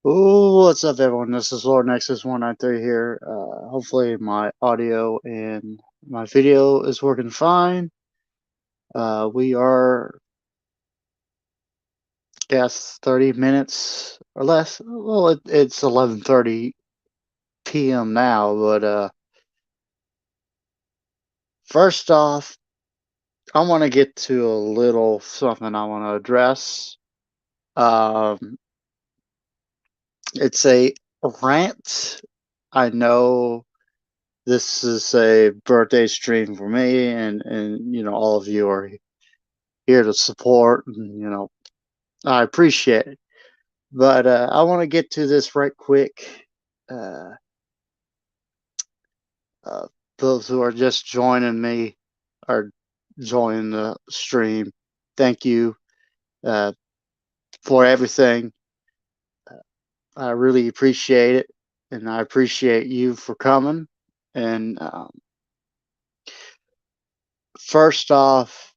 Oh, what's up, everyone? This is Lord Nexus193 here. Hopefully, my audio and my video is working fine. We are, guess, 30 minutes or less. Well, it's 11:30 p.m. now, but first off, I want to get to a little something I want to address. Um, it's a rant. I know this is a birthday stream for me, and all of you are here to support, and I appreciate it. But I want to get to this right quick. Uh, uh, those who are just joining me are joining the stream. Thank you uh, for everything. I really appreciate it, and I appreciate you for coming. And first off,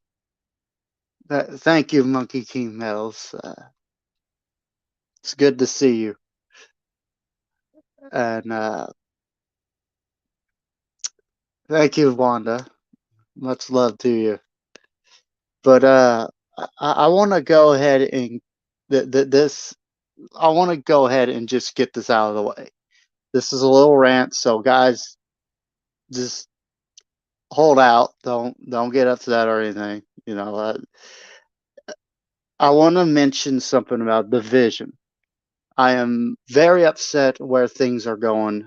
thank you, Monkey King Metals. It's good to see you. And thank you, Wanda. Much love to you. But I want to go ahead and this. I want to go ahead and just get this out of the way. This is a little rant, so guys, just hold out. Don't get upset or anything. I want to mention something about division. I am very upset where things are going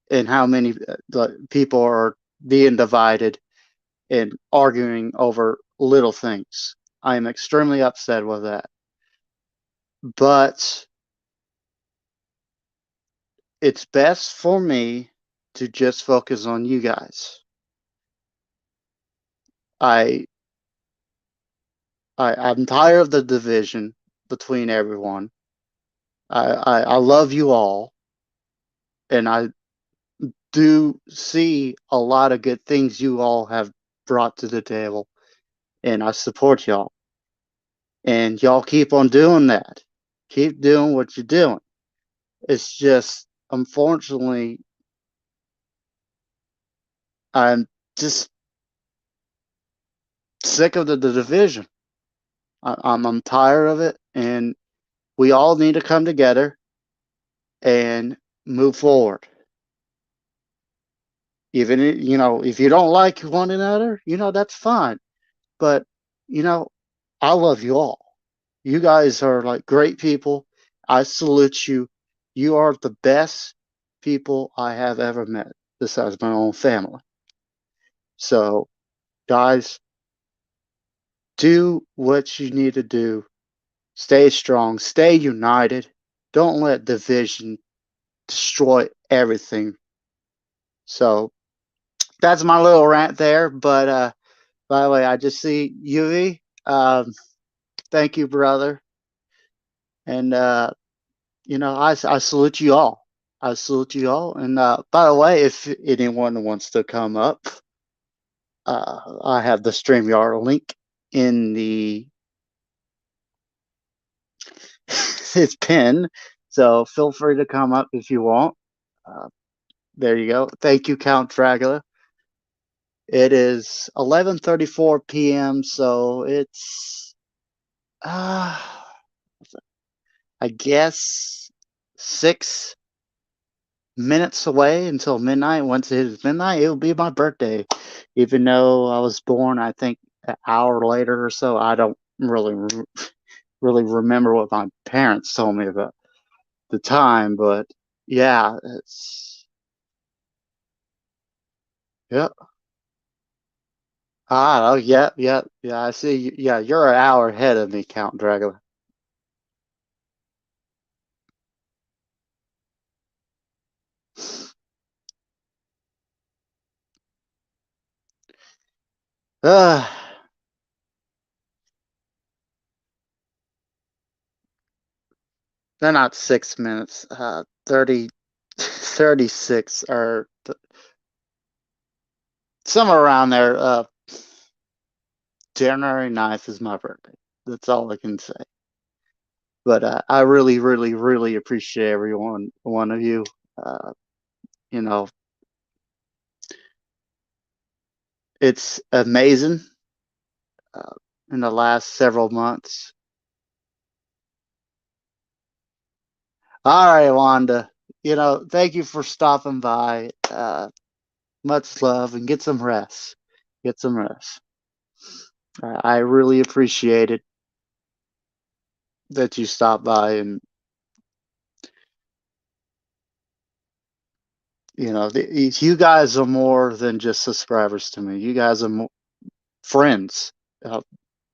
and how many people are being divided and arguing over little things. I am extremely upset with that. But it's best for me to just focus on you guys. I, I'm tired of the division between everyone. I love you all, and I do see a lot of good things you all have brought to the table, and I support y'all. And y'all keep on doing that. Keep doing what you're doing. It's just, unfortunately, I'm just sick of the division. I'm tired of it, and we all need to come together and move forward. Even if you don't like one another, that's fine. But you know, I love you all. You guys are like great people. I salute you. You are the best people I have ever met, besides my own family. So, guys, do what you need to do. Stay strong. Stay united. Don't let division destroy everything. So that's my little rant there. But by the way, I just see Yui. Thank you, brother. And I salute you all. I salute you all. And by the way, if anyone wants to come up, I have the StreamYard link in the it's pinned. So feel free to come up if you want. Uh, there you go. Thank you, Count Dracula. It is 11:34 p.m. So it's I guess 6 minutes away until midnight. Once it is midnight, it'll be my birthday. Even though I was born, I think an hour later or so. I don't really remember what my parents told me about the time, but yeah, it's yeah. Oh, yeah, yeah, yeah. I see. Yeah, you're an hour ahead of me, Count Dracula. Uh, they're not 6 minutes. 30, 36 or somewhere around there. January 9th is my birthday. That's all I can say. But I really, really, really appreciate one of you. Uh, you know, it's amazing uh, in the last several months. All right, Wanda. Thank you for stopping by. Much love and get some rest. Get some rest. I really appreciate it that you stopped by, and you guys are more than just subscribers to me. You guys are friends. Uh,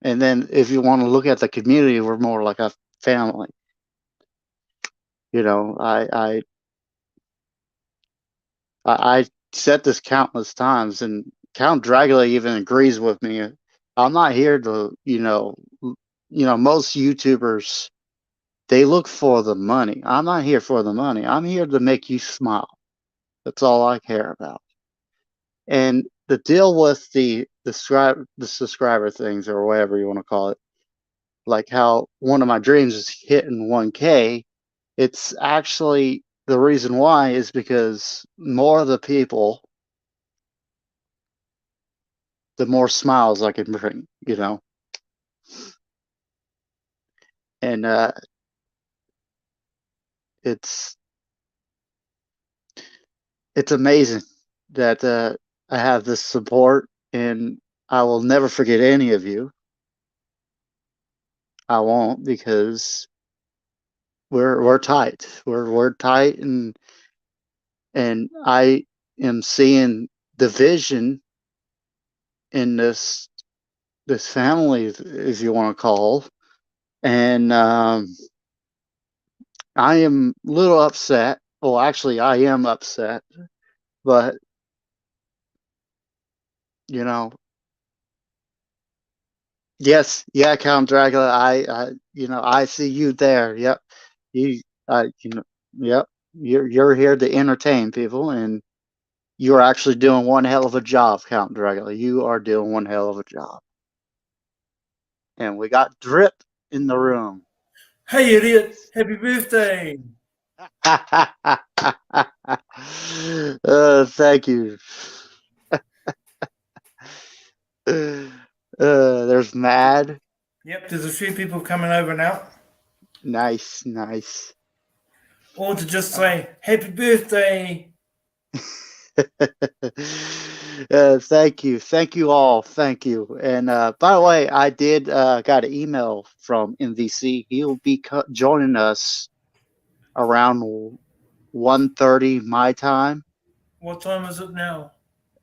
and then if you want to look at the community, we're more like a family. I said this countless times, and Count Dracula even agrees with me. I'm not here to, most YouTubers, they look for the money. I'm not here for the money. I'm here to make you smile. That's all I care about. And the deal with the subscriber things, or whatever you want to call it, like how one of my dreams is hitting 1K. It's actually, the reason why is because more of the people, the more smiles I can bring, and it's it's amazing that I have this support, and I will never forget any of you. I won't, because we're tight. We're tight, and I am seeing division in this family, if you want to call, and I am a little upset. Well, actually, I am upset, but you know, yes, yeah, Count Dracula. I see you there. Yep, you, yep. You're here to entertain people, and you're actually doing one hell of a job, Count Dracula. You are doing one hell of a job. And we got Drip in the room. Hey, idiot! Happy birthday! Thank you. There's Mad. Yep, there's a few people coming over now. Nice, nice. Or to just say, Happy birthday! Thank you all, thank you. And by the way, I did got an email from MVC. He'll be joining us around 1:30 my time. What time is it now?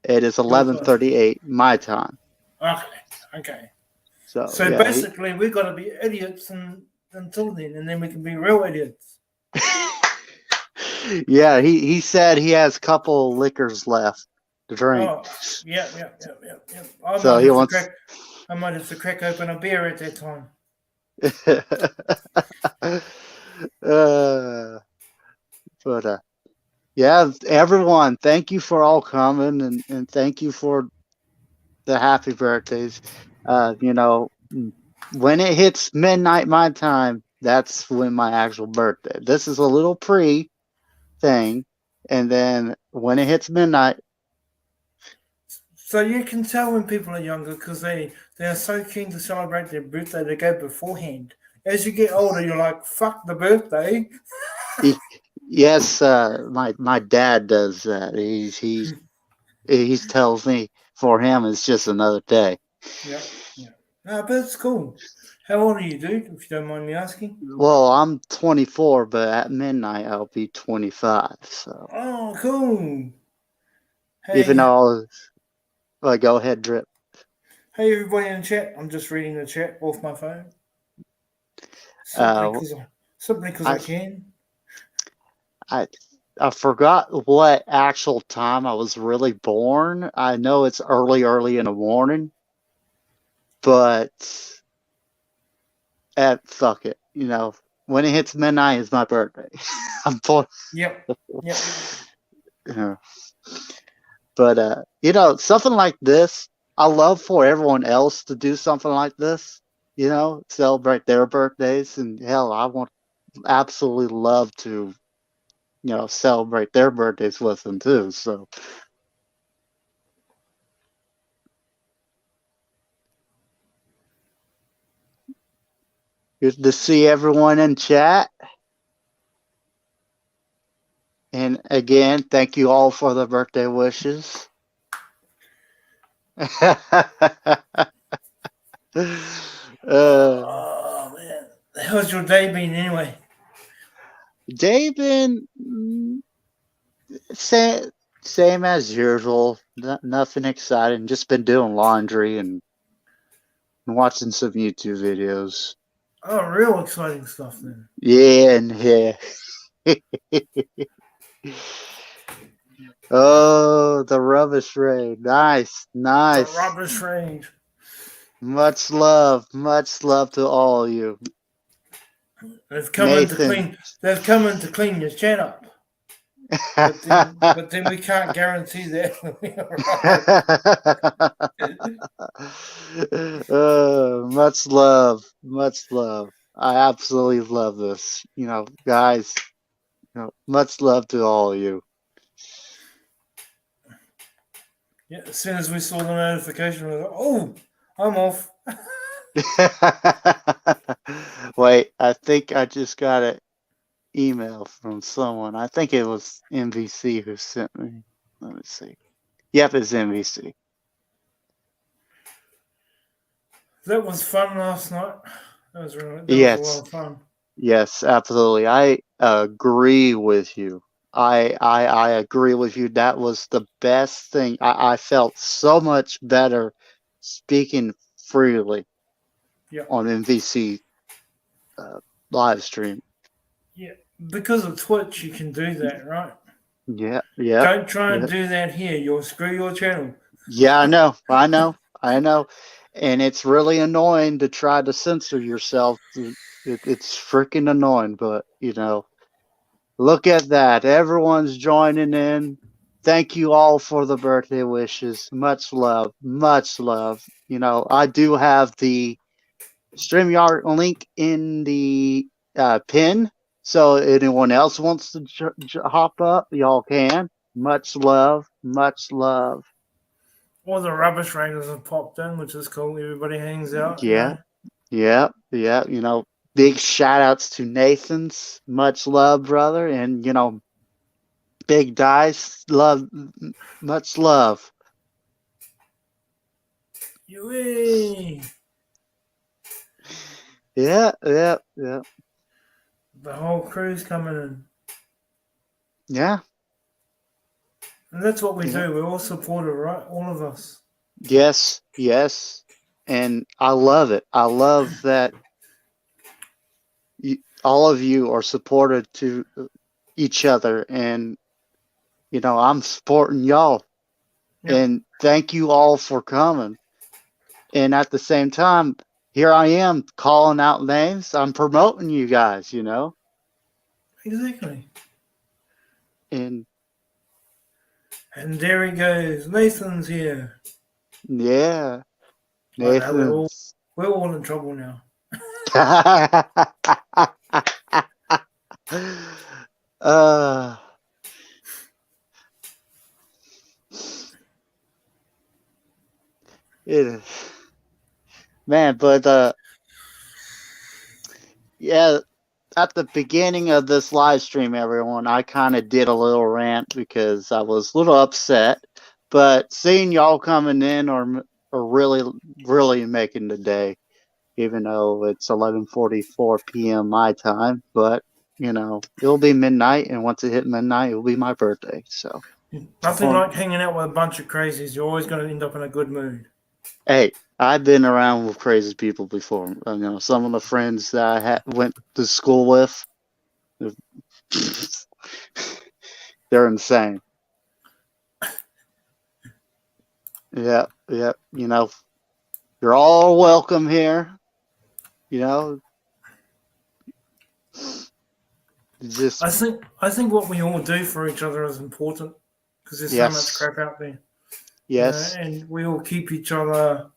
It is Your time. 11:38 my time. Okay, okay. So So yeah, basically, we've got to be idiots until then, and then we can be real idiots. yeah. He said he has a couple of liquors left to drink. Oh, yeah. So he wants. I might have to crack open a beer at that time. uh, but yeah, everyone, thank you for all coming, and thank you for the happy birthdays. When it hits midnight my time, that's when my actual birthday. This is a little pre thing, and then when it hits midnight, So you can tell when people are younger because they are so keen to celebrate their birthday, they go beforehand. As you get older, you're like, fuck the birthday. yes, my dad does that. He tells me for him it's just another day. Yeah, yeah. No, but it's cool. How old are you, dude? If you don't mind me asking. Well, I'm 24, but at midnight I'll be 25. So Oh, cool. even Hey, though, like, go ahead, Drip. hey, everybody in the chat. I'm just reading the chat off my phone. Simply Uh, because simply because I I can. I I forgot what actual time I was really born. I know it's early in the morning, but fuck it. When it hits midnight, it's my birthday. I'm born. Yep, yep. Yeah. But something like this, I love for everyone else to do something like this. celebrate their birthdays. And hell, I want absolutely love to, celebrate their birthdays with them too. So good to see everyone in chat. And again, thank you all for the birthday wishes. Oh man, how's your day been anyway? David, same as usual. Nothing exciting. Just been doing laundry and watching some YouTube videos. Oh, real exciting stuff then. Yeah, and yeah. Oh, the rubbish rain. Nice, The nice. rubbish range. Much love to all of you. They've come in to Nathan. clean. They've come in to clean your chat up. But then we can't guarantee that when we arrive. Much love, much love. I absolutely love this. Guys, much love to all of you. Yeah, as soon as we saw the notification, we were like, "Oh, I'm off." Wait, I think I just got an email from someone. I think it was MVC who sent me. Let me see. Yep, it's MVC. That was fun last night. That was a lot Yes, of fun. yes, absolutely. I agree with you. I agree with you. That was the best thing. I felt so much better speaking freely Yeah, on MVC live stream. yeah. Because of Twitch, you can do that, right? Yeah, yeah, Don't try and yeah. do that here. You'll screw your channel. Yeah, I know. And it's really annoying to try to censor yourself. It's freaking annoying, but look at that. Everyone's joining in. Thank you all for the birthday wishes. Much love. Much love. I do have the StreamYard link in the pin. So anyone else wants to hop up, y'all can. Much love. Much love. All the rubbish raiders have popped in, which is cool. Everybody hangs out, Yeah. Yeah. Yeah. Big shout outs to Nathan's. Much love, brother. And, Big Dice, much love. Yay! Yeah, yeah, yeah, The whole crew's coming in. yeah, And that's what we yeah. do. We're all supportive, right? All of us. Yes, yes. And I love it. I love that all of you are supportive to each other. And, I'm supporting y'all. Yep. And thank you all for coming. And at the same time, here I am calling out names. I'm promoting you guys, Exactly. And And there he goes. Nathan's here. yeah, I know Nathan's. we're all in trouble now. uh, it is, man, but yeah, at the beginning of this live stream, everyone, I kind of did a little rant because I was a little upset. But seeing y'all coming in are really really making the day, even though it's 11:44 p.m. my time. But it'll be midnight, and once it hit midnight, it'll be my birthday. So, Nothing well, like hanging out with a bunch of crazies. You're always going to end up in a good mood. hey, I've been around with crazy people before. Some of the friends that I went to school with, they're insane. Yeah, yeah. You're all welcome here. Just I think what we all do for each other is important because there's so much yes, crap out there. yes, And we all keep each other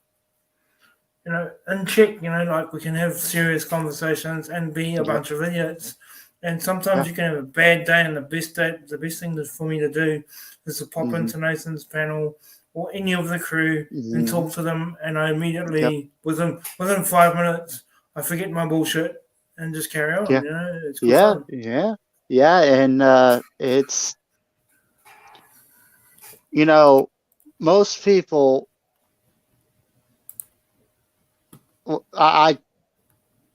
and check, like we can have serious conversations and be a Yep. bunch of idiots. And sometimes you can have a bad day, and the best thing for me to do is to pop into Nathan's panel or any of the crew and talk to them, and I immediately within 5 minutes I forget my bullshit and just carry on. Yeah. It's good fun. Yeah, and it's most people. I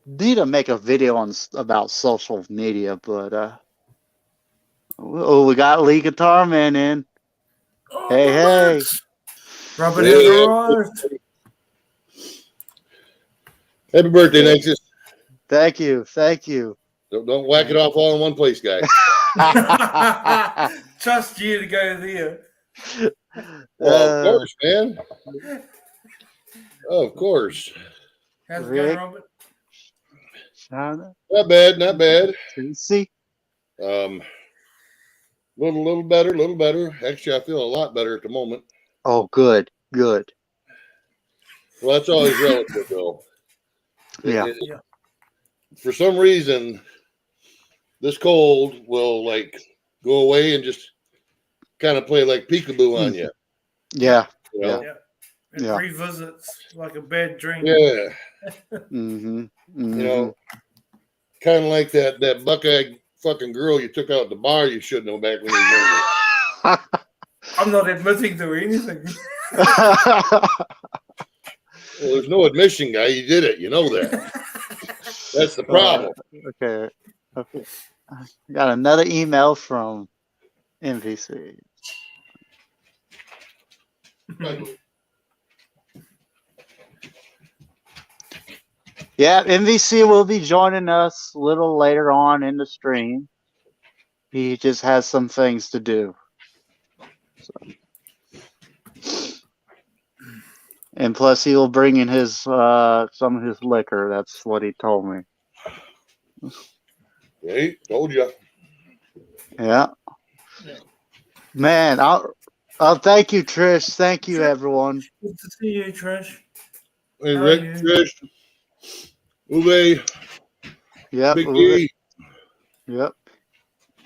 need to make a video about social media, but we got Lee Guitar Man in. Oh, Hey. Robert has arrived. Happy birthday, Nexus. Thank you. Don't whack it off all in one place, guy. Trust you to go there. Well, of course, man. Of course. How's it going, Robert? Not bad. See? Little better. Actually, I feel a lot better at the moment. Oh, good. Well, that's always relative, though. Yeah. For some reason, this cold will go away and just kind of play like peekaboo on you. Yeah. It revisits like a bad dream. Yeah. Mm-hmm. Kind of like that buck-eyed fucking girl you took out at the bar you shouldn't have back when you were younger. I'm not admitting to anything. Well, there's no admission, guy. You did it. You know that. That's the problem. Okay. Got another email from MVC. Yeah, MVC will be joining us a little later on in the stream. He just has some things to do. And plus, he will bring in his some of his liquor. That's what he told me. Hey, told you. Yeah. Man, I'll thank you, Trish. Thank you, everyone. Good to see you, Trish. Hey, Rick, Trish, Uwe, Yep. Big D. Yep.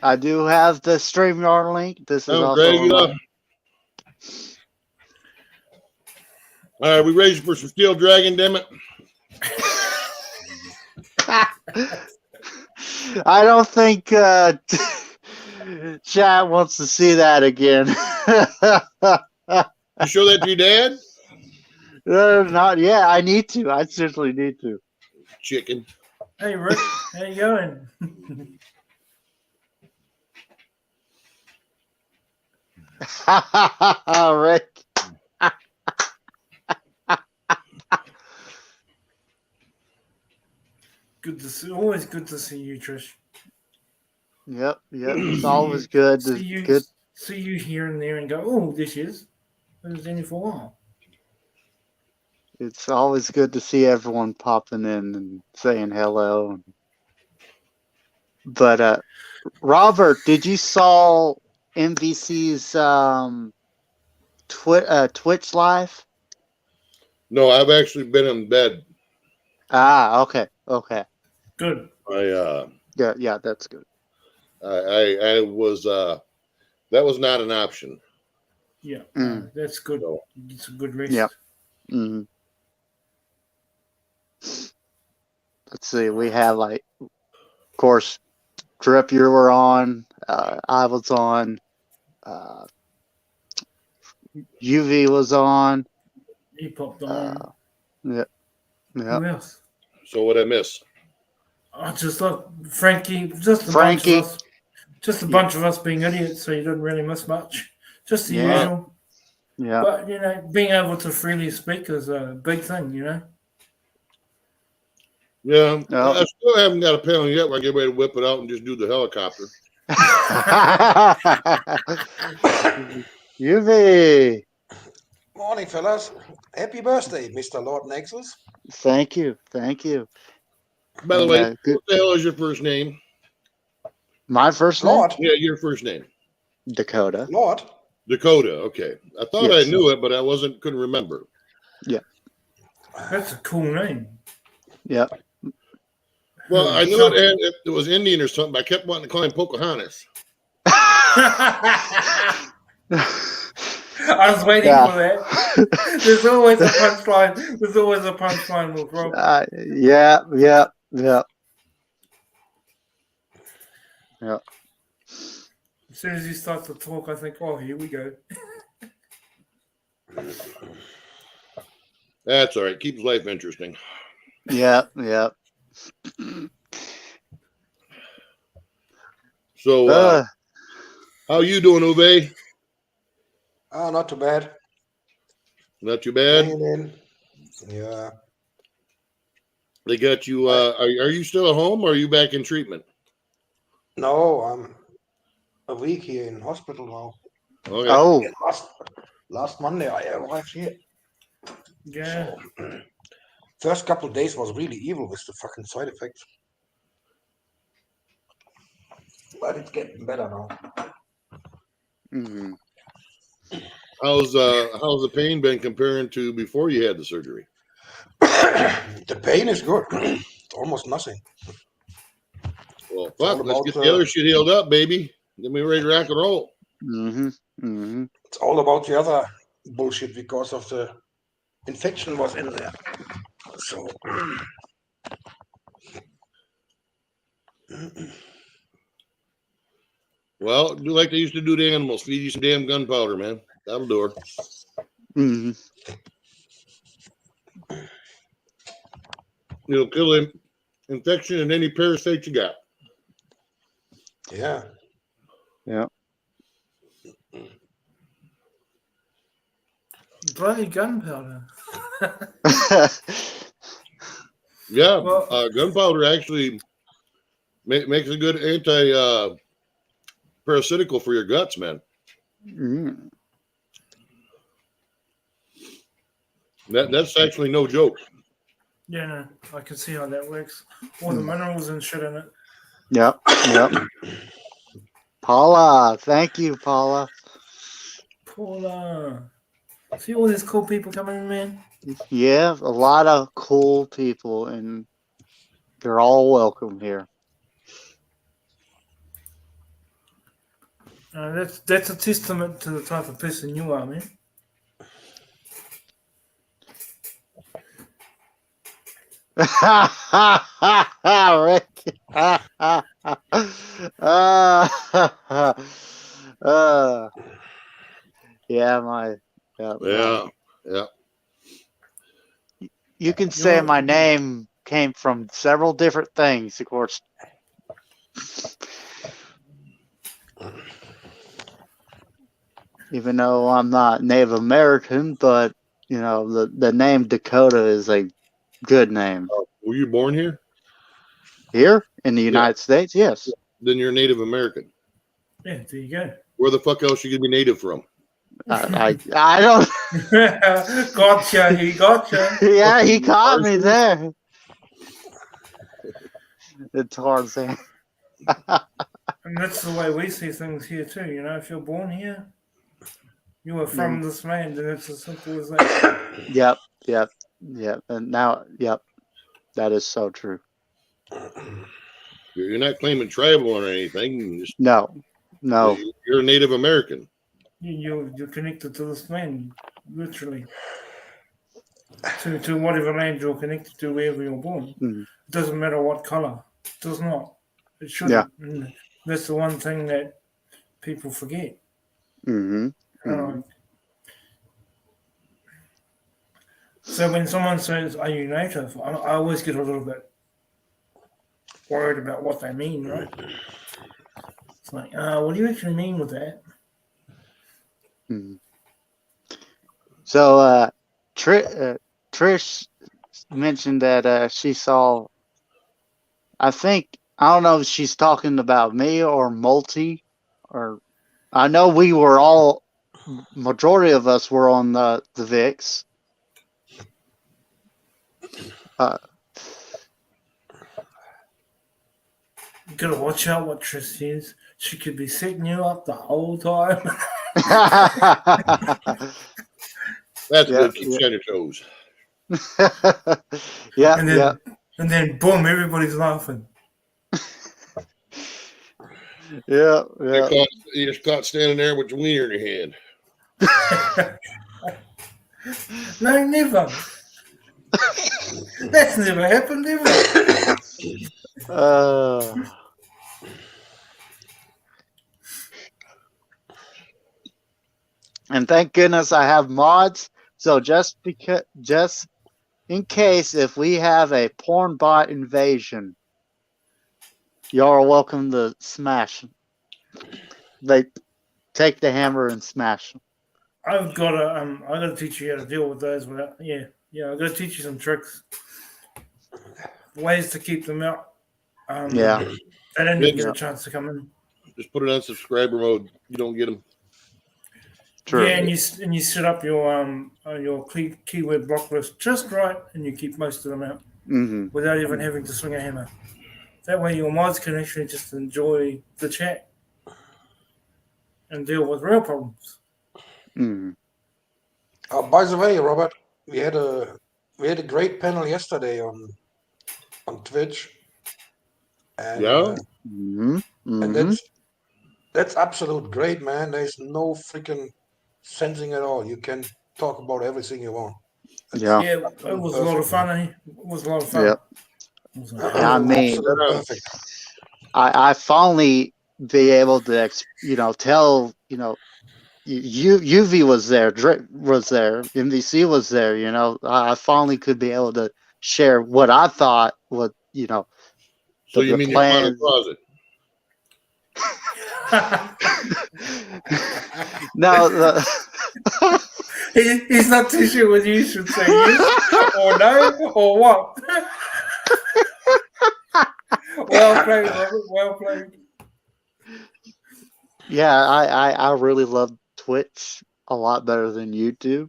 I do have the StreamYard link. This is also. All right, we ready for some Steel Dragon, damn it? I don't think Chad wants to see that again. You show that to your dad? Not yet. I need to. I seriously need to. Chicken. Hey, Rick. How you going? Rick. Always good to see you, Trish. Yep. It's always good. See you here and there and go, oh, this is. I was in here for a while. It's always good to see everyone popping in and saying hello. But Robert, did you saw MVC's Twitch live? No, I've actually been in bed. Ah, okay. Good. Yeah, that's good. I was that was not an option. Yeah, that's good. So, it's a good rest. Yeah. Mm-hmm. Let's see. We have of course, Drip, you were on. I was on. UV was on. He popped on. Yeah. Who else? So what I miss? Just like Frankie. Just a bunch of us being idiots, so you didn't really miss much. Just the usual. Yeah. But being able to freely speak is a big thing, Yeah. No. I still haven't got a panel yet where I get ready to whip it out and just do the helicopter. UV. Morning, fellas. Happy birthday, Mr. Lord Nexus. Thank you. By the way, what the hell is your first name? My first name? Lord. Yeah, your first name. Dakota. Lord. Dakota. Okay. I thought I knew it, but I couldn't remember. Yeah. That's a cool name. Yep. Well, I knew it was Indian or something, but I kept wanting to call him Pocahontas. I was waiting for that. There's always a punchline. There's always a punchline with Rob. Yeah. As soon as he starts to talk, I think, oh, here we go. That's all right. Keeps life interesting. Yep. So, how you doing, Uwe? Not too bad. Not too bad. Hanging in. Yeah. They got you. Are you still at home, or are you back in treatment? No, I'm a week here in hospital now. Okay. Oh. Last Monday I arrived here. Yeah. So, first couple of days was really evil with the fucking side effects. But it's getting better now. Mm-hmm. How's the pain been comparing to before you had the surgery? The pain is good. It's almost nothing. Well, fuck, let's get the other shit healed up, baby. Then we ready to rock and roll. Mm-hmm. It's all about the other bullshit because of the infection was in there. So well, do like they used to do to animals. Feed you some damn gunpowder, man. That'll do her. Mm-hmm. It'll kill the infection and any parasite you got. yeah. Bloody gunpowder. Yeah, Well, gunpowder actually makes a good parasitical for your guts, man. Mm. That's actually no joke. yeah, no, I can see how that works. All the minerals and shit in it. Yep. Paula, thank you, Paula. Paula. See all these cool people coming in, man? Yeah, a lot of cool people, and they're all welcome here. That's a testament to the type of person you are, man. Rick. Yeah, Yeah. You can say my name came from several different things, of course. Even though I'm not Native American, but you know the name Dakota is a good name. Were you born here? Here in the United States, yes. Then you're Native American. Yeah, there you go. Where the fuck else you gonna be native from? I don't. Gotcha. He gotcha. Yeah, he caught me there. It's hard saying. And that's the way we see things here too. You know, if you're born here, you are from this land, and it's as simple as that. Yep. And now, that is so true. You're not claiming tribal or anything. Just, No. You're a Native American. You're connected to this land, literally. To whatever land you're connected to, wherever you're born. Mm. It doesn't matter what color. It does not. It shouldn't. Yeah. And that's the one thing that people forget. Mm-hmm. So when someone says, "Are you Native?" I always get a little bit worried about what they mean, right? It's like, what do you actually mean with that? Mm-hmm. So, Trish mentioned that she saw. I don't know if she's talking about me or Multi, or I know we were all. Majority of us were on the VIX. You gotta watch out what Trish says. She could be setting you up the whole time. That's good. Keep you on your toes. Yeah, and yeah, then boom, everybody's laughing. yeah, You're yeah. caught, you're caught standing there with your wiener in your hand. No, never. That's never happened ever. Uh, and thank goodness I have mods. So just in case if we have a porn bot invasion, y'all are welcome to smash. They take the hammer and smash. I've got to teach you how to deal with those. Yeah, I've got to teach you some tricks, ways to keep them out. Yeah, They don't even get yeah, a chance to come in. Just put it on subscriber mode. You don't get them. true. Yeah, and you set up your keyword block list just right, and you keep most of them out Mm-hmm. without even having to swing a hammer. That way, your mods can actually just enjoy the chat and deal with real problems. Mm-hmm. By the way, Robert, we had a great panel yesterday on Twitch, and Yeah. Mm-hmm. and Mm-hmm. that's absolute great, man. There's no freaking sensing at all. You can talk about everything you want. It's Yeah. Yeah, it was a lot of perfect, man. fun. It was a lot of fun. Yep. It was a And I hell of a lot. mean, Absolute perfect. I finally be able to tell UV was there, Drake was there, MVC was there. I finally could be able to share what I thought was So you the mean your final plans. closet? No, He's not too sure whether you should say yes or no or what. Well played, Robert. Well played. yeah, I really love Twitch a lot better than YouTube.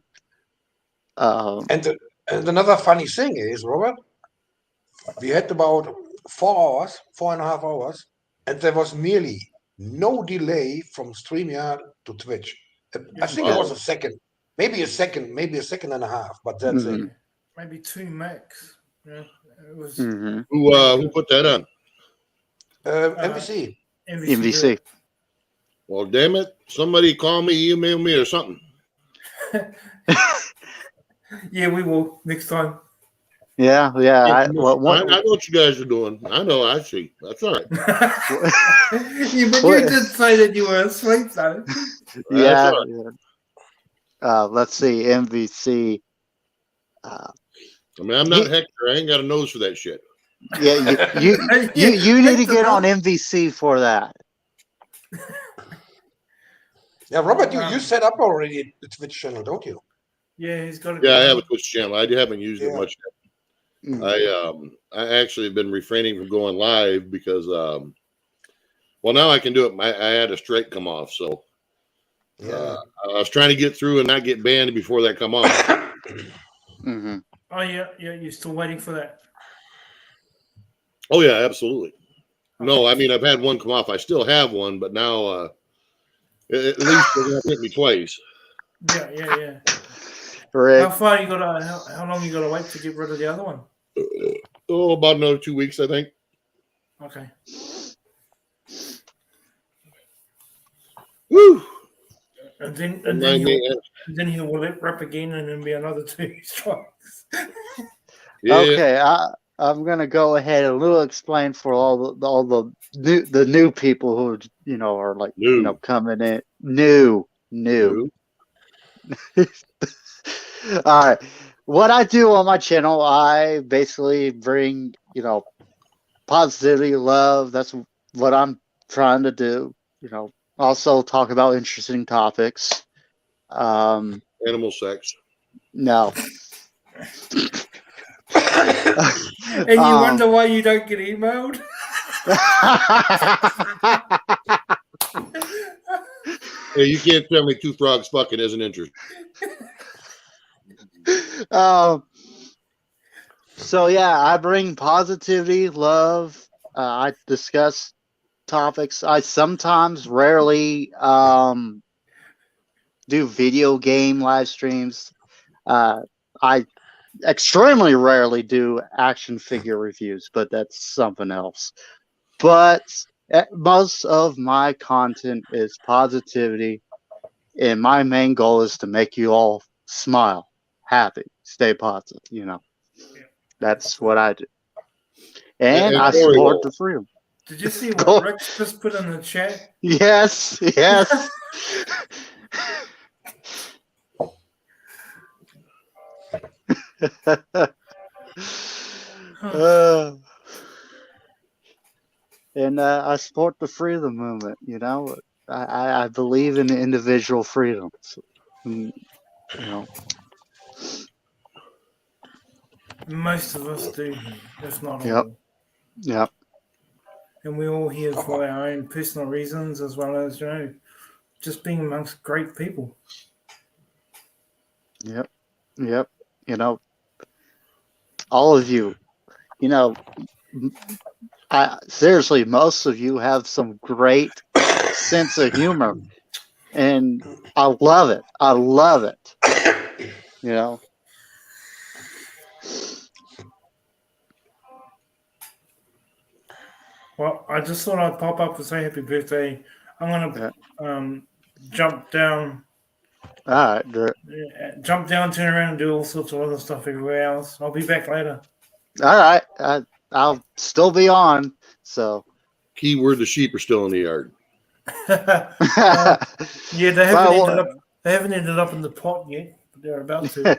And another funny thing is, Robert, we had about 4 hours, 4.5 hours, and there was nearly no delay from StreamYard to Twitch. I think it Wow. was a second, maybe a second and a half, but that's it. Mhm. Maybe 2 max. Yeah, it was Mhm. Who put that on? MVC. MVC. MVC. Well, damn it! Somebody call me, email me, or something. Yeah, we will next time. Yeah, yeah. I Well, know what you guys are doing. I know. I see. That's all right. Yeah, but you did say that you were asleep, though. That's yeah. all right. Yeah. Let's see, MVC. I mean, I'm not Hector. I ain't got a nose for that shit. Yeah, you need to get on MVC for that. Yeah, Robert, you set up already the Twitch channel, don't you? Yeah, he's got it. Yeah, I have a Twitch channel. I haven't used it Yeah. much yet. Mm. I actually have been refraining from going live because well, now I can do it. I had a strike come off, so Yeah. I was trying to get through and not get banned before that come off. Mm-hmm. Oh yeah, you're still waiting for that. Oh yeah, absolutely. No, I mean I've had one come off. I still have one, but now at least they're gonna hit me twice. Yeah. Rick. How far you gotta? How long you gotta wait to get rid of the other one? Oh, about another 2 weeks, I think. Okay. Woo! And then he will let rip again, and then be another 2 strikes. Yeah. Okay, I'm gonna go ahead and little explain for all the new people who are like coming in new. All right, what I do on my channel, I basically bring positivity, love. That's what I'm trying to do. Also talk about interesting topics. Animal sex. No. And you wonder why you don't get emailed? Hey, you can't tell me 2 frogs fucking isn't interesting. So yeah, I bring positivity, love. I discuss topics. I sometimes, rarely, do video game live streams. I extremely rarely do action figure reviews, but that's something else. But most of my content is positivity, and my main goal is to make you all smile, happy, stay positive. You know, that's what I do, and I support the freedom. Did you see what Rex just put in the chat? Yes, yes. And I support the freedom movement. You know, I believe in individual freedoms. You know, Most of us do, if not yep, all. yep. And we're all here for our own personal reasons, as well as just being amongst great people. Yep, yep. You know, all of you. You know, seriously, most of you have some great sense of humor, and I love it. I love it. You know. Well, I just thought I'd pop up and say happy birthday. I'm gonna jump down. All right. Jump down, turn around, and do all sorts of other stuff everywhere else. I'll be back later. All right. I'll still be on. So. Keyword: the sheep are still in the yard. Yeah, they haven't ended up in the pot yet, but they're about to.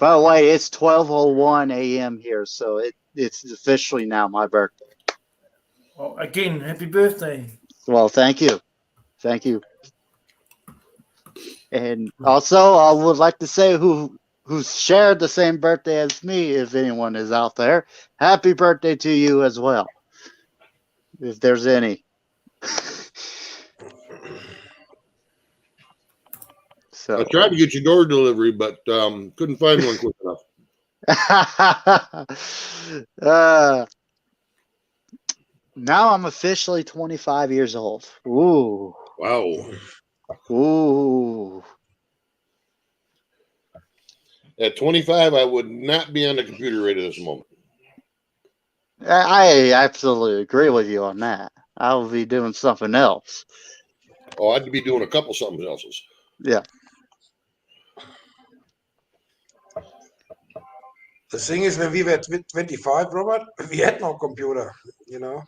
By the way, it's 12:01 a.m. here, so it's officially now my birthday. Well, again, happy birthday. Well, thank you. Thank you. And also, I would like to say who's shared the same birthday as me, if anyone is out there, happy birthday to you as well, if there's any. So I tried to get you door delivery, but couldn't find one quick enough. Now I'm officially 25 years old. Ooh. Wow. Ooh. At 25, I would not be on the computer right at this moment. I absolutely agree with you on that. I will be doing something else. Oh, I'd be doing a couple something else's. Yeah. The thing is, when we were 25, Robert, we had no computer, you know.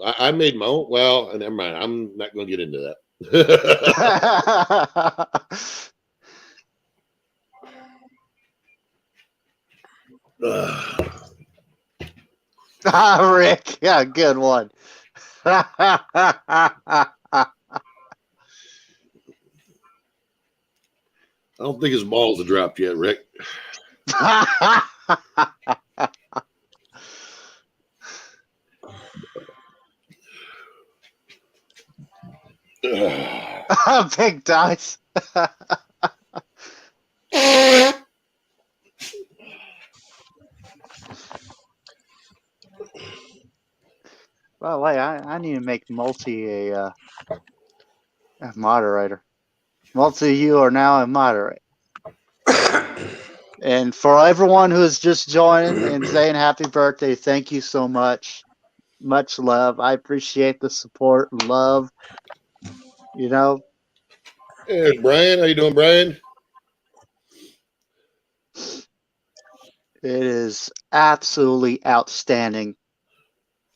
I made my own. Well, never mind. I'm not going to get into that. Rick, yeah, good one. I don't think his balls have dropped yet, Rick. Big dice. By the way, I need to make Multi a moderator. Multi, you are now a moderator. And for everyone who is just joining and saying happy birthday, thank you so much. Much love. I appreciate the support and love. You know. Hey, Brian. How you doing, Brian? It is absolutely outstanding.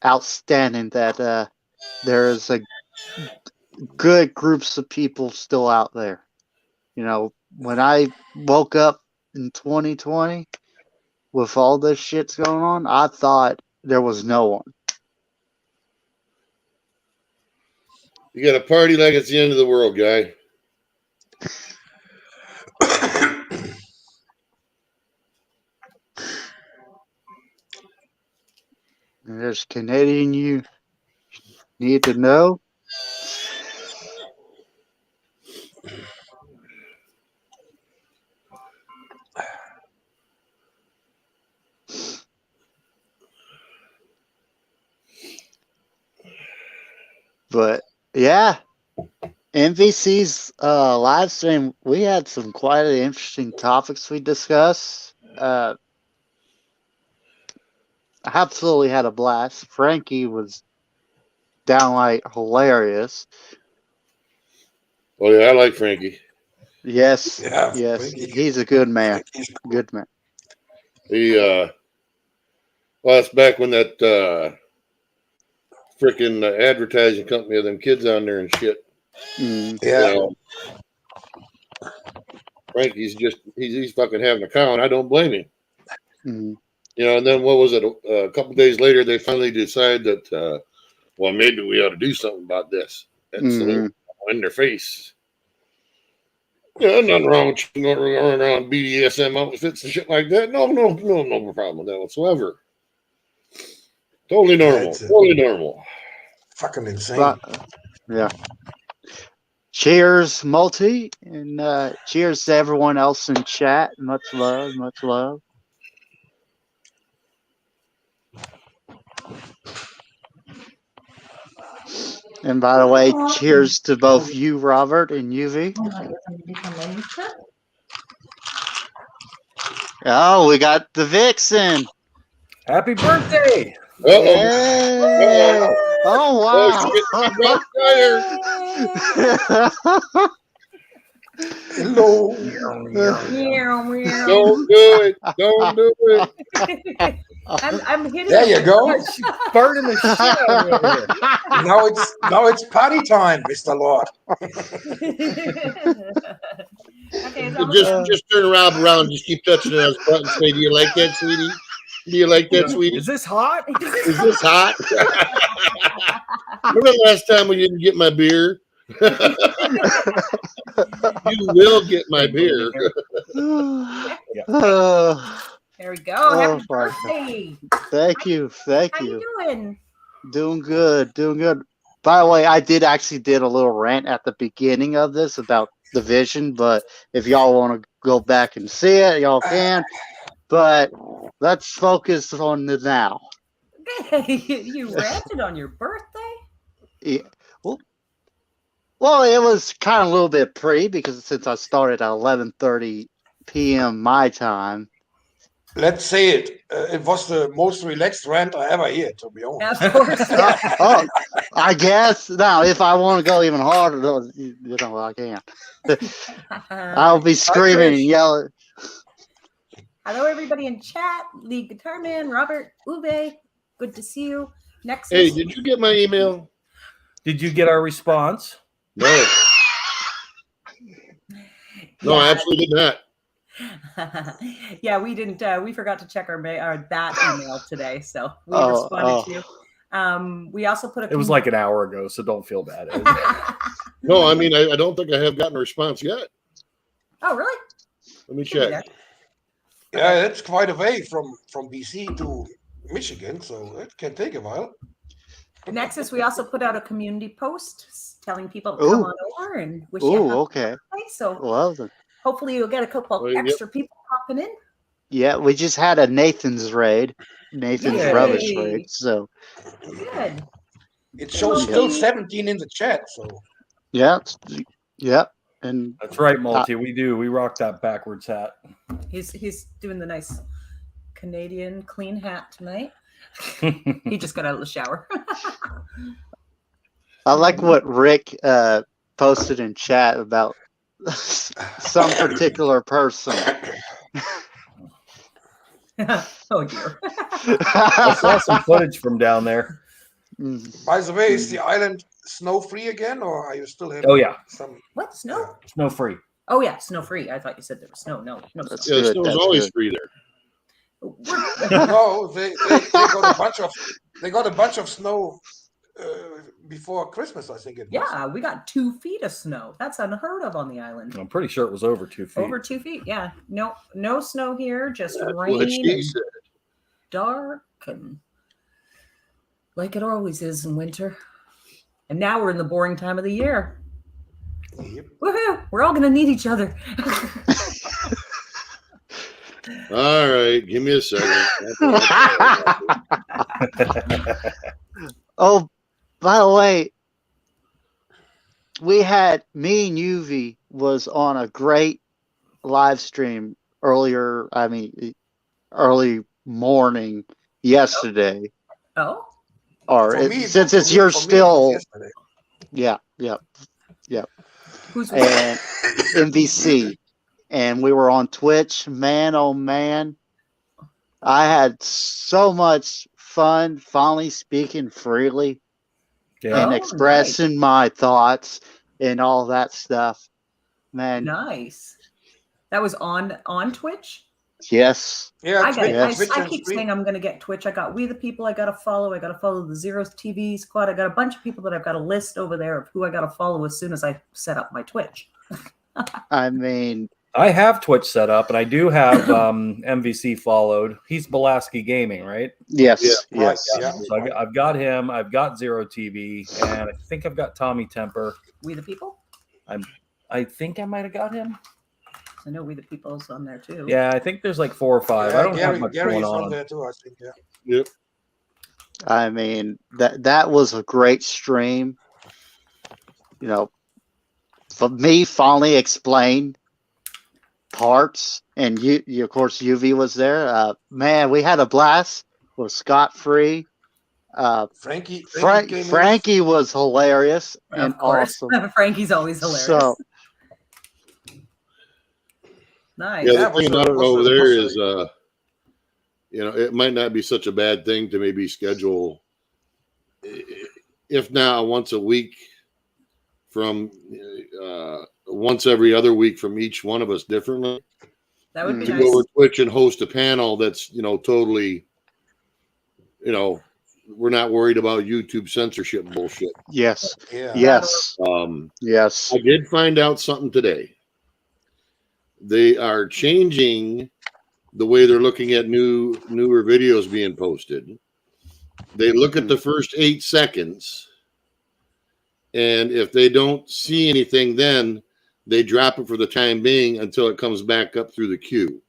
Outstanding that there is a good groups of people still out there. You know, when I woke up in 2020 with all this shit's going on, I thought there was no one. You got a party like it's the end of the world, guy. There's Canadian you need to know. But yeah, MVC's live stream, we had some quite interesting topics we discussed. absolutely had a blast. Frankie was downright hilarious. Oh yeah, I like Frankie. Yes, Yeah, yes, Frankie. he's a good man. Frankie's cool. Good man. He well, that's back when that freaking advertising company of them kids on there and shit. Mm, Yeah. You know, Frankie's just he's fucking having a con. I don't blame him. mm, You know, and then what was it? A couple days later, they finally decide that well, maybe we ought to do something about this. And so they're in their face. Yeah, nothing wrong with you going around BDSM outfits and shit like that. No problem with that whatsoever. Totally normal. Totally normal. Fucking insane. but, yeah. Cheers, Multi, and cheers to everyone else in chat. Much love, much love. And by the way, cheers to both you, Robert, and UV. Oh, we got the Vixen. Happy birthday! Yay! Oh, wow. Hello. Don't do it. Don't do it. I'm hitting. There you go. She's burning the shit out of me over here. Now it's party time, Mr. Lord. Okay, Just turn Rob around. Just keep touching his butt and say, "Do you like that, sweetie? Do you like that, sweetie? Is this hot? Is this hot?" Remember the last time we didn't get my beer? You will get my beer. There we go. Happy birthday. Thank you. Thank How you. you doing? Doing good. Doing good. By the way, I did a little rant at the beginning of this about the vision, but if y'all want to go back and see it, y'all can. But let's focus on the now. You ranted on your birthday? Yeah. Well, it was kind of a little bit because since I started at 11:30 p.m. my time. Let's say it. It was the most relaxed rant I ever heard, to be honest. Of course. I guess. Now, if I want to go even harder, I can. I'll be screaming and yelling. Hello, everybody in chat. Lead Guitar Man, Robert, Uwe. Good to see you. Nexus. Hey, did you get my email? Did you get our response? No. No, I absolutely did not. Yeah, we didn't. We forgot to check our that email today, so we responded to you. We also put It was like an hour ago, so don't feel bad. No, I mean I don't think I have gotten a response yet. Oh, really? Let me check. Yeah, it's quite a way from BC to Michigan, so it can take a while. Nexus, we also put out a community post telling people to come on over and wish you a happy birthday. So love it. Hopefully you'll get a couple extra people popping in. Yeah, we just had a Nathan's raid. Nathan's rubbish raid. So good. It shows still 17 in the chat, so yeah. And that's right, Multi. We rock that backwards hat. He's doing the nice Canadian clean hat tonight. He just got out of the shower. I like what Rick posted in chat about some particular person. Oh dear. I saw some footage from down there. By the way, is the island snow free again, or are you still having some? What snow? Snow free. Oh yeah, snow free. I thought you said there was snow. No, snow. Yeah, snow was always free there. No, they got a bunch of snow before Christmas, I think it was. Yeah, we got 2 feet of snow. That's unheard of on the island. I'm pretty sure it was over 2 feet. Over 2 feet, yeah. No snow here, just rain and dark and like it always is in winter. And now we're in the boring time of the year. Yep. Woohoo! We're all gonna need each other. All right, give me a second. Oh, by the way, me and UV was on a great live stream early morning yesterday. Oh. Or since it's your still. Yeah. Who's and MVC, and we were on Twitch. Man, oh man, I had so much fun finally speaking freely and expressing my thoughts and all that stuff. Man, nice. That was on Twitch. Yes. Yeah, I keep saying I'm going to get Twitch. I got We the People I got to follow. I got to follow the Zeros TV squad. I got a bunch of people that I've got a list over there of who I got to follow as soon as I set up my Twitch. I mean, I have Twitch set up, and I do have MVC followed. He's Belaski Gaming, right? Yes. Yeah, yes. right, yeah. So I've got him. I've got Zero TV, and I think I've got Tommy Temper. We the People? I think I might have got him. I know We the People's on there too. Yeah, I think there's like 4 or 5. Yeah, I don't have much Gary's going on there too, I think. Yeah. Yep. I mean, that was a great stream. You know, for me, finally explain parts, and you of course, UV was there. Man, we had a blast. It was scot-free. Frankie was hilarious and awesome. Frankie's always hilarious. So, nice. Yeah, the thing about it over there is, it might not be such a bad thing to maybe schedule, if not once a week, from once every other week from each one of us differently. That would be to nice. go over Twitch and host a panel that's totally, we're not worried about YouTube censorship bullshit. Yes. Yeah. Yes. Yes. I did find out something today. They are changing the way they're looking at newer videos being posted. They look at the first 8 seconds, and if they don't see anything, then they drop it for the time being until it comes back up through the queue.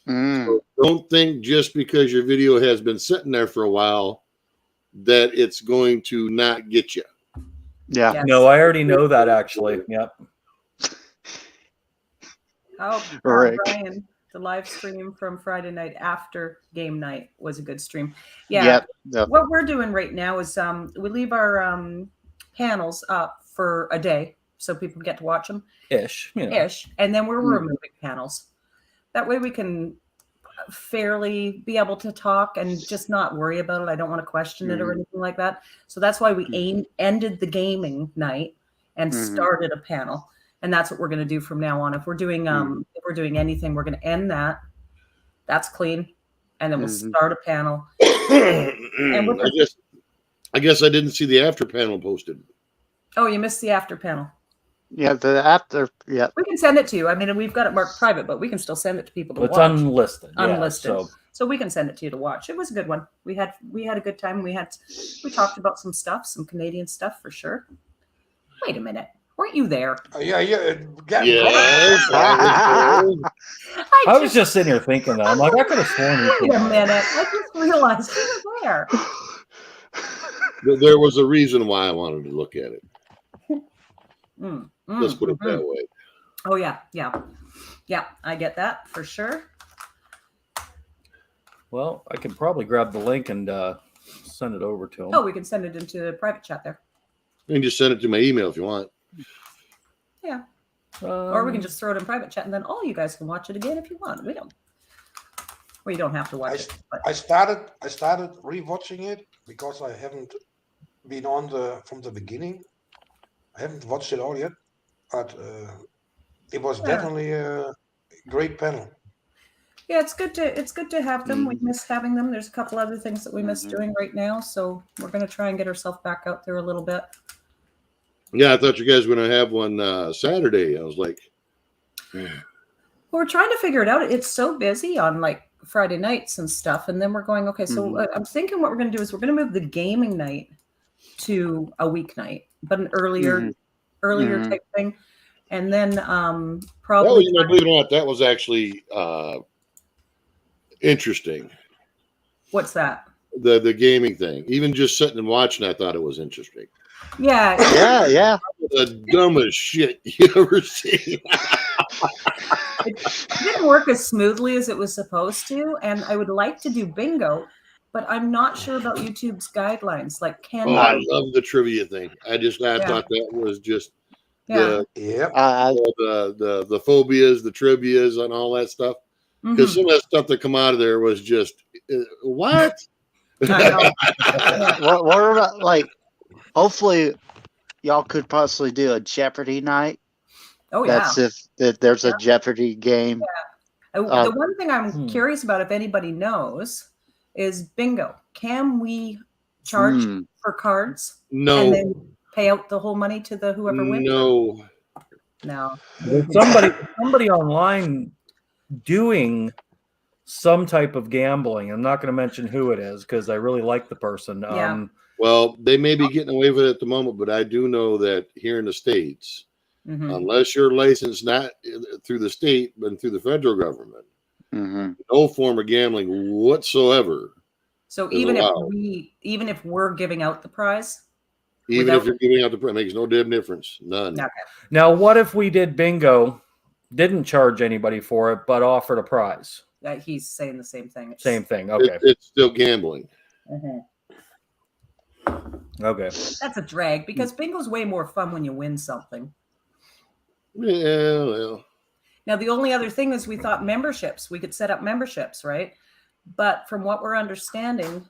So don't think just because your video has been sitting there for a while that it's going to not get you. Yeah. Yes. No, I already know that actually. Yep. Brian, the live stream from Friday night after game night was a good stream. Yeah. Yep. What we're doing right now is we leave our panels up for a day so people get to watch them. Ish. And then we're removing panels. That way we can fairly be able to talk and just not worry about it. I don't want to question it or anything like that. So that's why we ended the gaming night and started a panel. And that's what we're going to do from now on. If we're doing anything, we're going to end that. That's clean, and then we'll start a panel. And I guess I didn't see the after panel posted. Oh, you missed the after panel. Yeah, the after. Yeah, we can send it to you. I mean, we've got it marked private, but we can still send it to people to watch. It's unlisted. Unlisted. Yeah, so we can send it to you to watch. It was a good one. We had a good time. We talked about some stuff, some Canadian stuff for sure. Wait a minute. Weren't you there? Yeah. I was just sitting here thinking that. I'm like, I could have sworn you. Wait a minute. I just realized you were there. There was a reason why I wanted to look at it. Let's put it that way. Oh, yeah. I get that for sure. Well, I could probably grab the link and send it over to him. Oh, we can send it into the private chat there. You can just send it to my email if you want. Yeah. Or we can just throw it in private chat, and then all you guys can watch it again if you want. We don't have to watch it. But. I started rewatching it because I haven't been from the beginning. I haven't watched it all yet, but it was definitely a great panel. Yeah, it's good to have them. We miss having them. There's a couple other things that we miss doing right now, so we're going to try and get ourselves back out there a little bit. Yeah, I thought you guys were going to have one Saturday. I was like, we're trying to figure it out. It's so busy on like Friday nights and stuff, and then we're going, okay, so I'm thinking what we're going to do is we're going to move the gaming night to a weeknight, but an earlier type thing. And then probably believe it or not, that was actually interesting. What's that? The gaming thing. Even just sitting and watching, I thought it was interesting. Yeah. The dumbest shit you ever seen. It didn't work as smoothly as it was supposed to, and I would like to do bingo, but I'm not sure about YouTube's guidelines. Like, can I love the trivia thing. I thought that was just the phobias, the trivias, and all that stuff. Because some of that stuff that come out of there was just what? I know. What about, like, hopefully y'all could possibly do a Jeopardy night. Oh yeah. That's if there's a Jeopardy game. Yeah. The one thing I'm curious about, if anybody knows, is bingo. Can we charge for cards? No. And then pay out the whole money to the whoever wins? No. There's somebody online doing some type of gambling. I'm not going to mention who it is because I really like the person. Well, they may be getting away with it at the moment, but I do know that here in the States, unless you're licensed not through the state, but through the federal government, no form of gambling whatsoever. So even if we're giving out the prize? Even if you're giving out the prize, it makes no damn difference. None. Okay. Now, what if we did bingo, didn't charge anybody for it, but offered a prize? He's saying the same thing. Same thing. Okay. It's still gambling. Okay. That's a drag because bingo's way more fun when you win something. Yeah, well. Now, the only other thing is we thought memberships. We could set up memberships, right? But from what we're understanding,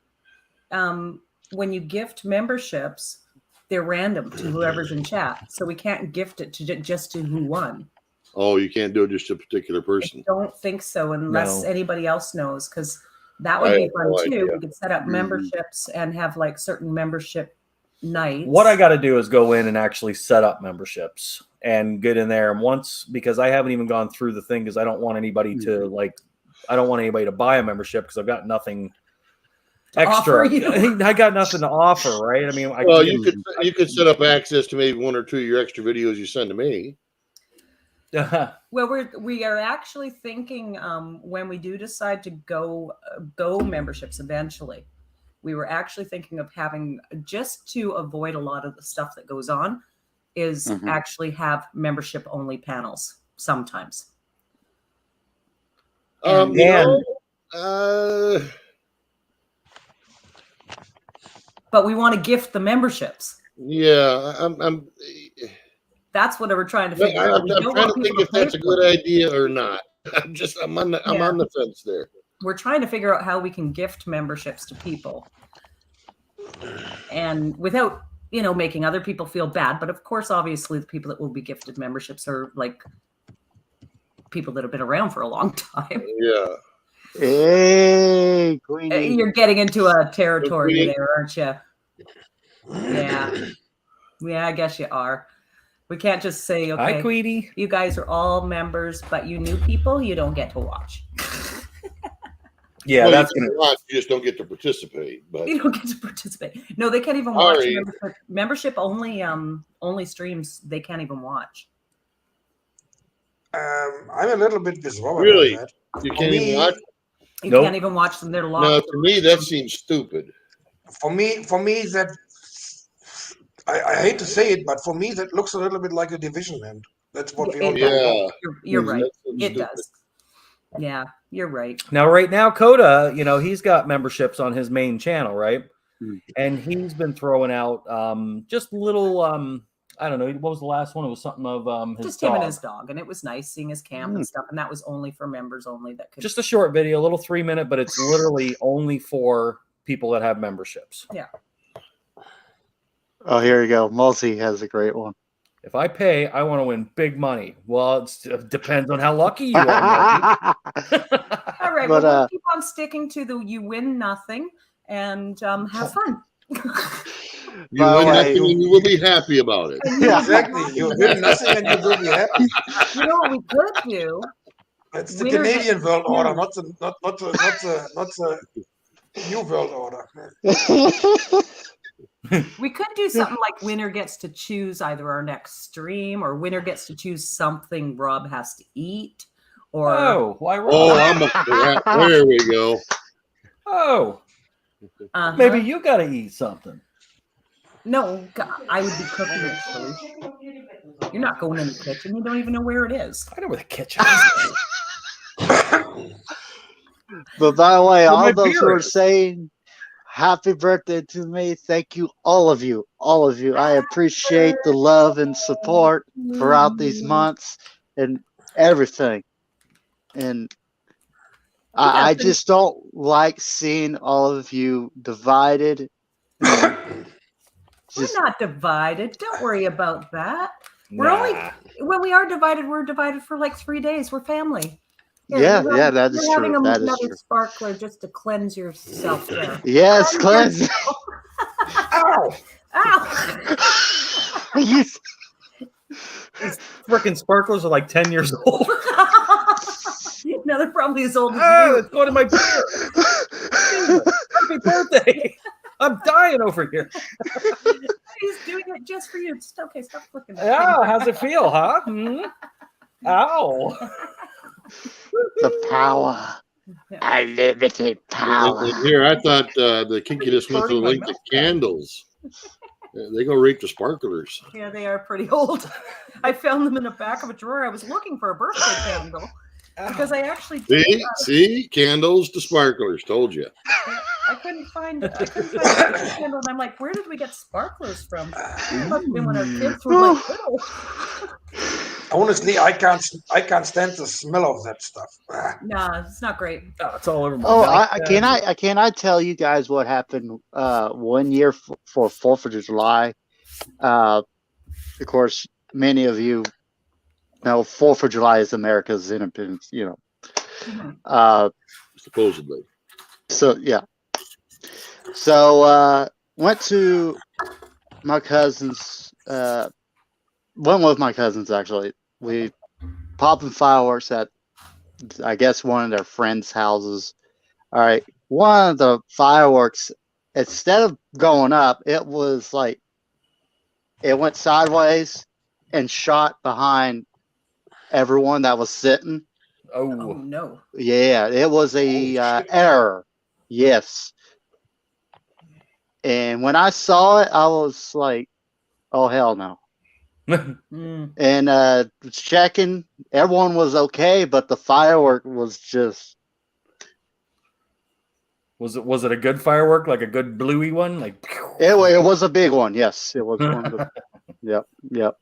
when you gift memberships, they're random to whoever's in chat. So we can't gift it to just to who won. Oh, you can't do it just to a particular person. I don't think so unless anybody else knows, because that would be fun too. We could set up memberships and have like certain membership nights. What I got to do is go in and actually set up memberships and get in there. And once, because I haven't even gone through the thing because I don't want anybody to buy a membership because I've got nothing extra. I got nothing to offer, right? I mean, you could set up access to maybe one or two of your extra videos you send to me. Well, we are actually thinking when we do decide to go memberships eventually, we were actually thinking of having, just to avoid a lot of the stuff that goes on, is actually have membership only panels sometimes. But we want to gift the memberships. Yeah, That's what we're trying to figure out. I'm trying to think if that's a good idea or not. I'm on the fence there. We're trying to figure out how we can gift memberships to people, and without making other people feel bad. But of course, obviously, the people that will be gifted memberships are like people that have been around for a long time. Yeah. Hey, Queenie. You're getting into a territory there, aren't you? Yeah, I guess you are. We can't just say, okay, hi, Queenie. You guys are all members, but you new people, you don't get to watch. Yeah, well, that's going to watch. You just don't get to participate. But you don't get to participate. No, they can't even watch membership only streams. They can't even watch. I'm a little bit with Robert. Really, you can't even watch. You can't even watch them. They're locked. No, to me that seems stupid. For me, that I hate to say it, but for me that looks a little bit like a division end. That's what we all. Yeah, you're right. It does. Yeah, you're right. Now, right now, Coda, he's got memberships on his main channel, right? And he's been throwing out just little, I don't know, what was the last one? It was something of his just dog. Him and his dog, and it was nice seeing his camp and stuff. And that was only for members only. That could just a short video, a little 3-minute, but it's literally only for people that have memberships. Yeah. Oh, here you go. Multi has a great one. If I pay, I want to win big money. Well, it depends on how lucky you are. All right, but we'll keep on sticking to the you win nothing and have fun. You win nothing and you will be happy about it. Yeah, exactly. You win nothing and you will be happy. You know what we could do? It's the Canadian world order, not the new world order. We could do something like winner gets to choose either our next stream or winner gets to choose something Rob has to eat. Or why Rob? Oh, there we go. Oh, maybe you got to eat something. No, I would be cooking it. So you're not going in the kitchen. You don't even know where it is. I know where the kitchen is. But by the way, all those who are saying happy birthday to me. Thank you, all of you. All of you. I appreciate the love and support throughout these months and everything. And I just don't like seeing all of you divided. We're not divided. Don't worry about that. We're only, when we are divided, we're divided for like 3 days. We're family. Yeah, that is true. That is true. Sparkler just to cleanse yourself there. Yes, cleanse. Ow! Ow! These freaking sparklers are like 10 years old. No, they're probably as old as you. It's going in my beer. Happy birthday. I'm dying over here. He's doing it just for you. Okay, stop flicking. Yeah, how's it feel, huh? Ow. The power. Unlimited power. Here, I thought the kinkiness went to the length of candles. They go right to sparklers. Yeah, they are pretty old. I found them in the back of a drawer. I was looking for a birthday candle because I actually see candles to sparklers. Told you. I couldn't find a candle, and I'm like, where did we get sparklers from? It must have been when our kids were like little. Honestly, I can't stand the smell of that stuff. Nah, it's not great. Oh, it's all over my can I tell you guys what happened 1 year for 4th of July? Of course, many of you know 4th of July is America's independence, supposedly. So yeah. So went to my cousin's one with my cousins, actually. We popping fireworks at, I guess, one of their friends' houses. All right. One of the fireworks, instead of going up, it was like, it went sideways and shot behind everyone that was sitting. Oh no. Yeah, it was a error. Yes. And when I saw it, I was like, oh, hell no. And checking, everyone was okay, but the firework was just. Was it a good firework, like a good bluey one? Like it was a big one. Yes, it was one of the. Yep.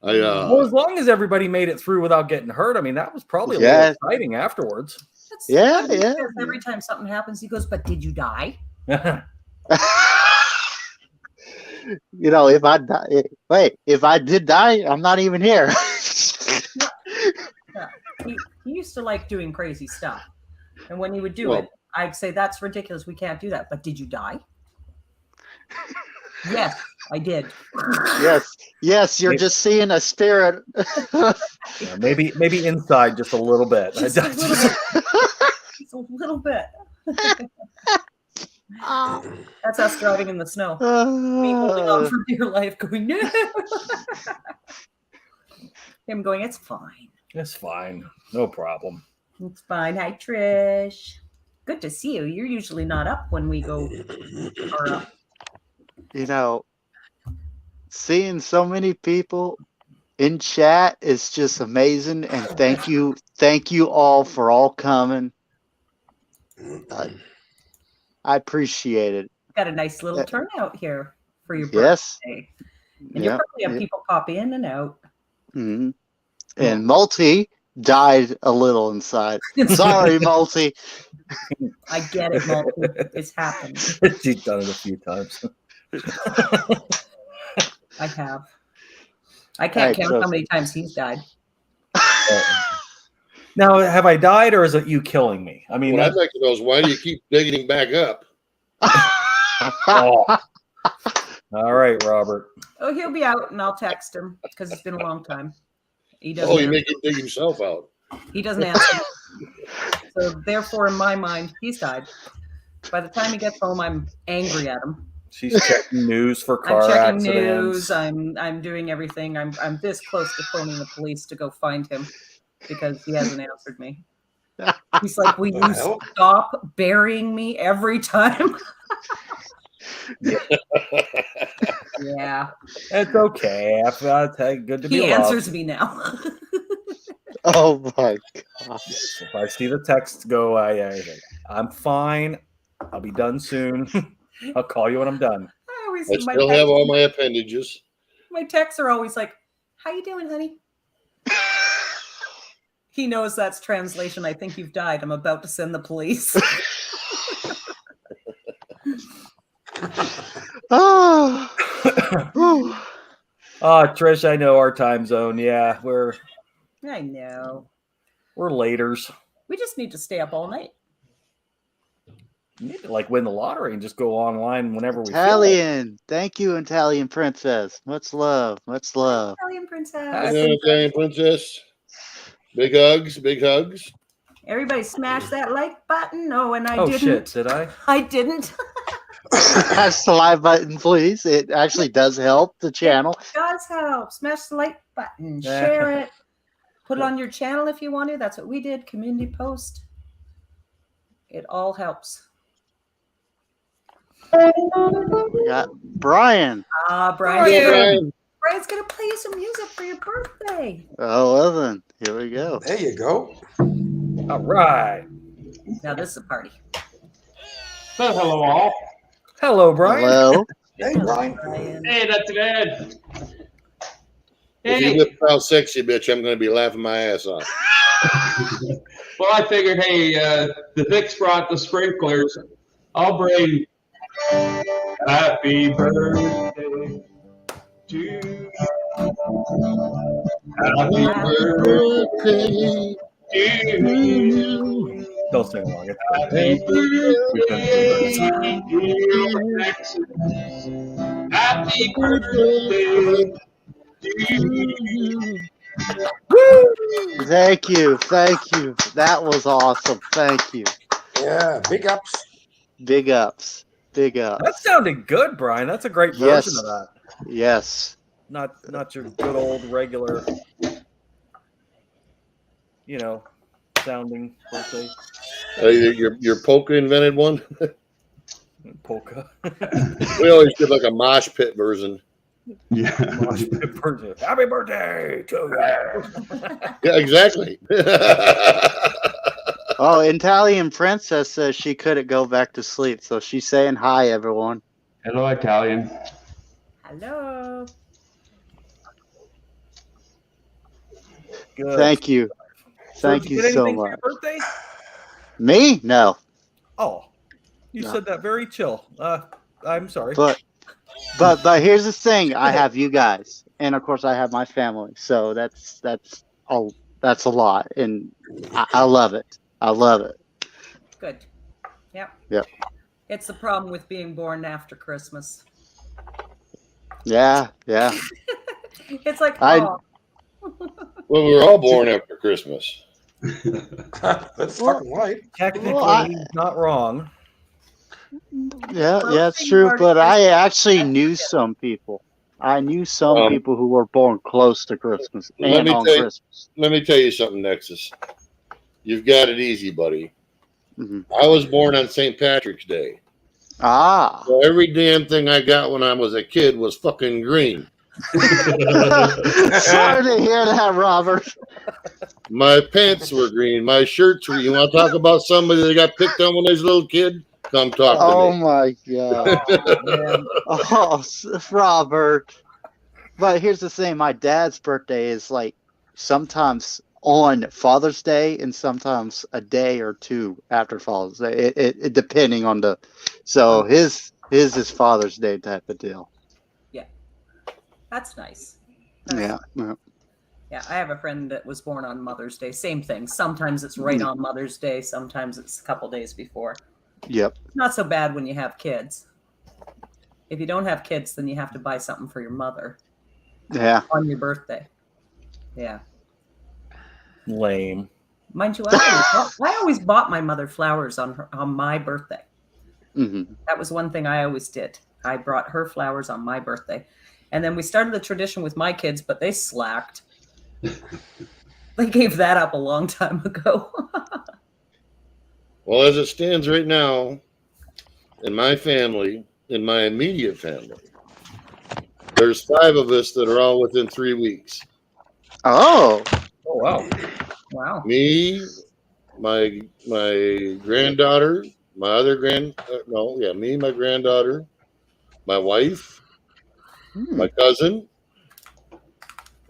Well, as long as everybody made it through without getting hurt, I mean, that was probably a little exciting afterwards. Yeah. Every time something happens, he goes, "But did you die?" If I die, if I did die, I'm not even here. He used to like doing crazy stuff, and when he would do it, I'd say, "That's ridiculous. We can't do that." But did you die? Yes, I did. Yes. You're just seeing a spirit. Yeah, maybe inside just a little bit. Just a little bit. That's us driving in the snow. Me holding on for dear life, going no. Him going, it's fine. It's fine. No problem. It's fine. Hi, Trish. Good to see you. You're usually not up when we go up. Seeing so many people in chat is just amazing, and thank you all for all coming. I appreciate it. Got a nice little turnout here for your birthday. And you probably have people pop in and out. Mm-hmm. And Multi died a little inside. Sorry, Multi. I get it, Multi. It's happened. She's done it a few times. I have. I can't count how many times he's died. Now, have I died, or is it you killing me? I mean, what I'd like to know is, why do you keep digging back up? Oh. All right, Robert. Oh, he'll be out, and I'll text him because it's been a long time. He doesn't. Oh, you make him dig himself out. He doesn't answer. So, therefore, in my mind, he's died. By the time he gets home, I'm angry at him. She's checking news for car accidents. I'm checking news. I'm doing everything. I'm this close to phoning the police to go find him because he hasn't answered me. He's like, "Will you stop burying me every time?" Yeah, it's okay. Good to be. He answers me now. Oh my gosh! If I see the text go, I'm fine. I'll be done soon. I'll call you when I'm done. I still have all my appendages. My texts are always like, "How you doing, honey?" He knows that's translation. I think you've died. I'm about to send the police. Oh. Trish, I know our time zone. Yeah, I know. We're laters. We just need to stay up all night. You need to win the lottery and just go online whenever we Italian. Thank you, Italian princess. Much love. Much love. Italian princess. Italian princess. Big hugs. Big hugs. Everybody smash that like button. No, and I didn't. Oh, shit. Did I? I didn't. Smash the like button, please. It actually does help the channel. It does help. Smash the like button. Share it. Put it on your channel if you want to. That's what we did. Community post. It all helps. We got Brian. Brian. Brian's going to play you some music for your birthday. Oh, well then. Here we go. There you go. All right. Now this is a party. So, hello, all. Hello, Brian. Hello. Hey, Brian. Hey, not too bad. If you whip out sexy bitch, I'm going to be laughing my ass off. Well, I figured, hey, the Vicks brought the sprinklers. I'll bring happy birthday to you. Happy birthday to you. Don't sing along. Happy birthday, dear Nexus. Happy birthday to you. Thank you. Thank you. That was awesome. Thank you. Yeah, big ups. Big ups. Big ups. That sounded good, Brian. That's a great version of that. Yes. Not your good old regular, sounding birthday. Your polka invented one? Polka. We always did like a mosh pit version. Yeah. Happy birthday to you. Yeah, exactly. Oh, Italian princess says she couldn't go back to sleep, so she's saying hi, everyone. Hello, Italian. Hello. Good. Thank you. Thank Did you get so anything for much. your birthday? Me? No. Oh, you said that very chill. I'm sorry. But here's the thing: I have you guys, and of course I have my family. So that's a lot, and I love it. I love it. Good. Yep. Yep. It's the problem with being born after Christmas. Yeah. Yeah. It's like, well, we were all born after Christmas. That's fucking right. Technically, not wrong. Yeah, it's true. But I actually knew some people. I knew some people who were born close to Christmas and on Christmas. Let me tell you something, Nexus. You've got it easy, buddy. Mm-hmm. I was born on St. Patrick's Day. Ah. So every damn thing I got when I was a kid was fucking green. Sorry to hear that, Robert. My pants were green. My shirts were. You want to talk about somebody that got picked on when they was a little kid? Come talk to me. Oh my god. Oh, Robert. But here's the thing: my dad's birthday is like sometimes on Father's Day and sometimes a day or two after Father's Day. It depending on the. So his is Father's Day type of deal. Yeah, that's nice. Yeah. Yeah, I have a friend that was born on Mother's Day. Same thing. Sometimes it's right on Mother's Day. Sometimes it's a couple days before. Yep. Not so bad when you have kids. If you don't have kids, then you have to buy something for your mother. Yeah. On your birthday. Yeah. Lame. Mind you, I always bought my mother flowers on my birthday. Mm-hmm. That was one thing I always did. I brought her flowers on my birthday. And then we started the tradition with my kids, but they slacked. They gave that up a long time ago. Well, as it stands right now, in my family, in my immediate family, there's 5 of us that are all within 3 weeks. Oh. Oh, wow. Wow. Me, my granddaughter, my other me, my granddaughter, my wife, my cousin,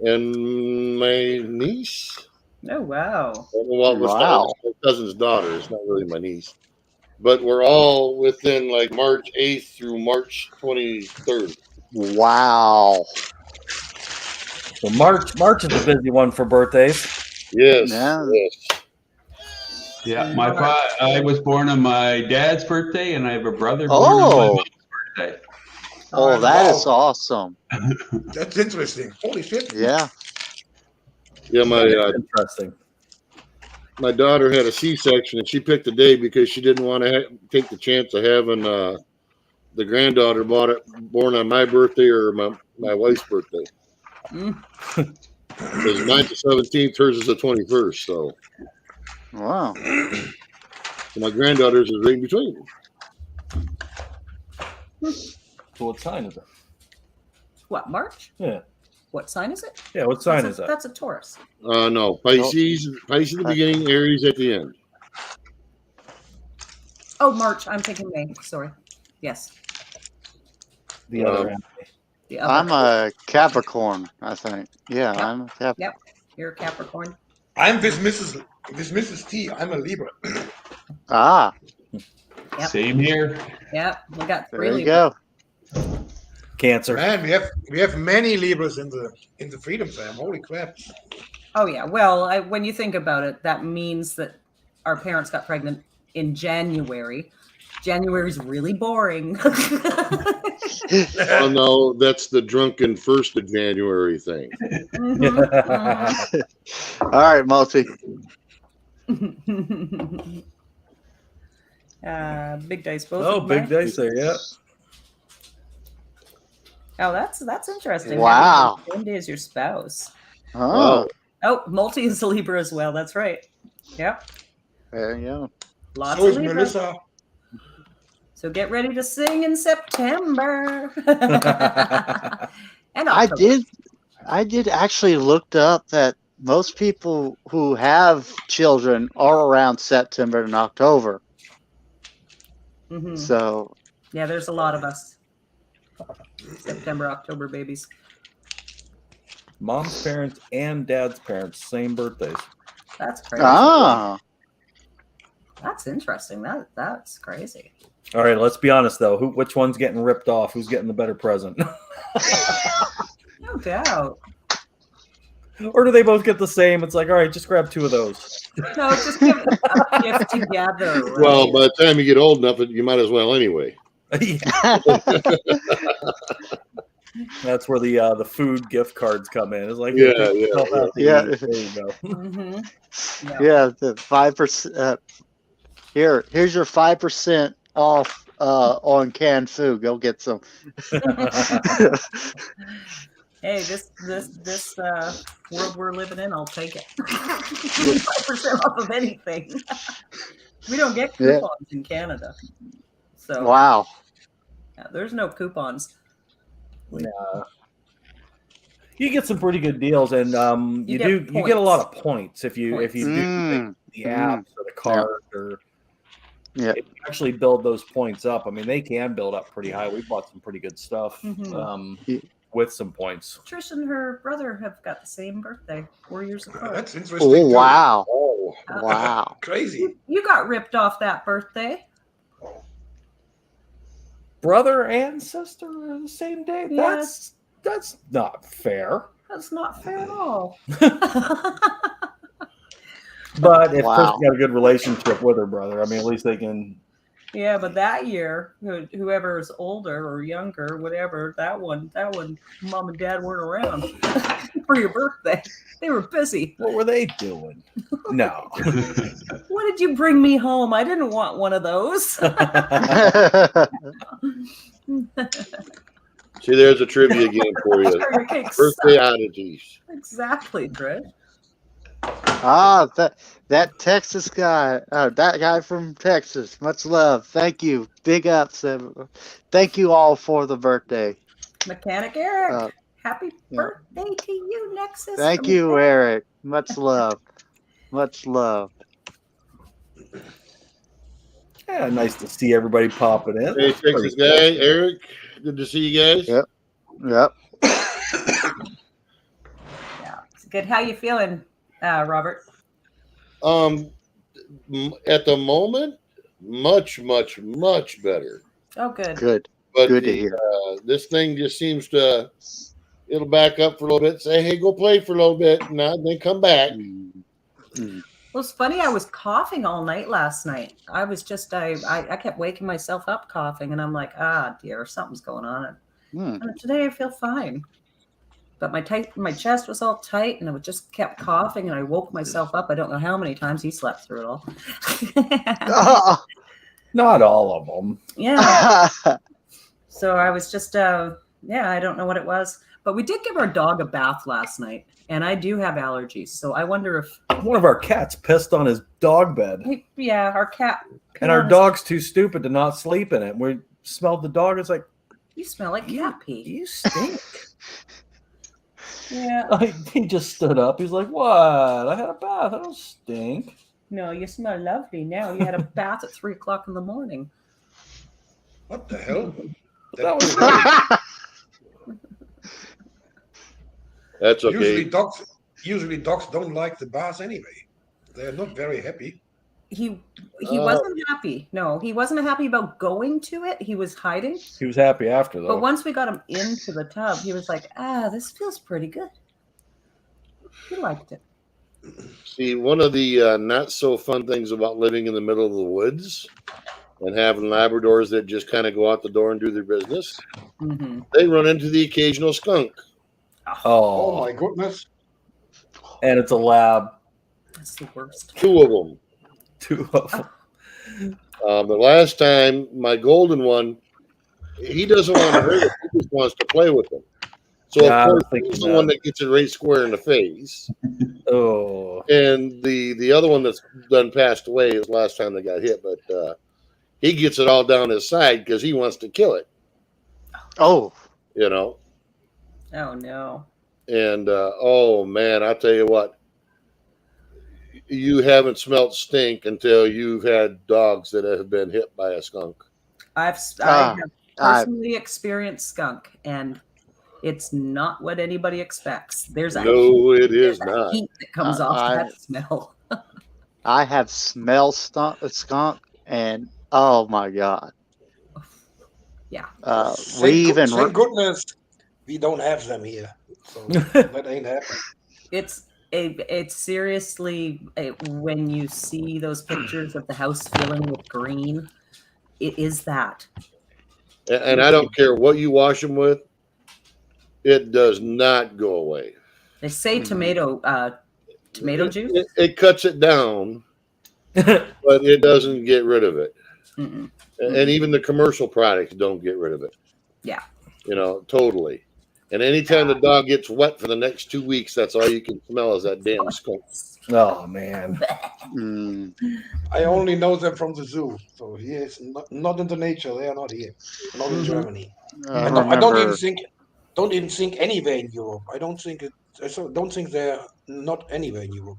and my niece. Oh, wow. Well, Wow. my cousin's daughter. It's not really my niece. But we're all within like March 8th through March 23rd. Wow. Well, March is a busy one for birthdays. Yes. Yeah. Yes. Yeah, I was born on my dad's birthday, and I have a brother born on my mom's birthday. Oh, that is awesome. That's interesting. Holy shit. Yeah. Yeah, Interesting. My daughter had a C-section, and she picked the day because she didn't want to take the chance of having the granddaughter born on my birthday or my wife's birthday. Because mine's the 17th, hers is the 21st. So, Wow. So my granddaughter's is right in between. So what sign is it? What, March? Yeah. What sign is it? Yeah, what sign is that? That's a Taurus. No, Pisces. Pisces at the beginning, Aries at the end. Oh, March. I'm thinking May. Sorry. Yes. The other end. I'm a Capricorn, I think. Yeah, Yep. I'm a Capricorn. Yep. You're a Capricorn. I'm with Mrs. T. I'm a Libra. Ah. Yep. Same here. Yep. We got There three you go. Cancer. Man, we have many Libras in the Freedom Fam. Holy crap. Oh yeah. Well, when you think about it, that means that our parents got pregnant in January. January's really boring. Oh no, that's the drunken 1st of January thing. All right, Multi. Big dice both. Oh, big dice there, yeah. Oh, that's interesting. Wow. Same day as your spouse. Oh. Oh, Multi is a Libra as well. That's right. Yep. There you go. Lots So of is Libra. Melissa. So get ready to sing in September. And I October. did actually looked up that most people who have children are around September and October. Mhm. So Yeah, there's a lot of us. September, October babies. Mom's parents and dad's parents, same birthdays. That's crazy. ah. That's interesting. That's crazy. All right, let's be honest though. Which one's getting ripped off? Who's getting the better present? No doubt. Or do they both get the same? It's like, all right, just grab 2 of those. No, just give a gift together. Right? Well, by the time you get old enough, you might as well anyway. That's where the food gift cards come in. It's like, Yeah. There you go. Mm-hmm. Yeah, the 5%. Here's your 5% off on canned food. Go get some. Hey, this world we're living in, I'll take it. 5% off of anything. We don't get coupons in Canada, so Wow. yeah, there's no coupons. Yeah. You get some pretty good deals, and you get a lot of points if you do the apps or the card or if you actually build those points up. I mean, they can build up pretty high. We bought some pretty good stuff with some points. Trish and her brother have got the same birthday, 4 years apart. That's interesting. Oh, wow. Oh, Wow. crazy. You got ripped off that birthday. Brother and sister are the same day. Yes. That's not fair. That's not fair at all. But if Chris got a good relationship with her brother, I mean, at least they can. Yeah, but that year, whoever is older or younger, whatever, that one, mom and dad weren't around for your birthday. They were busy. What were they doing? No. What did you bring me home? I didn't want one of those. See, there's a trivia game for you. Birthday oddities. Exactly, Trish. That Texas guy, that guy from Texas. Much love. Thank you. Big ups. Thank you all for the birthday. Mechanic Eric. Happy birthday to you, Nexus. Thank you, Eric. Much love. Much love. Yeah, nice to see everybody popping in. Hey, Texas guy, Eric. Good to see you guys. Yep. Yeah, it's good. How you feeling, Robert? At the moment, much better. Oh, good. Good. But Good to hear. This thing just seems to. It'll back up for a little bit. Say, hey, go play for a little bit, and then come back. Well, it's funny. I was coughing all night last night. I was just I kept waking myself up coughing, and I'm like, dear, something's going on. And today I feel fine, but my chest was all tight, and I just kept coughing, and I woke myself up. I don't know how many times he slept through it all. Not all of them. Yeah. So I was just I don't know what it was, but we did give our dog a bath last night. And I do have allergies, so I wonder if one of our cats pissed on his dog bed. Our cat. And our dog's too stupid to not sleep in it. We smelled the dog. It's like, you smell like cat pee. You stink. Yeah. He just stood up. He's like, what? I had a bath. I don't stink. No, you smell lovely now. You had a bath at 3:00 in the morning. What the hell? That was right. That's okay. Usually dogs don't like the bath anyway. They're not very happy. He wasn't happy. No, he wasn't happy about going to it. He was hiding. He was happy after, though. But once we got him into the tub, he was like, this feels pretty good. He liked it. See, one of the not so fun things about living in the middle of the woods and having Labradors that just kind of go out the door and do their business, they run into the occasional skunk. Oh my goodness. And it's a lab. That's the worst. Two of them. The last time, my golden one, he doesn't want to hurt it. He just wants to play with them. So, of course, he's the one that gets it right square in the face. And the other one that's done passed away is the last time they got hit. But he gets it all down his side because he wants to kill it. Oh. You know? Oh, no. And, oh, man, I'll tell you what. You haven't smelt stink until you've had dogs that have been hit by a skunk. I have personally experienced skunk, and it's not what anybody expects. There's a heat that comes off that smell. I have smelled skunk, and oh my god. Yeah. Thank goodness we don't have them here. So that ain't happening. It's seriously, when you see those pictures of the house filling with green, it is that. And I don't care what you wash them with, it does not go away. They say tomato juice. It cuts it down, but it doesn't get rid of it. And even the commercial products don't get rid of it. Yeah. You know, totally. And anytime the dog gets wet for the next 2 weeks, that's all you can smell is that damn skunk. Oh, man. I only know them from the zoo. So here it's not in the nature. They are not here. Not in Germany. I don't even think anywhere in Europe. I don't think they're not anywhere in Europe.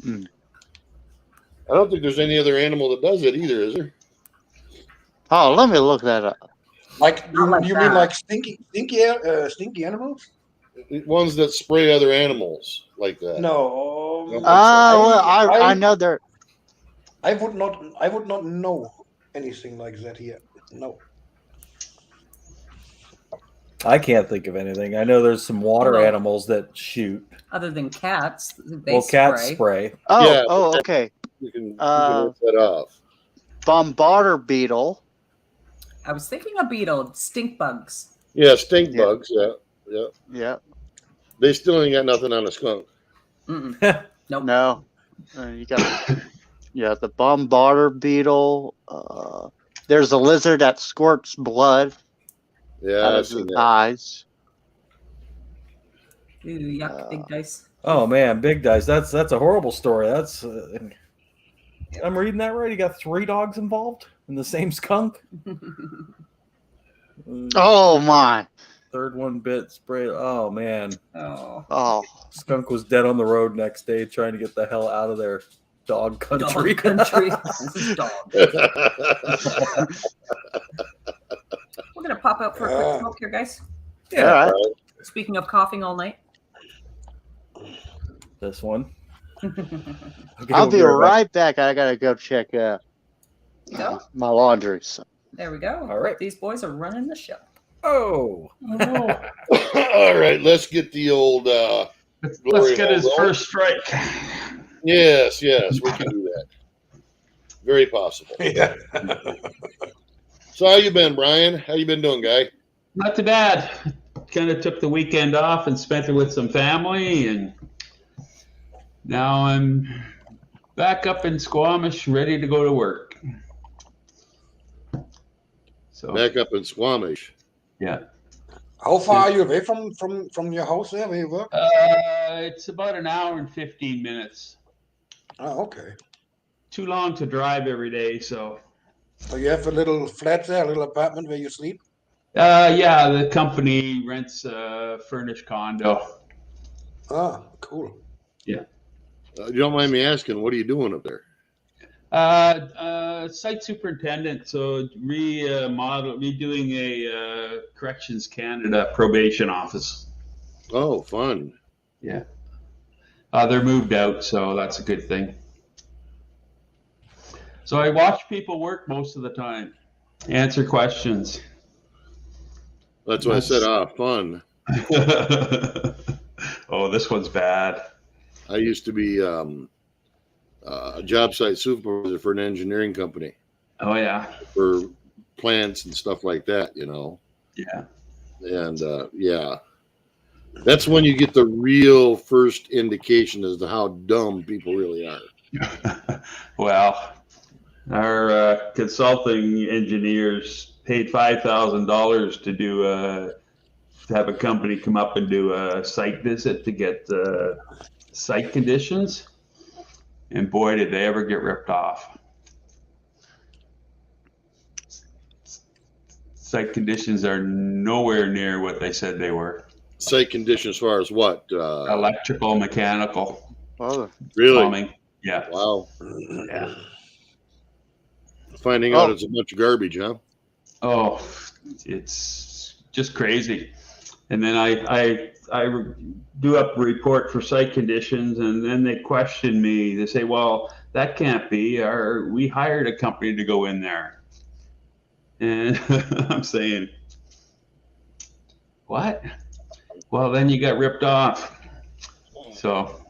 I don't think there's any other animal that does it either, is there? Oh, let me look that up. You mean like stinky animals? Ones that spray other animals like that. No. I know they're. I would not know anything like that here. No. I can't think of anything. I know there's some water animals that shoot. Other than cats, cats spray. Okay. You can look that off. Bombarder beetle. I was thinking of beetle, stink bugs. Yeah, stink bugs. Yeah. They still ain't got nothing on a skunk. Nope. No. You got the bombarder beetle. There's a lizard that squirts blood out of his eyes. Ooh, yuck, big dice. Oh man, big dice. That's a horrible story. That's I'm reading that right. You got 3 dogs involved in the same skunk. Oh my! Third one bit spray. Oh man. Oh. Skunk was dead on the road next day, trying to get the hell out of there. Dog country. Dog country. This is dog. We're gonna pop out for a quick smoke here, guys. Yeah. All right. Speaking of coughing all night. This one. Okay, I'll be right right back. I gotta go check Go. my laundry. So. There we go. All right. These boys are running the show. Oh. All right, let's get the old. Let's get his first strike. Yes, we can do that. Very possible. Yeah. So how you been, Brian? How you been doing, guy? Not too bad. Kind of took the weekend off and spent it with some family, and now I'm back up in Squamish, ready to go to work. So Back up in Squamish. yeah. How far are you away from your house there where you work? It's about an hour and 15 minutes. Oh, okay. Too long to drive every day, so. So you have a little flat there, a little apartment where you sleep? Yeah, the company rents a furnished condo. Ah, cool. You don't mind me asking, what are you doing up there? Site superintendent, so redoing a Corrections Canada probation office. Oh, fun. Yeah. They're moved out, so that's a good thing. So I watch people work most of the time, answer questions. That's why I said, fun. Oh, this one's bad. I used to be a job site supervisor for an engineering company. Oh, yeah. For plants and stuff like that, Yeah. And that's when you get the real first indication as to how dumb people really are. Well, our consulting engineers paid $5,000 to have a company come up and do a site visit to get site conditions, and boy, did they ever get ripped off. Site conditions are nowhere near what they said they were. Site conditions as far as what? Electrical, mechanical, Oh, Really? plumbing. Yeah. Wow. Yeah. Finding out it's a bunch of garbage, huh? Oh, it's just crazy. And then I do up a report for site conditions, and then they question me. They say, well, that can't be. We hired a company to go in there. And I'm saying, what? Well, then you got ripped off. So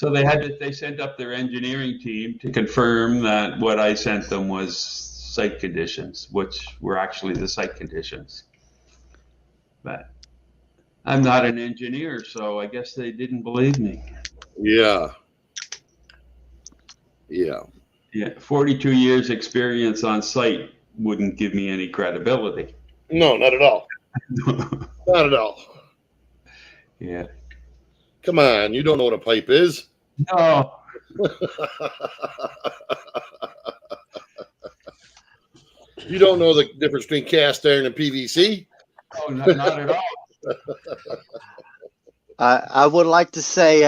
they sent up their engineering team to confirm that what I sent them was site conditions, which were actually the site conditions. But I'm not an engineer, so I guess they didn't believe me. Yeah. 42 years experience on site wouldn't give me any credibility. No, not at all. Not at all. Yeah. Come on, you don't know what a pipe is. No. You don't know the difference between cast iron and PVC? Oh, not at all. I would like to say,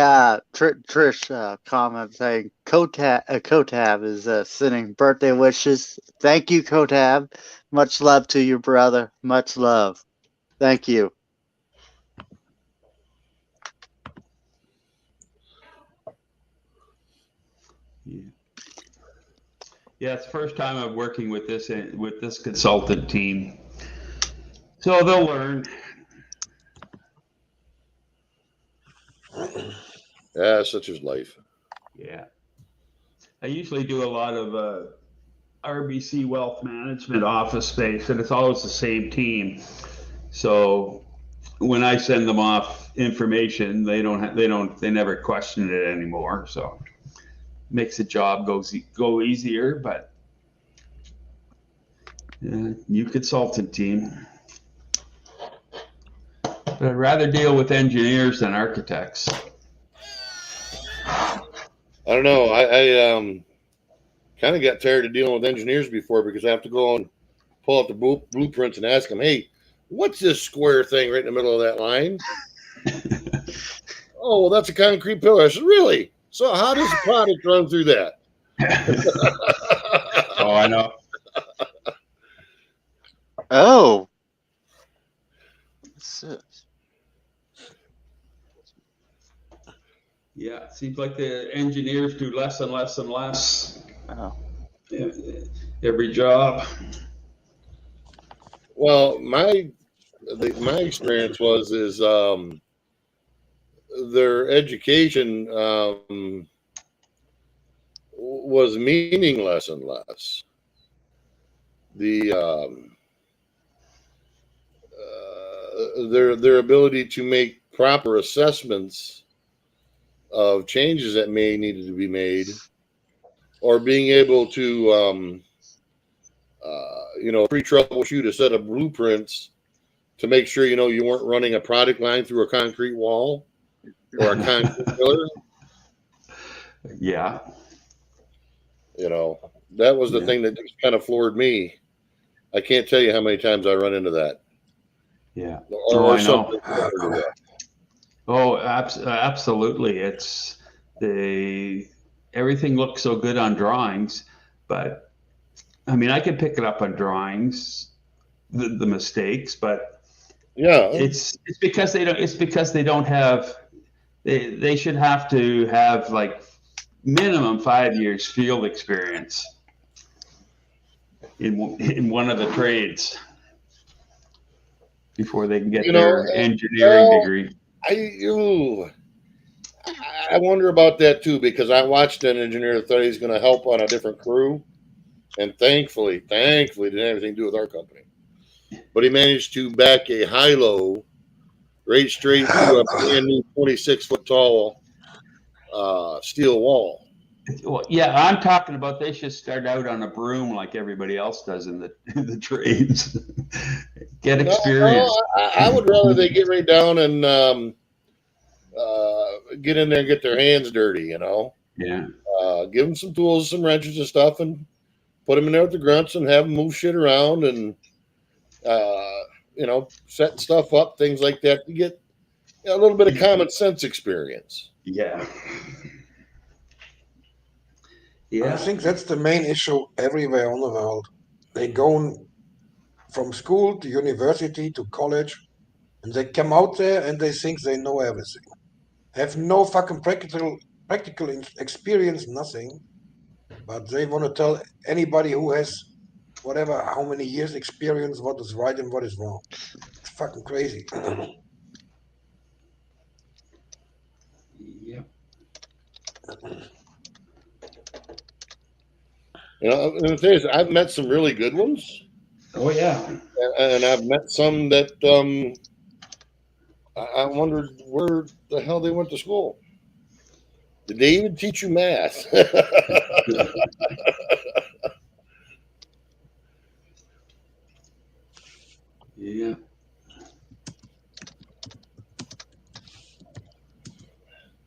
Trish comment saying Kotab is sending birthday wishes. Thank you, Kotab. Much love to you, brother. Much love. Thank you. Yeah, it's the first time I'm working with this consultant team, so they'll learn. Yeah, such is life. Yeah, I usually do a lot of RBC Wealth Management office space, and it's always the same team. So when I send them off information, they never question it anymore. So makes the job go easier, but new consultant team. But I'd rather deal with engineers than architects. I don't know. I kind of got tired of dealing with engineers before because I have to go and pull out the blueprints and ask them, hey, what's this square thing right in the middle of that line? Oh, well, that's a concrete pillar. I said, really? So how does the product run through that? Oh, I know. Oh. What's this? Yeah, it seems like the engineers do less and less and less. Oh. Every job. Well, my experience is their education was meaning less and less. The their ability to make proper assessments of changes that may needed to be made, or being able to pre-troubleshoot a set of blueprints to make sure you weren't running a product line through a concrete wall or a concrete pillar. Yeah. That was the thing that just kind of floored me. I can't tell you how many times I run into that. Yeah. Or I know. Oh, absolutely. It's everything looks so good on drawings, but I mean, I can pick it up on drawings, the mistakes, but yeah, it's because they don't have. They should have to have like minimum 5 years field experience in one of the trades before they can get their engineering degree. I wonder about that too, because I watched an engineer that thought he's going to help on a different crew, and thankfully didn't have anything to do with our company. But he managed to back a high-low right straight through a brand new 26-foot tall steel wall. Well, yeah, I'm talking about they should start out on a broom like everybody else does in the trades. Get experience. No, I would rather they get right down and get in there and get their hands dirty, Yeah. Give them some tools, some wrenches and stuff, and put them in there with the grunts and have them move shit around and, setting stuff up, things like that. You get a little bit of common sense experience. Yeah. I think that's the main issue everywhere on the world. They go from school to university to college, and they come out there and they think they know everything. Have no fucking practical experience, nothing. But they want to tell anybody who has whatever, how many years experience, what is right and what is wrong. It's fucking crazy. Yeah. The thing is, I've met some really good ones. Oh yeah. And I've met some that I wondered where the hell they went to school. Did they even teach you math? Yeah.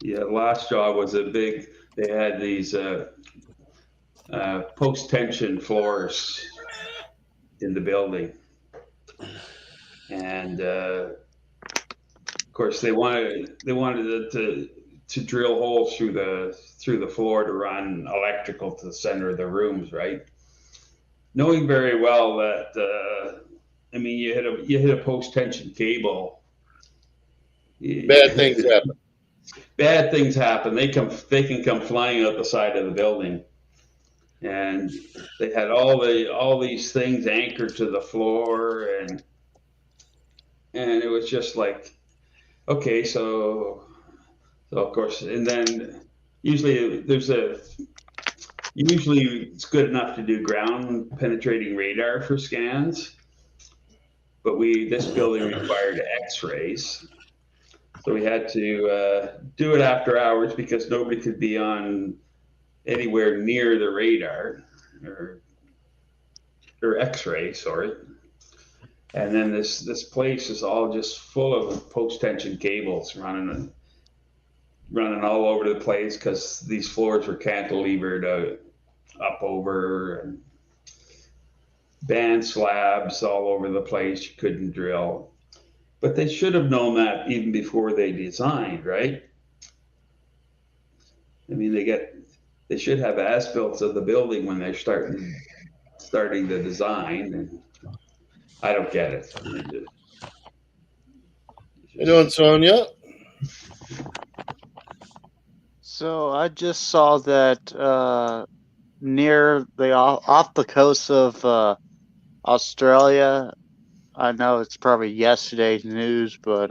Yeah, last job was they had these post-tension floors in the building. And of course they wanted to drill holes through the floor to run electrical to the center of the rooms, right? Knowing very well that you hit a post-tension cable. Bad things happen. Bad things happen. They can come flying out the side of the building. And they had all these things anchored to the floor, and it was just like, okay, so of course, and then usually it's good enough to do ground penetrating radar for scans, but this building required X-rays, so we had to do it after hours because nobody could be on anywhere near the radar or X-ray, sorry. And then this place is all just full of post-tension cables running all over the place because these floors were cantilevered up over, and band slabs all over the place. You couldn't drill. But they should have known that even before they designed, right? I mean, they should have as-built of the building when they're starting the design, and I don't get it. I mean, You doing, Sonia? So I just saw that near off the coast of Australia. I know it's probably yesterday's news, but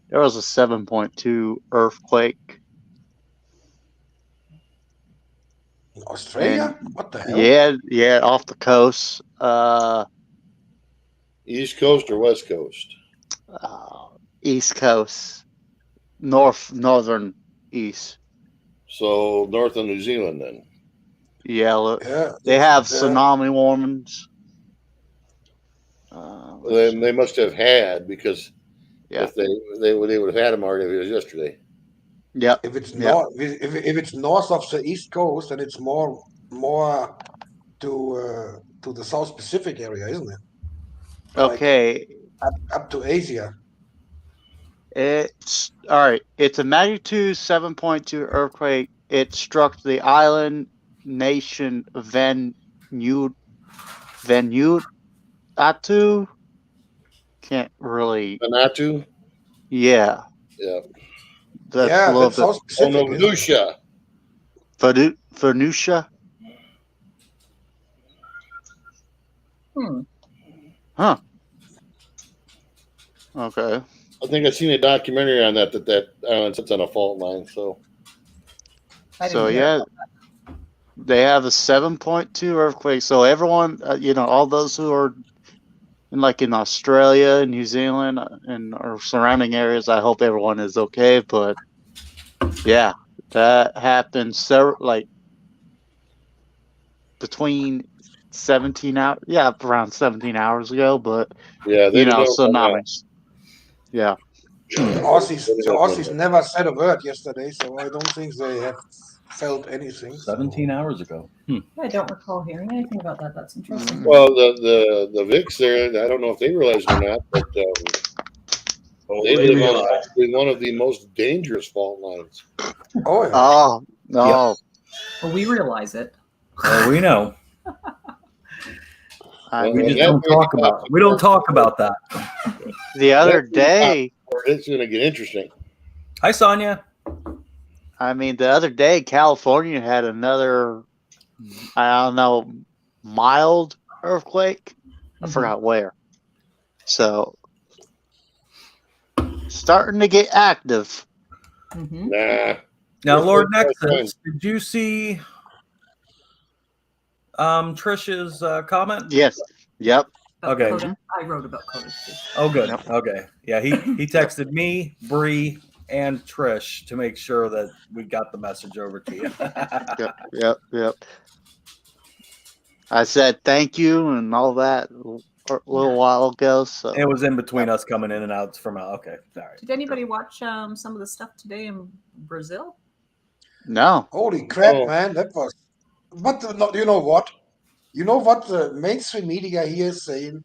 there was a 7.2 earthquake. Australia? And What the hell? yeah, off the coast. East Coast or West Coast? East Coast, northern east. So north of New Zealand, then. Yeah, Yeah, they have it's, tsunami warnings. They must have had, because Yeah. if they would have had them already if it was yesterday. Yep. if it's Yep. north, if it's north of the East Coast, then it's more to the South Pacific area, isn't it? Okay. Up to Asia. It's all right. It's a magnitude 7.2 earthquake. It struck the island nation Vanuatu. Can't really. Vanuatu? Yeah. Yeah. That's a little that's bit. South Pacific. Oh, no, Venusia. Venusia. Huh. Okay. I think I've seen a documentary on that island sits on a fault line. So Yeah, they have a 7.2 earthquake. So everyone, all those who are in Australia, New Zealand, and or surrounding areas, I hope everyone is okay. But yeah, that happened between 17 hours. Yeah, around 17 hours ago. But yeah, they didn't know tsunamis. Yeah. The Aussies never said a word yesterday, so I don't think they have felt anything. 17 hours ago. I don't recall hearing anything about that. That's interesting. Well, the VIX there, I don't know if they realize it or not, but they live on actually one of the most dangerous fault lines. Oh, yeah. Oh, no. Yep. Well, we realize it. Well, we know. We just don't talk about it. We don't talk about that. The other day, it's going to get interesting. Hi, Sonia. I mean, the other day, California had another, I don't know, mild earthquake. I forgot where. So, starting to get active. Nah. Now, Lord Nexus, did you see Trish's comment? Yes. Yep. Okay. I wrote about Coda too. Oh, good. Yep. Okay. Yeah, he texted me, Bree, and Trish to make sure that we got the message over to you. Yep. I said thank you and all that a little while ago. So it was in between us coming in and out from okay. All right. Did anybody watch some of the stuff today in Brazil? No. Holy crap, man! That was. But you know what? You know what the mainstream media here is saying?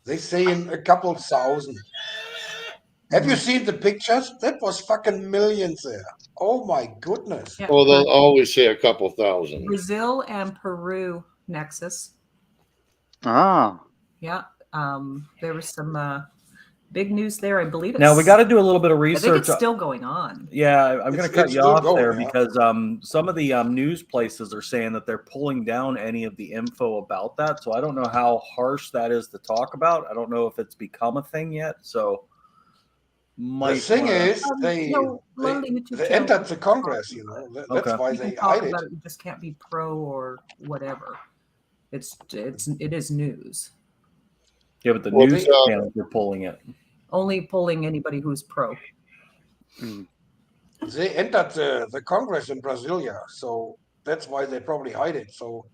They're saying a couple thousand. Have you seen the pictures? That was fucking millions there. Oh my goodness. Yeah, well, they'll always say a couple thousand. Brazil and Peru, Nexus. Ah. Yeah. There was some big news there. I believe it's. Now we got to do a little bit of research. I think it's still going on. Yeah, I'm going to cut you off there because some of the news places are saying that they're pulling down any of the info about that. So I don't know how harsh that is to talk about. I don't know if it's become a thing yet. So the thing is, they entered the Congress. You know, that's why they hide it. You just can't be pro or whatever. It is news. Yeah, but the news channels are pulling it. Only pulling anybody who's pro. They entered the Congress in Brasilia, so that's why they probably hide it. So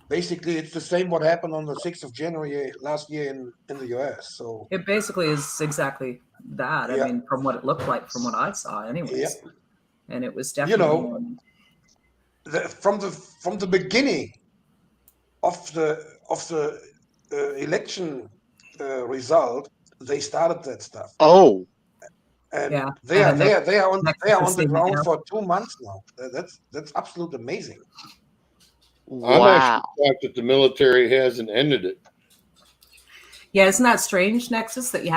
basically, it's the same what happened on the 6th of January last year in the U.S. So it basically is exactly that. I mean, from what it looked like, from what I saw, anyways. Yeah. And it was definitely from the beginning of the election result, they started that stuff. Oh. And Yeah, they are and on the same ground now. for 2 months now. That's absolutely amazing. I'm actually Wow. shocked that the military hasn't ended it. Yeah, isn't that strange, Nexus, that you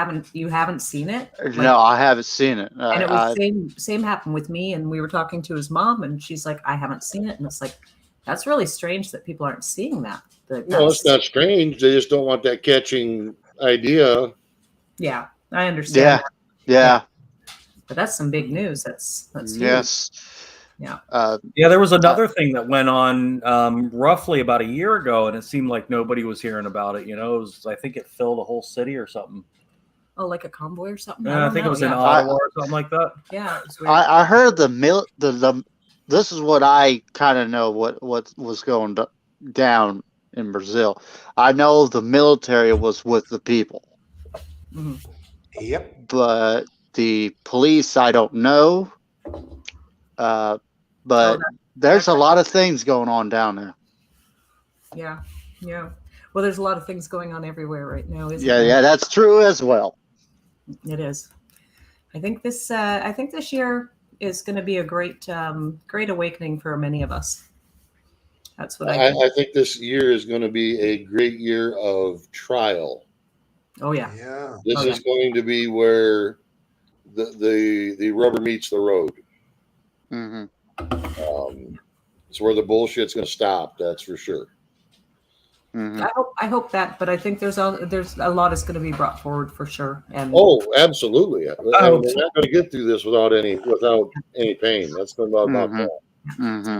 haven't seen it? No, I haven't seen it. And it was same happened with me, and we were talking to his mom, and she's like, I haven't seen it. And it's like, that's really strange that people aren't seeing that. No, it's not strange. They just don't want that catching idea. Yeah, I understand. Yeah. But that's some big news. That's huge. Yes. Yeah. Yeah, there was another thing that went on roughly about a year ago, and it seemed like nobody was hearing about it. I think it filled a whole city or something. Oh, like a convoy or something? I think it was in Ottawa or something like that. Yeah, it was weird. I heard the this is what I kind of know what was going down in Brazil. I know the military was with the people. Mm-hmm. Yep. But the police, I don't know. But there's a lot of things going on down there. Yeah. Well, there's a lot of things going on everywhere right now, isn't there? Yeah, that's true as well. It is. I think this year is going to be a great awakening for many of us. That's what I think. I think this year is going to be a great year of trial. Oh yeah. Yeah. This is going to be where the rubber meets the road. Mm-hmm. It's where the bullshit's going to stop. That's for sure. Mm-hmm. I hope that, but I think there's a lot is going to be brought forward for sure. And Absolutely. We're not going to get through this without any pain. That's no doubt about that.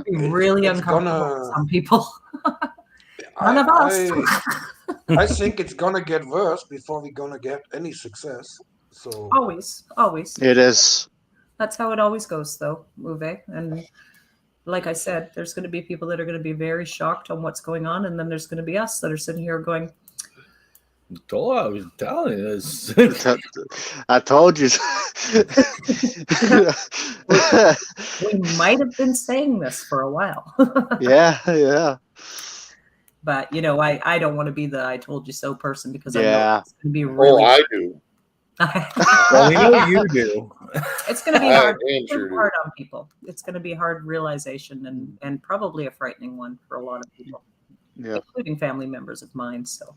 It's really uncomfortable for some people. None of us. I think it's gonna get worse before we're gonna get any success. So always. It is. That's how it always goes, though, Uwe. And like I said, there's going to be people that are going to be very shocked on what's going on, and then there's going to be us that are sitting here going, I was telling you this. I told you. we might have been saying this for a while. Yeah. But, I don't want to be the I told you so person because I know it's going to be really... Oh, I do. Well, we know you do. It's going to be hard on people. It's going to be a hard realization and probably a frightening one for a lot of people, including family members of mine. So,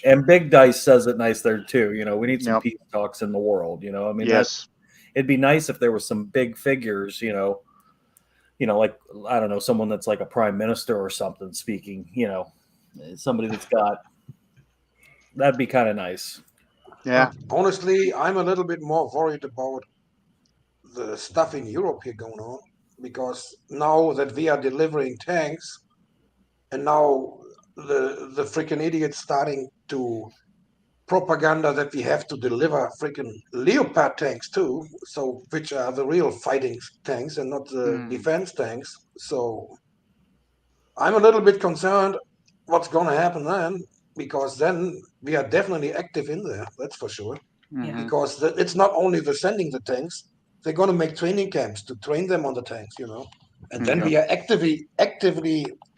and Big Dice says it nice there too. We need some peace talks in the world. It'd be nice if there was some big figures. Like I don't know, someone that's like a prime minister or something speaking. Somebody that's got. That'd be kind of nice. Yeah. Honestly, I'm a little bit more worried about the stuff in Europe here going on, because now that we are delivering tanks, and now the freaking idiots starting to propaganda that we have to deliver freaking Leopard tanks too, so which are the real fighting tanks and not the defense tanks. So I'm a little bit concerned what's going to happen then. Because then we are definitely active in there, that's for sure. Mm-hmm. Because it's not only the sending the tanks, they're going to make training camps to train them on the tanks, and then we are actively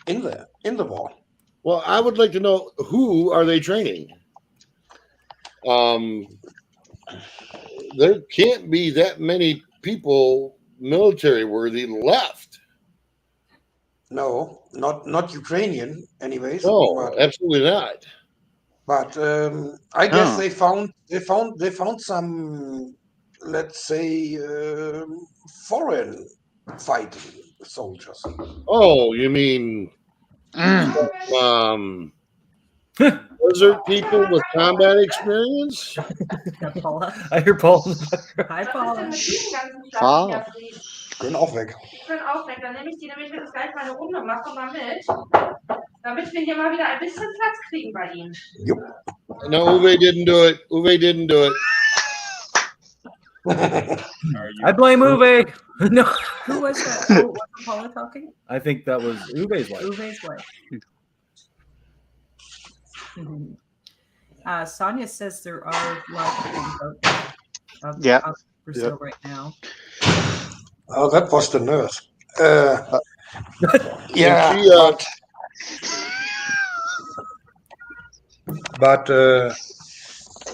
in there, in the war. Well, I would like to know, who are they training? There can't be that many people military worthy left. No, not Ukrainian, anyways. No, absolutely not. But I guess they found some, let's say, foreign fighting soldiers. Oh, you mean desert people with combat experience? I hear Paul. Hi, Paul. Paul. Ich bin auch weg. Dann nehme ich die nämlich jetzt gleich mal eine Runde und mache mal mit, damit wir hier mal wieder ein bisschen Platz kriegen bei Ihnen. Yep. No, Uwe didn't do it. I blame Uwe. No. Who was that? Wasn't Paula talking? I think that was Uwe's wife. Uwe's wife. Sonia says there are lots of things out there of Brazil right now. Oh, that was the nurse. But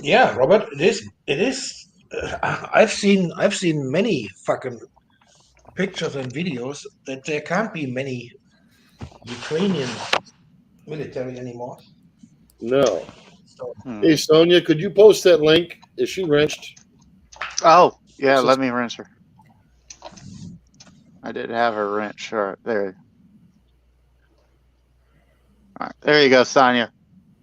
Yeah, Robert, it is. It is. I've seen many fucking pictures and videos that there can't be many Ukrainian military anymore. No. So, Hey, Sonia, could you post that link? Is she wrenched? Oh, yeah, let me wrench her. I did have her wrench. All right, there. All right, there you go, Sonia.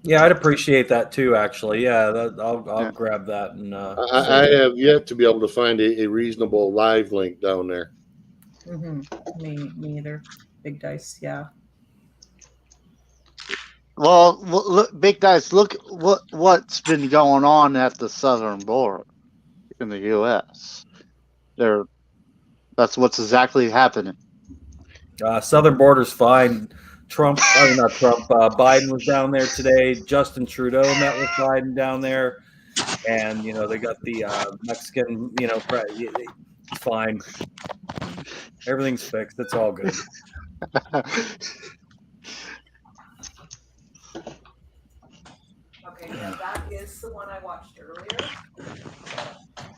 Yeah, I'd appreciate that too. Actually, yeah, I'll grab that. And I have yet to be able to find a reasonable live link down there. Me either. Big Dice, yeah. Well, look, Big Dice, look what's been going on at the southern border in the U.S. That's what's exactly happening. Southern border's fine. Trump, not Trump. Biden was down there today. Justin Trudeau met with Biden down there, and they got the Mexican. Fine. Everything's fixed. It's all good. Okay, yeah, that is the one I watched earlier.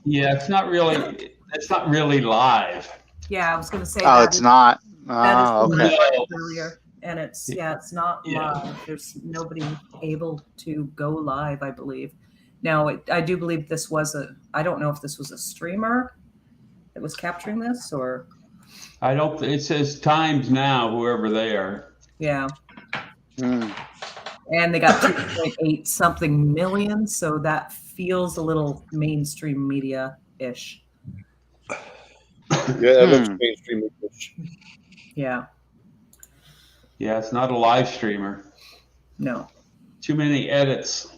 Yeah, it's not really live. Yeah, I was going to say. Oh, it's not. That is the one I Okay. watched earlier, and it's not live. There's nobody able to go live, I believe. Now, I do believe this was I don't know if this was a streamer that was capturing this, or. I don't. It says Times Now, whoever they are. Yeah. And they got 2.8 something million, so that feels a little mainstream media-ish. Yeah, that looks mainstream-ish. Yeah. Yeah, it's not a live streamer. No. Too many edits.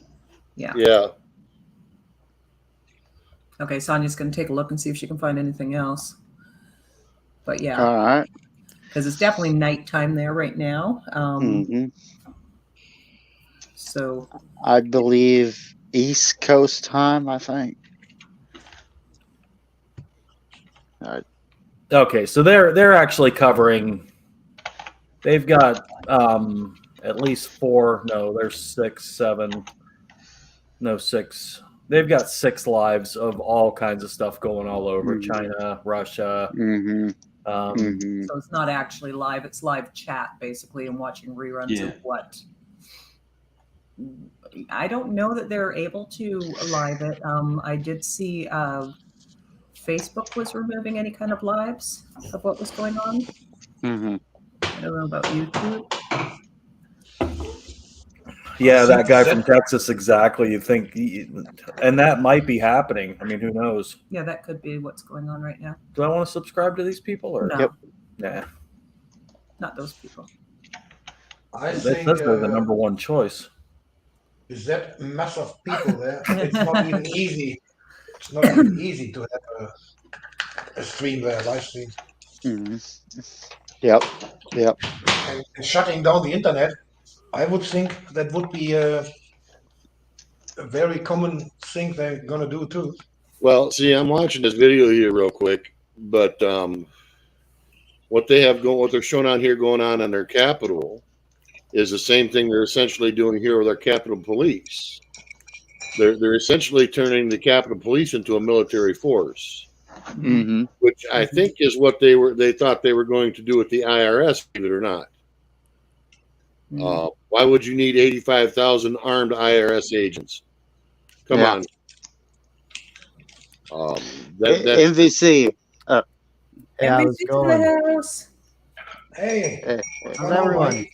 Yeah. Yeah. Okay, Sonia's going to take a look and see if she can find anything else. But yeah. All right. Because it's definitely nighttime there right now. So I believe East Coast time, I think. All right. Okay, so they're actually covering. They've got at least 4. No, there's 6, 7. No, 6. They've got 6 lives of all kinds of stuff going all over China, Russia. So it's not actually live; it's live chat basically, and watching reruns of what. I don't know that they're able to live it. I did see Facebook was removing any kind of lives of what was going on. I don't know about YouTube. Yeah, that guy from Texas, exactly. You think, and that might be happening. I mean, who knows? Yeah, that could be what's going on right now. Do I want to subscribe to these people or no? Nah, not those people. I think that's the number one choice. Is that mass of people there? It's not even easy. It's not even easy to have a stream there, live stream. Yep. And shutting down the internet, I would think that would be a very common thing they're gonna do too. Well, see, I'm watching this video here real quick, but what they're showing on here going on their Capitol is the same thing they're essentially doing here with our Capitol Police. They're essentially turning the Capitol Police into a military force, which I think is what they thought they were going to do with the IRS, believe it or not. Why would you need 85,000 armed IRS agents? Come on. MVC. Hey, how's it going? Hey, how's everyone?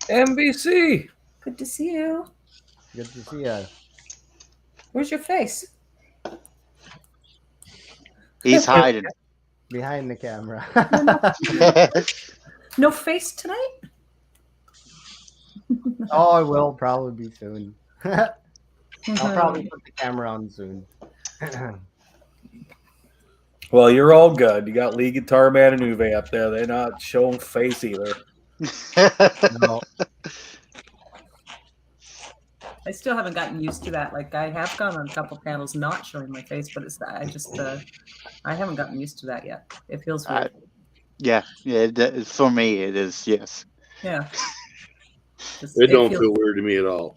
MVC. Good to see you. Good to see you. Where's your face? He's hiding behind the camera. No face tonight? Oh, I will probably be soon. I'll probably put the camera on soon. Well, you're all good. You got Lee Guitar Man and Uwe up there. They're not showing face either. No. I still haven't gotten used to that. Like I have gone on a couple panels not showing my face, but it's that I haven't gotten used to that yet. It feels weird. Yeah. For me, it is. Yes. Yeah. It don't feel weird to me at all.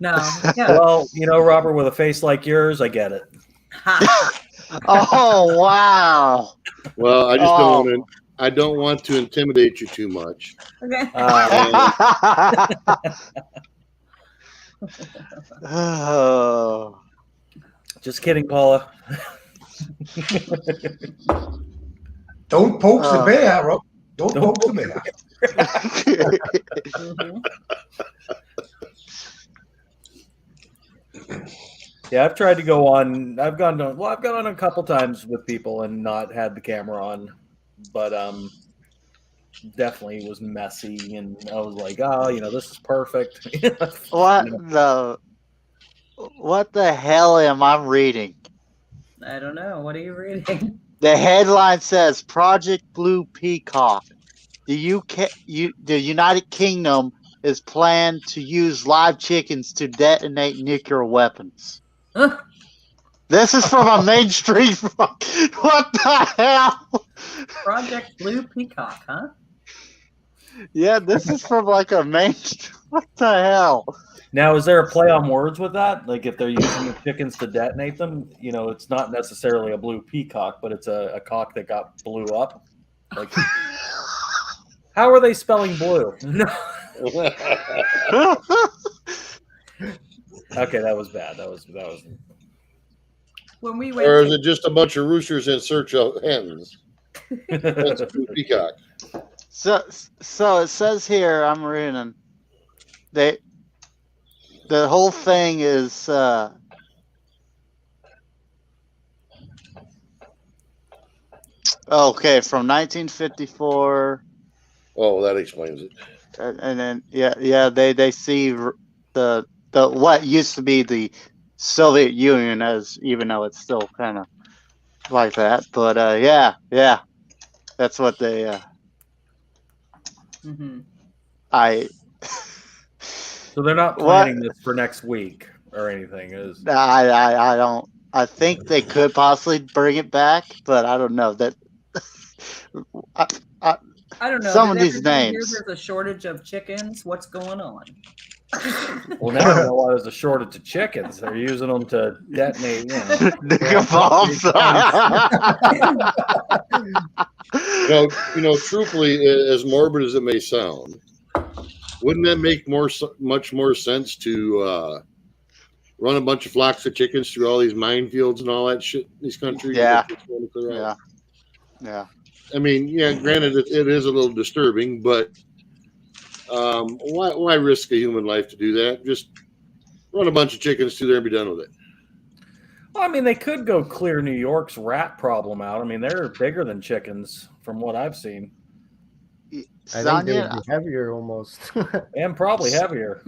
No. Yeah. Well, Robert, with a face like yours, I get it. Oh wow. Well, I just don't want to intimidate you too much. Okay. Oh. Just kidding, Paula. Don't poke the bear, Rob. Don't poke the bear. Yeah, I've tried to go on. I've gone on a couple times with people and not had the camera on, but definitely was messy, and I was like, this is perfect. What the hell am I reading? I don't know. What are you reading? The headline says Project Blue Peacock. The United Kingdom is planned to use live chickens to detonate nuclear weapons. This is from a mainstream. What the hell? Project Blue Peacock, huh? Yeah, this is from like a mainstream. What the hell? Now, is there a play on words with that? Like, if they're using the chickens to detonate them, it's not necessarily a blue peacock, but it's a cock that got blew up. Like, how are they spelling blue? Okay, that was bad. That was. When we went or is it just a bunch of roosters in search of hens? That's a blue peacock. So it says here, I'm reading. The whole thing is okay, from 1954. Oh, that explains it. And then they see the what used to be the Soviet Union, as even though it's still kind of like that, but that's what they So they're not planning this for next week or anything, is? I don't. I think they could possibly bring it back, but I don't know that. I don't know. Some of these names. There's a shortage of chickens. What's going on? Well, now I know why there's a shortage of chickens. They're using them to detonate. bombs. Truthfully, as morbid as it may sound, wouldn't that make much more sense to run a bunch of flocks of chickens through all these minefields and all that shit in these countries? Yeah. I mean, granted, it is a little disturbing, but why risk a human life to do that? Just run a bunch of chickens through there and be done with it. Well, I mean, they could go clear New York's rat problem out. I mean, they're bigger than chickens from what I've seen. I think they would be heavier almost. And probably heavier.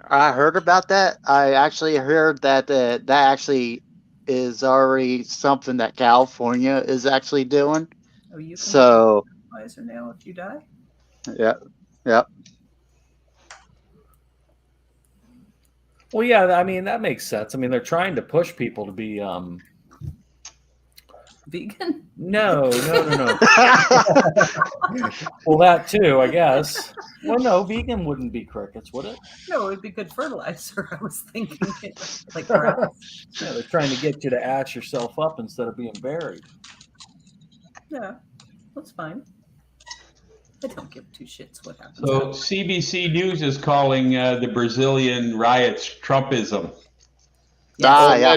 I heard about that. I actually heard that that actually is already something that California is actually doing. Oh, you can so now if you die? Yep. Well, yeah, I mean, that makes sense. I mean, they're trying to push people to be vegan? No. Well, that too, I guess. Well, no, vegan wouldn't be crickets, would it? No, it'd be good fertilizer. I was thinking like grass. Yeah, they're trying to get you to ash yourself up instead of being buried. Yeah, that's fine. I don't give two shits what happens. So CBC News is calling the Brazilian riots Trumpism. They're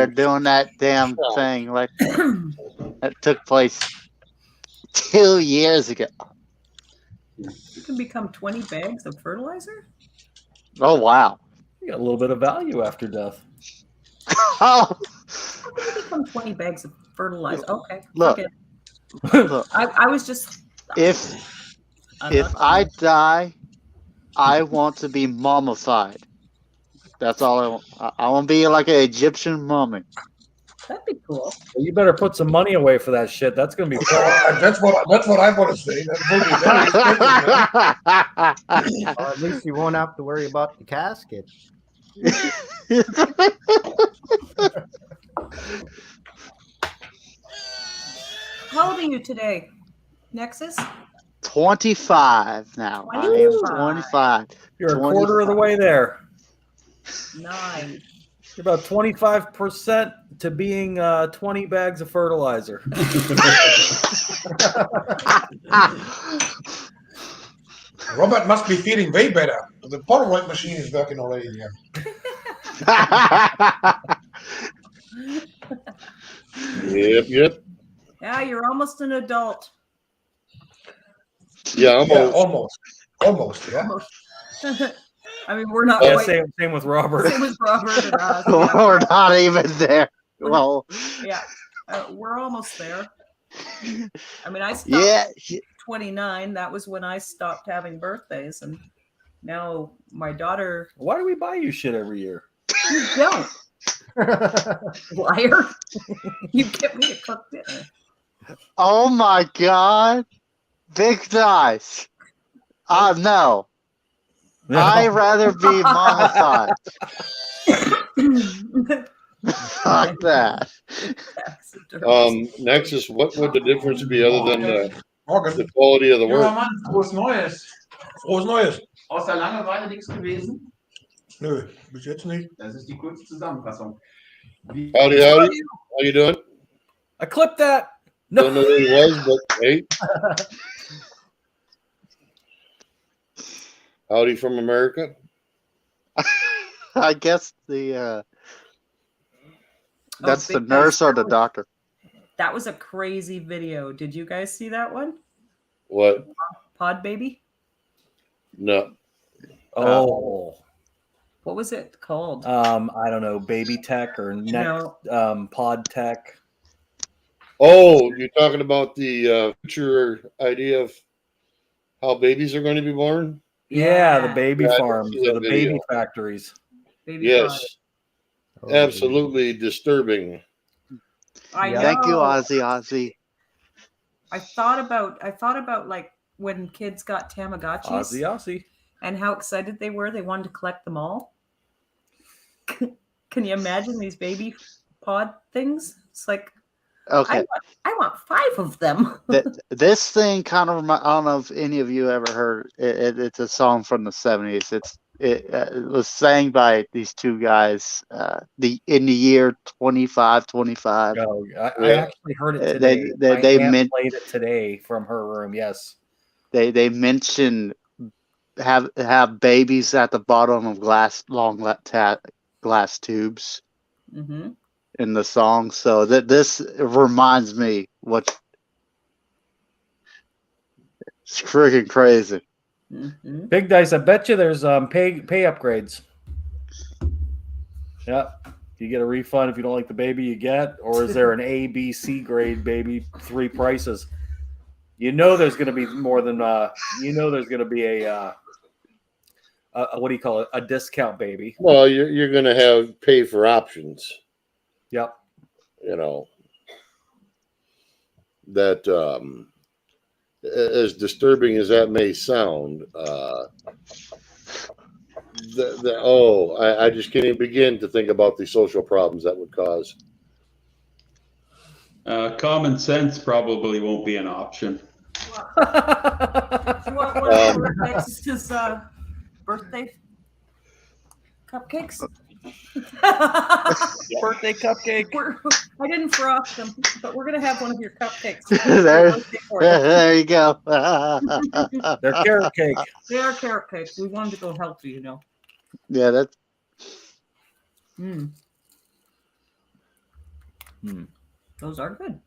doing that damn thing like that took place 2 years ago. You can become 20 bags of fertilizer? Oh wow. You got a little bit of value after death. Oh. How can you become 20 bags of fertilizer? Okay. Look. Okay. Look. I was just if I die, I want to be mummified. That's all I want. I want to be like an Egyptian mummy. That'd be cool. Well, you better put some money away for that shit. That's going to be That's what I want to say. At least you won't have to worry about the casket. How old are you today, Nexus? 25 now. I am 25. You're a quarter of the way there. Nice. You're about 25% to being 20 bags of fertilizer. Robert must be feeling way better. The Polaroid machine is working already again. Yep. Yeah, you're almost an adult. Yeah, almost. Yeah. I mean, we're not. Same with Robert. Same with Robert and us. We're not even there. Well, yeah, we're almost there. I mean, I stopped 29. That was when I stopped having birthdays, and now my daughter. Why do we buy you shit every year? You don't. Liar. You get me to cook dinner. Oh my God. Big dice. No. I'd rather be mummified. Fuck that. Nexus, what would the difference be other than the quality of the work? Mann, frohes Neues. Frohes Neues. Außer Langeweile nichts gewesen? Nö, bis jetzt nicht. Das ist die kurze Zusammenfassung. Howdy. How you doing? I clipped that. No. Don't know who he was, but hey. Howdy from America. I guess that's the nurse or the doctor. That was a crazy video. Did you guys see that one? What? Pod Baby? No. Oh. What was it called? I don't know, Baby Tech or Pod Tech. Oh, you're talking about the future idea of how babies are going to be born? Yeah, the baby farms, the baby factories. Yes. Absolutely disturbing. Thank you, Ozzy. I thought about like when kids got Tamagotchis. Ozzy. And how excited they were. They wanted to collect them all. Can you imagine these baby pod things? It's like, okay, I want 5 of them. This thing kind of I don't know if any of you ever heard it. It's a song from the 70s. It was sang by these two guys in the year 25. Oh, I actually heard it today. They played it today from her room. Yes, they mentioned have babies at the bottom of long glass tubes in the song. So this reminds me what it's freaking crazy. Big Dice, I bet you there's pay upgrades. Yep. You get a refund if you don't like the baby you get, or is there an A, B, C grade baby, 3 prices? You know there's going to be more than there's going to be a what do you call it? A discount baby. Well, you're going to have pay for options. Yep. You know that as disturbing as that may sound, I just can't even begin to think about the social problems that would cause. Common sense probably won't be an option. His birthday cupcakes. Birthday cupcake. I didn't frost them, but we're gonna have one of your cupcakes. There you go. They're carrot cake. They are carrot cakes. We wanted to go healthy, you know. Yeah, that's. Those are good.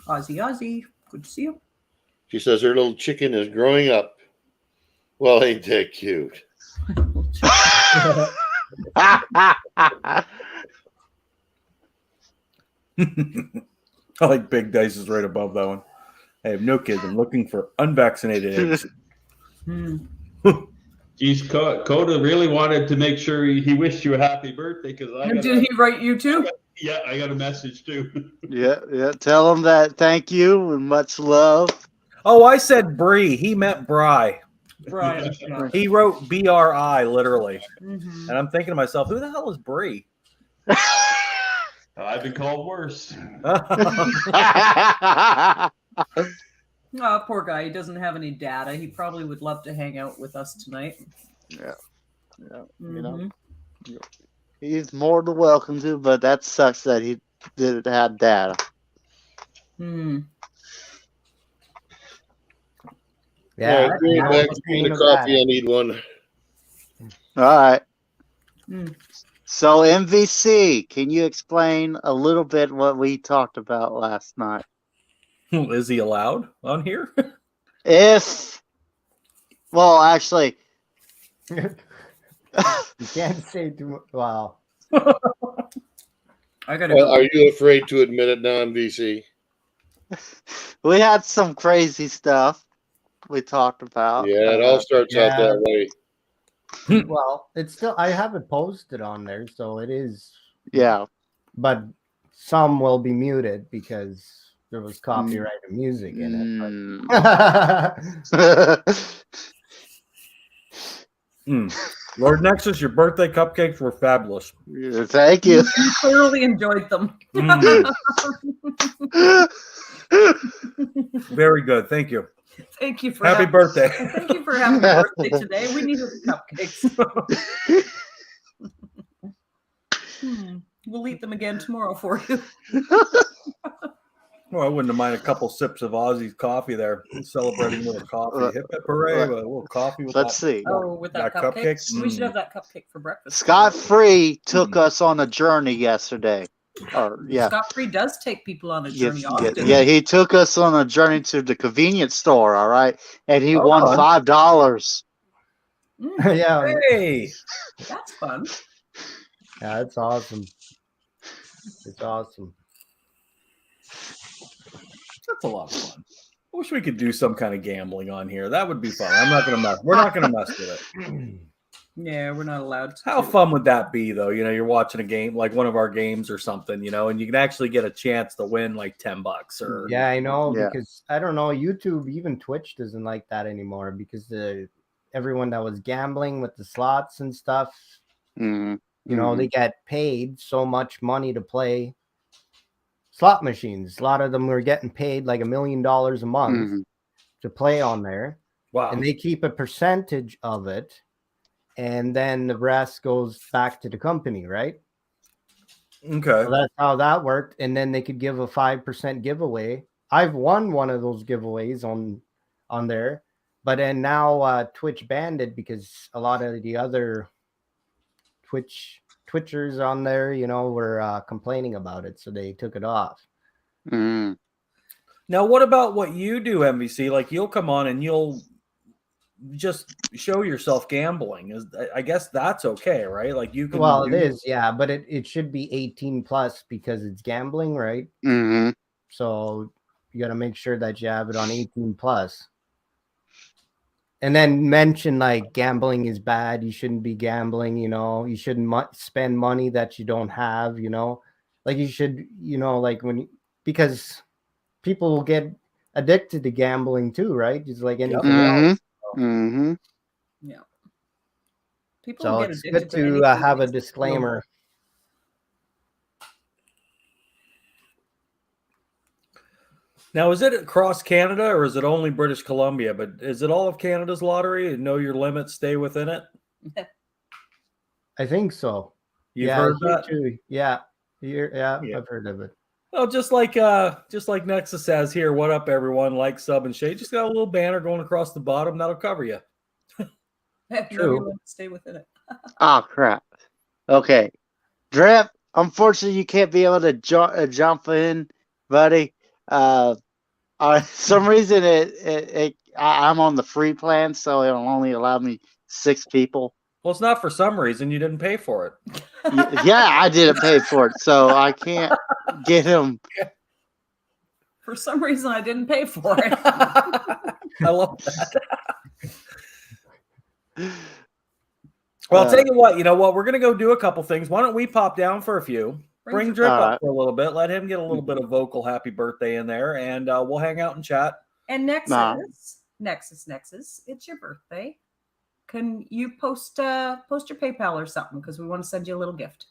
Ozzy, good to see you. She says her little chicken is growing up. Well, ain't that cute? I like Big Dice is right above that one. I have no kids. I'm looking for unvaccinated eggs. Geez, Coda really wanted to make sure he wished you a happy birthday did he write you too? I got a message too. Yeah. Tell him that thank you and much love. Oh, I said Bree. He meant Bry. Right. He wrote BRI literally, and I'm thinking to myself, who the hell is Bree? I've been called worse. Oh, poor guy. He doesn't have any data. He probably would love to hang out with us tonight. Yeah. You Mhm. know, he's more than welcome to, but that sucks that he didn't have data. Hmm. Yeah, Yeah, great I back was to thinking the of coffee. that. I need one. All right. Mm. So MVC, can you explain a little bit what we talked about last night? Is he allowed on here? Well, actually, You can't say too much. Wow. I gotta Well, go. are you afraid to admit it now, MVC? we had some crazy stuff we talked about. Yeah, it all starts out Yeah. that way. Well, it's still, I have it posted on there, so it is. Yeah. But some will be muted because there was copyrighted music in it. Lord Nexus, your birthday cupcakes were fabulous. Thank you. You thoroughly enjoyed them. Very good. Thank you. Thank you for Happy birthday. Thank you for having a birthday today. We needed the cupcakes. We'll eat them again tomorrow for you. Well, I wouldn't have minded a couple sips of Aussie's coffee there, celebrating with a coffee. Hip hip hooray, a little coffee with Let's that. see. With that cupcake. We should have that cupcake for breakfast. Scott Free took us on a journey yesterday. Scott Free does take people on a journey often. Yeah, he took us on a journey to the convenience store, all right? And he won $5. Yeah. Hey, that's fun. Yeah, it's awesome. It's awesome. That's a lot of fun. I wish we could do some kind of gambling on here. That would be fun. I'm not gonna mess. We're not gonna mess with it. Yeah, we're not allowed to. How fun would that be, though? You know, you're watching a game, like one of our games or something, you know, and you can actually get a chance to win like $10 or. Yeah, I know, because I don't know, YouTube, even Twitch doesn't like that anymore because everyone that was gambling with the slots and stuff, you know, they get paid so much money to play slot machines. A lot of them were getting paid like $1 million a month to play on there. Wow. And they keep a percentage of it. And then the rest goes back to the company, right? Okay. So that's how that worked. And then they could give a 5% giveaway. I've won one of those giveaways on there. But then now Twitch banned it because a lot of the other Twitchers on there, you know, were complaining about it. So they took it off. Now, what about what you do, MVC? Like you'll come on and you'll just show yourself gambling. I guess that's okay, right? Like you can. Well, it is, yeah, but it should be 18 plus because it's gambling, right? So you got to make sure that you have it on 18 plus. And then mention like gambling is bad. You shouldn't be gambling, you know, you shouldn't spend money that you don't have, you know, like you should, you know, like because people will get addicted to gambling too, right? Just like anything else. Yeah. People So get it's addicted good to have a disclaimer. Now, is it across Canada or is it only British Columbia? But is it all of Canada's lottery? Know your limits, stay within it. I think so. You've heard that? Too. Yeah. I've heard of it. Well, just like Nexus says here, what up, everyone? Like, sub, and shade. Just got a little banner going across the bottom that'll cover you. True. Stay within it. Oh crap. Okay, Drip. Unfortunately, you can't be able to jump in, buddy. Some reason I'm on the free plan, so it'll only allow me 6 people. Well, it's not for some reason. You didn't pay for it. Yeah, I didn't pay for it, so I can't get him. For some reason, I didn't pay for it. I love that. Well, I'll tell you what. You know what? We're going to go do a couple things. Why don't we pop down for a few? Bring Drip up for a little bit. Let him get a little bit of vocal happy birthday in there, and we'll hang out and chat. And Nexus, it's your birthday. Can you post your PayPal or something? Because we want to send you a little gift.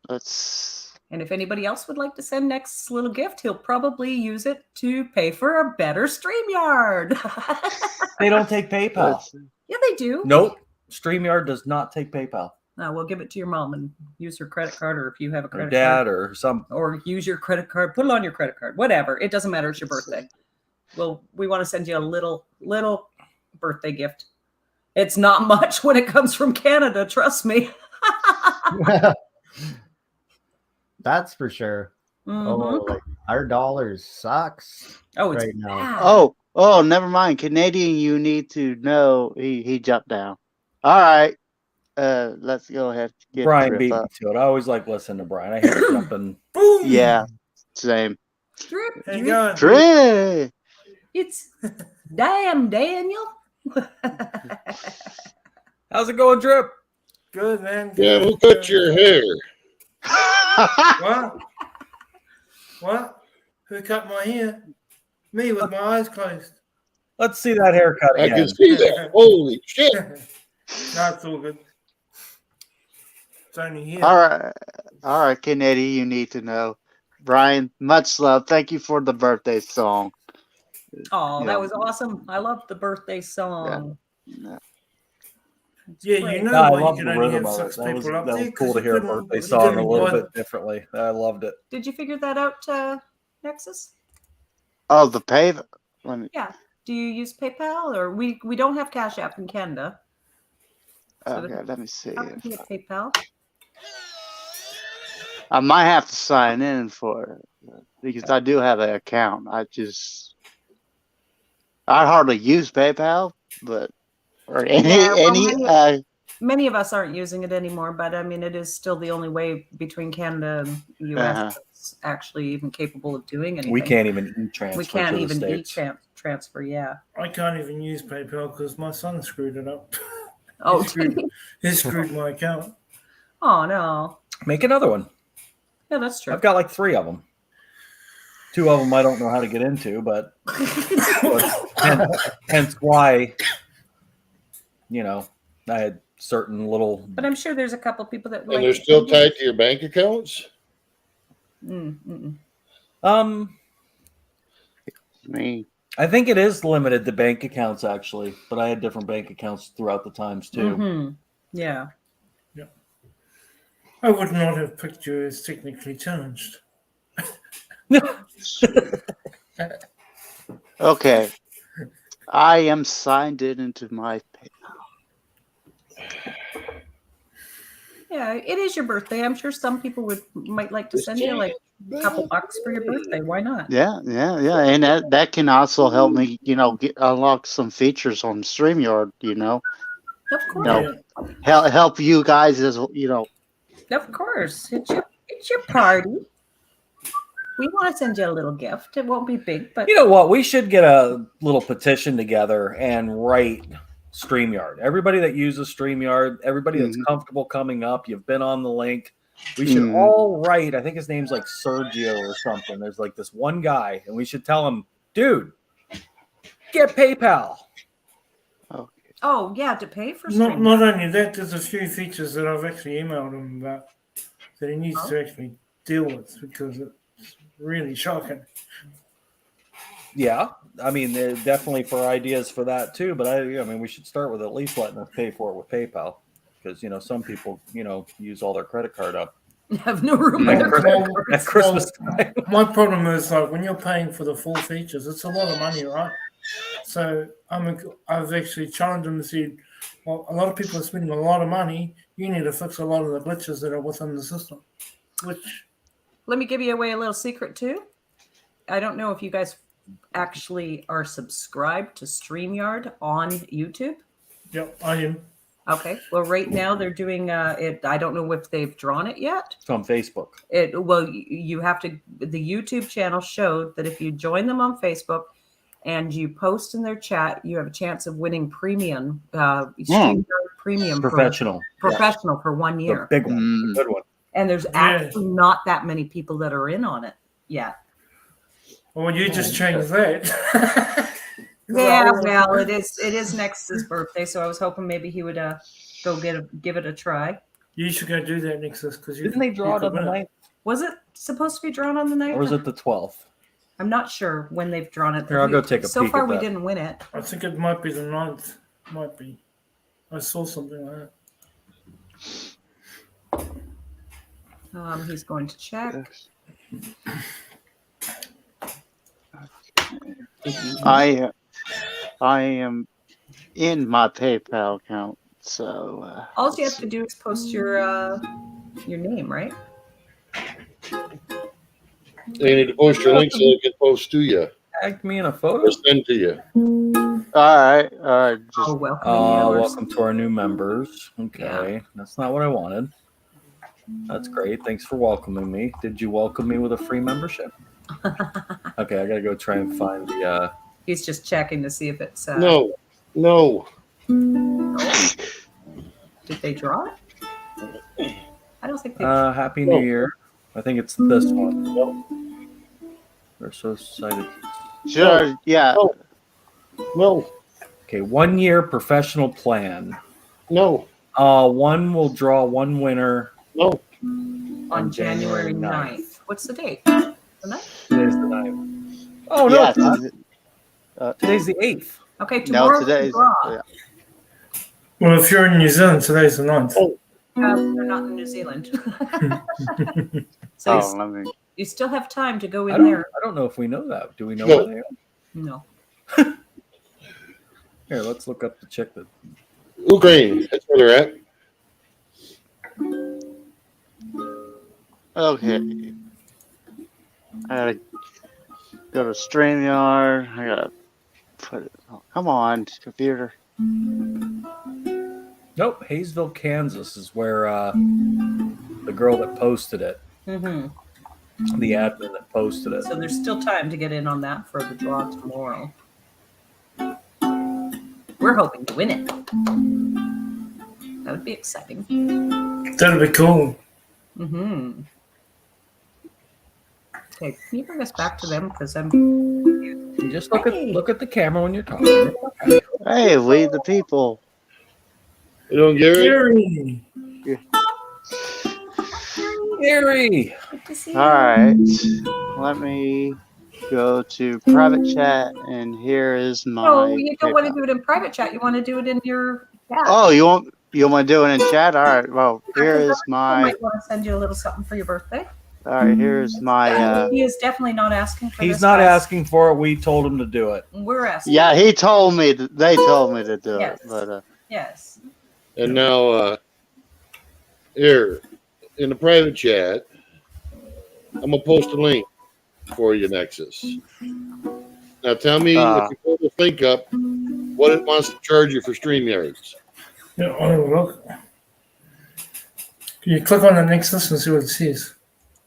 Let's And if anybody else would like to send Nexus a little gift, he'll probably use it to pay for a better StreamYard. They don't take PayPal. Yeah, they do. Nope. StreamYard does not take PayPal. No, we'll give it to your mom and use her credit card, or if you have a credit dad card. or some. Or use your credit card. Put it on your credit card. Whatever. It doesn't matter. It's your birthday. We want to send you a little birthday gift. It's not much when it comes from Canada. Trust me. That's for sure. Oh, like our dollars sucks. Oh, it's right now. bad. Oh, never mind. Canadian, you need to know he jumped down. All right. Let's go ahead. Get Brian Drip beat me up. to it. I always like listening to Brian. I hate jumping. Boom. Yeah, same. Drip, Hang drip. on. Drip. It's damn Daniel. How's it going, Drip? Good, man. Yeah, who cut your hair? What? Who cut my hair? Me with my eyes closed. Let's see that haircut I again. can see that. Holy shit. No, it's all good. It's only here. All right, Canadian, you need to know. Brian, much love. Thank you for the birthday song. Oh, Yeah. that was awesome. I love the birthday song. Yeah. Yeah, great. you know No, I why love you the can only rhythm have of it. 6 That was people up there? cool 'cause to you hear a couldn't- birthday you song couldn't a little buy- bit differently. I loved it. Did you figure that out, Nexus? Oh, the pave. Let me. Yeah. Do you use PayPal, or we don't have Cash App in Canada? So Okay, let me see. how can you get PayPal? I might have to sign in for it because I do have an account. I hardly use PayPal, but or Many of us aren't using it anymore, but I mean, it is still the only way between Canada and US that's actually even capable of doing anything. We can't even e-transfer. We can't to the even States. transfer. Yeah. I can't even use PayPal because my son screwed it up. Oh, he screwed my account. Oh no. Make another one. Yeah, that's true. I've got like 3 of them. 2 of them I don't know how to get into, but hence why, I had certain little. But I'm sure there's a couple people that. And they're still tied to your bank accounts? Me. I think it is limited to bank accounts actually, but I had different bank accounts throughout the times too. Mm-hmm. Yeah. I would not have picked you as technically challenged. Okay. I am signed into my PayPal. Yeah, it is your birthday. I'm sure some people might like to send you like a couple bucks for your birthday. Why not? Yeah, and that can also help me, unlock some features on StreamYard. Of course. Help you guys as Of course. It's your party. We want to send you a little gift. It won't be big, but You know what? We should get a little petition together and write StreamYard. Everybody that uses StreamYard, everybody that's comfortable coming up, you've been on the link. We should all write. I think his name's like Sergio or something. There's like this one guy, and we should tell him, dude, get PayPal. oh yeah, to pay for Not streaming. only that, there's a few features that I've actually emailed him about that he needs to actually deal with because it's really shocking. Yeah, I mean, they're definitely for ideas for that too. But I mean, we should start with at least letting us pay for it with PayPal, because some people use all their credit card up Have no room in their credit cards. at Christmas time. My problem is like when you're paying for the full features, it's a lot of money, right? So I've actually challenged him and said, well, a lot of people are spending a lot of money. You need to fix a lot of the glitches that are within the system. Let me give you away a little secret too. I don't know if you guys actually are subscribed to StreamYard on YouTube. Yep, I am. Okay. Well, right now they're doing it. I don't know if they've drawn it yet. It's on Facebook. You have to. The YouTube channel showed that if you join them on Facebook and you post in their chat, you have a chance of winning premium. StreamYard premium Professional for 1 year. The big one, the good one. And there's actually not that many people that are in on it yet. Well, you just changed that. Yeah, well, it is Nexus's birthday, so I was hoping maybe he would go give it a try. You should go do that, Nexus, because Didn't they draw it on the 9th? Was it supposed to be drawn on the 9th? Or is it the 12th? I'm not sure when they've drawn it. Here, I'll go take a so peek far, at we that. didn't win it. I think it might be the 9th. Might be. I saw something like that. He's going to check. I am in my PayPal account, so all you have to do is post your name, right? They need to post your link so they can post to you. Tag me in a photo. Or send to you. all right. Oh, welcome. Welcome to our new members. Okay, that's not what I wanted. That's great. Thanks for welcoming me. Did you welcome me with a free membership? Okay, I gotta go try and find the. He's just checking to see if it's. No. Did they draw it? I don't think they. Happy New Year. I think it's this one. We're so excited. Sure. Yeah. No. Okay, 1 year professional plan. No. One will draw one winner. No. On January 9th. What's the date? The 9th? Today's the 9th. Oh, no. Yeah, it's not. Today's the 8th. Okay, tomorrow today's draw. yeah. Well, if you're in New Zealand, today's the 9th. They're not in New Zealand. So you still have time to go in there. I don't know if we know that. Do we know where they are? No. Here, let's look up the check. Ukraine. That's where they're at. Okay. I gotta go to StreamYard. I gotta put it. Oh, come on, computer. Nope, Hayesville, Kansas is where the girl that posted it, Mm-hmm. the admin that posted it. So there's still time to get in on that for the draw tomorrow. We're hoping to win it. That would be exciting. That'd be cool. Mm-hmm. Okay, can you bring us back to them? Because I'm. You just look at the camera when you're talking. Hey, we the people. You know, Gary. Gary. All right. Let me go to private chat, and here is my. No, you don't PayPal. want to do it in private chat. You want to do it in your chat. Oh, you want to do it in chat? All right. Well, here is I my. might want to send you a little something for your birthday. All right. Here's my. He is definitely not asking for this. He's not guys. asking for it. We told him to do it. We're asking. Yeah, he told me. They told me to do Yes. it, but. Yes. And now, here in the private chat, I'm gonna post a link for you, Nexus. Now, tell me if you pull the link up, what it wants to charge you for StreamYards. Yeah, I'll have a look. Can you click on the Nexus and see what it says?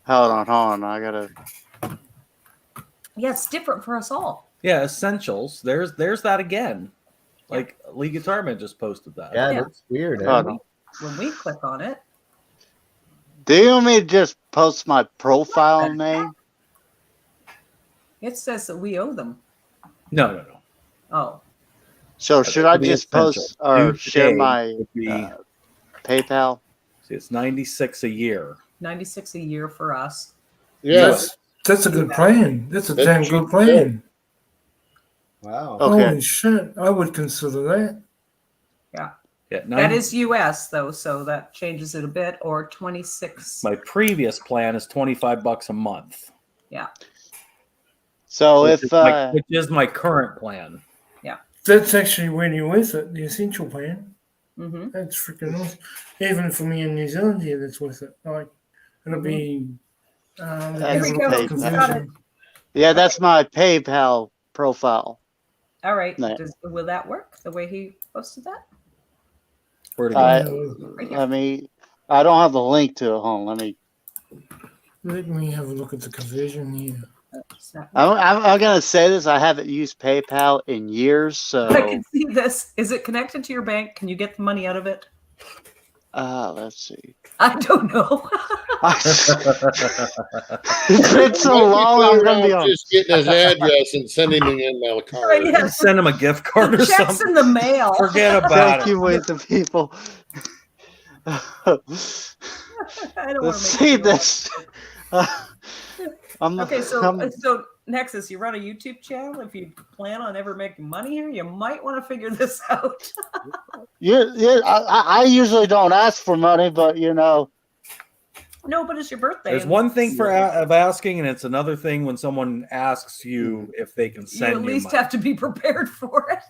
Hold on. I gotta. Yeah, it's different for us all. Yeah, essentials. There's that again. Like Lee Guitarman just posted that. Yeah, Yeah. that's weird. When we click on it, Do you want me to just post my profile name? it says that we owe them. No. Oh, So should I Be just essential. post or Due share today my would be- PayPal? See, it's 96 a year. 96 a year for us. Yes. That's a good plan. That's a That's damn cheap, good plan. Wow. Okay. Holy shit. I would consider that. Yeah, That is US though, so that changes it a bit. Or 26. my previous plan is $25 a month. So Which if is my current plan. That's actually really worth it. The essential plan. Mm-hmm. That's freaking awesome. Even for me in New Zealand here, that's worth it. Like, it'll be. Here we go. Got it. yeah, that's my PayPal profile. All right. No. Will that work the way he posted that? Where to go? Let me. I don't have the link to it. Hold on. Let me have a look at the conversion here. I'm gonna say this. I haven't used PayPal in years, so. I can see this. Is it connected to your bank? Can you get the money out of it? Let's see. I don't know. It's been so long. I'm gonna be honest. Just getting his address and sending him in my card. Yeah. Send him a gift card or Checks something. in the mail. Forget about Thank it. you, with the people. I don't want Let's to see make this. Okay, so Nexus, you run a YouTube channel. If you plan on ever making money here, you might want to figure this out. Yeah. I usually don't ask for money, but No, but it's your birthday. There's one thing of asking, and it's another thing when someone asks you if they can send you. You at least have to be prepared for it.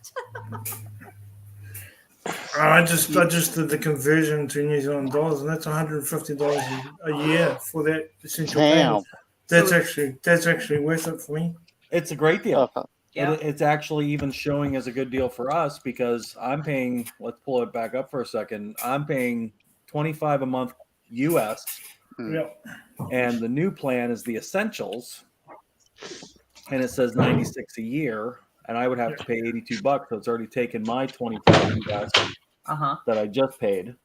I just did the conversion to New Zealand dollars, and that's $150 a year for that essential payment. That's actually worth it for me. It's a great deal. Yeah. It's actually even showing as a good deal for us because I'm paying. Let's pull it back up for a second. I'm paying $25 a month US. Yep. And the new plan is the essentials, and it says 96 a year, and I would have to pay $82, so it's already taken my 25 US that I just paid.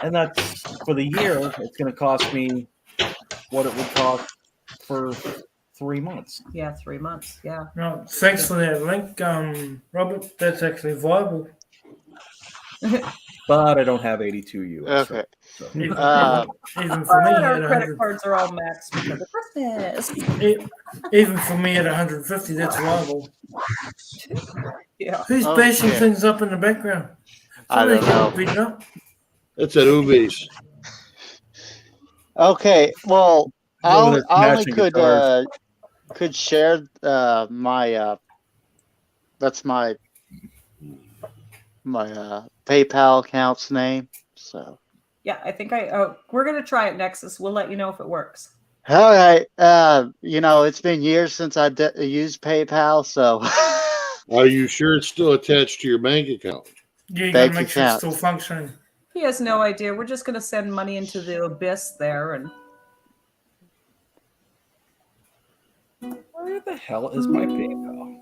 And that's for the year. It's going to cost me what it would cost for 3 months. Yeah, 3 months. Yeah. No, thanks for that link, Robert. That's actually viable. But I don't have 82 US. Okay. So. Even for me, our credit cards are all maxed because of Christmas. Even for me at 150, that's viable. Yeah. Who's bashing things up in the background? I don't know. Beating up? That's at Ube's. Okay, well, I only guitars. could share my that's my PayPal account's name. So yeah, I think we're gonna try it, Nexus. We'll let you know if it works. all right, it's been years since I used PayPal, so. Are you sure it's still attached to your bank account? Yeah, you gotta make sure it's still functioning. He has no idea. We're just gonna send money into the abyss there, and where the hell is my PayPal?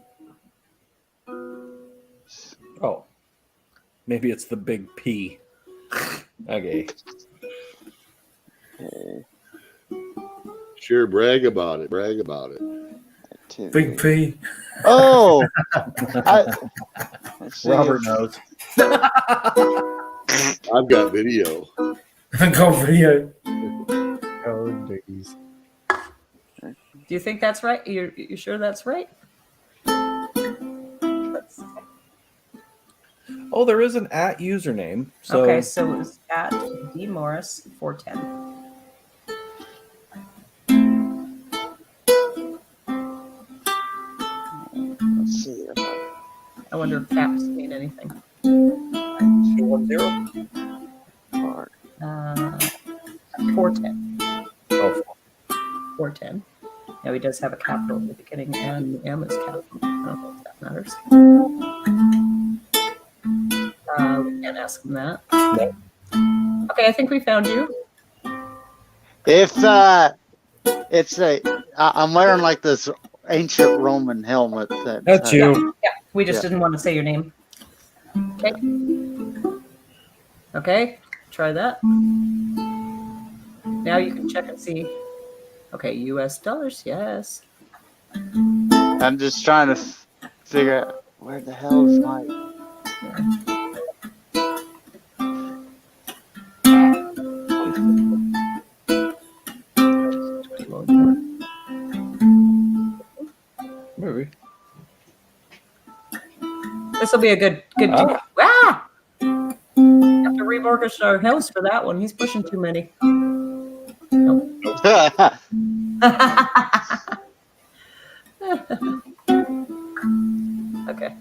Oh, maybe it's the big P. Okay. Sure, brag about it. Brag about it. Big P. Oh, Robert knows. I've got video. I got video. Oh, days. do you think that's right? You sure that's right? Oh, there is an @ username. So Okay, so it was at DMorris410. let's see. I wonder if caps mean anything. 210. 410. Oh, 410. Now he does have a capital at the beginning, and the M is capital. I don't know if that matters. We can't ask him that. no. Okay, I think we found you. If I'm wearing like this ancient Roman helmet. That's you. Yeah, we just didn't want to say your name. Okay. Okay, try that. Now you can check and see. Okay, US dollars, yes. I'm just trying to figure out where the hell is my. Maybe. This will be a good. Ah! Have to remortgage our house for that one. He's pushing too many. Nope. Okay.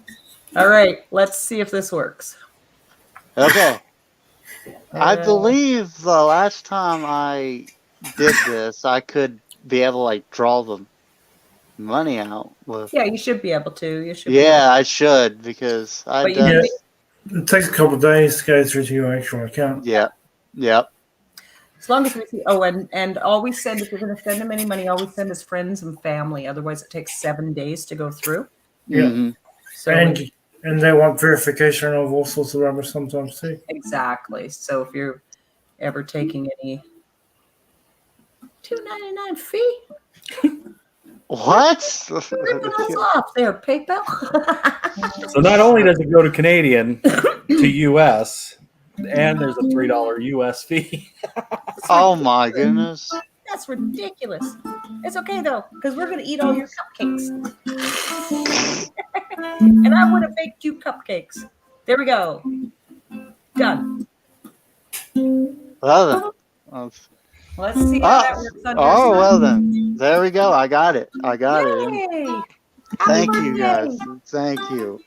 All right. Let's see if this works. Okay. I believe the last time I did this, I could be able to like draw the money out. Yeah, you should be able to. You should. Yeah, I should because I. It takes a couple of days to go through to your actual account. Yeah. Yep. As long as we see. Oh, and always send, if you're going to send him any money, always send his friends and family. Otherwise, it takes 7 days to go through. Yeah. Mm-hmm. So and they want verification of all sorts of rubbish sometimes too. Exactly. So if you're ever taking any $2.99 fee. What? Ripping us off there, PayPal. So not only does it go to Canadian to US, and there's a $3 US fee. Oh my goodness. That's ridiculous. It's okay though, because we're gonna eat all your cupcakes. And I would have baked you cupcakes. There we go. Done. Well then. Let's see how that works on your side. Well then. There we go. I got it. Yay! Thank you, guys. Thank you.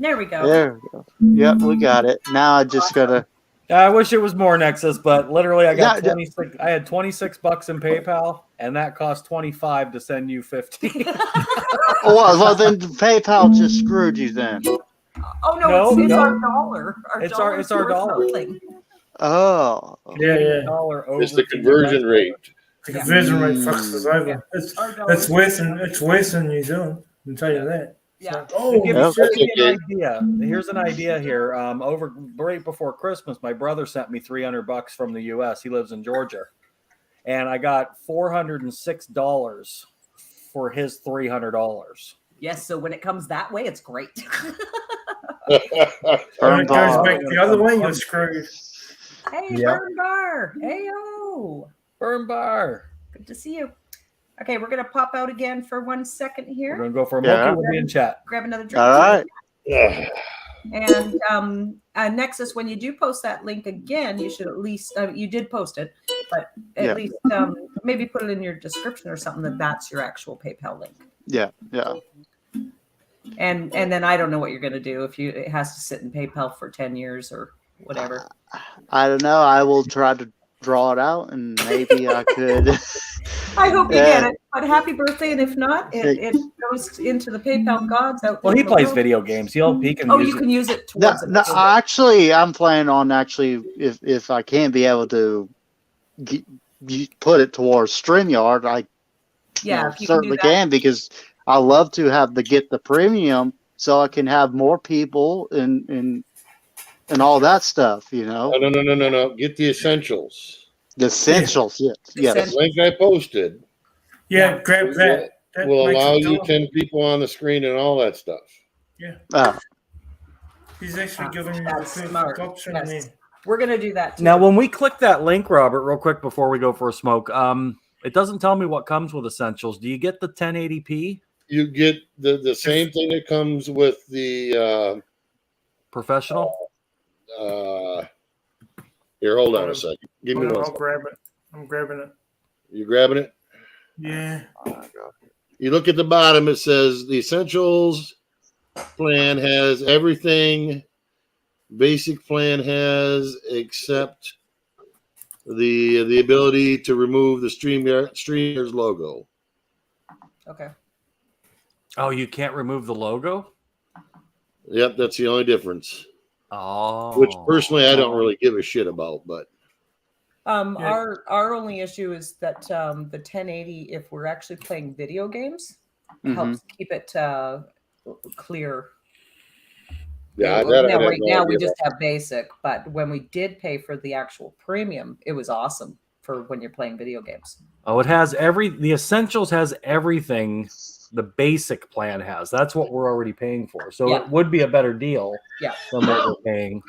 There we go. There we go. Yep, we got it. Now I just gotta. I wish it was more, Nexus, but literally I got 26. I had $26 in PayPal, and that cost 25 to send you 50. well, then PayPal just screwed you then. Oh no, it's our dollar. It's our dollar. Oh. Yeah. It's the conversion rate. The conversion rate fucks us over. It's worse than New Zealand. I can tell you that. Yeah. To give you an idea. Here's an idea here. Over right before Christmas, my brother sent me $300 from the U.S. He lives in Georgia, and I got $406 for his $300. Yes. So when it comes that way, it's great. When it goes back the other way, you're screwed. Hey, Burn Bar. Hey-o. Burn Bar. Good to see you. Okay, we're going to pop out again for 1 second here. We're going to go for a monkey. We'll be in chat. Grab another drink. All right. And Nexus, when you do post that link again, you should at least, you did post it, but at least maybe put it in your description or something that's your actual PayPal link. Yeah. And then I don't know what you're going to do if it has to sit in PayPal for 10 years or whatever. I don't know. I will try to draw it out, and maybe I could. I hope you get it. But happy birthday, and if not, it goes into the PayPal gods out there. Well, he plays video games. He can. Oh, you can use it towards it. No, actually, I'm planning on if I can't be able to put it towards StreamYard, I certainly can, because I love to get the premium so I can have more people and all that stuff, No. Get the essentials. The essentials, yes. The link I posted. Yeah, grab that. Will allow you 10 people on the screen and all that stuff. Yeah. He's actually giving you the first option. Yes. We're going to do that too. Now, when we click that link, Robert, real quick before we go for a smoke, it doesn't tell me what comes with essentials. Do you get the 1080p? You get the same thing that comes with the professional. Here, hold on a second. Give me one second. I'll grab it. I'm grabbing it. You grabbing it? Yeah. You look at the bottom. It says the essentials plan has everything. Basic plan has except the ability to remove the StreamYard's logo. Okay. Oh, you can't remove the logo? Yep, that's the only difference. Oh. Which personally I don't really give a shit about, but our only issue is that the 1080, if we're actually playing video games, helps keep it clear. Yeah, right now we just have basic, but when we did pay for the actual premium, it was awesome for when you're playing video games. Oh, it has the essentials has everything the basic plan has. That's what we're already paying for. So it would be a better deal than what we're paying,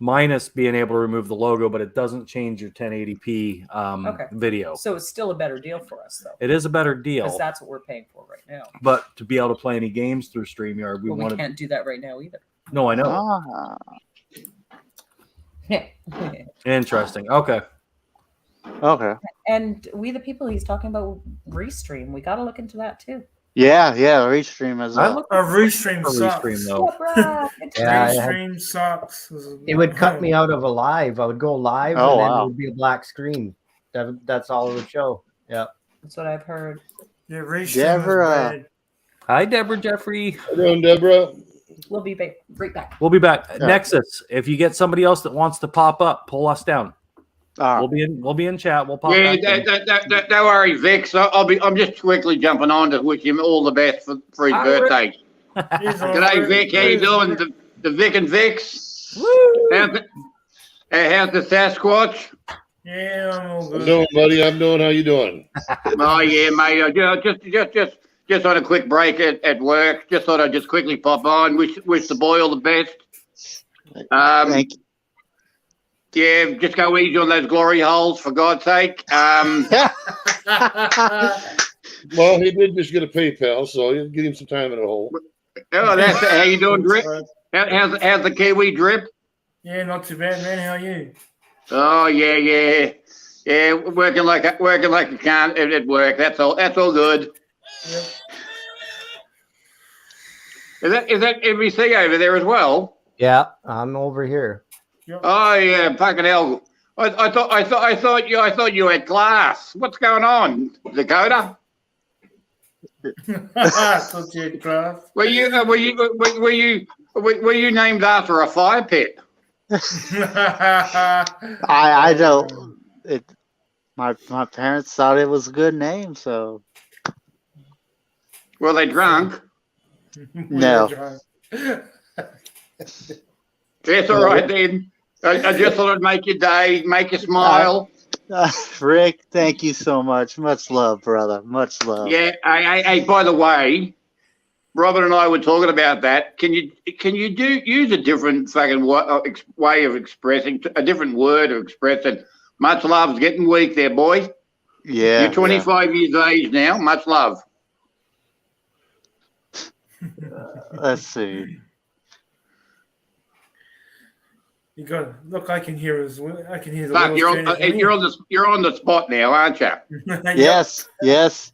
minus being able to remove the logo, but it doesn't change your 1080p video. So it's still a better deal for us, though. It is a better deal. Because that's what we're paying for right now. But to be able to play any games through StreamYard, we can't do that right now either. No, I know. Interesting. Okay. And We the People, he's talking about Restream. We got to look into that too. Yeah, Restream as well. Restream sucks. Restream sucks. It would cut me out of a live. I would go live, and then it would be a black screen. That's all it would show. Yeah, that's what I've heard. Yeah, Restream. Deborah. Hi, Deborah Jeffrey. How you doing, Deborah? We'll be right back. We'll be back. Yeah. Nexus, if you get somebody else that wants to pop up, pull us down. We'll be in chat. We'll pop. Yeah, don't worry, Vic. So I'm just quickly jumping on to wish him all the best for his birthday. G'day, Vic. How you doing? The Vic and Vix. Woo! How's the Sasquatch? Yeah, I'm all good. I'm doing, buddy. I'm doing. How you doing? Oh yeah, mate. Just on a quick break at work. Just thought I'd just quickly pop on. Wish the boy all the best. Thank you. Yeah, just go easy on those glory holes, for God's sake. Well, he did just get a PayPal, so you'll get him some time in a hole. Oh, that's how you doing, Drip? How's the Kiwi, Drip? Yeah, not too bad, man. How are you? Oh yeah. Working like a can't at work. That's all good. Yep. Is that MVC over there as well? Yeah, I'm over here. Yep. Oh yeah, fucking hell! I thought you had class. What's going on, Dakota? Thought you had class. Were you named after a fire pit? I don't. My parents thought it was a good name, so. Were they drunk? No. That's all right then. I just thought I'd make your day, make you smile. Rick, thank you so much. Much love, brother. Much love. Yeah. Hey, by the way, Robert and I were talking about that. Can you use a different fucking way of expressing, a different word of expressing? Much love's getting weak there, boy. Yeah. You're 25 years of age now. Much love. Let's see. You got look. I can hear his. I can hear the. Fuck, you're on the spot now, aren't you? Yes. Yes.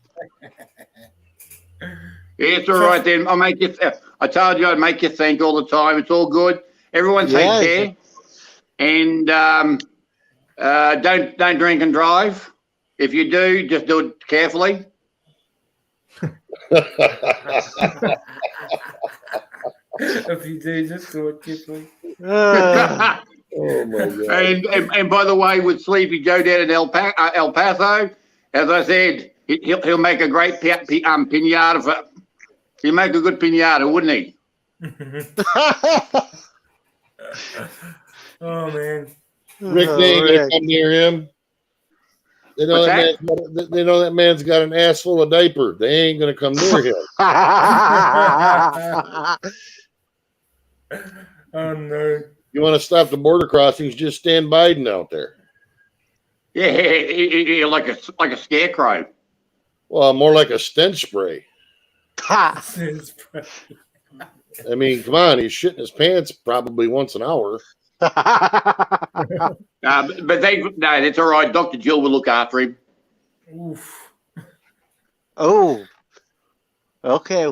It's all right then. I'll make you. I told you I'd make you think all the time. It's all good. Everyone take care, and don't drink and drive. If you do, just do it carefully. If you do, just do it carefully. Oh my God. And by the way, with Sleepy Joe down in El Paso, as I said, he'll make a great pinata for. He'll make a good pinata, wouldn't he? Oh man, Rick, they ain't gonna come near him. They know that man's got an ass full of diaper. They ain't gonna come near him. Oh no! You want to stop the border crossings? Just stand Biden out there. Yeah, like a scarecrow. Well, more like a stench spray. I mean, come on, he's shitting his pants probably once an hour. But that's all right. Dr. Jill will look after him. Oof. Oh. Okay,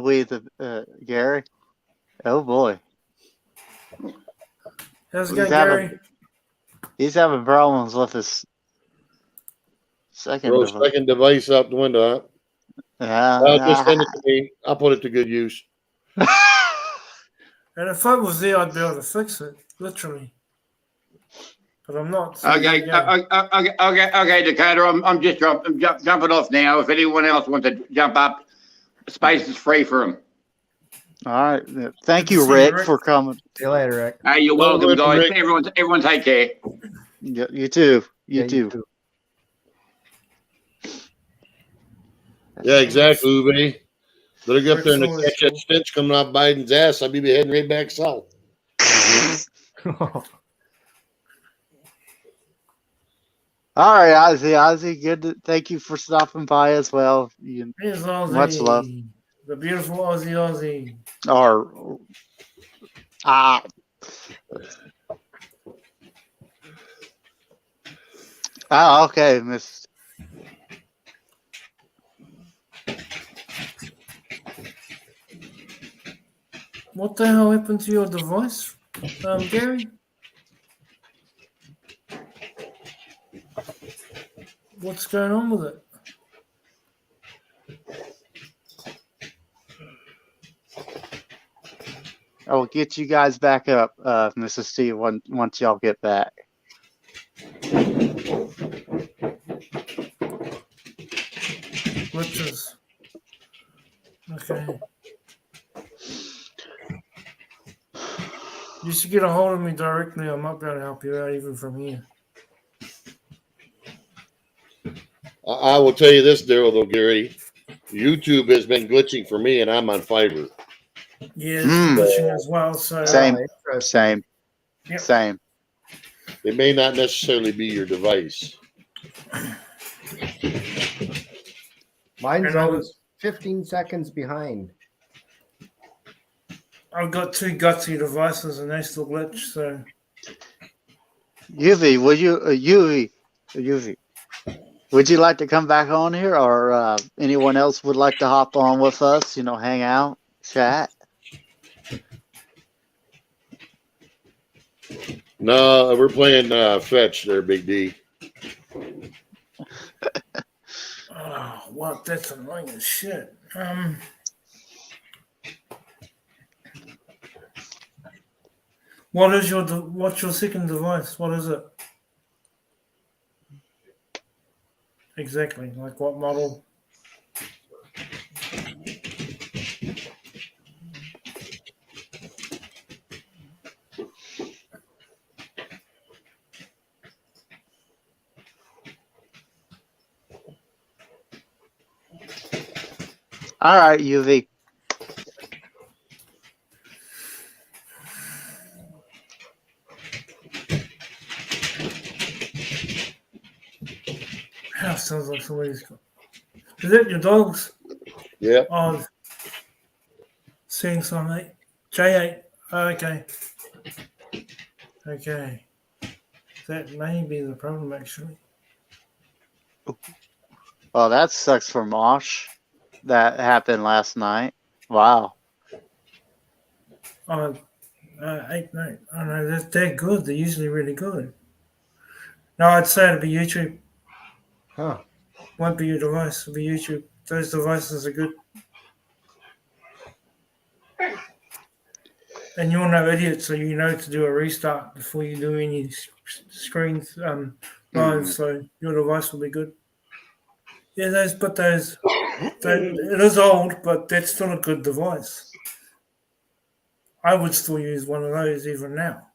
Gary. Oh boy. How's it going, Gary? He's having problems with his second device out the window. Huh? Yeah. Just send it to me. I'll put it to good use. And if I was there, I'd be able to fix it, literally. But I'm not. So okay, Dakota. I'm just jumping off now. If anyone else wants to jump up, space is free for them. All right. Thank you, Rick, for coming. See you later, Rick. Hey, you're welcome, guys. Everyone take care. Yeah, you too. You too. Yeah, exactly, Uwe. Better get up there and catch that stench coming off Biden's ass. I'll be heading right back south. All right, Ozzy. Good. Thank you for stopping by as well. Here's Ozzy, much love. The beautiful Ozzy. Or okay, Miss. What the hell happened to your device, Gary? What's going on with it? I will get you guys back up, Mrs. Steve, once y'all get back. Glitches. Okay. You should get a hold of me directly. I might be able to help you out even from here. I will tell you this, Daryl, though, Gary. YouTube has been glitching for me, and I'm on fiber. Yeah, it's glitching as well. So Same. Yep. Same. It may not necessarily be your device. Mine's always 15 seconds behind. I've got two gutsy devices and they still glitch, so. UV, would you, UV, would you like to come back on here, or anyone else would like to hop on with us? You know, hang out, chat. No, we're playing fetch there, Big D. Oh, what? That's annoying as shit. What's your second device? What is it? Exactly. Like what model? All right, UV. That sounds like somebody's got. Is that your dogs? Yeah. Oh, seeing something. J8. Okay. Okay. That may be the problem, actually. Oh, that sucks for Mosh. That happened last night. Wow. Oh, 8, 9. Oh no, they're good. They're usually really good. No, I'd say it'd be YouTube. Huh. Won't be your device. It'll be YouTube. Those devices are good. And you're no idiot, so you know to do a restart before you do any screens live. So your device will be good. Yeah, it is old, but that's still a good device. I would still use one of those even now.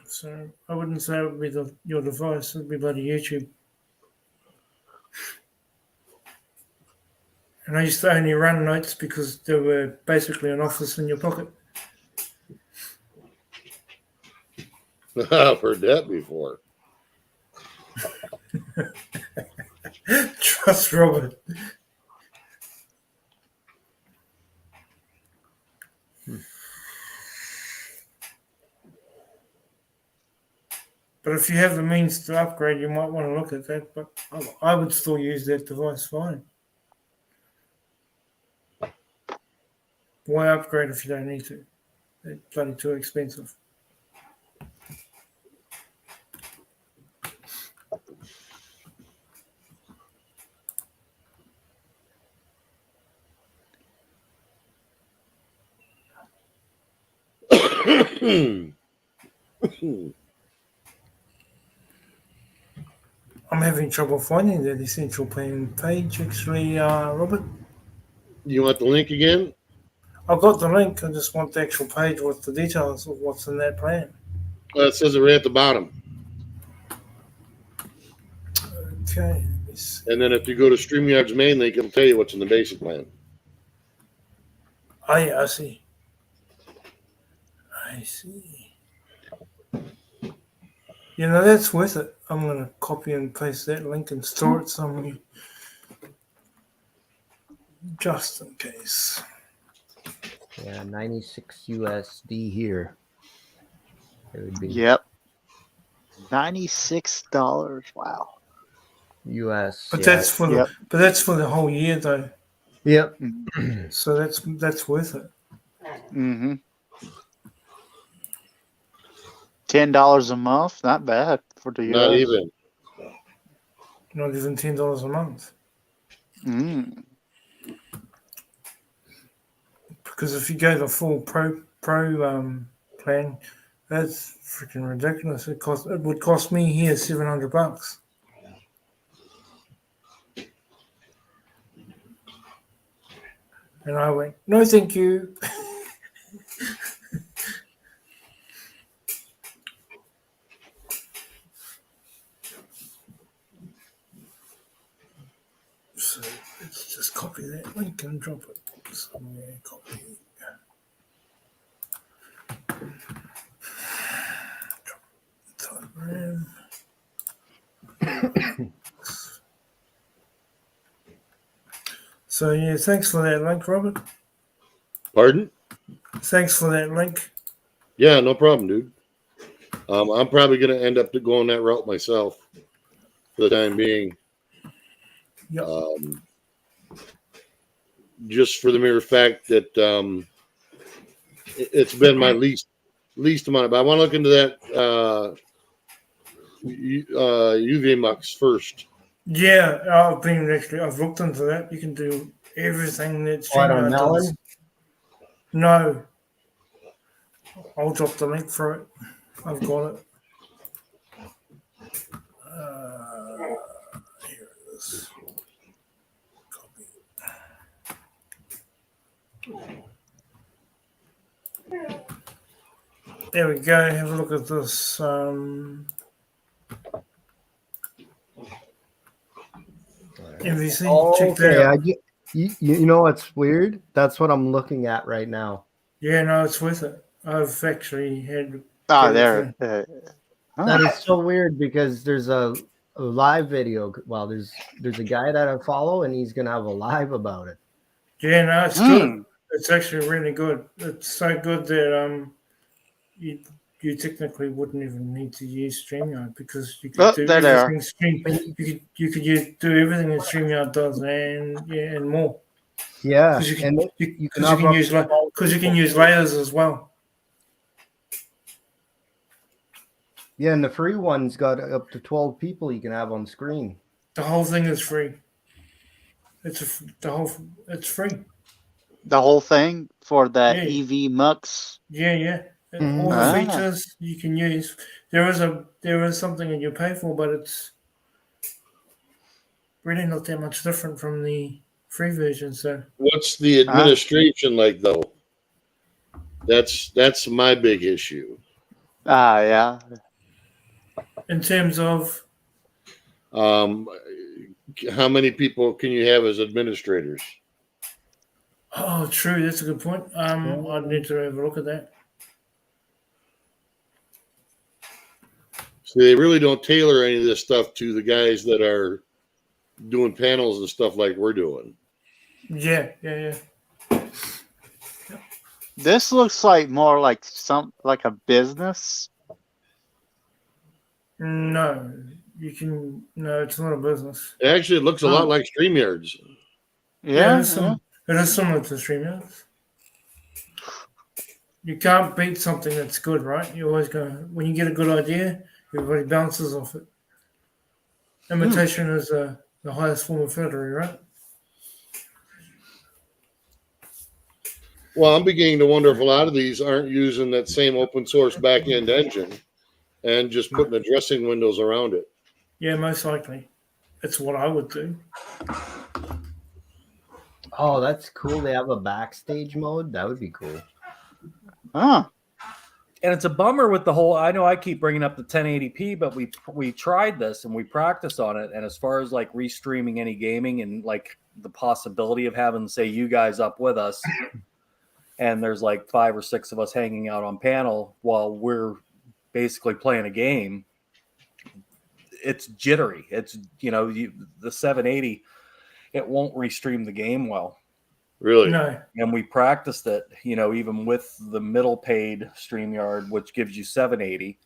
So I wouldn't say it would be your device. It would be bloody YouTube. And I used to only run notes because they were basically an office in your pocket. I've heard that before. Trust Robert. But if you have the means to upgrade, you might want to look at that. But I would still use that device fine. Why upgrade if you don't need to? It's bloody too expensive. I'm having trouble finding that essential plan page, actually, Robert. You want the link again? I've got the link. I just want the actual page with the details of what's in that plan. Well, it says it right at the bottom. Okay. And then if you go to StreamYard's main link, it'll tell you what's in the basic plan. Oh, yeah, I see. I see. You know, that's worth it. I'm going to copy and paste that link and store it somewhere. Just in case. Yeah, 96 USD here. It would be. Yep. $96. Wow. US. But yeah. that's for the whole year though. Yep. So that's worth it. Mm-hmm. $10 a month, not bad for the Not US. even. Not even $10 a month. Because if you go the full pro plan, that's freaking ridiculous. It would cost me here $700. And I went, no, thank you. So let's just copy that link and drop it somewhere. Copy. So yeah, thanks for that link, Robert. Pardon? Thanks for that link. Yeah, no problem, dude. I'm probably going to end up going that route myself for the time being. Yep. Just for the mere fact that it's been my least amount. But I want to look into that UV Mux first. Yeah, I've looked into that. You can do everything that on StreamYard does. Melon? No. I'll drop the link for it. I've got it. Here it is. Copy. There we go. Have a look at this. MVC, check that out. You know what's weird? That's what I'm looking at right now. Yeah, no, it's worth it. I've actually had. There. That is so weird because there's a live video. Well, there's a guy that I follow, and he's gonna have a live about it. Yeah, no, it's good. It's actually really good. It's so good that you technically wouldn't even need to use StreamYard because you could do everything you could do everything that StreamYard does and more. Yeah, because you can use layers as well. Yeah, and the free one's got up to 12 people you can have on screen. The whole thing is free. It's free. The whole thing for the EV Mux. Yeah. All the features you can use. There is something that you pay for, but it's really not that much different from the free version. So what's the administration like though? That's my big issue. Yeah. In terms of how many people can you have as administrators? Oh, true. That's a good point. I'd need to have a look at that. So they really don't tailor any of this stuff to the guys that are doing panels and stuff like we're doing. Yeah. This looks like more like like a business. No, it's not a business. Actually, it looks a lot like StreamYards. Yeah, it is similar to StreamYards. You can't beat something that's good, right? You always go when you get a good idea, everybody bounces off it. Imitation is the highest form of flattery, right? Well, I'm beginning to wonder if a lot of these aren't using that same open source back-end engine and just putting the dressing windows around it. Yeah, most likely. That's what I would do. Oh, that's cool. They have a backstage mode. That would be cool. And it's a bummer with the whole. I know I keep bringing up the 1080p, but we tried this and we practiced on it. And as far as like restreaming any gaming and like the possibility of having, say, you guys up with us, and there's like 5 or 6 of us hanging out on panel while we're basically playing a game, it's jittery. It's the 780, it won't restream the game well. Really? No. And we practiced it, even with the middle paid StreamYard, which gives you 780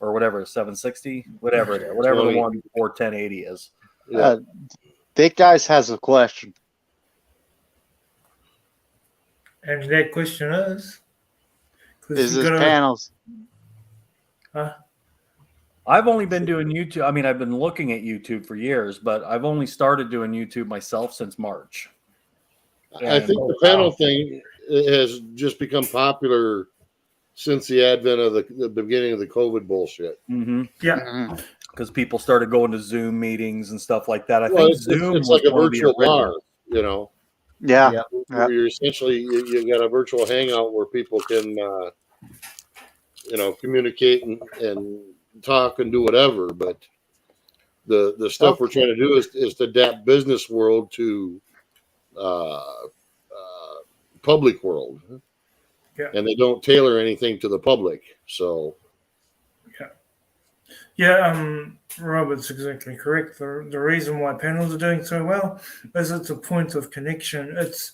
or whatever, 760, whatever it is, whatever the one before 1080 is. Big Guys has a question. And that question is this panels? Huh? I've only been doing YouTube. I mean, I've been looking at YouTube for years, but I've only started doing YouTube myself since March. I think the panel thing has just become popular since the advent of the beginning of the COVID bullshit. Mm-hmm. Yeah. Because people started going to Zoom meetings and stuff like that. I Well, think Zoom it's like a virtual bar, Yeah. Where you're essentially you've got a virtual hangout where people can communicate and talk and do whatever. But the stuff we're trying to do is to adapt business world to public world. Yeah. And they don't tailor anything to the public. So Yeah, Robert's exactly correct. The reason why panels are doing so well is it's a point of connection. It's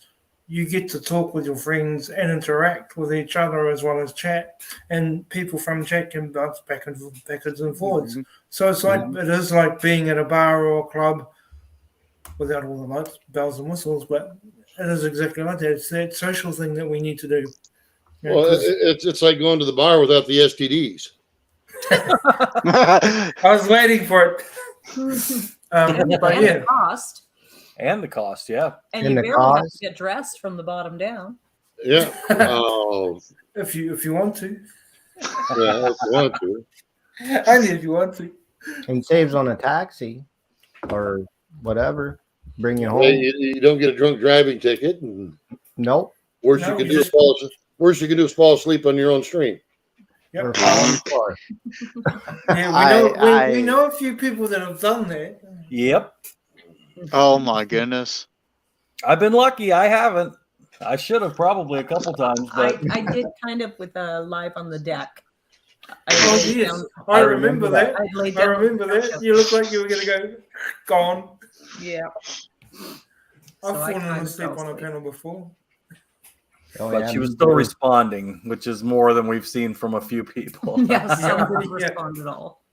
you get to talk with your friends and interact with each other as well as chat, and people from chat can bounce backwards and forwards. So it's like it is like being at a bar or a club without all the lights, bells and whistles, but it is exactly like that. It's that social thing that we need to do. You know, Well, it's like going to the bar without the STDs. I was waiting for it. But yeah. The cost. And the cost, yeah. And you barely have to get dressed from the bottom down. Yeah. If you want to. Yeah, if you want to. Only if you want to. And saves on a taxi or whatever. Bring you home. Yeah, you don't get a drunk driving ticket. And nope. Worst you can do is fall asleep on your own stream. Yep. We know a few people that have done that. Yep. Oh my goodness. I've been lucky. I haven't. I should have probably a couple times, but I did kind of with Live on the Deck. I remember that. I remember that. You look like you were going to go gone. Yeah. I've fallen asleep on a panel before. But she was still responding, which is more than we've seen from a few people. Yes, some didn't respond at all.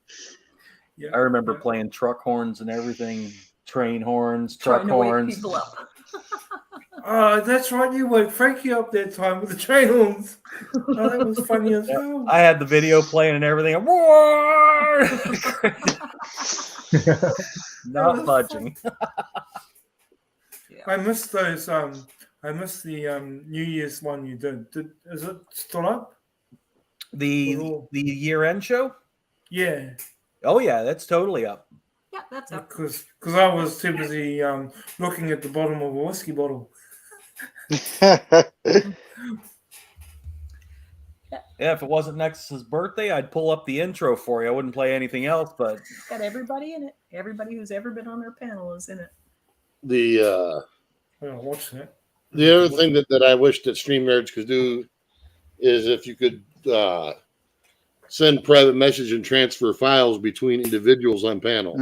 Yeah. I remember playing truck horns and everything, train horns, truck horns. Wake people up. Oh, that's right. You woke Frankie up that time with the train horns. Oh, that was funny as well. I had the video playing and everything. Not budging. I missed those. I missed the New Year's one you did. Is it still up? The year-end show? Yeah. Oh yeah, that's totally up. Yeah, that's up. Because I was too busy looking at the bottom of a whiskey bottle. Yeah, if it wasn't Nexus's birthday, I'd pull up the intro for you. I wouldn't play anything else, but got everybody in it. Everybody who's ever been on their panel is in it. Watch that. The other thing that I wish that StreamYards could do is if you could send private message and transfer files between individuals on panel.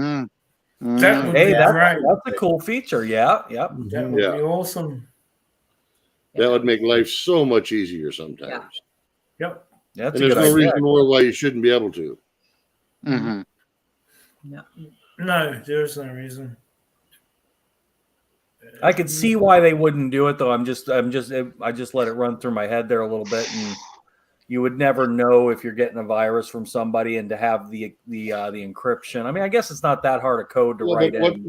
That would be great. That's a cool feature. Yeah, yep. That would be awesome. That would make life so much easier sometimes. Yep. That's and there's no reason why you shouldn't be able to. No, there's no reason. I could see why they wouldn't do it, though. I just let it run through my head there a little bit, and you would never know if you're getting a virus from somebody, and to have the encryption. I mean, I guess it's not that hard a code to write in.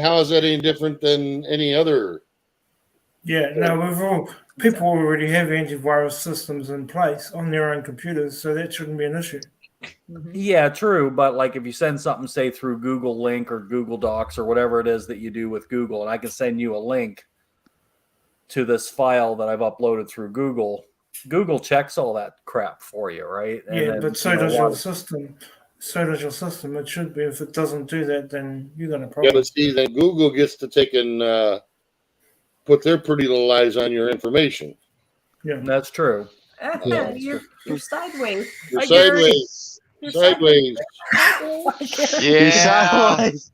How is that any different than any other? Yeah, no, people already have antivirus systems in place on their own computers, so that shouldn't be an issue. Yeah, true. But like if you send something, say through Google Link or Google Docs or whatever it is that you do with Google, and I can send you a link to this file that I've uploaded through Google, Google checks all that crap for you, right? And yeah, but so does your system. So does your system. It should be. If it doesn't do that, then you're going to problem. Yeah, but see, then Google gets to take and put their pretty little eyes on your information. Yeah, that's true. You're sideways. You're sideways. Sideways. Yeah. Sideways.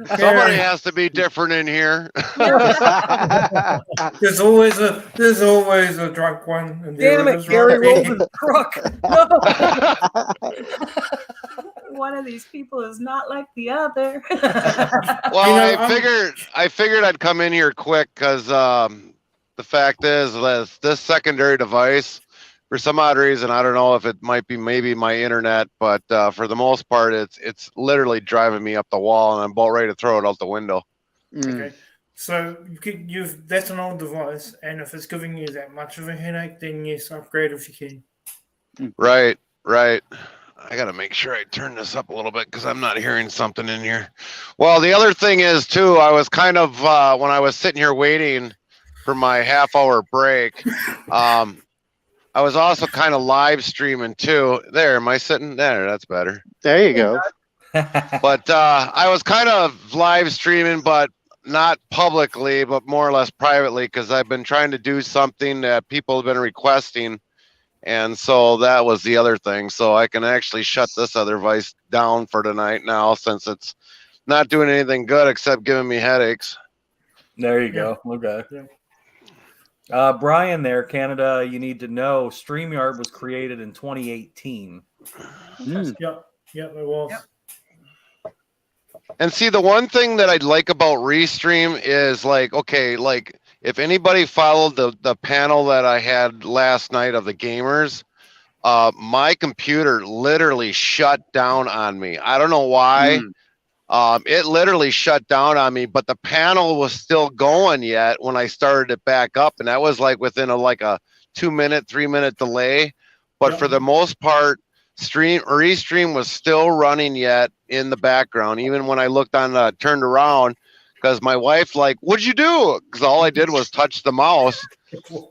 Somebody has to be different in here. There's always a drunk one. And damn it, Gary Roll's truck. No. One of these people is not like the other. Well, I figured I'd come in here quick because the fact is this secondary device, for some odd reason, I don't know if it might be maybe my internet, but for the most part, it's literally driving me up the wall, and I'm about ready to throw it out the window. Okay, so that's an old device, and if it's giving you that much of a headache, then yes, upgrade if you can. Right. I got to make sure I turn this up a little bit because I'm not hearing something in here. Well, the other thing is, too, I was kind of, when I was sitting here waiting for my half-hour break, I was also kind of live streaming, too. There, am I sitting there? That's better. There you go. But I was kind of live streaming, but not publicly, but more or less privately, because I've been trying to do something that people have been requesting. And so that was the other thing. So I can actually shut this other device down for tonight now, since it's not doing anything good except giving me headaches. There you go. Okay. Brian there, Canada, you need to know StreamYard was created in 2018. Yep, it was. Yep. And see, the one thing that I'd like about Restream is like, okay, like if anybody followed the panel that I had last night of the gamers, my computer literally shut down on me. I don't know why. It literally shut down on me, but the panel was still going yet when I started it back up, and that was like within a 2-minute, 3-minute delay. But for the most part, Restream was still running yet in the background, even when I looked turned around, because my wife like, "What'd you do?" Because all I did was touch the mouse,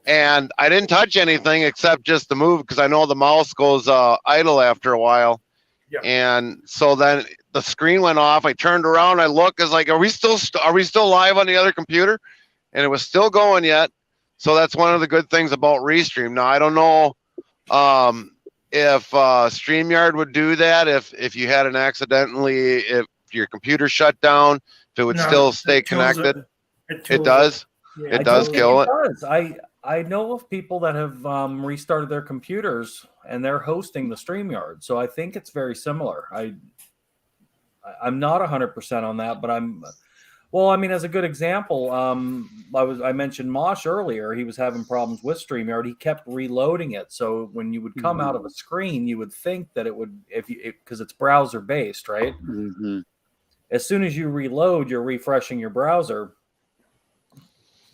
and I didn't touch anything except just the move, because I know the mouse goes idle after a while. And so then the screen went off. I turned around, I looked, it's like, are we still live on the other computer? And it was still going yet. So that's one of the good things about Restream. Now I don't know if StreamYard would do that if you had an accidentally, if your computer shut down, if it would still stay connected. It does. Yeah, it does kill it. Does. I know of people that have restarted their computers and they're hosting the StreamYard. So I think it's very similar. I'm not 100% on that, but as a good example, I mentioned Mosh earlier. He was having problems with StreamYard. He kept reloading it. So when you would come out of a screen, you would think that it would, because it's browser based, right? As soon as you reload, you're refreshing your browser.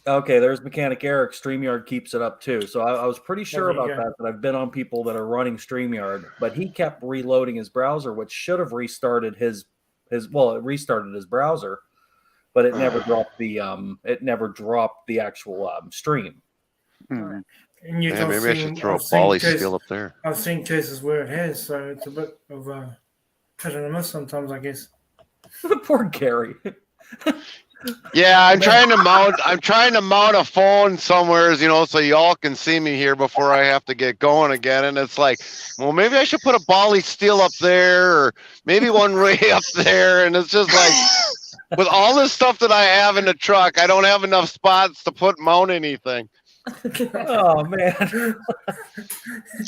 Okay, there's Mechanic Eric. StreamYard keeps it up too. So I was pretty sure about that. But I've been on people that are running StreamYard, but he kept reloading his browser, which should have restarted it restarted his browser, but it never dropped the actual stream. And maybe I should throw a volley steel up there. I've seen cases where it has, so it's a bit of a hit and a miss sometimes, I guess. Poor Gary. Yeah, I'm trying to mount a phone somewhere, so y'all can see me here before I have to get going again. And it's like, well, maybe I should put a volley steel up there, or maybe one way up there. And it's just like, with all this stuff that I have in the truck, I don't have enough spots to mount anything. Oh man.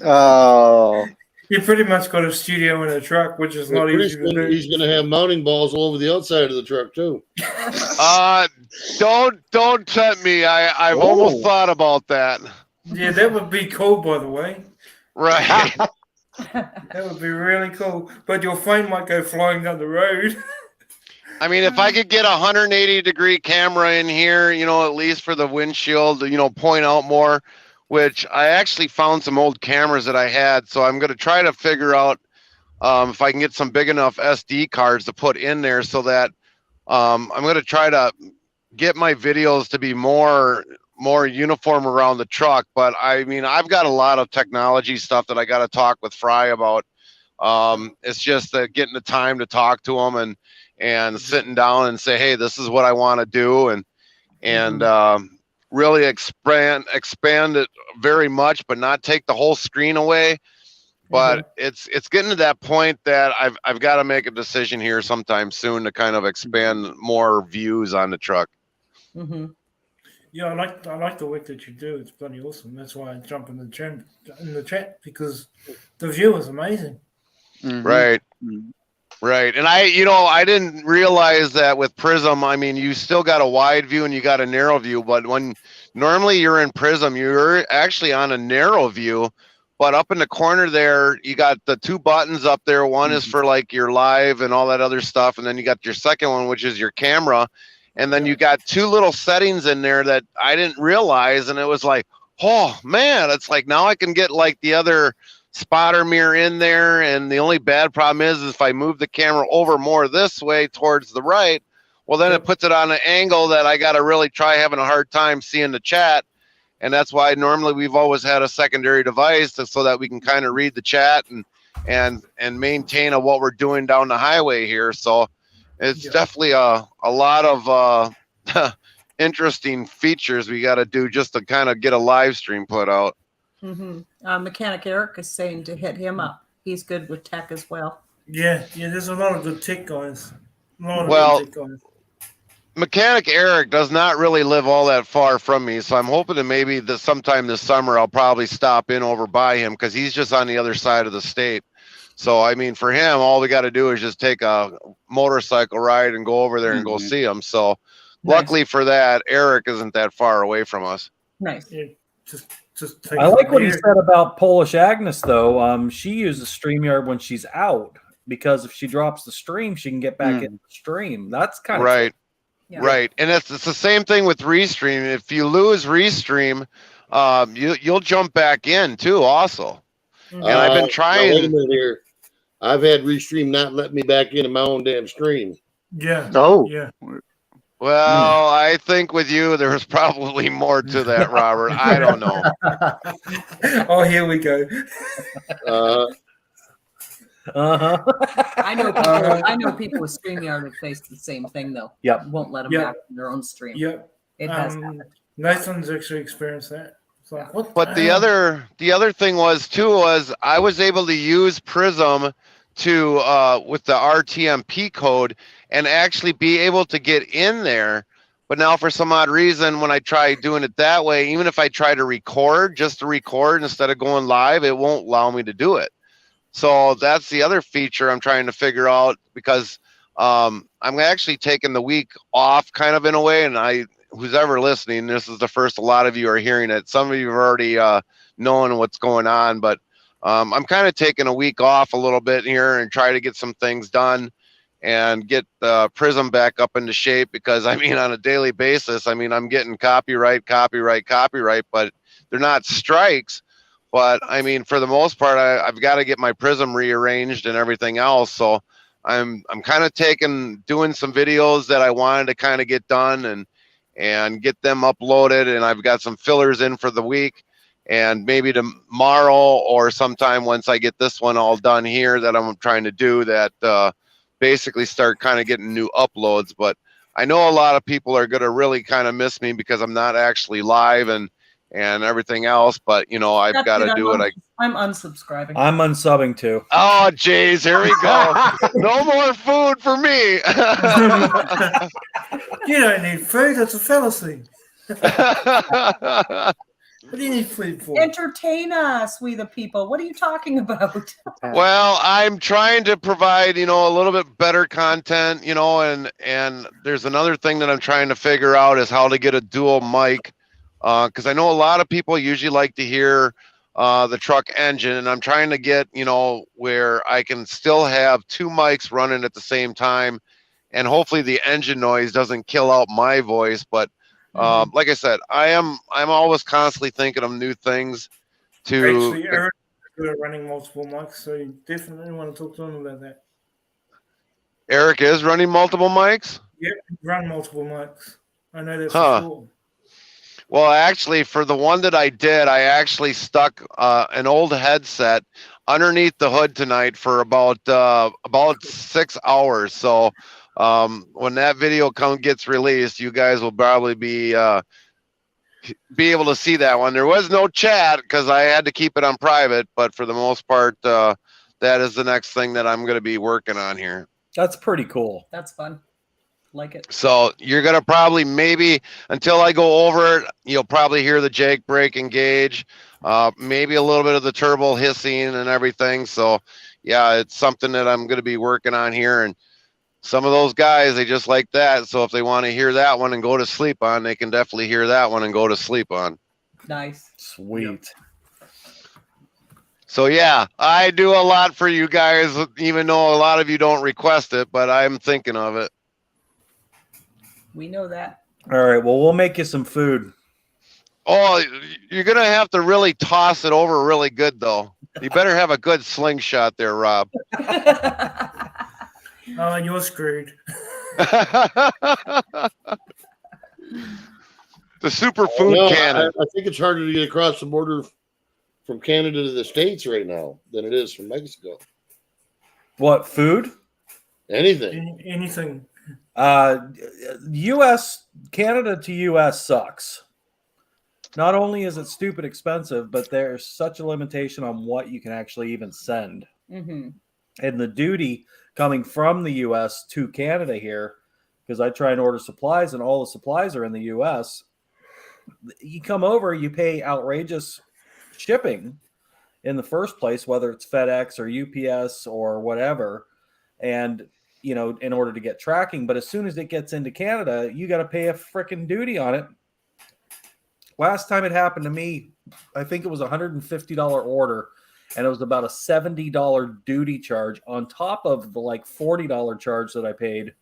Oh. You pretty much got a studio in a truck, which is not easy to do. He's going to have mounting balls all over the outside of the truck too. Don't tempt me. I've almost thought about that. Yeah, that would be cool, by the way. Right. That would be really cool. But your phone might go flying down the road. I mean, if I could get a 180-degree camera in here, at least for the windshield, point out more. Which I actually found some old cameras that I had, so I'm going to try to figure out if I can get some big enough SD cards to put in there, so that I'm going to try to get my videos to be more uniform around the truck. But I mean, I've got a lot of technology stuff that I got to talk with Fry about. It's just getting the time to talk to him and sitting down and say, hey, this is what I want to do, and really expand it very much, but not take the whole screen away. But it's getting to that point that I've got to make a decision here sometime soon to kind of expand more views on the truck. Yeah, I like the work that you do. It's bloody awesome. That's why I jump in the chat, because the view is amazing. Right. Right. And I didn't realize that with Prism, I mean, you still got a wide view and you got a narrow view, but when normally you're in Prism, you're actually on a narrow view, but up in the corner there, you got the two buttons up there. One is for like your live and all that other stuff. And then you got your second one, which is your camera. And then you got two little settings in there that I didn't realize. And it was like, oh man, it's like, now I can get like the other spotter mirror in there, and the only bad problem is if I move the camera over more this way towards the right, well then it puts it on an angle that I got to really try having a hard time seeing the chat. And that's why normally we've always had a secondary device so that we can kind of read the chat and maintain what we're doing down the highway here. So it's definitely a lot of interesting features we got to do just to kind of get a live stream put out. Mechanic Eric is saying to hit him up. He's good with tech as well. Yeah, there's a lot of good tech guys. Well, Mechanic Eric does not really live all that far from me, so I'm hoping that maybe sometime this summer I'll probably stop in over by him because he's just on the other side of the state. So, I mean, for him, all we got to do is just take a motorcycle ride and go over there and go see him. So, luckily for that, Eric isn't that far away from us. Nice. Yeah, I like what he said about Polish Agnes, though. She uses StreamYard when she's out because if she drops the stream, she can get back in the stream. That's kind of right. Cool. Right. And it's the same thing with Restream. If you lose Restream, you'll jump back in too, also. And I've been trying. Wait a minute here. I've had Restream not let me back into my own damn stream. Yeah. Oh. Yeah. Well, I think with you, there's probably more to that, Robert. I don't know. Oh, here we go. I know people with StreamYard have faced the same thing, though. Yep. Won't let them back in their own stream. Yep. It has happened. Nathan's actually experienced that. It's like, what but the other thing was I was able to use Prism to with the RTMP code and actually be able to get in there. But now for some odd reason, when I try doing it that way, even if I try to record, just to record instead of going live, it won't allow me to do it. So that's the other feature I'm trying to figure out because I'm actually taking the week off kind of in a way. And who's ever listening, this is the first a lot of you are hearing it. Some of you have already known what's going on, but I'm kind of taking a week off a little bit here and try to get some things done and get Prism back up into shape because, I mean, on a daily basis, I mean, I'm getting copyright, but they're not strikes. But, I mean, for the most part, I've got to get my Prism rearranged and everything else. So I'm kind of doing some videos that I wanted to kind of get done and get them uploaded. And I've got some fillers in for the week. And maybe tomorrow or sometime once I get this one all done here that I'm trying to do that basically start kind of getting new uploads. But I know a lot of people are going to really kind of miss me because I'm not actually live and everything else. But, you know, I've got to do it. I'm unsubscribing. I'm unsubbing too. Oh, jeez, here we go. No more food for me. You don't need food. That's a fallacy. What do you need food for? Entertain us, we the people. What are you talking about? Well, I'm trying to provide, you know, a little bit better content, you know, and there's another thing that I'm trying to figure out is how to get a dual mic. Because I know a lot of people usually like to hear the truck engine, and I'm trying to get, you know, where I can still have two mics running at the same time, and hopefully the engine noise doesn't kill out my voice. But like I said, I'm always constantly thinking of new things to. Actually, Eric is running multiple mics, so you definitely want to talk to him about that. Eric is running multiple mics? Yep, run multiple mics. I know that for sure. Well, actually, for the one that I did, I actually stuck an old headset underneath the hood tonight for about 6 hours. So when that video gets released, you guys will probably be able to see that one. There was no chat because I had to keep it on private, but for the most part, that is the next thing that I'm going to be working on here. That's pretty cool. That's fun. Like it. So you're going to probably maybe until I go over it, you'll probably hear the Jake brake engage, maybe a little bit of the turbo hissing and everything. So yeah, it's something that I'm going to be working on here. And some of those guys, they just like that. So if they want to hear that one and go to sleep on, they can definitely hear that one and go to sleep on. Nice. Sweet. Yep. So yeah, I do a lot for you guys, even though a lot of you don't request it, but I'm thinking of it. We know that. All right. Well, we'll make you some food. Oh, you're going to have to really toss it over really good, though. You better have a good slingshot there, Rob. Oh, you're screwed. The superfood cannon. I think it's harder to get across the border from Canada to the States right now than it is from Mexico. What, food? Anything. not only is it stupid expensive, but there's such a limitation on what you can actually even send. Mm-hmm. And the duty coming from the U.S. to Canada here, because I try and order supplies and all the supplies are in the U.S., you come over, you pay outrageous shipping in the first place, whether it's FedEx or UPS or whatever, and in order to get tracking. But as soon as it gets into Canada, you got to pay a freaking duty on it. Last time it happened to me, I think it was a $150 order, and it was about a $70 duty charge on top of the like $40 charge that I paid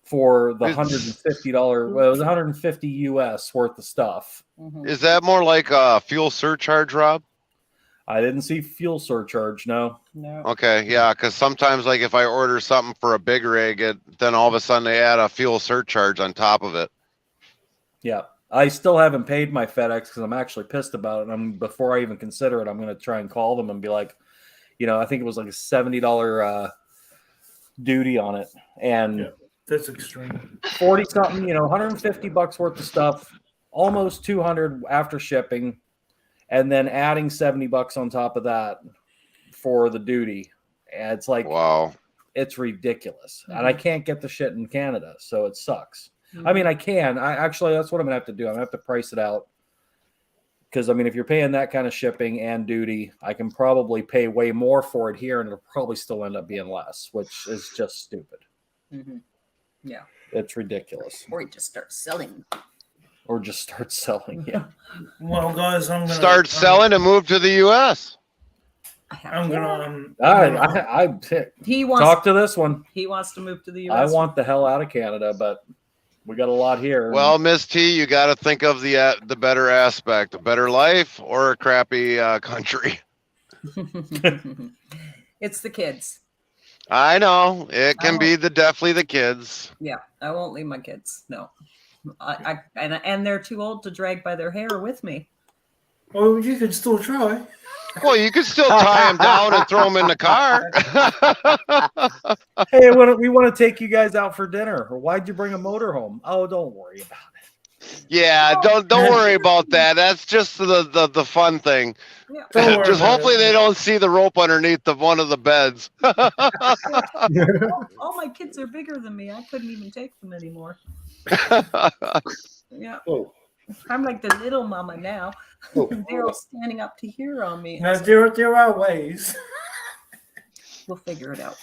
for the $150. Well, it was 150 US worth of stuff. Is that more like a fuel surcharge, Rob? I didn't see fuel surcharge. No. Okay, yeah, because sometimes, like, if I order something for a big rig, then all of a sudden they add a fuel surcharge on top of it. Yeah, I still haven't paid my FedEx because I'm actually pissed about it. Before I even consider it, I'm going to try and call them and be like, I think it was like a $70 duty on it, and that's extreme. 40 something, $150 worth of stuff, almost 200 after shipping. And then adding $70 on top of that for the duty. And it's like, wow, it's ridiculous. And I can't get the shit in Canada, so it sucks. I mean, I can. That's what I'm going to have to do. I'm going to have to price it out. Because, if you're paying that kind of shipping and duty, I can probably pay way more for it here, and it'll probably still end up being less, which is just stupid. Mm-hmm. Yeah. It's ridiculous. Or you just start selling. Yeah. Well, guys, I'm gonna start selling and move to the U.S. I'm gonna. He wants talk to this one. He wants to move to the U.S. I want the hell out of Canada, but we got a lot here. Well, Miss T, you got to think of the better aspect: a better life or a crappy country. It's the kids. I know it can be definitely the kids. Yeah, I won't leave my kids. No. And they're too old to drag by their hair with me. Oh, you can still try. Well, you can still tie them down and throw them in the car. Hey, we want to take you guys out for dinner. Or why'd you bring a motorhome? Oh, don't worry about it. Yeah, don't worry about that. That's just the fun thing. Yeah. Just hopefully they don't see the rope underneath one of the beds. All my kids are bigger than me. I couldn't even take them anymore. Yeah. Oh. I'm like the little mama now. They're all standing up to here on me. Now, there are ways. We'll figure it out.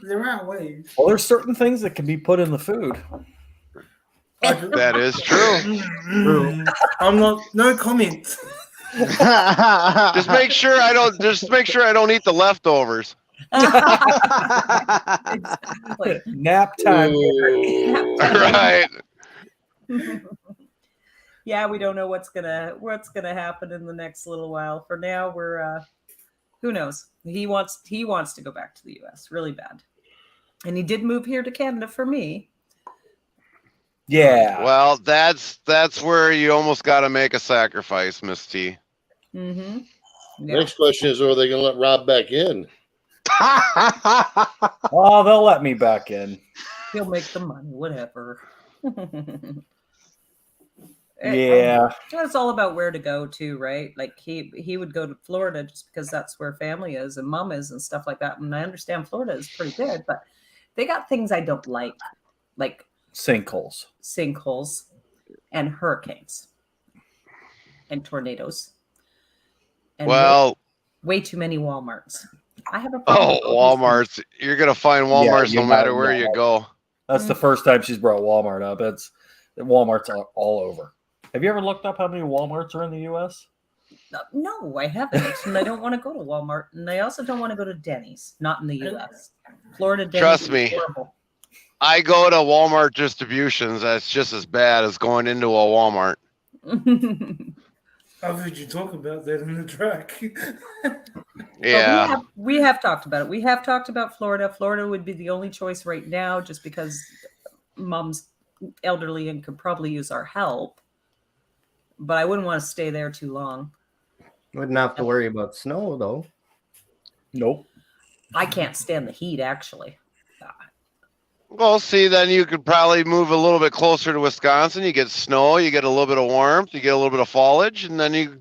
There are ways. Well, there's certain things that can be put in the food. That is true. I'm not. No comment. Just make sure I don't eat the leftovers. Exactly. Nap time. Right. Yeah, we don't know what's gonna happen in the next little while. For now, we're who knows? He wants to go back to the US really bad. And he did move here to Canada for me. Yeah. Well, that's where you almost got to make a sacrifice, Miss T. Mm-hmm. Yeah. Next question is, are they going to let Rob back in? Oh, they'll let me back in. He'll make the money, whatever. Yeah. It's all about where to go to, right? Like he would go to Florida just because that's where family is and mom is and stuff like that. And I understand Florida is pretty good, but they got things I don't like sinkholes and hurricanes and tornadoes. And way too many Walmarts. I have a problem. Oh, Walmarts. You're going to find Walmarts no matter where you go. That's the first time she's brought Walmart up. Walmart's all over. Have you ever looked up how many Walmarts are in the U.S.? No, I haven't. And I don't want to go to Walmart. And I also don't want to go to Denny's. Not in the U.S. Florida Denny's. Trust me. Horrible. I go to Walmart distributions. That's just as bad as going into a Walmart. I've heard you talk about that in the track. Yeah. We have talked about it. We have talked about Florida. Florida would be the only choice right now just because mom's elderly and could probably use our help. But I wouldn't want to stay there too long. Wouldn't have to worry about snow, though. Nope. I can't stand the heat, actually. Well, see, then you could probably move a little bit closer to Wisconsin. You get snow, you get a little bit of warmth, you get a little bit of foliage, and then you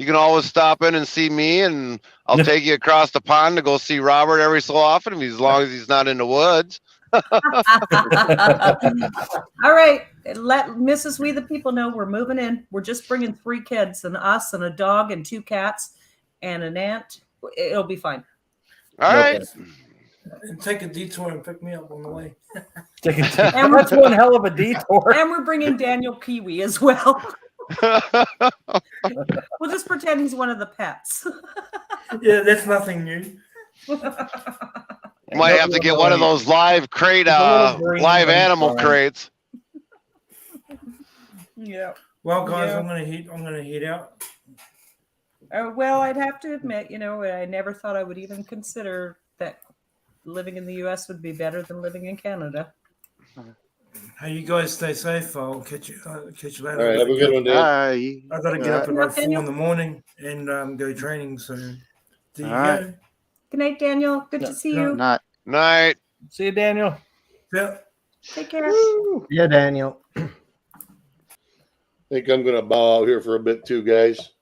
can always stop in and see me, and I'll take you across the pond to go see Robert every so often, as long as he's not in the woods. All right, let Mrs. We the People know we're moving in. We're just bringing 3 kids and us and a dog and 2 cats and an aunt. It'll be fine. All right. And take a detour and pick me up on the way. That's one hell of a detour. And we're bringing Daniel Kiwi as well. We'll just pretend he's one of the pets. Yeah, that's nothing new. Might have to get one of those live crate, live animal crates. Yeah. Well, guys, I'm gonna head out. Well, I'd have to admit, I never thought I would even consider that living in the U.S. would be better than living in Canada. Hey, you guys stay safe. I'll catch you later. All right, have a good one, Dan. I got to get up at like 4 in the morning and go training. So there you go. Good night, Daniel. Good to see you. Night. See you, Daniel. Yeah. Take care. Yeah, Daniel. I think I'm going to bow out here for a bit too, guys.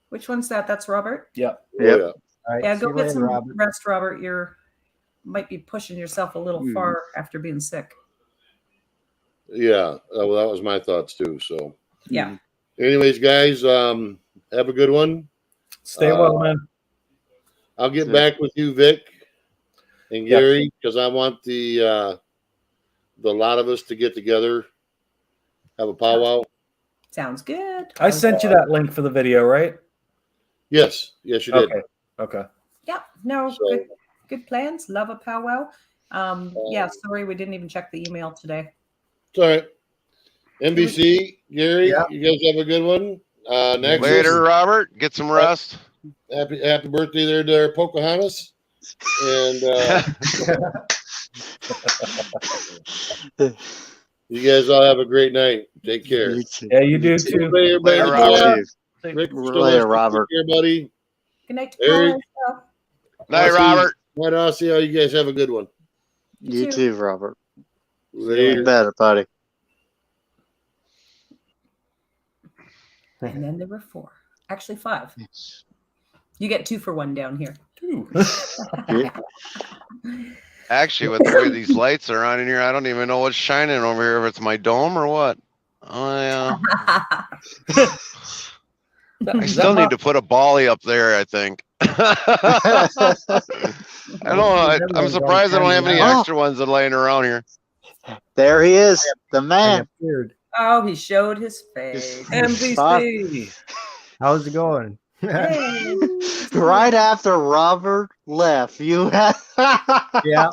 Which one's that? That's Robert? Yep. All right, Yeah, go get some Robert. rest, Robert. Might be pushing yourself a little far after being sick. Yeah, well, that was my thoughts too. So, yeah. Anyways, guys, have a good one. Stay well, man. I'll get back with you, Vic and Gary, because I want the lot of us to get together, have a powwow. Sounds good. I sent you that link for the video, right? Yes, you did. Okay. Yeah. No. Good plans. Love a powwow. Yeah. Sorry, we didn't even check the email today. It's all right. NBC, Gary, you guys have a good one. Next Later, Robert. Get some rest. Happy birthday there to Pocahontas. And you guys all have a great night. Take care. Yeah, you do too. Later, Robert. Rick, Later, Robert. Here, buddy. Good night. Eric. Night, Robert. Night, Aussie. You guys have a good one. You too, Robert. Later. Better, buddy. And then there were 4. Actually 5. You get 2 for 1 down here. 2. Actually, with the way these lights are on in here, I don't even know what's shining over here. If it's my dome or what. Oh yeah. I still need to put a bolly up there, I think. I don't know. I'm surprised I don't have any extra ones that are laying around here. There he is, the man. Oh, he showed his face. NBC. How's it going? Hey. Right after Robert left, you had. Yeah.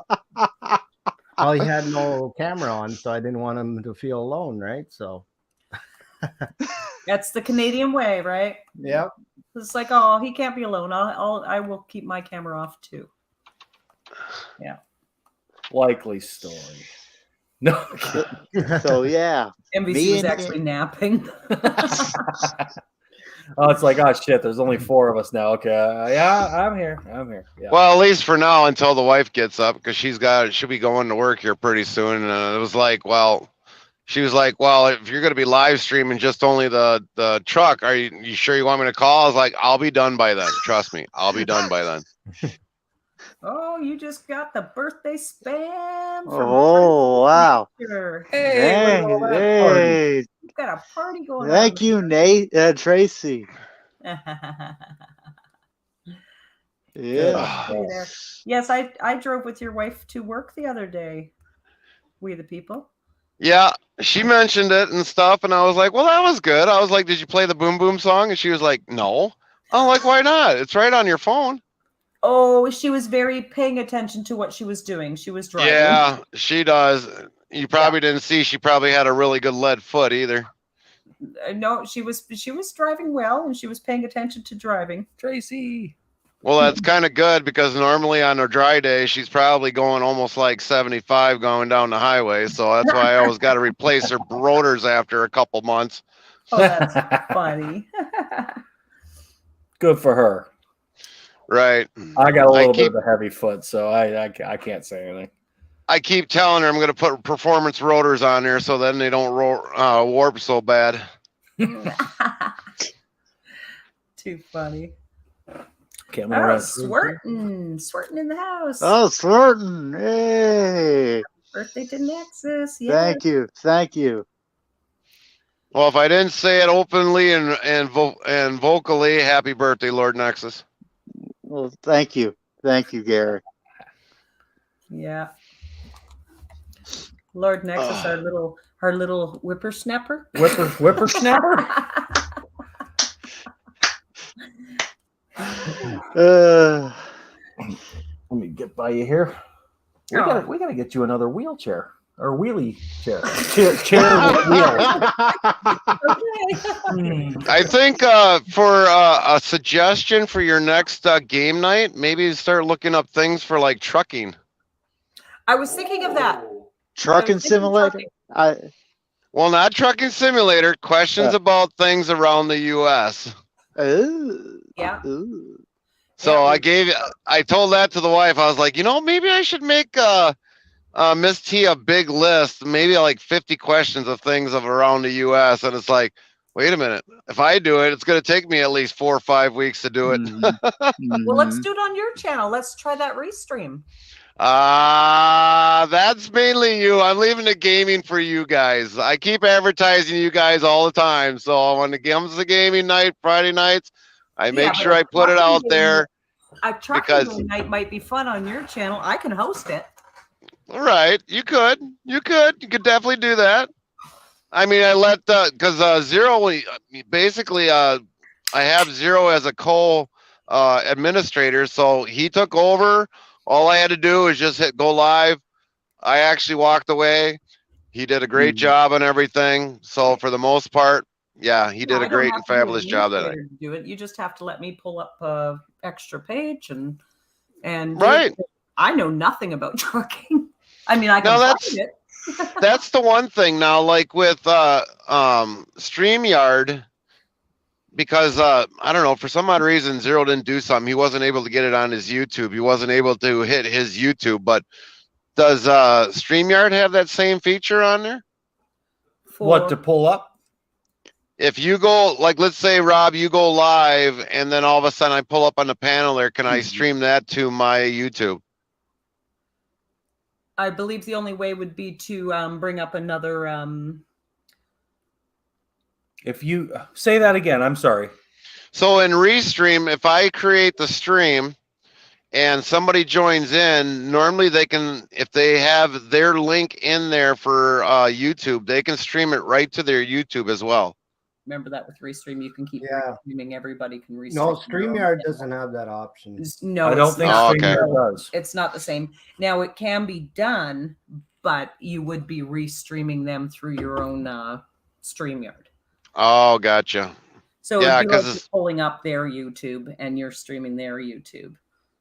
Well, he had no camera on, so I didn't want him to feel alone, right? So. That's the Canadian way, right? Yep. It's like, oh, he can't be alone. I will keep my camera off too. Yeah. Likely story. No. So yeah. NBC was actually napping. Oh, it's like, oh shit, there's only 4 of us now. Okay. Yeah, I'm here. Yeah. Well, at least for now, until the wife gets up, because she'll be going to work here pretty soon. And it was like, well, she was like, well, if you're going to be live streaming just only the truck, are you sure you want me to call? I was like, I'll be done by then. Trust me, I'll be done by then. Oh, you just got the birthday spam. Oh wow! Hey, Hey, you've got a party going on. Thank you, Nate, Tracy. Yeah. Yes, I drove with your wife to work the other day. We the People. Yeah, she mentioned it and stuff, and I was like, well, that was good. I was like, did you play the Boom Boom song? And she was like, no. I'm like, why not? It's right on your phone. Oh, she was very paying attention to what she was doing. She was driving. Yeah, she does. You probably didn't see. She probably had a really good lead foot either. No, she was driving well, and she was paying attention to driving. Tracy. Well, that's kind of good because normally on a dry day, she's probably going almost like 75 going down the highway. So that's why I always got to replace her rotors after a couple months. Oh, that's funny. Good for her. Right. I got a little bit of a heavy foot, so I can't say anything. I keep telling her I'm going to put performance rotors on there so then they don't warp so bad. Too funny. Okay, I'm Oh, gonna Swerton in the house. Oh, Swerton. Hey. Birthday to Nexus. Yeah. Thank you. Well, if I didn't say it openly and vocally, happy birthday, Lord Nexus. Well, thank you, Gary. Yeah. Lord Nexus, our little whippersnapper. Whippersnapper. Let me get by you here. We gotta get you another wheelchair or wheelie chair. chair with wheels. I think for a suggestion for your next game night, maybe start looking up things for like trucking. I was thinking of that. Trucking simulator. Well, not trucking simulator. Questions about things around the U.S. Yeah. So I told that to the wife. I was like, maybe I should make Miss T a big list, maybe like 50 questions of things of around the U.S. And it's like, wait a minute, if I do it, it's going to take me at least 4 or 5 weeks to do it. Well, let's do it on your channel. Let's try that restream. That's mainly you. I'm leaving the gaming for you guys. I keep advertising you guys all the time. So when it comes to gaming night, Friday nights, I make sure I put it out there. A trucking night might be fun on your channel. I can host it. All right, you could definitely do that. I mean, I let because Zero basically I have Zero as a administrator, so he took over. All I had to do was just hit go live. I actually walked away. He did a great job on everything. So for the most part, yeah, he did a great and fabulous job that night. Do it. You just have to let me pull up a extra page and right. I know nothing about trucking. I mean, I can find it. That's the one thing now, like with StreamYard, because I don't know, for some odd reason Zero didn't do something. He wasn't able to get it on his YouTube. He wasn't able to hit his YouTube. But does StreamYard have that same feature on there? What, to pull up? If you go, like, let's say, Rob, you go live, and then all of a sudden I pull up on the panel there, can I stream that to my YouTube? I believe the only way would be to bring up another. If you say that again, I'm sorry. So in Restream, if I create the stream and somebody joins in, normally they can, if they have their link in there for YouTube, they can stream it right to their YouTube as well. Remember that with Restream, you can keep streaming. Everybody can restream. No, StreamYard doesn't have that option. No, I don't think StreamYard does. It's not the same. Now it can be done, but you would be restreaming them through your own StreamYard. Oh, gotcha. So yeah, because like pulling up their YouTube and you're streaming their YouTube.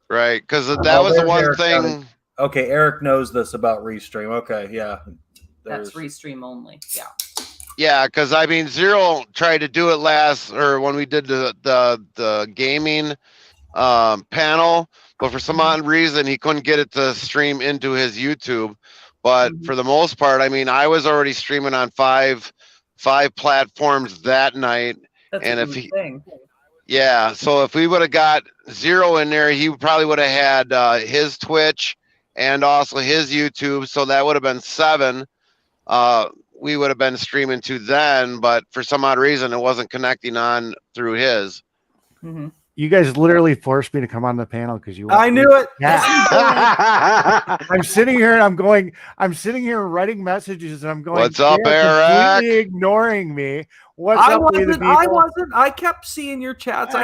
Right, because that was the one thing. Okay, Eric knows this about Restream. Okay, yeah. That's Restream only. Yeah. Yeah, because I mean, Zero tried to do it when we did the gaming panel, but for some odd reason he couldn't get it to stream into his YouTube. But for the most part, I mean, I was already streaming on five platforms that night. That's and a if good thing. Yeah, so if we would have got Zero in there, he probably would have had his Twitch and also his YouTube, so that would have been 7. We would have been streaming to then, but for some odd reason, it wasn't connecting on through his. You guys literally forced me to come on the panel because you. I knew it. Yeah. I'm sitting here and I'm sitting here writing messages and I'm going. What's up, Eric? Completely ignoring me. What's I up, wasn't. I wasn't. I kept seeing your chats.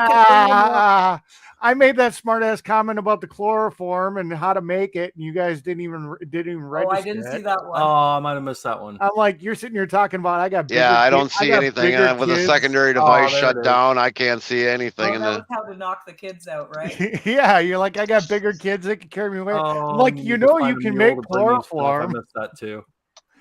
I made that smart ass comment about the chloroform and how to make it, and you guys didn't even register. Oh, I didn't see that one. Oh, I might have missed that one. I'm like, you're sitting here talking about I got. I don't see anything with a secondary device shut down. I can't see anything. Oh, that was how to knock the kids out, right? Yeah, you're like, I got bigger kids that can carry me away. I'm like, you can make chloroform. I missed that too.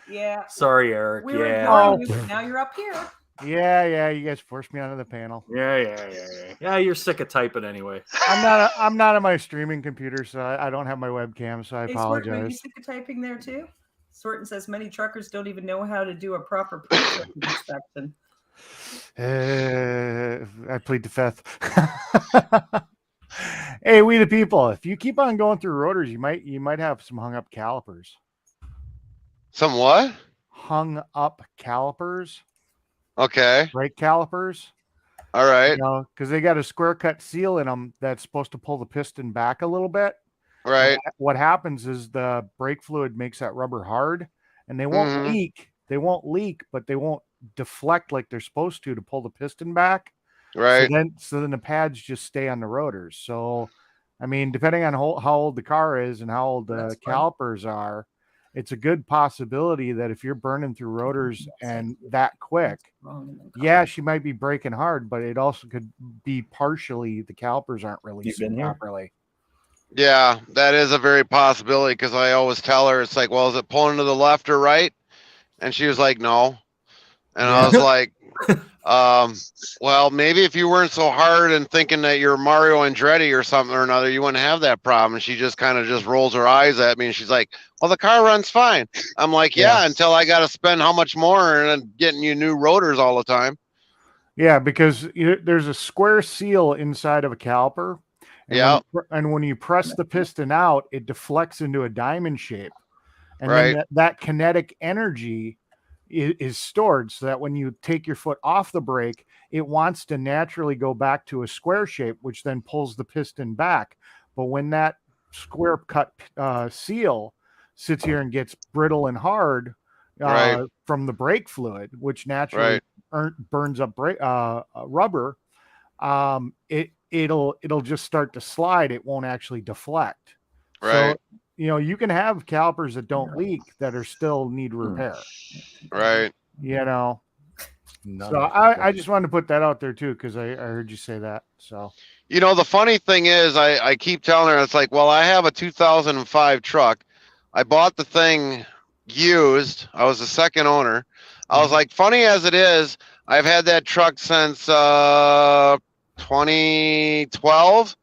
Yeah. Sorry, Eric. We were ignoring you, but now you're up here. Yeah. You guys forced me onto the panel. Yeah. You're sick of typing anyway. I'm not on my streaming computer, so I don't have my webcam, so I Hey, Swerton, are you apologize. sick of typing there too? Swerton says many truckers don't even know how to do a proper plate inspection. I plead the fifth. Hey, we the people. If you keep on going through rotors, you might have some hung up calipers. Some what? Hung up calipers. Okay. Brake calipers. All right. You know, because they got a square cut seal in them that's supposed to pull the piston back a little bit. Right. What happens is the brake fluid makes that rubber hard, and they won't leak. They won't leak, but they won't deflect like they're supposed to pull the piston back. Right. So then the pads just stay on the rotors. So, I mean, depending on how old the car is and how old the calipers are, it's a good possibility that if you're burning through rotors and that quick, yeah, she might be braking hard, but it also could be partially the calipers aren't releasing properly. Yeah, that is a very possibility because I always tell her, it's like, well, is it pulling to the left or right? And she was like, no. And I was like, well, maybe if you weren't so hard and thinking that you're Mario Andretti or something or another, you wouldn't have that problem. And she just kind of just rolls her eyes at me and she's like, well, the car runs fine. I'm like, yeah, until I got to spend how much more and getting you new rotors all the time. Yeah, because there's a square seal inside of a caliper. And when you press the piston out, it deflects into a diamond shape. And then that kinetic energy is stored so that when you take your foot off the brake, it wants to naturally go back to a square shape, which then pulls the piston back. But when that square cut seal sits here and gets brittle and hard from the brake fluid, which naturally burns up rubber, it'll just start to slide. It won't actually deflect. Right. So, you can have calipers that don't leak that are still need repair. Right. So I just wanted to put that out there too, because I heard you say that. So, the funny thing is I keep telling her, it's like, well, I have a 2005 truck. I bought the thing used. I was the second owner. I was like, funny as it is, I've had that truck since 2012.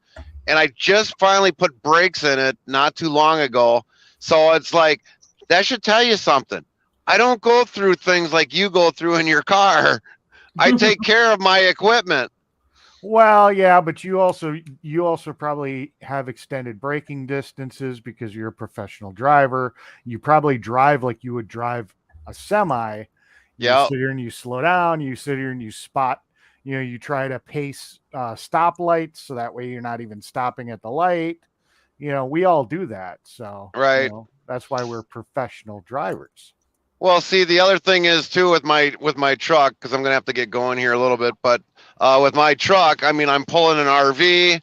And I just finally put brakes in it not too long ago. So it's like, that should tell you something. I don't go through things like you go through in your car. I take care of my equipment. Well, yeah, but you also probably have extended braking distances because you're a professional driver. You probably drive like you would drive a semi. You sit here and you slow down. You sit here and you spot. You try to pace stoplights so that way you're not even stopping at the light. We all do that. So that's why we're professional drivers. Well, see, the other thing is too with my truck, because I'm gonna have to get going here a little bit, but with my truck, I mean, I'm pulling an RV.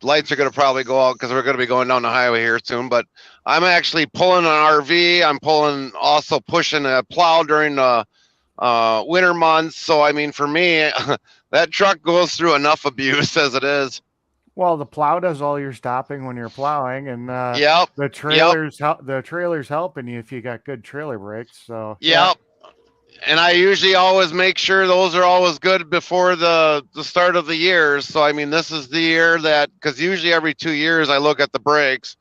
Lights are gonna probably go out because we're gonna be going down the highway here soon. But I'm actually pulling an RV. I'm also pushing a plow during the winter months. So I mean, for me, that truck goes through enough abuse as it is. Well, the plow does all your stopping when you're plowing, and the trailer's helping you if you got good trailer brakes. So and I usually always make sure those are always good before the start of the year. So I mean, this is the year because usually every 2 years I look at the brakes.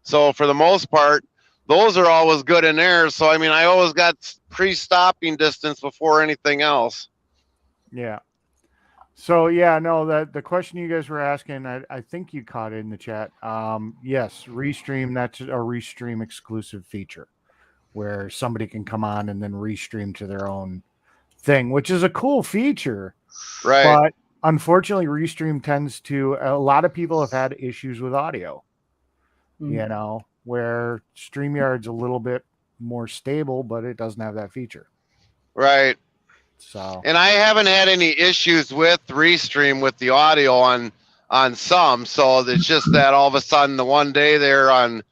So for the most part, those are always good in there. So I mean, I always got pre-stopping distance before anything else. Yeah. So the question you guys were asking, I think you caught it in the chat. Yes, Restream, that's a Restream exclusive feature where somebody can come on and then restream to their own thing, which is a cool feature. Right. But unfortunately, Restream a lot of people have had issues with audio, where StreamYard's a little bit more stable, but it doesn't have that feature. Right. So, and I haven't had any issues with Restream with the audio on some. So it's just that all of a sudden the one day there on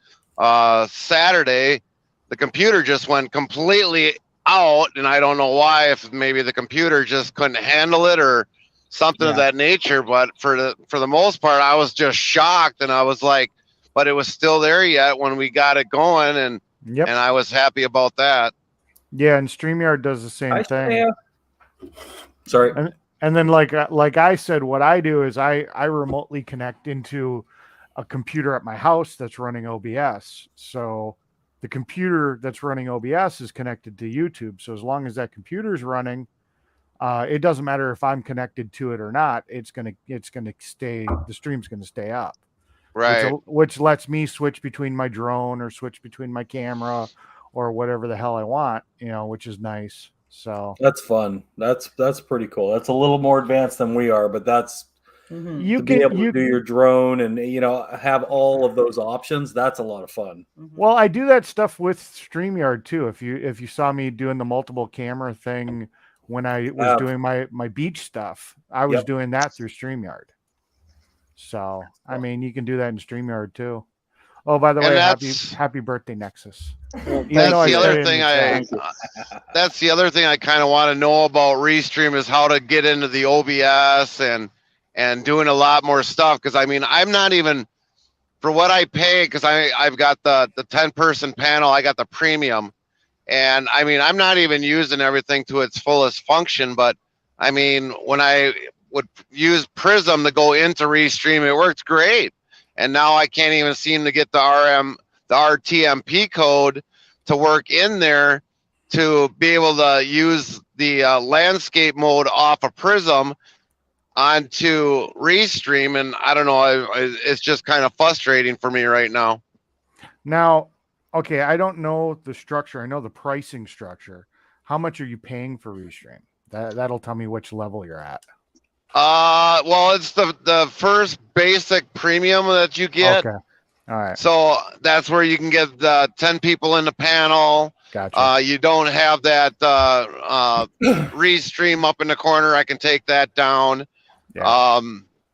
Saturday, the computer just went completely out, and I don't know why. If maybe the computer just couldn't handle it or something of that nature. But for the most part, I was just shocked, and I was like, but it was still there yet when we got it going, and I was happy about that. Yeah, and StreamYard does the same thing. Sorry. And then like I said, what I do is I remotely connect into a computer at my house that's running OBS. So the computer that's running OBS is connected to YouTube. So as long as that computer is running, it doesn't matter if I'm connected to it or not. It's gonna stay. The stream's gonna stay up. Right. Which lets me switch between my drone or switch between my camera or whatever the hell I want. Which is nice. So that's fun. That's pretty cool. That's a little more advanced than we are, but that's you be able to do your drone and have all of those options. That's a lot of fun. Well, I do that stuff with StreamYard too. If you saw me doing the multiple camera thing when I was doing my beach stuff, I was doing that through StreamYard. So I mean, you can do that in StreamYard too. Oh, by the way, happy birthday, Nexus. That's the other thing that's the other thing I kind of want to know about Restream is how to get into the OBS and doing a lot more stuff. Cause I mean, I'm not even for what I pay. Cause I've got the 10-person panel. I got the premium and I mean, I'm not even using everything to its fullest function, but I mean, when I would use Prism to go into Restream, it works great. And now I can't even seem to get the RTMP code to work in there to be able to use the landscape mode off of Prism onto Restream. And I don't know, it's just kind of frustrating for me right now. Now, okay, I don't know the structure. I know the pricing structure. How much are you paying for Restream? That'll tell me which level you're at. Well, it's the first basic premium that you get. Okay. All right. So that's where you can get the 10 people in the panel. Gotcha. You don't have that Restream up in the corner. I can take that down. Yeah.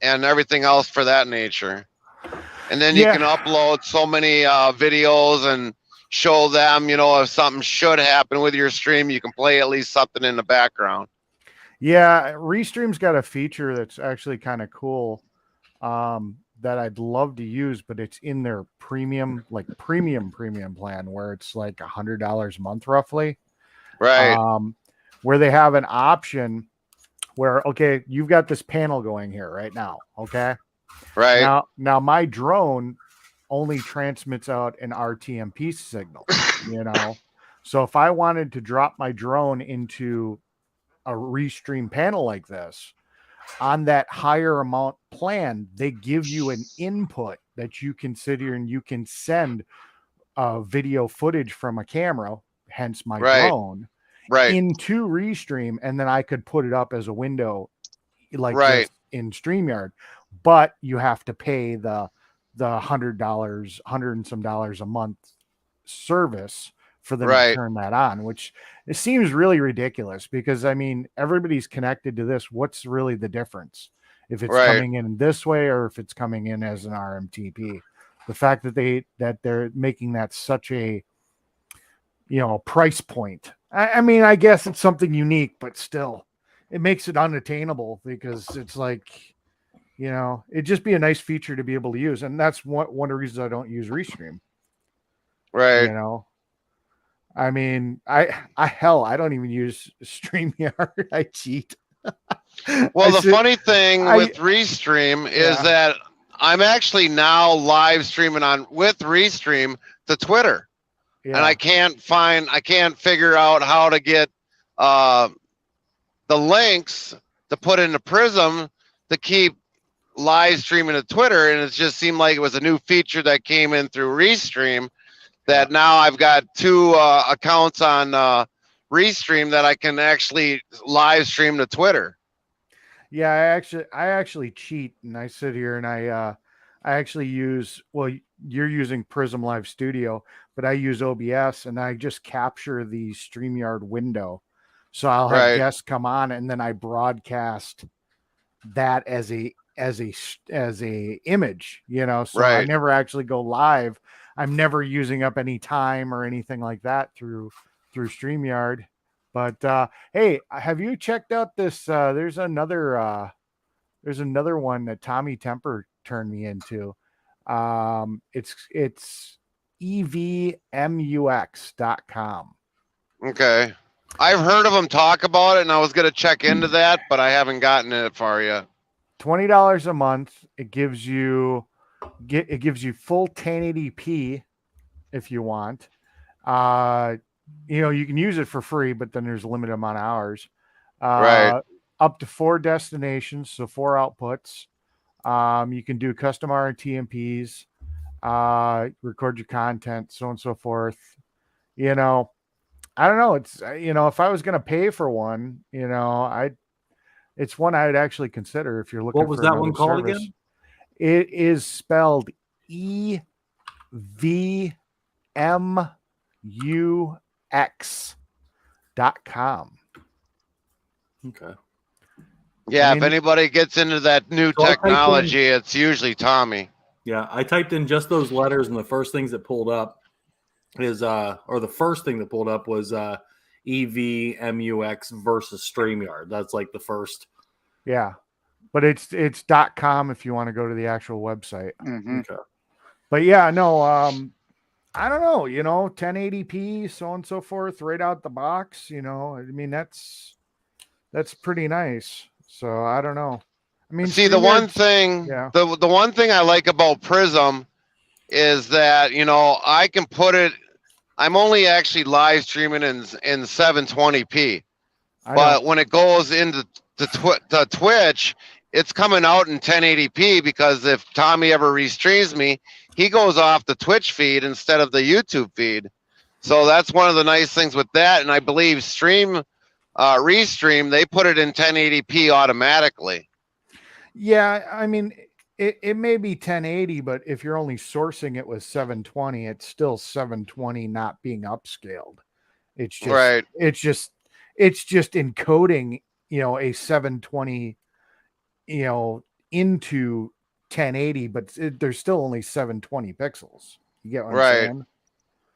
And everything else for that nature. And then you can upload so many videos and show them, if something should happen with your stream, you can play at least something in the background. Yeah, Restream's got a feature that's actually kind of cool that I'd love to use, but it's in their premium plan where it's like $100 a month roughly. Right. Where they have an option where, okay, you've got this panel going here right now. Okay. Right. Now my drone only transmits out an RTMP signal, So if I wanted to drop my drone into a Restream panel like this on that higher amount plan, they give you an input that you consider and you can send video footage from a camera, hence my drone, into Restream, and then I could put it up as a window like this in StreamYard. But you have to pay the $100 and some dollars a month service for them to turn that on, which it seems really ridiculous because I mean, everybody's connected to this. What's really the difference if it's coming in this way or if it's coming in as an RMTP? The fact that they're making that such a price point. I mean, I guess it's something unique, but still, it makes it unattainable because it's like, it'd just be a nice feature to be able to use, and that's one of the reasons I don't use Restream. Right. I mean, I don't even use StreamYard. I cheat. Well, the funny thing with Restream is that I'm actually now live streaming with Restream to Twitter, and I can't figure out how to get the links to put into Prism to keep live streaming to Twitter, and it just seemed like it was a new feature that came in through Restream. That now I've got two accounts on Restream that I can actually live stream to Twitter. Yeah, I actually cheat, and I sit here and I actually use. Well, you're using Prism Live Studio, but I use OBS, and I just capture the StreamYard window. So I'll have guests come on, and then I broadcast that as a image. So I never actually go live. I'm never using up any time or anything like that through StreamYard. But hey, have you checked out this? There's another one that Tommy Temper turned me into. It's evmux.com. Okay. I've heard of them talk about it, and I was going to check into that, but I haven't gotten it far yet. $20 a month. It gives you full 1080p if you want. You can use it for free, but then there's a limited amount of hours. Right. Up to 4 destinations, so 4 outputs. You can do custom RTMPs, record your content, so on and so forth. I don't know. It's if I was going to pay for one, it's one I would actually consider if you're looking. What was for that another one called service. again? It is spelled EVMUX.com. Okay. Yeah, if anybody gets into that new technology, it's usually Tommy. Yeah, I typed in just those letters, and the first things that pulled up is or the first thing that pulled up was EVMUX versus StreamYard. That's like the first. Yeah, but it's .com if you want to go to the actual website. Okay. But yeah, no, I don't know, 1080p, so on and so forth, right out the box. I mean, that's pretty nice. So I don't know. I mean, see, the one thing, the one thing I like about Prism is that I can put it. I'm only actually live streaming in 720p, but when it goes into the Twitch, it's coming out in 1080p because if Tommy ever restreams me, he goes off the Twitch feed instead of the YouTube feed. So that's one of the nice things with that. And I believe Restream, they put it in 1080p automatically. Yeah, I mean, it may be 1080, but if you're only sourcing it with 720, it's still 720 not being upscaled. It's just right. It's just encoding, a 720, into 1080, but there's still only 720 pixels. You get what I'm saying?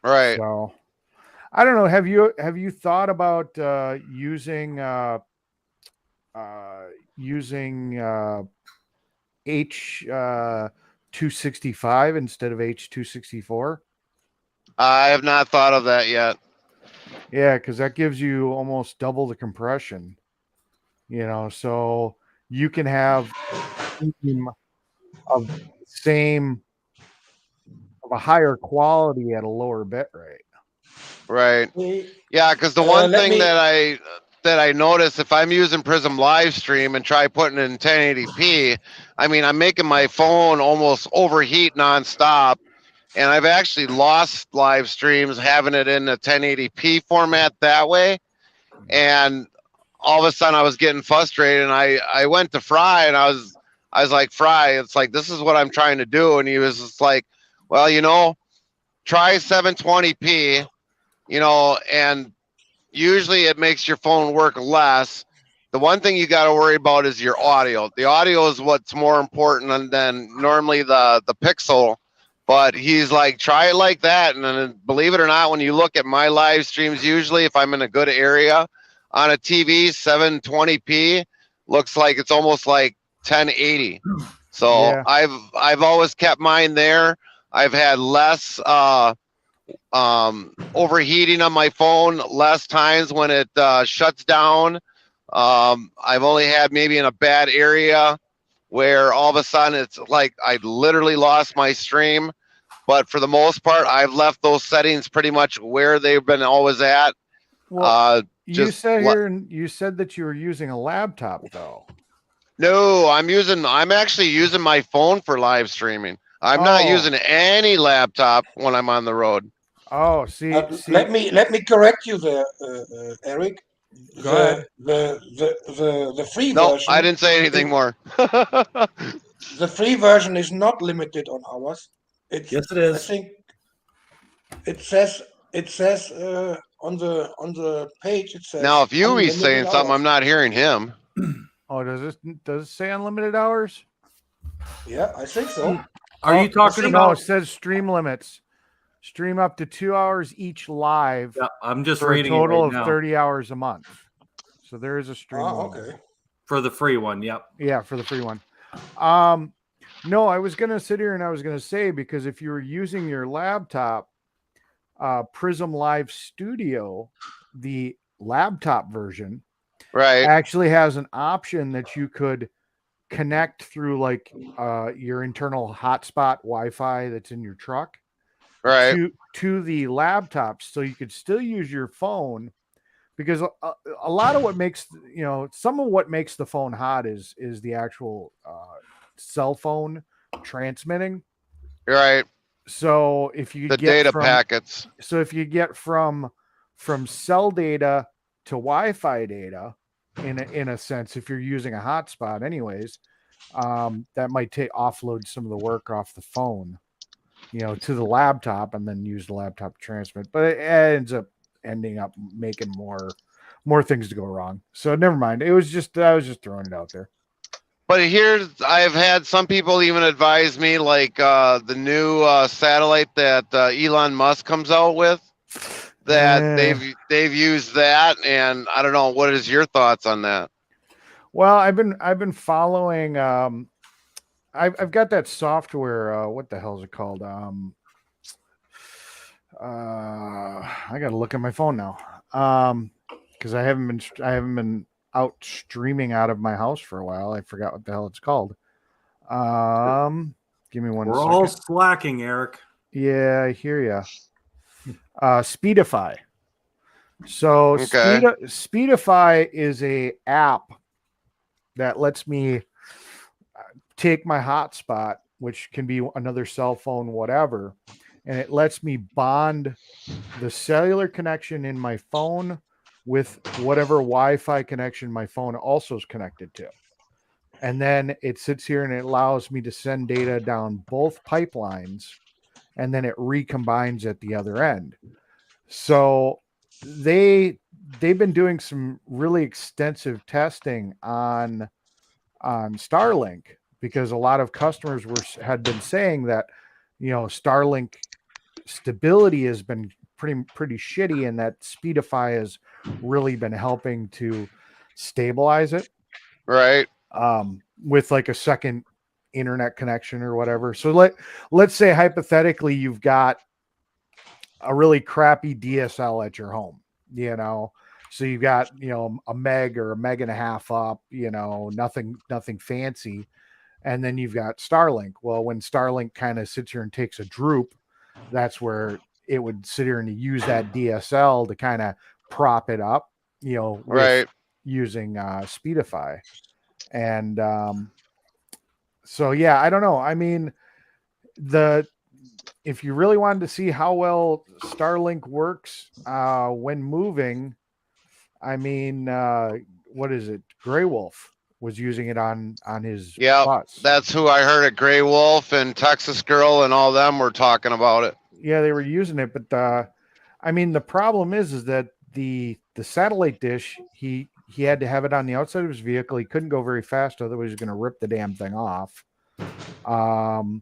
Right. So I don't know. Have you thought about using H265 instead of H264? I have not thought of that yet. Yeah, because that gives you almost double the compression. So you can have of a higher quality at a lower bit rate. Right. Yeah, because the one thing that I notice if I'm using Prism live stream and try putting it in 1080p, I mean, I'm making my phone almost overheat nonstop. And I've actually lost live streams having it in a 1080p format that way. And all of a sudden I was getting frustrated, and I went to Fry, and I was like, Fry, it's like, this is what I'm trying to do. And he was just like, well, try 720p, and usually it makes your phone work less. The one thing you got to worry about is your audio. The audio is what's more important than normally the pixel. But he's like, try it like that. And then believe it or not, when you look at my live streams, usually if I'm in a good area on a TV, 720p looks like it's almost like 1080. So yeah. I've always kept mine there. I've had less overheating on my phone, less times when it shuts down. I've only had maybe in a bad area where all of a sudden it's like I literally lost my stream. But for the most part, I've left those settings pretty much where they've been always at. Well, you said that you were using a laptop, though. No, I'm actually using my phone for live streaming. I'm not using any laptop when I'm on the road. Oh, see. Let me correct you there, Eric. Go ahead. The free no, version. I didn't say anything more. The free version is not limited on hours. Yes, it is. I think it says on the page. It says. Now, if you be saying something, I'm not hearing him. Oh, does it say unlimited hours? Yeah, I think so. Are you talking about? No, it says stream limits. Stream up to 2 hours each live. Yeah, I'm just for reading a total right of now. 30 hours a month. So there is a stream. Okay. For the free one, yep. Yeah, for the free one. No, I was gonna sit here and I was gonna say, because if you were using your laptop, Prism Live Studio the laptop version right actually has an option that you could connect through like your internal hotspot Wi-Fi that's in your truck right to the laptop, so you could still use your phone, because a lot of what makes, some of what makes the phone hot is the actual cell phone transmitting. right So if you the get data from packets if you get from cell data to Wi-Fi data, in a sense, if you're using a hotspot anyways, that might offload some of the work off the phone, to the laptop, and then use the laptop to transmit. But it ends up ending up making more things to go wrong. So never mind. I was just throwing it out there. But here's, I've had some people even advise me, like the new satellite that Elon Musk comes out with, that they've used that, and I don't know, what is your thoughts on that? Well, I've been following. I've got that software. What the hell is it called? I got to look at my phone now. Because I haven't been out streaming out of my house for a while. I forgot what the hell it's called. Give me one We're second. all slacking, Eric. Yeah, I hear you. Speedify. So Okay. Speedify is a app that lets me take my hotspot, which can be another cell phone, whatever, and it lets me bond the cellular connection in my phone with whatever Wi-Fi connection my phone also is connected to. And then it sits here and it allows me to send data down both pipelines, and then it recombines at the other end. So they've been doing some really extensive testing on Starlink, because a lot of customers had been saying that, Starlink stability has been pretty shitty, and that Speedify has really been helping to stabilize it, right? With like a second internet connection or whatever. So let's say hypothetically you've got a really crappy DSL at your home, so you've got, a meg or a meg and a half up, nothing fancy. And then you've got Starlink. Well, when Starlink kind of sits here and takes a droop, that's where it would sit here and use that DSL to kind of prop it up, with right, using Speedify. And so, yeah, I don't know. I mean, if you really wanted to see how well Starlink works when moving, I mean, what is it? Grey Wolf was using it on his bus. That's who I heard it. Grey Wolf and Texas Girl and all them were talking about it. Yeah, they were using it, but I mean, the problem is that the satellite dish, he had to have it on the outside of his vehicle. He couldn't go very fast, otherwise he's going to rip the damn thing off. And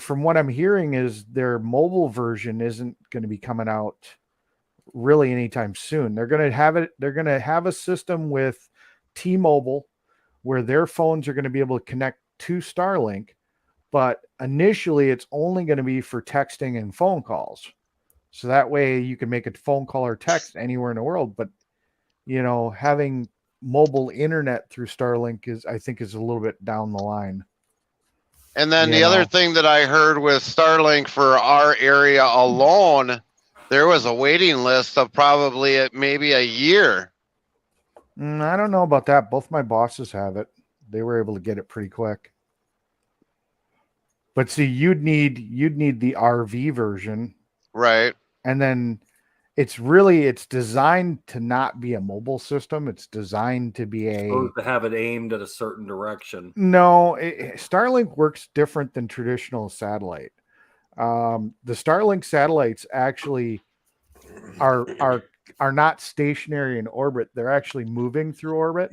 from what I'm hearing is their mobile version isn't going to be coming out really anytime soon. They're going to have a system with T-Mobile where their phones are going to be able to connect to Starlink, but initially it's only going to be for texting and phone calls. So that way you can make a phone call or text anywhere in the world. But, having mobile internet through Starlink I think is a little bit down the line. And then the other thing that I heard with Starlink for our area alone, there was a waiting list of probably maybe a year. I don't know about that. Both my bosses have it. They were able to get it pretty quick. But see, you'd need the RV version. Right. And then it's designed to not be a mobile system. It's designed to be to have it aimed at a certain direction. No, Starlink works different than traditional satellite. The Starlink satellites actually are not stationary in orbit. They're actually moving through orbit.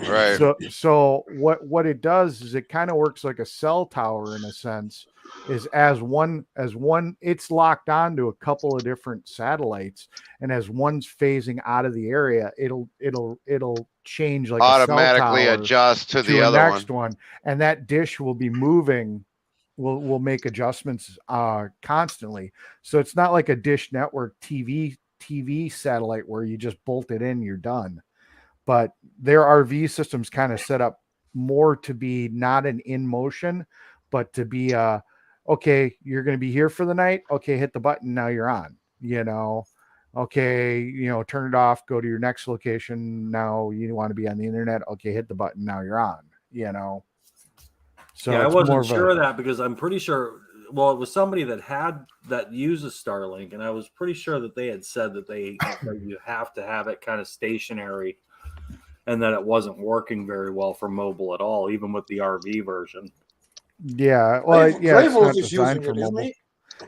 Right. So what it does is it kind of works like a cell tower in a sense. Is as one it's locked onto a couple of different satellites, and as one's phasing out of the area, it'll change like automatically a cell tower adjust to the other next one, and that dish will be moving. Will make adjustments constantly. So it's not like a Dish Network TV TV satellite where you just bolt it in, you're done. But their RV systems kind of set up more to be not an in motion, but to be okay, you're going to be here for the night. Okay, hit the button. Now you're on, okay, turn it off, go to your next location. Now you want to be on the internet. Okay, hit the button. Now you're on, So yeah, I it's wasn't more sure of of that because I'm pretty sure, well, it was somebody that uses Starlink, and I was pretty sure that they had said that that you have to have it kind of stationary and that it wasn't working very well for mobile at all, even with the RV version. Yeah, well, yeah, it's not is designed using for it, isn't mobile. he?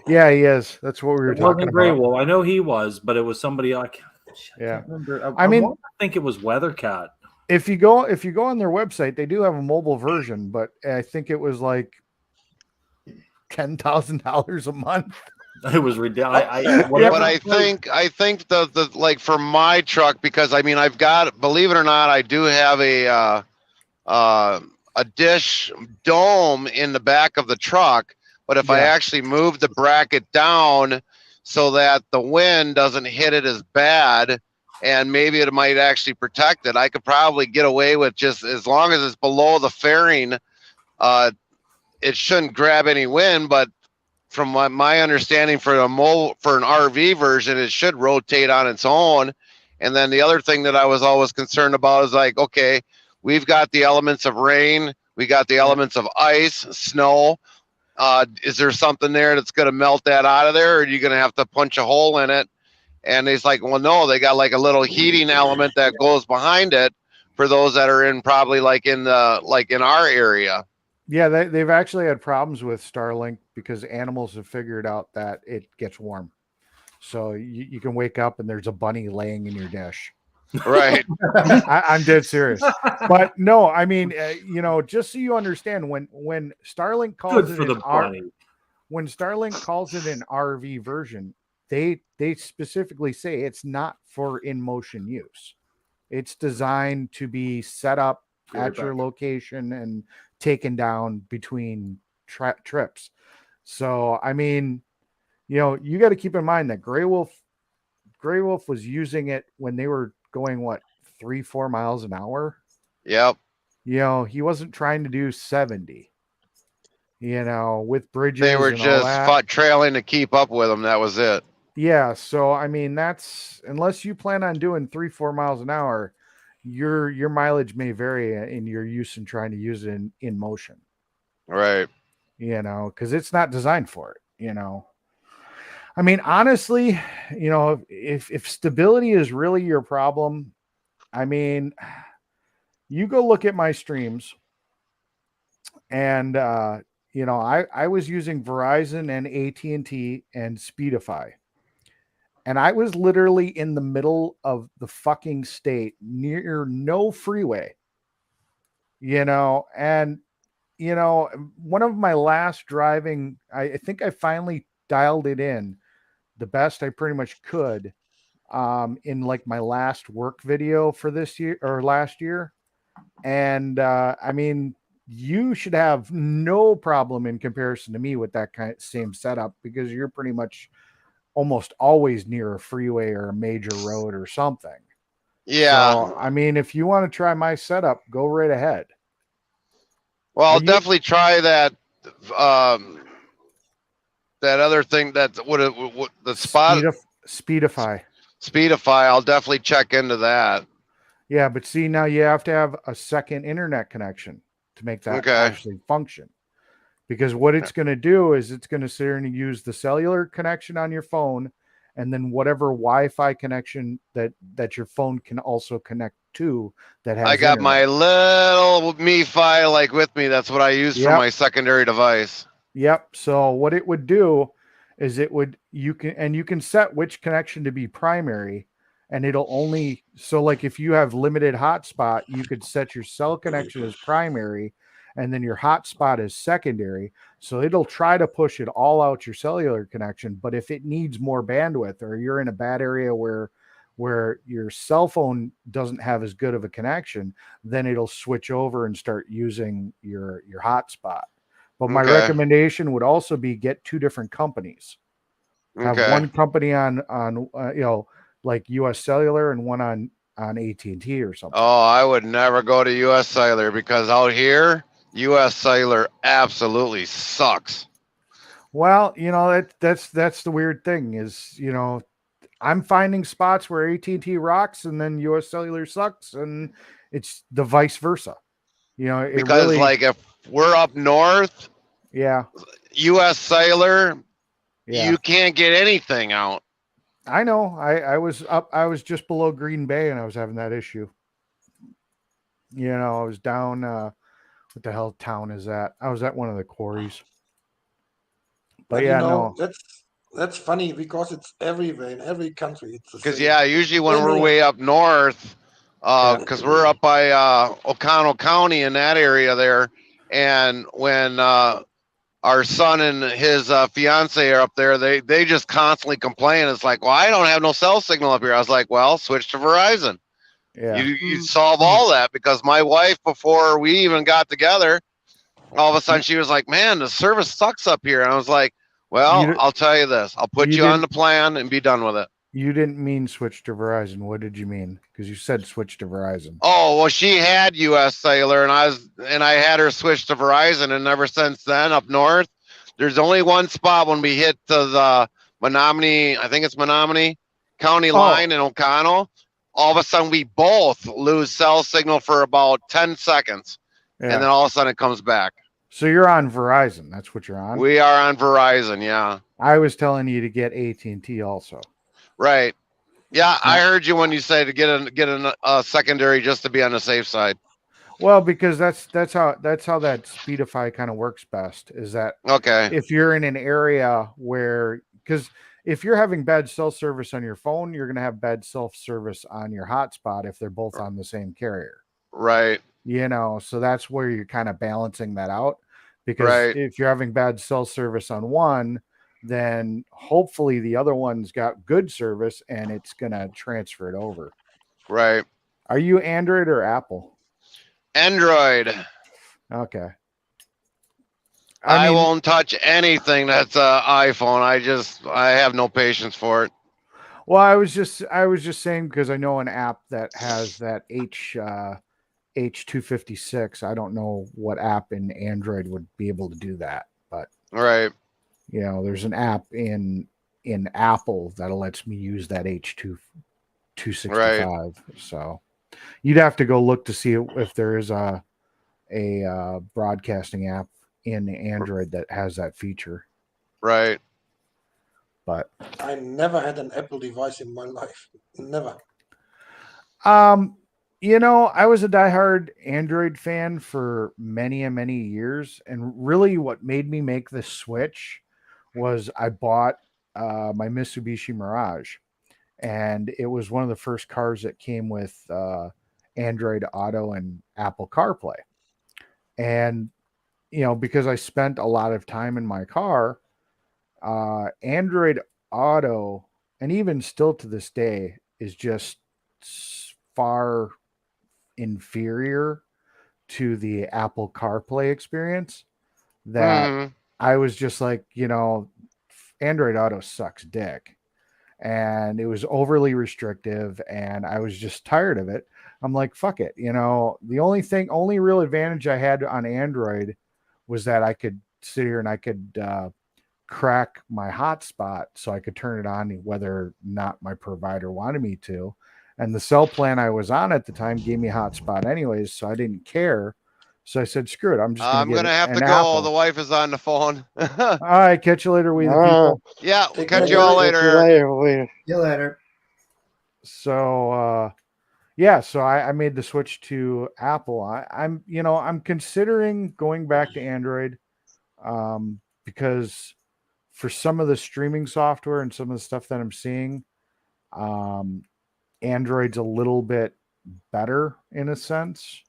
Yeah, he is. That's what we were talking Grey about. Wolf. I know he was, but it was somebody I Yeah, can't remember. I mean, I think it was Weathercat. If you go on their website, they do have a mobile version, but I think it was like $10,000 a month. It was ridiculous. But I think the like for my truck, because I mean I've got, believe it or not, I do have a dish dome in the back of the truck. But if I actually move the bracket down so that the wind doesn't hit it as bad, and maybe it might actually protect it, I could probably get away with, just as long as it's below the fairing, it shouldn't grab any wind. But from my understanding, for an RV version, it should rotate on its own. And then the other thing that I was always concerned about is like, okay, we've got the elements of rain, we got the elements of ice, snow. Is there something there that's going to melt that out of there, or are you going to have to punch a hole in it? And he's like, well, no, they got like a little heating element that goes behind it for those that are in probably like in our area. Yeah, they've actually had problems with Starlink because animals have figured out that it gets warm. So you can wake up and there's a bunny laying in your dish. Right. I'm dead serious. But no, I mean, just so you understand, when Starlink calls it when Starlink calls it an RV version, they specifically say it's not for in motion use. It's designed to be set up at your location and taken down between trips. So, I mean, you got to keep in mind that Grey Wolf was using it when they were going 3-4 miles an hour. Yep. He wasn't trying to do 70. With bridges. They were and just trailing to keep up with them. That was it. Yeah. So, I mean, that's, unless you plan on doing 3-4 miles an hour, your mileage may vary in your use and trying to use it in motion. Right. Because it's not designed for it. I mean, honestly, if stability is really your problem, I mean, you go look at my streams, and I was using Verizon and AT&T and Speedify. And I was literally in the middle of the fucking state near no freeway, and, one of my last driving, I think I finally dialed it in the best I pretty much could, in like my last work video for this year or last year. And, I mean, you should have no problem in comparison to me with that same setup, because you're pretty much almost always near a freeway or a major road or something. Yeah. So, I mean, if you want to try my setup, go right ahead. Well, I'll definitely try that. That other thing that the spot Speedify. I'll definitely check into that. Yeah, but see, now you have to have a second internet connection to make that actually function. Because what it's going to do is it's going to sit here and use the cellular connection on your phone, and then whatever Wi-Fi connection that your phone can also connect to. That has. I got my little MiFi like with me. That's what I use for my secondary device. Yep. So what it would do is you can set which connection to be primary, and it'll only, so like if you have limited hotspot, you could set your cell connection as primary, and then your hotspot is secondary. So it'll try to push it all out your cellular connection. But if it needs more bandwidth, or you're in a bad area where your cell phone doesn't have as good of a connection, then it'll switch over and start using your hotspot. But my recommendation would also be get two different companies. Have one company on like US Cellular and one on AT&T or something. Oh, I would never go to US Cellular because out here, US Cellular absolutely sucks. Well, that's the weird thing is, I'm finding spots where AT&T rocks and then US Cellular sucks, and it's the vice versa. It because really, like if we're up north, yeah, US Cellular, yeah. you can't get anything out. I know. I was just below Green Bay and I was having that issue. I was down what the hell town is that? I was at one of the quarries. But yeah, no. That's funny because it's everywhere in every country. It's the Because same. usually when we're way up north, because we're up by O'Connell County in that area there, and when our son and his fiance are up there, they just constantly complain. It's like, well, I don't have no cell signal up here. I was like, well, switch to Verizon. Yeah, you solve all that. Because my wife, before we even got together, all of a sudden she was like, man, the service sucks up here. And I was like, well, I'll tell you this, I'll put you on the plan and be done with it. You didn't mean switch to Verizon. What did you mean? Because you said switch to Verizon. Oh, well, she had US Cellular and I had her switch to Verizon, and ever since then up north, there's only one spot when we hit to the Menominee, I think it's Menominee County line in O'Connell. All of a sudden we both lose cell signal for about 10 seconds. Yeah. And then all of a sudden it comes back. So you're on Verizon. That's what you're on? We are on Verizon, yeah. I was telling you to get AT&T also. Right. Yeah, I heard you when you say to get a secondary just to be on the safe side. Well, because that's how that Speedify kind of works best. Is that okay? If you're in an area where, because if you're having bad cell service on your phone, you're going to have bad cell service on your hotspot if they're both on the same carrier. Right. So that's where you're kind of balancing that out. Because if you're having bad cell service on one, then hopefully the other one's got good service and it's going to transfer it over. Right. Are you Android or Apple? Android. Okay. I won't touch anything that's iPhone. I have no patience for it. Well, I was just saying because I know an app that has that H256. I don't know what app in Android would be able to do that, but right. There's an app in Apple that lets me use that H265. Right. So you'd have to go look to see if there is a broadcasting app in Android that has that feature. Right. But I never had an Apple device in my life. Never. I was a diehard Android fan for many and many years. And really what made me make the switch was I bought my Mitsubishi Mirage. And it was one of the first cars that came with Android Auto and Apple CarPlay. And, because I spent a lot of time in my car, Android Auto, and even still to this day, is just far inferior to the Apple CarPlay experience that I was just like, Android Auto sucks dick. And it was overly restrictive and I was just tired of it. I'm like, fuck it. The only real advantage I had on Android was that I could sit here and I could crack my hotspot so I could turn it on whether or not my provider wanted me to. And the cell plan I was on at the time gave me a hotspot anyways, so I didn't care. So I said, screw it. I'm just going to have to go. Apple. The wife is on the phone. All right. Catch you later, we the people. Yeah. We'll catch you all later. Later. See you later. So, so I made the switch to Apple. I'm considering going back to Android because for some of the streaming software and some of the stuff that I'm seeing, Android's a little bit better in a sense.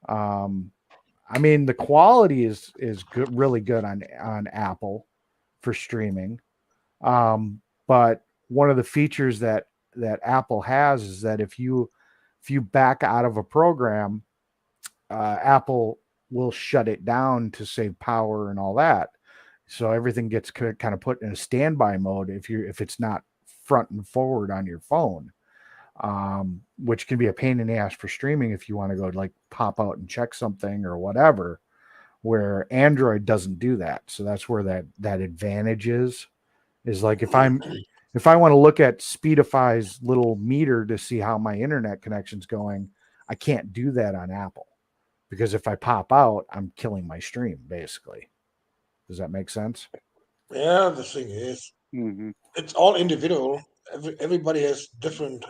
The quality is good, really good on Apple for streaming. But one of the features that Apple has is that if you back out of a program, Apple will shut it down to save power and all that. So everything gets kind of put in a standby mode if it's not front and forward on your phone, which can be a pain in the ass for streaming if you want to go like pop out and check something or whatever, where Android doesn't do that. So that's where that advantage is like if I want to look at Speedify's little meter to see how my internet connection's going, I can't do that on Apple, because if I pop out, I'm killing my stream, basically. Does that make sense? Yeah, the thing is, it's all individual. Everybody has different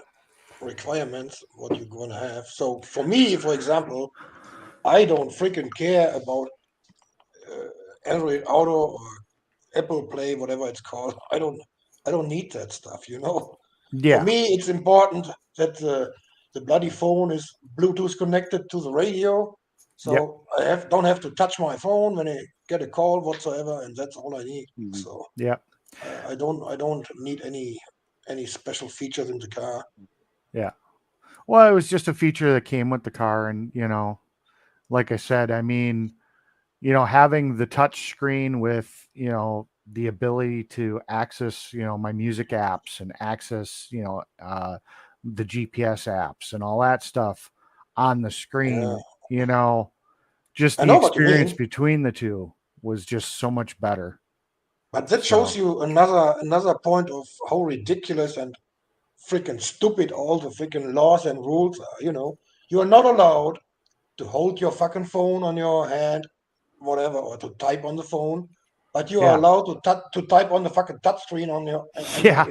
requirements, what you're going to have. So for me, for example, I don't freaking care about Android Auto or Apple Play, whatever it's called. I don't need that stuff, you know. Yeah. For me, it's important that the bloody phone is Bluetooth connected to the radio, so I don't have to touch my phone when I get a call whatsoever, and that's all I need. So yeah, I don't need any special features in the car. Yeah. Well, it was just a feature that came with the car, and like I said, I mean, having the touch screen with the ability to access my music apps and access the GPS apps and all that stuff on the screen, just I the know what you experience mean. between the two was just so much better. But that shows you another point of how ridiculous and freaking stupid all the freaking laws and rules are. You are not allowed to hold your fucking phone on your hand, whatever, or to type on the phone, but you are Yeah. allowed to type on the fucking touchscreen in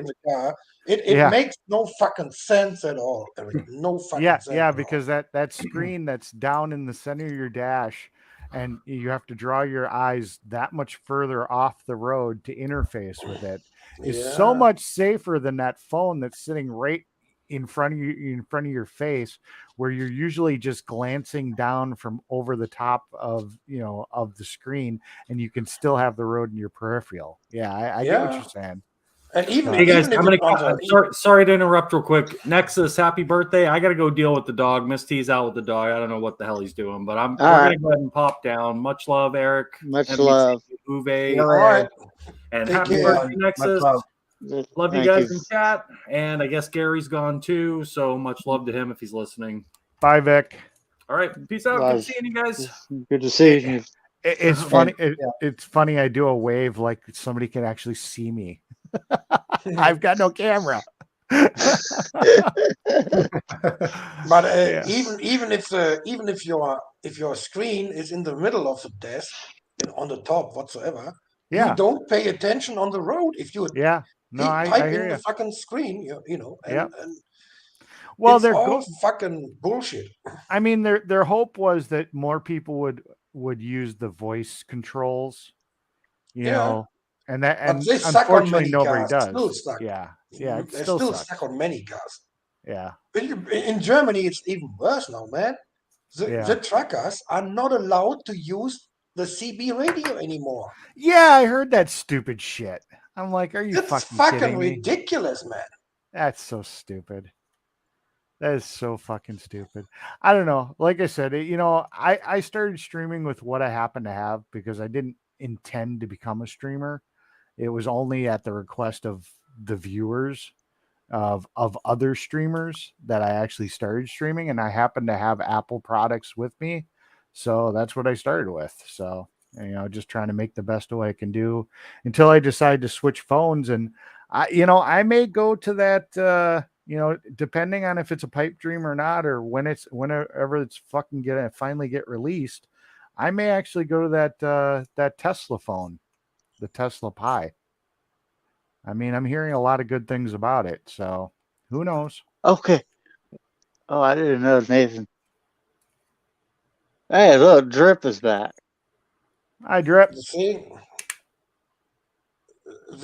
the car. It makes no fucking sense at all, Eric. No fucking sense. Yeah, because that screen that's down in the center of your dash, and you have to draw your eyes that much further off the road to interface with it, is so much safer than that phone that's sitting right in front of your face, where you're usually just glancing down from over the top of the screen, and you can still have the road in your peripheral. Yeah, I get what you're saying. And even hey guys, even I'm gonna sorry to interrupt real quick. Nexus, happy birthday! I gotta go deal with the dog. Miss T's out with the dog. I don't know what the hell he's doing, but we're gonna go ahead and pop down. Much love, Eric. Much NBC, love. Uwe, all right. and Take happy care. birthday, Nexus. Much Love you Thank guys you. in chat, and I guess Gary's gone too. So much love to him if he's listening. Bye, Vic. All right, peace out. Good seeing you guys. Good to see you. It's funny. It's funny. I do a wave like somebody can actually see me. I've got no camera. But even if your screen is in the middle of the desk and on the top whatsoever, you don't pay attention on the road if you type in the fucking screen. Well, it's all fucking bullshit. I mean, their hope was that more people would use the voice controls, and unfortunately nobody does. Still stuck. Yeah, it They're still still sucks. stuck on many cars. Yeah. In Germany, it's even worse now, man. The truckers are not allowed to use the CB radio anymore. Yeah, I heard that stupid shit. I'm like, are you fucking kidding me? Ridiculous, man. That's so stupid. That is so fucking stupid. I don't know. Like I said, I started streaming with what I happened to have because I didn't intend to become a streamer. It was only at the request of the viewers of other streamers that I actually started streaming, and I happened to have Apple products with me. So that's what I started with. So, just trying to make the best of what I can do until I decide to switch phones. And I may go to that, depending on if it's a pipe dream or not, or whenever it's fucking gonna finally get released, I may actually go to that Tesla phone, the Tesla Pi. I mean, I'm hearing a lot of good things about it, so who knows? Okay. Oh, I didn't know, Nathan. Hey, look, Drip is back. Hi, Drip. The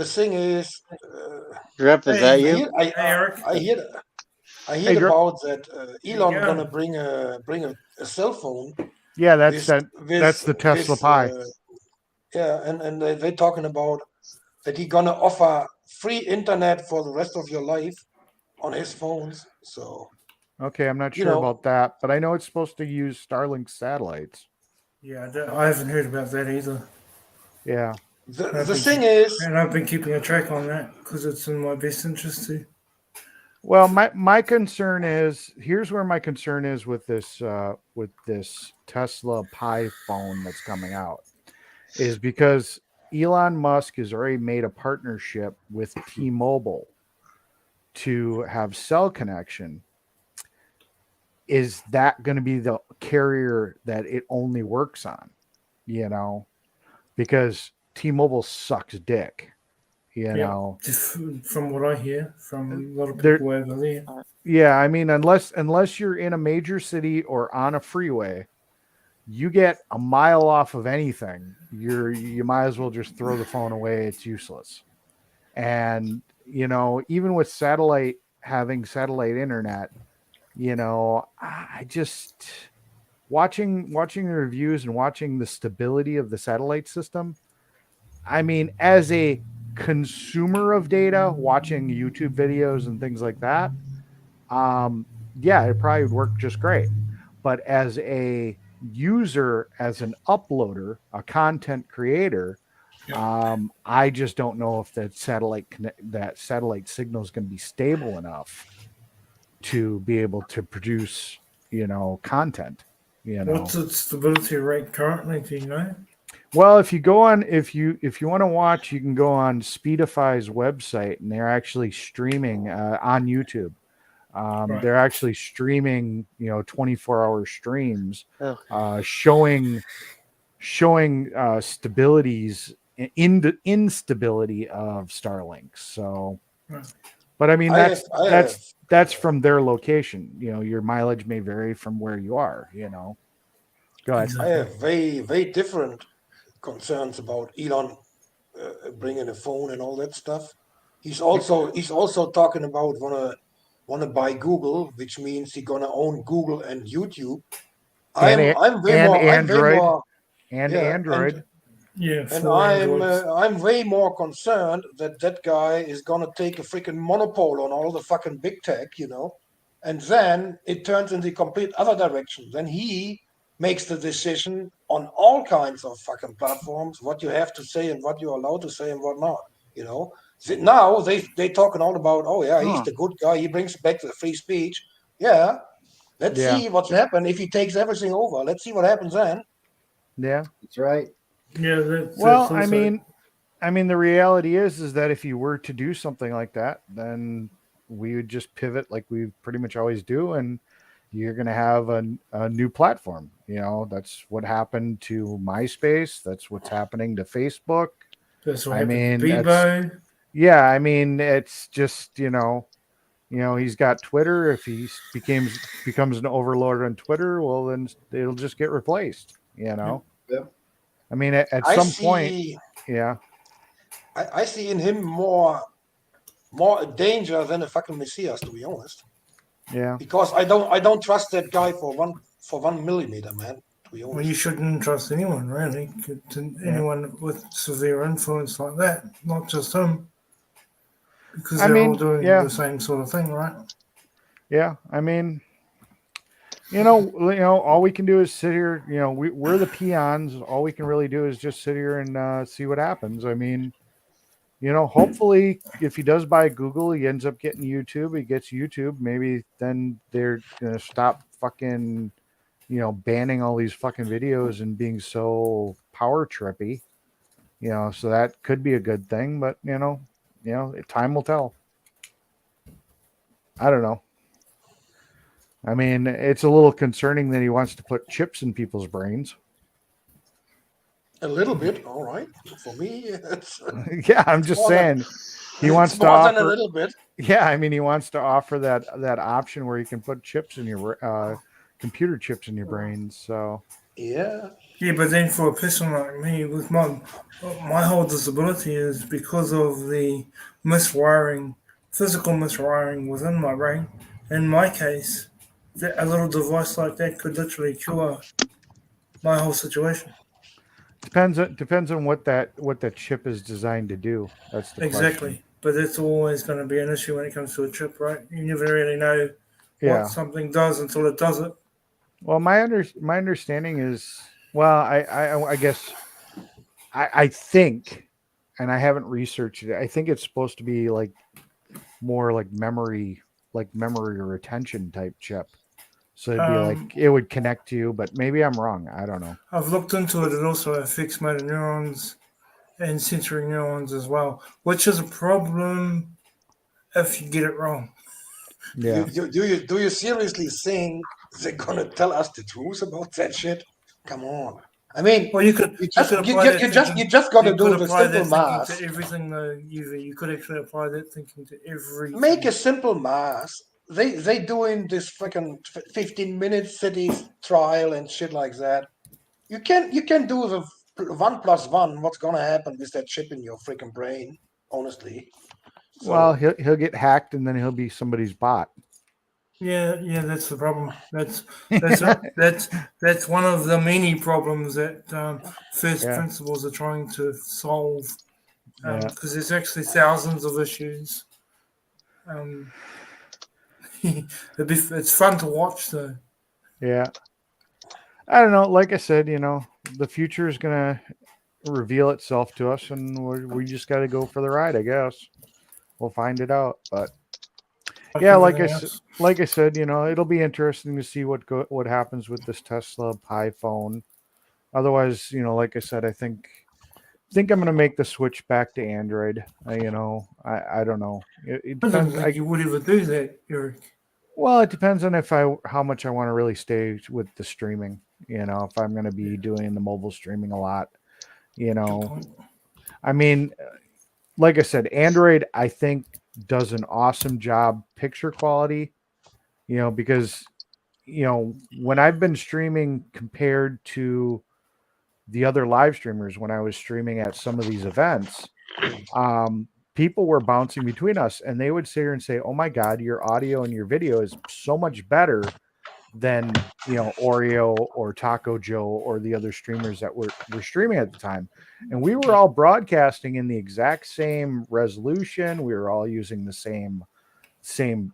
thing is, Drip, is that you? I hear about that Elon gonna bring a cell phone. Yeah, that's the Tesla Pi. And they're talking about that he's gonna offer free internet for the rest of your life on his phones. So okay, I'm not sure about that, but I know it's supposed to use Starlink satellites. Yeah, I haven't heard about that either. Yeah. The thing is, and I've been keeping a track on that because it's in my best interest to. Well, my concern is, here's where my concern is with this Tesla Pi phone that's coming out, is because Elon Musk has already made a partnership with T-Mobile to have cell connection. Is that going to be the carrier that it only works on? You know, because T-Mobile sucks dick. You know, from what I hear from a lot of people over there. Yeah, I mean, unless you're in a major city or on a freeway, you get a mile off of anything, you might as well just throw the phone away. It's useless. And you know, even with having satellite internet, you know, I just watching the reviews and watching the stability of the satellite system. I mean, as a consumer of data, watching YouTube videos and things like that, yeah, it probably would work just great. But as a user, as an uploader, a content creator, I just don't know if that satellite signal is going to be stable enough to be able to produce, you know, content. You know, what's its stability rate currently? Do you know? Well, if you want to watch, you can go on Speedify's website, and they're actually streaming on YouTube. They're actually streaming, you know, 24-hour streams, showing stabilities in the instability of Starlink. So, but I mean, that's from their location. You know, your mileage may vary from where you are. You know, go ahead. I have very different concerns about Elon bringing a phone and all that stuff. He's also talking about wanna buy Google, which means he's gonna own Google and YouTube. I'm way more Android. I'm way more concerned that guy is gonna take a freaking monopole on all the fucking big tech, you know, and then it turns in the complete other direction. Then he makes the decision on all kinds of fucking platforms, what you have to say and what you're allowed to say and what not, you know. Now they talking all about, oh yeah, he's the good guy, he brings back the free speech. Yeah, let's see what's happened if he takes everything over. Let's see what happens then. Yeah, that's right. Yeah. Well, I mean, the reality is that if you were to do something like that, then we would just pivot like we pretty much always do, and you're going to have a new platform. You know, that's what happened to MySpace. That's what's happening to Facebook. That's what happened to Bebo. Yeah, I mean, it's just, you know, he's got Twitter. If he becomes an overlord on Twitter, well, then it'll just get replaced. You know. Yep. I mean, at some point, yeah. I see in him more a danger than a fucking messiah, to be honest. Yeah. Because I don't trust that guy for 1 millimeter, man. To be honest. Well, you shouldn't trust anyone, really. Anyone with severe influence like that, not just him, because they're all doing the same sort of thing, right? Yeah, I mean, you know, all we can do is sit here. You know, we're the peons. All we can really do is just sit here and see what happens. I mean, you know, hopefully, if he does buy Google, he ends up getting YouTube. He gets YouTube. Maybe then they're gonna stop fucking, you know, banning all these fucking videos and being so power trippy. You know, so that could be a good thing. But you know, time will tell. I don't know. I mean, it's a little concerning that he wants to put chips in people's brains. A little bit, all right. For me, it's yeah, I'm just saying. He wants to offer a little bit. Yeah, I mean, he wants to offer that option where you can put chips in your computer chips in your brains. So yeah, but then for a person like me, with my whole disability is because of the physical miswiring within my brain. In my case, a little device like that could literally cure my whole situation. Depends on what that chip is designed to do. That's the question. But it's always going to be an issue when it comes to a chip, right? You never really know what something does until it does it. Well, my understanding is, well, I guess I think and I haven't researched it. I think it's supposed to be like more like memory or retention type chip. So it'd be like it would connect to you, but maybe I'm wrong. I don't know. I've looked into it. It also affects motor neurons and sensory neurons as well, which is a problem if you get it wrong. Yeah. Do you seriously think they're gonna tell us the truth about that shit? Come on. I mean, well, you just got to do the simple math. To everything, though. You could actually apply that thinking to everything. Make a simple math. They doing this fucking 15-minute cities trial and shit like that. You can do the 1+1. What's gonna happen with that chip in your freaking brain? Honestly. So, well, he'll get hacked and then he'll be somebody's bot. Yeah, that's the problem. That's one of the many problems that First Principles are trying to solve. Because there's actually thousands of issues. It's fun to watch, though. Yeah. I don't know. Like I said, the future is gonna reveal itself to us, and we just got to go for the ride. I guess we'll find it out. But yeah, like I said, it'll be interesting to see what happens with this Tesla Pi phone. Otherwise, like I said, I think I'm gonna make the switch back to Android. I don't know. It depends. You would ever do that, Eric? Well, it depends on how much I want to really stay with the streaming. If I'm going to be doing the mobile streaming a lot, I mean, like I said, Android, I think, does an awesome job picture quality, because, when I've been streaming compared to the other live streamers, when I was streaming at some of these events, people were bouncing between us and they would sit here and say, "Oh my God, your audio and your video is so much better than, Oreo or Taco Joe or the other streamers that were streaming at the time." And we were all broadcasting in the exact same resolution. We were all using the same,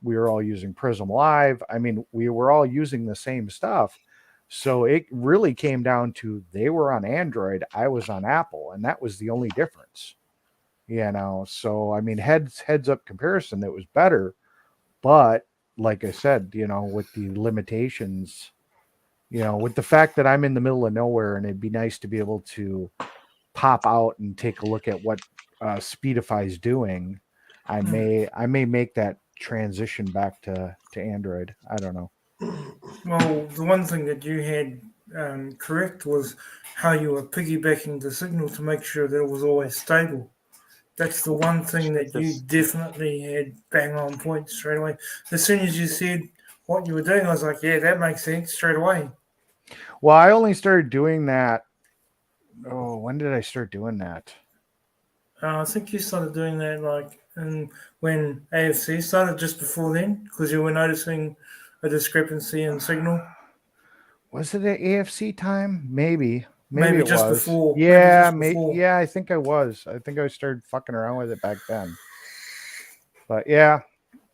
we were all using Prism Live. I mean, we were all using the same stuff. So it really came down to they were on Android, I was on Apple, and that was the only difference. So I mean, heads up comparison, that was better. But like I said, with the limitations, with the fact that I'm in the middle of nowhere, and it'd be nice to be able to pop out and take a look at what Speedify is doing, I may make that transition back to Android. I don't know. Well, the one thing that you had correct was how you were piggybacking the signal to make sure that it was always stable. That's the one thing that you definitely had bang on point straight away. As soon as you said what you were doing, I was like, yeah, that makes sense straight away. Well, I only started doing that. Oh, when did I start doing that? I think you started doing that when AFC started, just before then, because you were noticing a discrepancy in signal. Was it at AFC time? Maybe it just was before. Yeah, I think I was. I think I started fucking around with it back then. But yeah,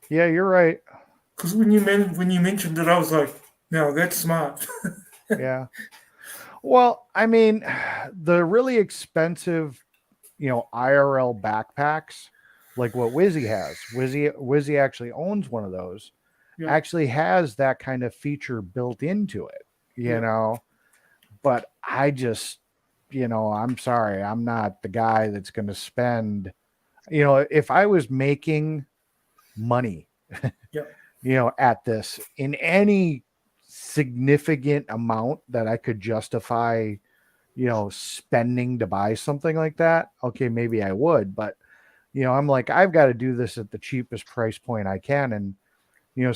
you're right. Because when you mentioned it, I was like, "No, that's smart." Yeah. Well, I mean, the really expensive, IRL backpacks, like what Wizzy has. Wizzy actually owns one of those. Yeah. Actually has that kind of feature built into it, But I just, I'm sorry, I'm not the guy that's going to spend, if I was making money, at this in any significant amount that I could justify, spending to buy something like that, okay, maybe I would. But, I'm like, I've got to do this at the cheapest price point I can. And,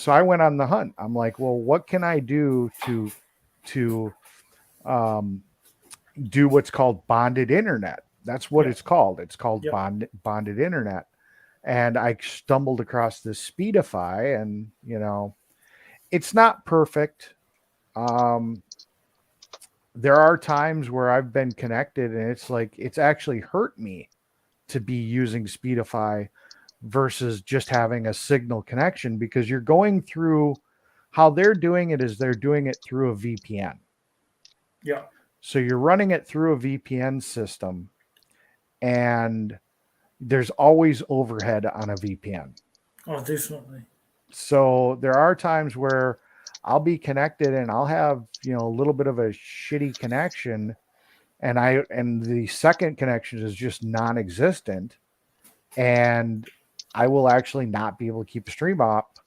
so I went on the hunt. I'm like, well, what can I do to do what's called bonded internet? That's what it's called. It's called bonded internet. And I stumbled across this Speedify, and it's not perfect. There are times where I've been connected and it's like it's actually hurt me to be using Speedify versus just having a signal connection, because you're going through, how they're doing it is they're doing it through a VPN. Yeah. So you're running it through a VPN system, and there's always overhead on a VPN. Oh, definitely. So there are times where I'll be connected and I'll have, you know, a little bit of a shitty connection, and the second connection is just non-existent, and I will actually not be able to keep the stream up,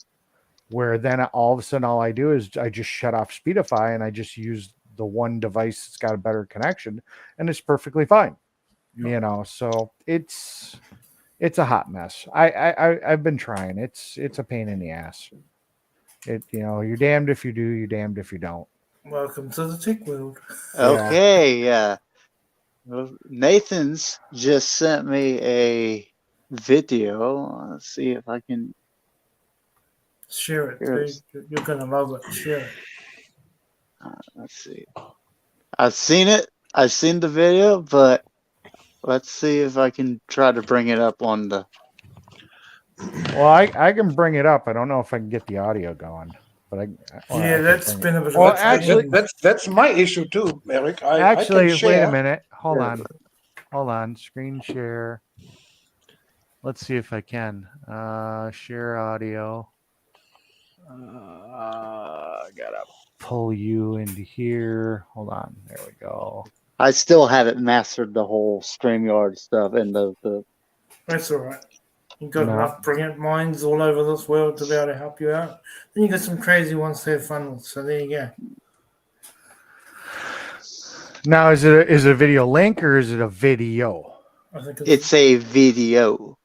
where then all of a sudden all I do is I just shut off Speedify and I just use the one device that's got a better connection, and it's perfectly fine. You know, so it's a hot mess. I've been trying. It's a pain in the ass. You know, you're damned if you do, you're damned if you don't. Welcome to the tech world. Okay, Nathan's just sent me a video. Let's see if I can share it. Too. You're gonna love it. Share it. Let's see. I've seen it. I've seen the video, but let's see if I can try to bring it up on the. Well, I can bring it up. I don't know if I can get the audio going, but that's been a bit. Well, actually, that's my issue too, Eric. Actually, I can wait a minute. Hold on. Screen share. Let's see if I can share audio. Gotta pull you into here. Hold on. There we go. I still haven't mastered the whole StreamYard stuff and the. That's all right. You've got enough brilliant minds all over this world to be able to help you out. Then you got some crazy ones to have fun with. So there you go. Now, is it a video link or is it a video? I think it's a video.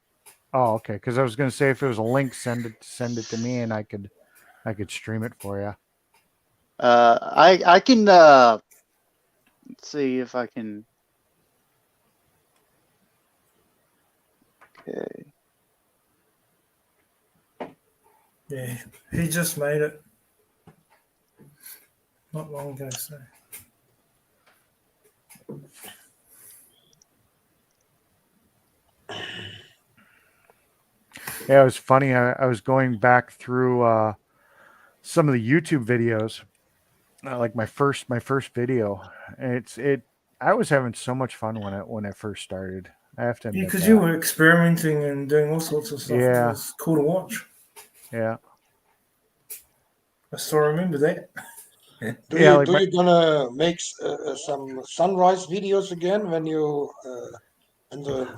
Oh, okay. Because I was going to say if it was a link, send it to me, and I could stream it for you. I can let's see if I can. Okay. Yeah, he just made it not long ago. So. Yeah, it was funny. I was going back through some of the YouTube videos, like my first video. I was having so much fun when I first started. I have to admit, because you were experimenting and doing all sorts of stuff. Yeah, it was cool to watch. Yeah, I still remember that. Do you gonna make some sunrise videos again when the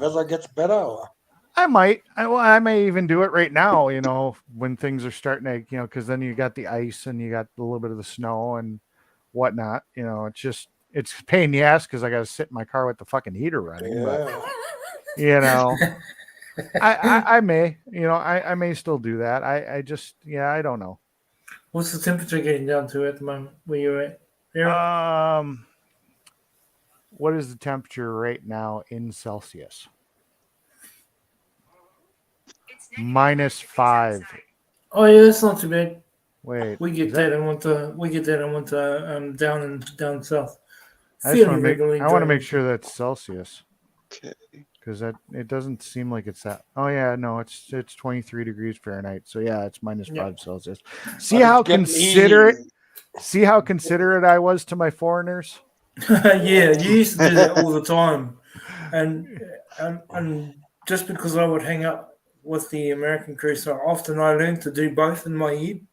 weather gets better? Or? I might. I may even do it right now. You know, when things are starting to, you know, because then you got the ice and you got a little bit of the snow and whatnot. You know, it's a pain in the ass because I got to sit in my car with the fucking heater running. Yeah. But you know, I may. You know, I may still do that. I just I don't know. What's the temperature getting down to at the moment where you're at? There? What is the temperature right now in Celsius? -5. Oh yeah, that's not too bad. Wait, we get that in winter. We get that in winter down south. I want to make sure that's Celsius. Okay. Because it doesn't seem like it's that. Oh yeah, no, it's 23 degrees Fahrenheit. So yeah, it's -5 Celsius. See how considerate I was to my foreigners. Yeah, you used to do that all the time, and just because I would hang up with the American crew so often, I learned to do both in my head.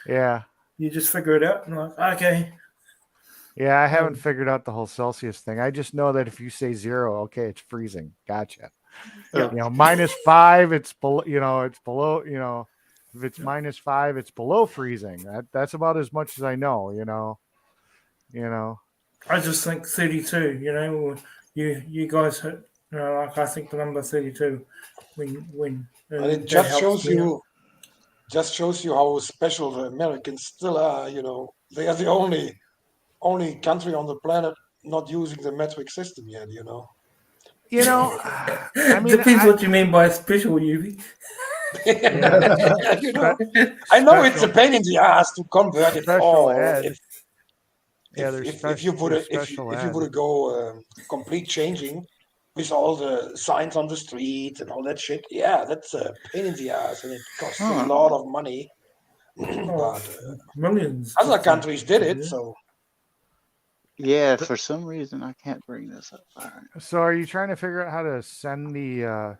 Yeah, you just figure it out, and I'm like, okay. Yeah, I haven't figured out the whole Celsius thing. I just know that if you say 0, okay, it's freezing. Gotcha. Yeah. You know, -5, it's below. You know, it's below. You know, if it's -5, it's below freezing. That's about as much as I know. You know. I just think 32. You know, you guys hit. You know, like I think the number 32 when it just shows you how special the Americans still are. You know, they are the only country on the planet not using the metric system yet. You know. I mean, depends what you mean by special, Yubi. You know, I know it's a pain in the ass to convert it all. If you would go complete changing with all the signs on the street and all that shit, yeah, that's a pain in the ass and it costs a lot of money. But millions. Other countries did it, so. Yeah, for some reason I can't bring this up. All right. So, are you trying to figure out how to send the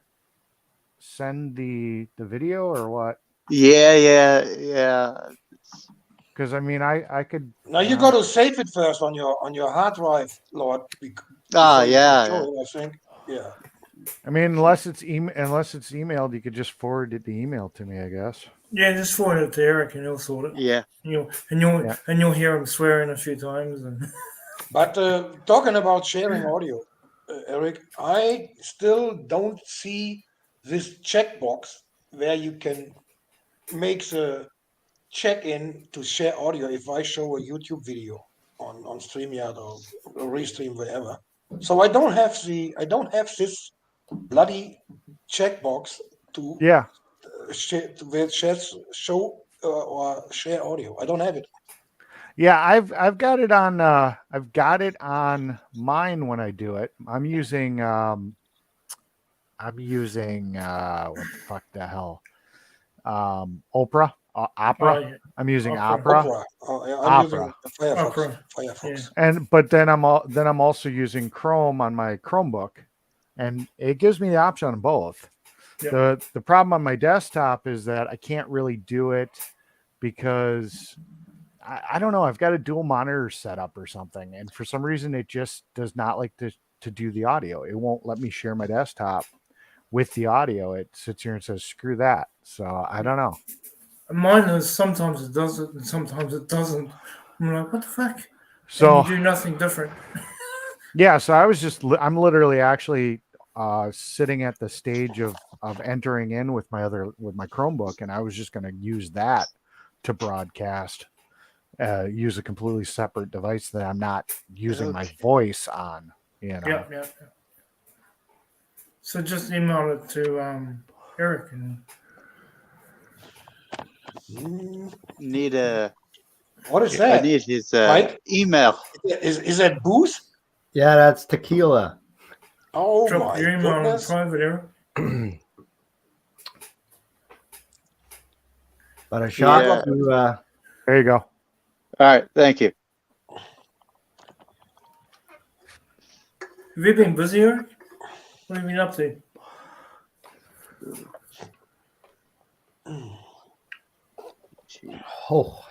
send the video or what? Yeah. Because I mean, I could. Now you got to save it first on your hard drive, Lord. Oh Before you can show yeah. it, I think. Yeah. I mean, unless it's emailed, you could just forward the email to me, I guess. Yeah, just forward it to Eric and he'll sort it. Yeah. You'll hear him swearing a few times. And But talking about sharing audio, Eric, I still don't see this checkbox where you can make the check-in to share audio if I show a YouTube video on StreamYard or Restream, wherever. So I don't have this bloody checkbox to show or share audio. I don't have it. Yeah, I've got it on mine when I do it. I'm using what the hell? Opera. Opera. yeah. I'm using Opera. Opera. I'm using Firefox. But then I'm also using Chrome on my Chromebook, and it gives me the option on both. Yep. The problem on my desktop is that I can't really do it because I don't know. I've got a dual monitor setup or something, and for some reason it just does not like to do the audio. It won't let me share my desktop with the audio. It sits here and says screw that. So I don't know. Mine is sometimes it does it and sometimes it doesn't. I'm like, what the fuck? So and you do nothing different. Yeah, so I'm literally actually sitting at the stage of entering in with my Chromebook, and I was just going to use that to broadcast. Use a completely separate device that I'm not using my voice on. You know. Yeah. So just email it to Eric and. Need a. What is that? I need his email. Is that booze? Yeah, that's tequila. Oh Drop my your email goodness. on private, Eric. But a shot to, there you go. All right, thank you. Have you been busy, Eric? What have you been up to? Oh,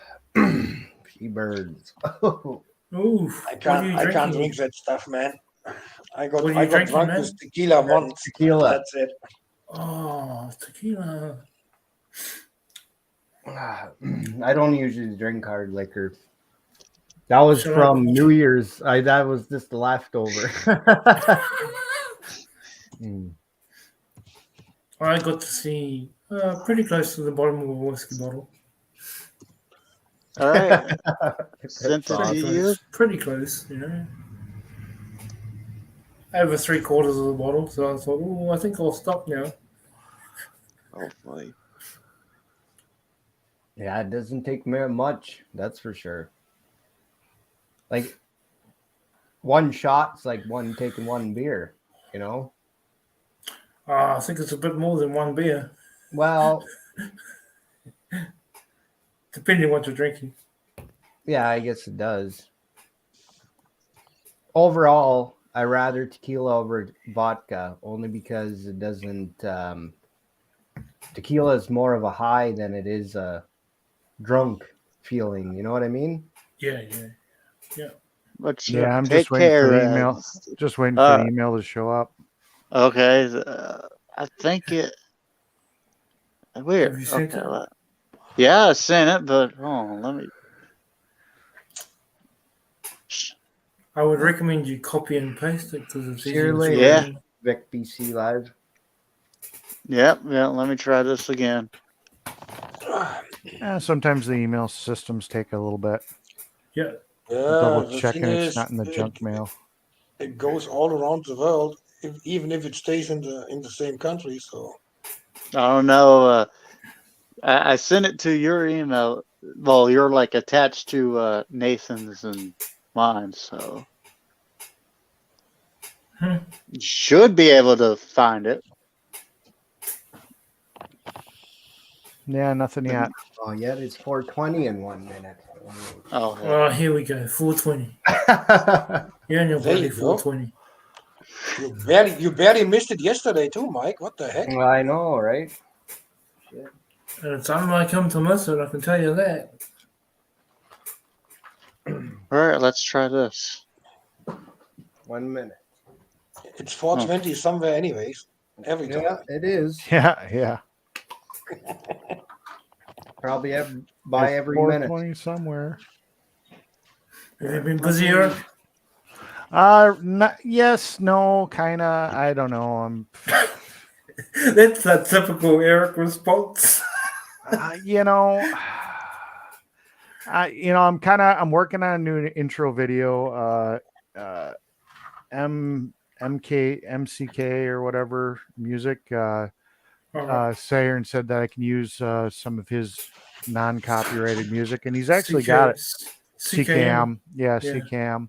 P-birds. Oof. I can't drink that stuff, man. I got drunk man? with tequila once. Tequila. That's it. Oh, tequila. I don't usually drink hard liquor. That was from New Year's. That was just the leftover. I got to see pretty close to the bottom of a whiskey bottle. All right. Sent it to you. Pretty close, you know. Over 3/4 of the bottle, so I thought, oh, I think I'll stop now. Hopefully. Yeah, it doesn't take much, that's for sure. Like, one shot's like taking one beer, you know? I think it's a bit more than one beer. Well, depending on what you're drinking. Yeah, I guess it does. Overall, I rather tequila over vodka, only because it doesn't. Tequila is more of a high than it is a drunk feeling. You know what I mean? Yeah. But I'm just waiting for the email. Just waiting for the email to show up. Okay, I think it. Weird. Have you sent it? Yeah, I sent it, but hold on, let me. I would recommend you copy and paste it because it's easier. Yeah. Vic BC Live. Yep. Let me try this again. Sometimes the email systems take a little bit. Yeah. Double checking it's not in the junk mail. It goes all around the world, even if it stays in the same country. So I don't know. I sent it to your email. Well, you're like attached to Nathan's and mine, so you should be able to find it. Yeah, nothing yet. Oh, yeah, it's 4:20 in 1 minute. Oh, here we go. 4:20. You're on your There bloody you go. 4:20. You barely missed it yesterday too, Mike. What the heck? I know, right? And it's unlike him to miss it, I can tell you that. All right, let's try this. 1 minute. It's 4:20 somewhere, anyways. Every time. Yeah, it is. Yeah. Probably by every minute. 420 somewhere. Have you been busier? Yes, no, kind of. I don't know. That's a typical Eric response. I'm working on a new intro video. MCK or whatever music. Sayer said that I can use some of his non-copyrighted music, and he's actually got it. CCAM, yeah. CCAM,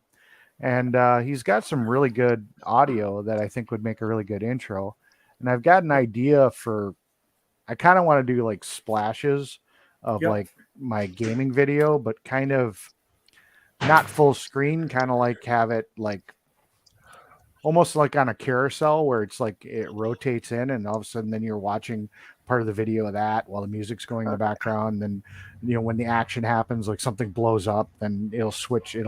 and he's got some really good audio that I think would make a really good intro. And I've got an idea for. I kind of want to do like splashes of like my gaming video, but kind of not full screen, kind of like have it like almost like on a carousel where it's like it rotates in and all of a sudden then you're watching part of the video of that while the music's going in the background. Then, when the action happens, like something blows up, then it'll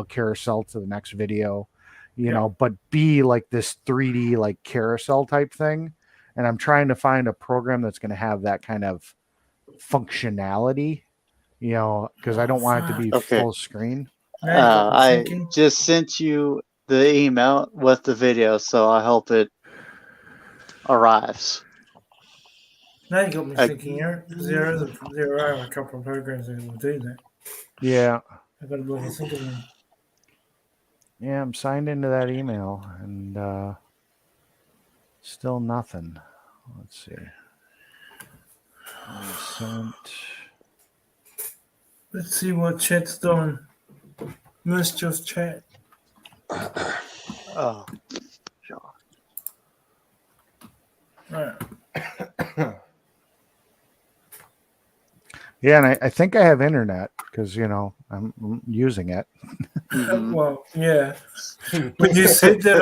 carousel to the next video, but be like this 3D like carousel type thing. And I'm trying to find a program that's going to have that kind of functionality, because I don't want it to be full screen. I just sent you the email with the video, so I hope it arrives. Now you got me thinking, Eric, because there are a couple of programs that will do that. Yeah. I've got to bloody think of them. Yeah, I'm signed into that email, and still nothing. Let's see. Sent. Let's see what chat's doing. Mischief chat. Oh, sure. Right. Yeah, and I think I have internet because I'm using it. Well, yeah. When you said that,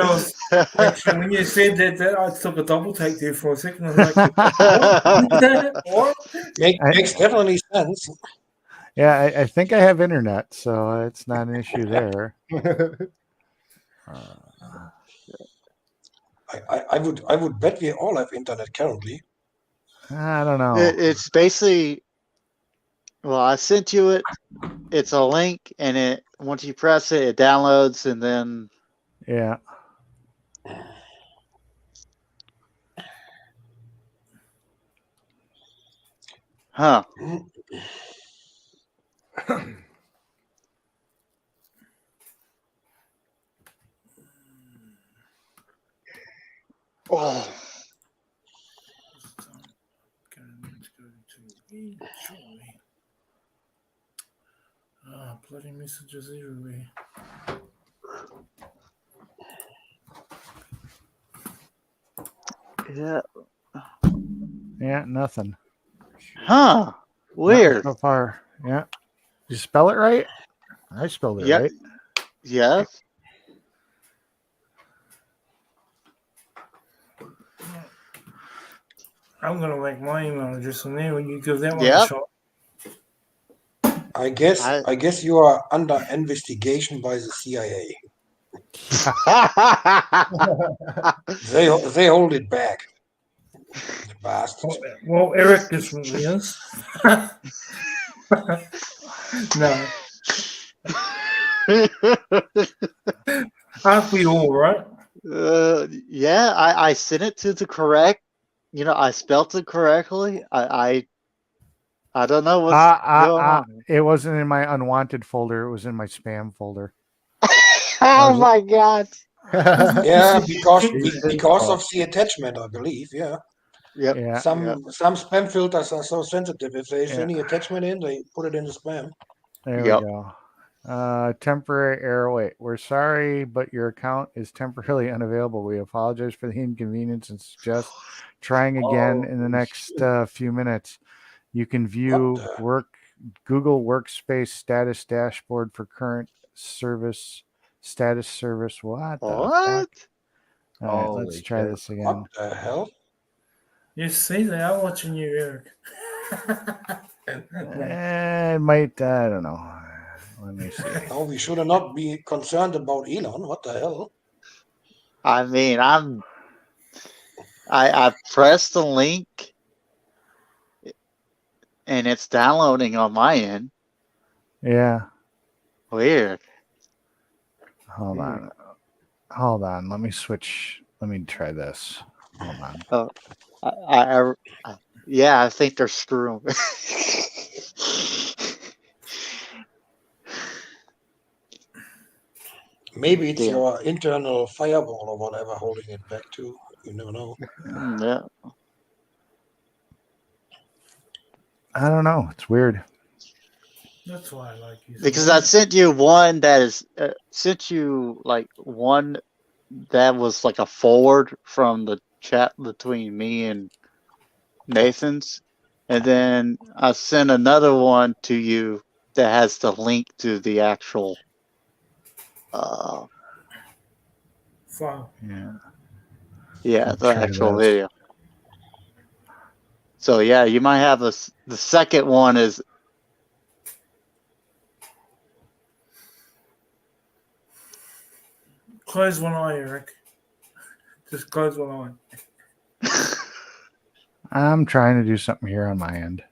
I took a double take there for a second. I was like, what? Makes definitely sense. Yeah, I think I have internet, so it's not an issue there. I would bet we all have internet currently. I don't know. It's basically, well, I sent you it. It's a link, and once you press it, it downloads, and then yeah. Huh. Oh. Bloody messages everywhere. Yeah. Yeah, nothing. Huh. Weird. So far. Yeah. Did you spell it right? I spelled it right. Yes. I'm going to make my email address on there when you give that one a shot. I guess you are under investigation by the CIA. they hold it back. The bastards. Well, Eric definitely is. No. Aren't we all, right? Yeah, I sent it to the correct. I spelled it correctly. I don't know what's going on. It wasn't in my unwanted folder. It was in my spam folder. Oh my god! Yeah, because of the attachment, I believe. Yeah. Yep. Yeah. Some spam filters are so sensitive. If there's any attachment in, they put it in the spam. There we go. Temporary error. Wait, we're sorry, but your account is temporarily unavailable. We apologize for the inconvenience and suggest trying again in the next few minutes. You can view Google Workspace status dashboard for current service status service. What? All right, let's try this again. What the hell? You see, they are watching you, Eric. It might, I don't know. Let me see. No, we should not be concerned about Elon. What the hell? I mean, I pressed the link and it's downloading on my end. Yeah. Weird. Hold on. Hold on. Let me switch. Let me try this. Hold on. Oh, yeah, I think they're screwing. Maybe it's your internal firewall or whatever holding it back too. You never know. Yeah. I don't know. It's weird. That's why I like you. Because I sent you one that is sent you like one that was like a forward from the chat between me and Nathan's, and then I sent another one to you that has the link to the actual file. Yeah, the actual video. So yeah, you might have the second one is. Close one eye, Eric. Just close one eye. I'm trying to do something here on my end.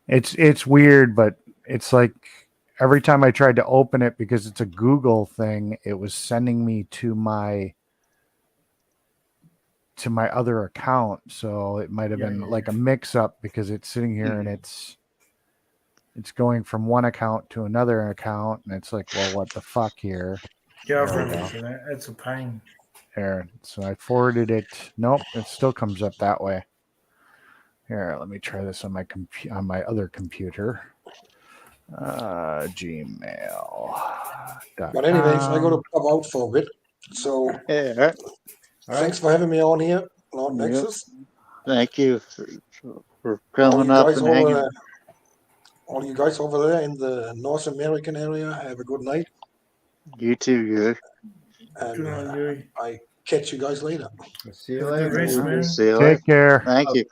It's weird, but it's like every time I tried to open it, because it's a Google thing, it was sending me to my other account. So it might have been like a mix up, because it's sitting here and it's going from one account to another account, and it's like, well, what the fuck here? Yeah, I've run into that. It's a pain. There. So I forwarded it. Nope, it still comes up that way. Here, let me try this on my on my other computer. Gmail. But anyways, I got to pop out for a bit. So thanks for having me on here, Lord Nexus. Thank you for coming up and hanging. All you guys over there in the North American area, have a good night. You too, good. And I catch you guys later. See you later. See you later. Take care. Thank you.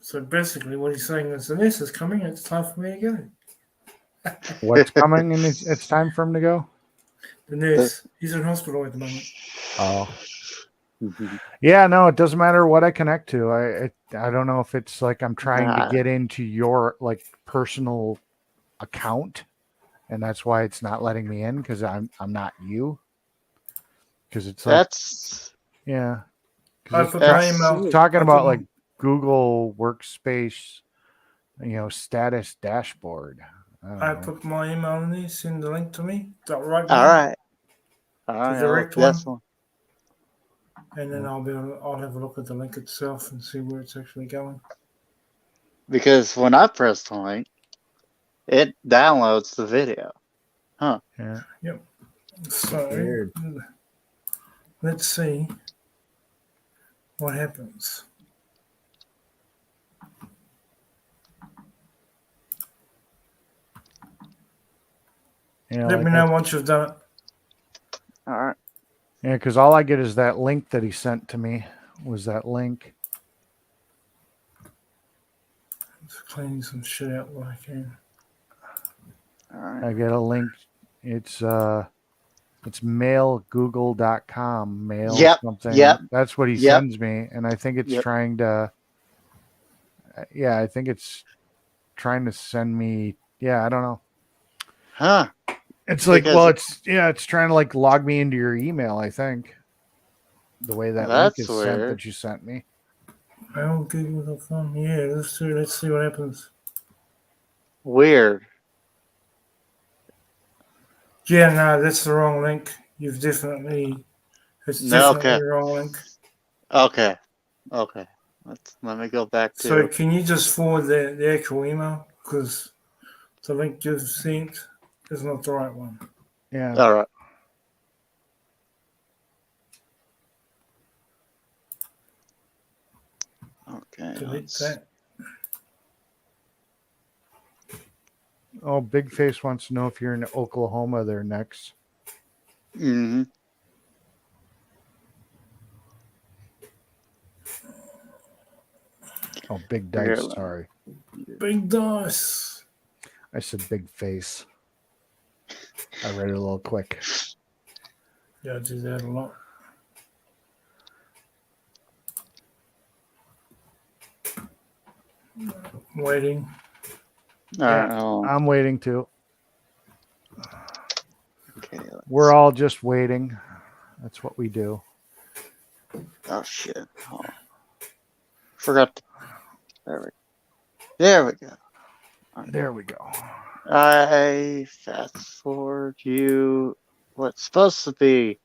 So basically, what he's saying is, the nurse is coming. It's time for me to go. What's coming, and it's time for him to go? The nurse. He's in hospital at the moment. Oh. Yeah, no, it doesn't matter what I connect to. I don't know if it's like I'm trying to get into your like personal account, and that's why it's not letting me in, because I'm not you. Because it's like yeah. I put my email. Talking about like Google Workspace, status dashboard. I put my email in there. Send the link to me. All right. The direct one. And then I'll have a look at the link itself and see where it's actually going. Because when I press the link, it downloads the video. Huh. Yeah. Yep. So let's see what happens. Let me know once you've done it. All right. Yeah, because all I get is that link that he sent to me. Was that link? Just cleaning some shit out while I can. All right. I get a link. It's mailgoogle.com. Mail something. Yep. That's what he sends me, and I think it's trying to. Yeah, I think it's trying to send me. Yeah, I don't know. Huh. It's like, well, it's trying to like log me into your email, I think. The way that link is sent that you sent me. Google.com. Yeah, let's see what happens. Weird. Yeah, no, that's the wrong link. It's definitely the wrong link. Okay. Let me go back to. So can you just forward the actual email, because the link you've sent is not the right one. Yeah. All right. Okay. Delete that. Oh, Big Face wants to know if you're in Oklahoma there next. Mm-hmm. Oh, big dice. Sorry. Big dice. I said big face. I read it a little quick. Yeah, I do that a lot. Waiting. I'm waiting too. Okay, we're all just waiting. That's what we do. Oh shit! Oh. Forgot. There we go. Right. There we go. I fast forward you. What's supposed to be?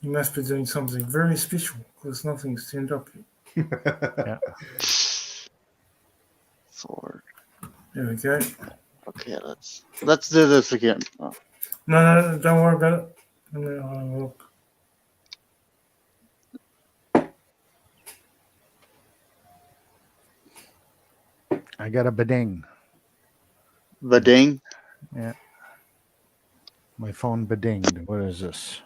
You must be doing something very special because nothing's turned up yet. Yeah. Forward. There we go. Okay, let's do this again. Oh. No, don't worry about it. Let me have a look. I got a bading. Bading? Yeah. My phone badinged. What is this?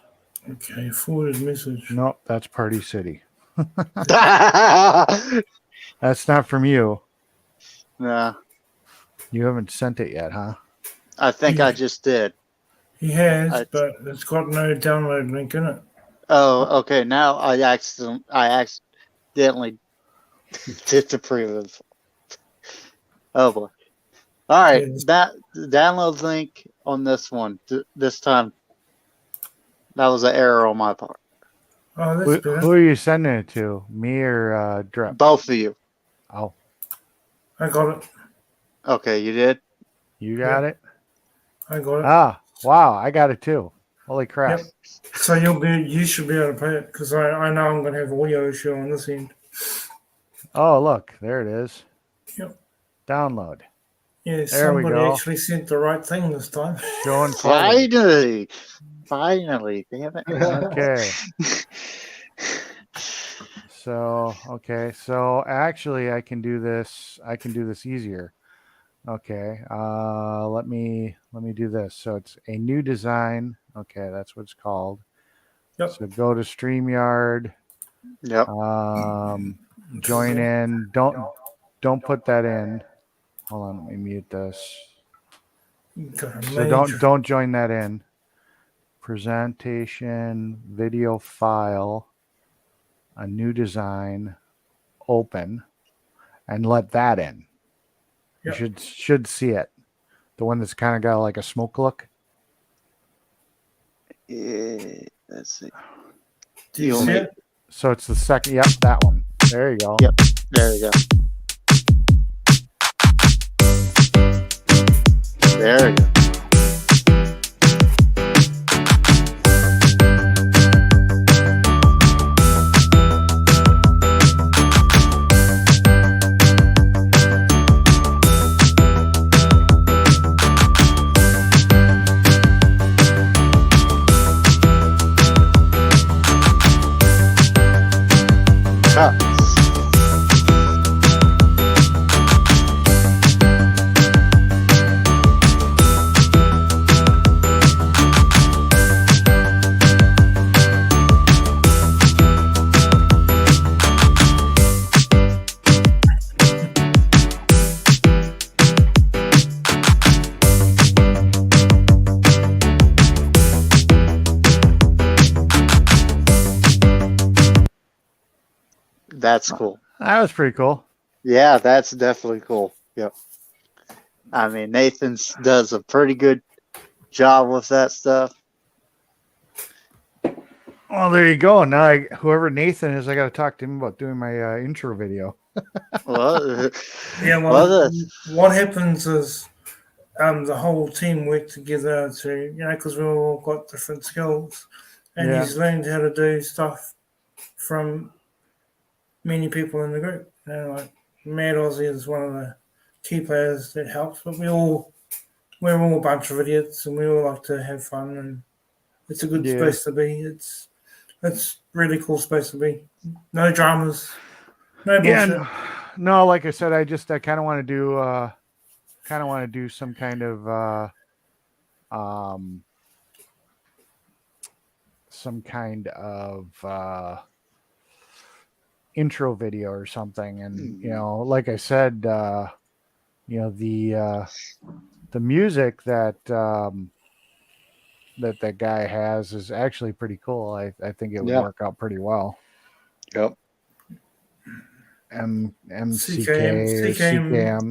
Okay, forwarded message. Nope, that's Party City. That's not from you. No. You haven't sent it yet, huh? I think I just did. He has, but it's got no download link in it. Oh, okay. Now I accidentally did the previous. Oh boy. All right, that download link on this one. This time, that was an error on my part. Oh, that's better. Who are you sending it to? Me or Drep? Both of you. Oh. I got it. Okay, you did? You got it? I got it. Ah, wow, I got it too. Holy crap. Yep. So you should be able to play it because I know I'm going to have an audio issue on this end. Oh, look, there it is. Yep. Download. Yeah, there somebody we go. actually sent the right thing this time. Showing Finally, damn it. Okay. So actually I can do this. I can do this easier. Okay. Let me do this. So it's a new design. Okay, that's what it's called. Yep. So go to StreamYard. Yep. Join in. Don't put that in. Hold on, let me mute this. So don't join that in. Presentation, video file, a new design, open, and let that in. Yep. You should see it. The one that's kind of got like a smoke look. Yeah, let's see. Do you see it? So it's the second. Yep, that one. There you go. Yep, there you go. There you go. That's cool. That was pretty cool. Yeah, that's definitely cool. Yep. I mean, Nathan does a pretty good job with that stuff. Well, there you go. Now, whoever Nathan is, I got to talk to him about doing my intro video. Well, yeah. Well, what happens is the whole team work together to, because we've all got different skills, and he's learned how to do stuff from many people in the group. Like Mad Aussie is one of the key players that helps, but we're all a bunch of idiots, and we all like to have fun, and it's a good space to be. It's really cool space to be. No dramas, no bullshit. No, like I said, I kind of want to do kind of want to do some kind of intro video or something. And like I said, the music that that guy has is actually pretty cool. I think it would work out pretty well. Yep. CKM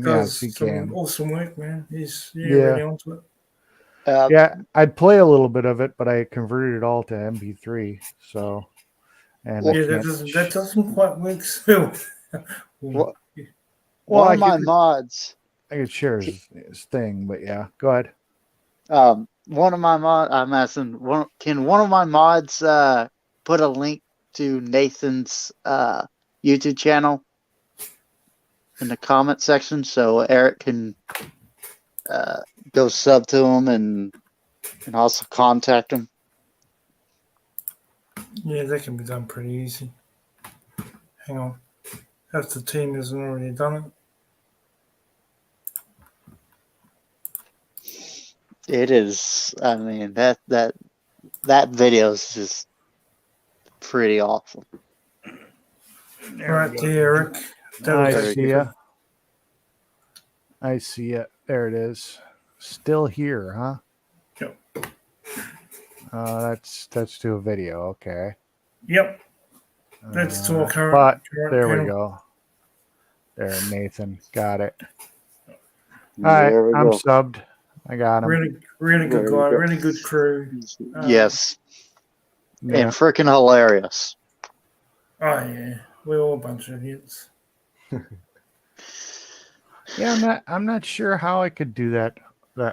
does some CKM. awesome work, man. He's really onto it. Yeah, I'd play a little bit of it, but I converted it all to MP3. So, and that doesn't quite work still. One of my mods. I could share his thing, but yeah, go ahead. One of my mods. I'm asking. Can one of my mods put a link to Nathan's YouTube channel in the comment section so Eric can go sub to him and also contact him? Yeah, that can be done pretty easy. Hang on. If the team hasn't already done it. It is. I mean, that video is just pretty awesome. Right there, Eric. I see ya. I see it. There it is. Still here, huh? Yep. That's to a video. Okay. Yep. That's to our current. But current there panel. we go. There, Nathan. Got it. All There right, we I'm go. subbed. I got him. Really good There we guy. go. Really good crew. Yes. Yeah. And freaking hilarious. Oh yeah, we're all a bunch of idiots. Yeah, I'm not sure how I could do that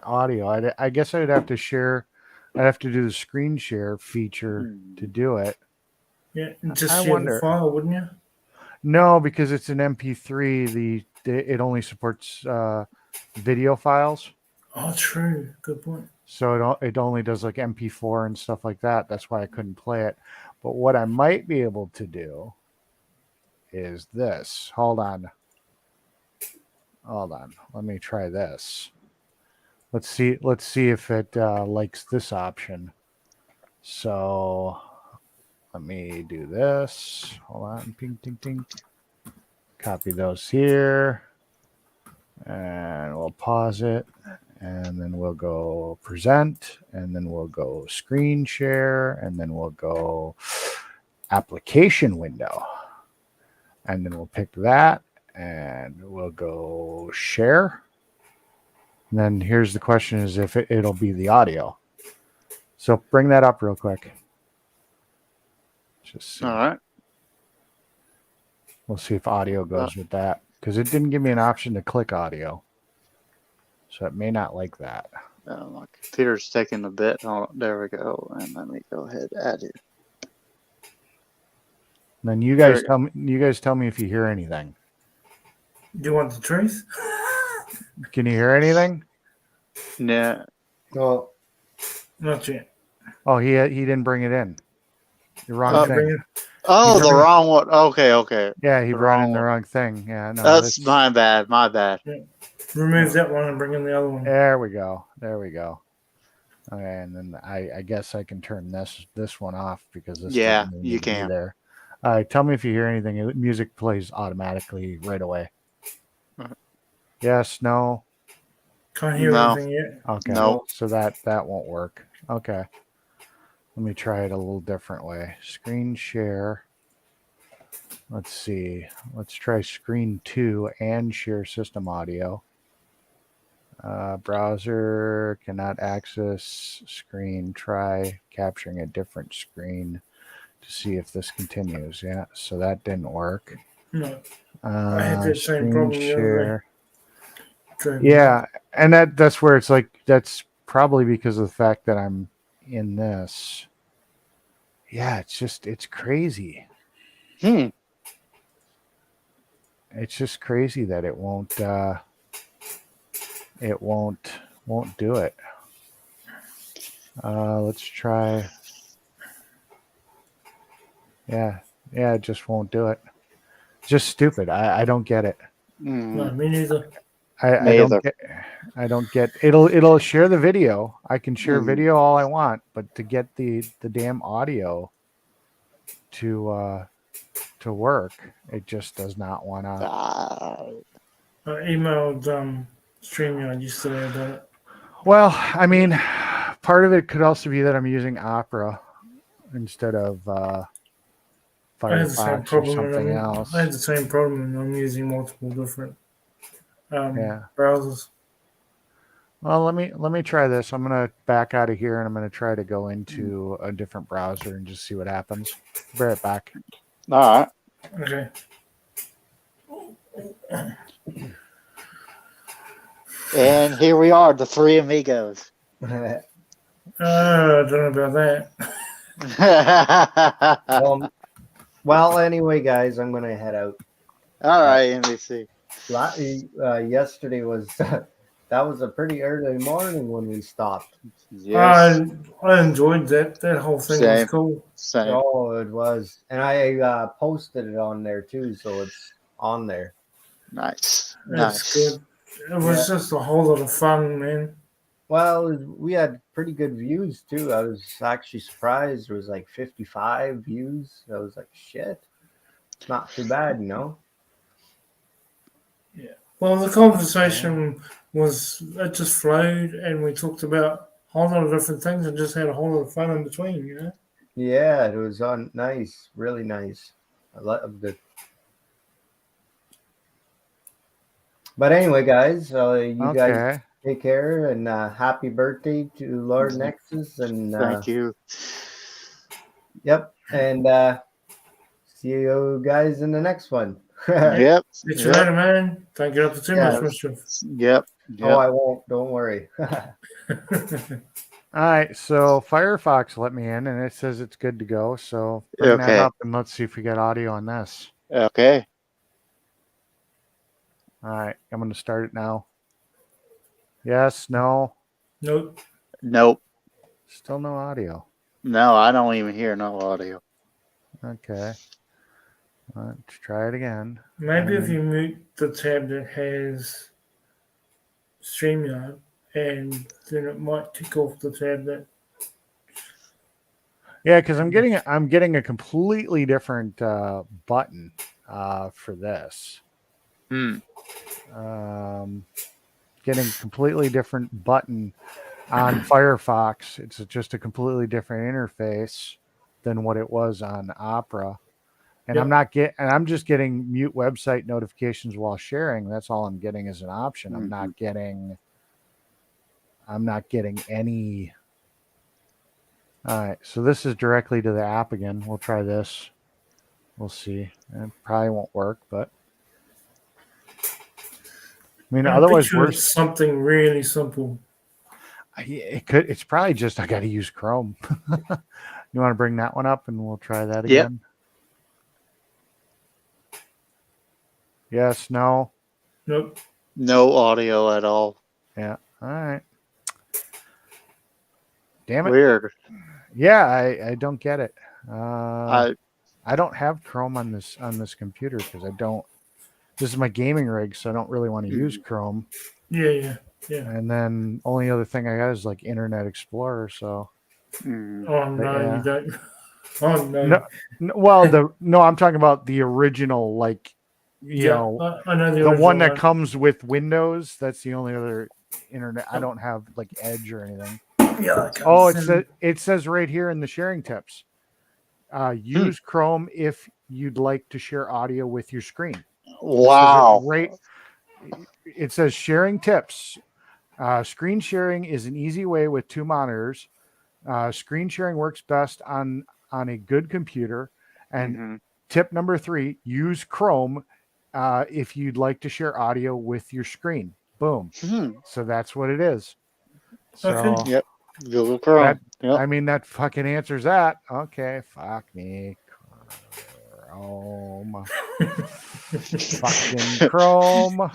audio. I guess I'd have to share. I'd have to do the screen share feature to do it. Yeah, and just share the file, wouldn't you? No, because it's an MP3. It only supports video files. Oh, true. Good point. So it only does like MP4 and stuff like that. That's why I couldn't play it. But what I might be able to do is this. Hold on. Let me try this. Let's see if it likes this option. So let me do this. Hold on. Ping, ting, ting. Copy those here. And we'll pause it. And then we'll go present. And then we'll go screen share. And then we'll go application window. And then we'll pick that. And we'll go share. And then here's the question is if it'll be the audio. So bring that up real quick. Just see. All right. We'll see if audio goes with that. Because it didn't give me an option to click audio. So it may not like that. My computer's taking a bit. Oh, there we go. And let me go ahead and add it. And then you guys tell me if you hear anything. Do you want the truth? Can you hear anything? No. No. Not yet. Oh, he didn't bring it in. The wrong thing. The wrong one. Okay. Yeah, he brought in the wrong thing. Yeah, no. That's my bad. My bad. Yeah. Remove that one and bring in the other one. There we go. Okay, and then I guess I can turn this one off because this. Yeah, you can. There. All right, tell me if you hear anything. Music plays automatically right away. Yes, no. Can't hear anything yet. Okay. No. So that won't work. Okay. Let me try it a little different way. Screen share. Let's see. Let's try screen 2 and share system audio. Browser cannot access screen. Try capturing a different screen to see if this continues. Yeah. So that didn't work. No. I had that same problem the other day. Yeah, and that's where it's like that's probably because of the fact that I'm in this. Yeah, it's crazy. It's just crazy that it won't do it. Let's try. Yeah, it just won't do it. Just stupid. I don't get it. No, me neither. I don't get it'll share the video. I can share video all I want, but to get the damn audio to work, it just does not want to. I emailed StreamYard yesterday about it. Well, I mean, part of it could also be that I'm using Opera instead of Firefox or something else. I had the same problem, and I'm using multiple different browsers. Well, let me try this. I'm gonna back out of here and I'm gonna try to go into a different browser and just see what happens. Be right back. All right. Okay. And here we are, the three amigos. I don't know about that. Well, anyway, guys, I'm gonna head out. All right, NBC. Yesterday was that was a pretty early morning when we stopped. Yes. I enjoyed that. That whole thing was cool. Same. Oh, it was, and I posted it on there too, so it's on there. Nice. That's good. It was just a whole lot of fun, man. Well, we had pretty good views too. I was actually surprised. There was like 55 views. I was like, shit, it's not too bad, you know? Yeah. Well, the conversation it just flowed, and we talked about a whole lot of different things and just had a whole lot of fun in between, you know? Yeah, it was nice, really nice. I loved it. But anyway, guys, guys take care, and happy birthday to Lord Nexus, and thank you. Yep, and see you guys in the next one. Yep. See you later, man. Don't get up to too much mischief. Yep. Oh, I won't. Don't worry. All right, so Firefox let me in, and it says it's good to go. So bring that up, and let's see if we get audio on this. Okay. All right, I'm going to start it now. Yes, no. Nope. Nope. Still no audio. No, I don't even hear no audio. Okay. Let's try it again. Maybe if you mute the tab that has StreamYard, and then it might tick off the tab that. Yeah, because I'm getting a completely different button for this. Getting a completely different button on Firefox. It's just a completely different interface than what it was on Opera. And I'm just getting mute website notifications while sharing. That's all I'm getting as an option. I'm not getting any. All right, so this is directly to the app again. We'll try this. We'll see. It probably won't work, but I mean, otherwise, it's something really simple. It could. It's probably just I got to use Chrome. You want to bring that one up, and we'll try that again. Yes. No. Nope. No audio at all. Yeah. All right. Damn it. Weird. Yeah, I don't get it. I don't have Chrome on this computer because I don't. This is my gaming rig, so I don't really want to use Chrome. Yeah. And then only other thing I got is like Internet Explorer. So. Oh no, you don't. Oh no. Well, I'm talking about the original, like, you know, I know the one that comes with Windows. That's the only other internet. I don't have like Edge or anything. Yeah. Oh, it says right here in the sharing tips. Use Chrome if you'd like to share audio with your screen. Wow. It says sharing tips. Screen sharing is an easy way with two monitors. Screen sharing works best on a good computer. And tip number 3, use Chrome if you'd like to share audio with your screen. Boom. So that's what it is. So, okay. Yep. Google Chrome. I mean, that fucking answers that. Okay. Fuck me. Chrome. Fucking Chrome.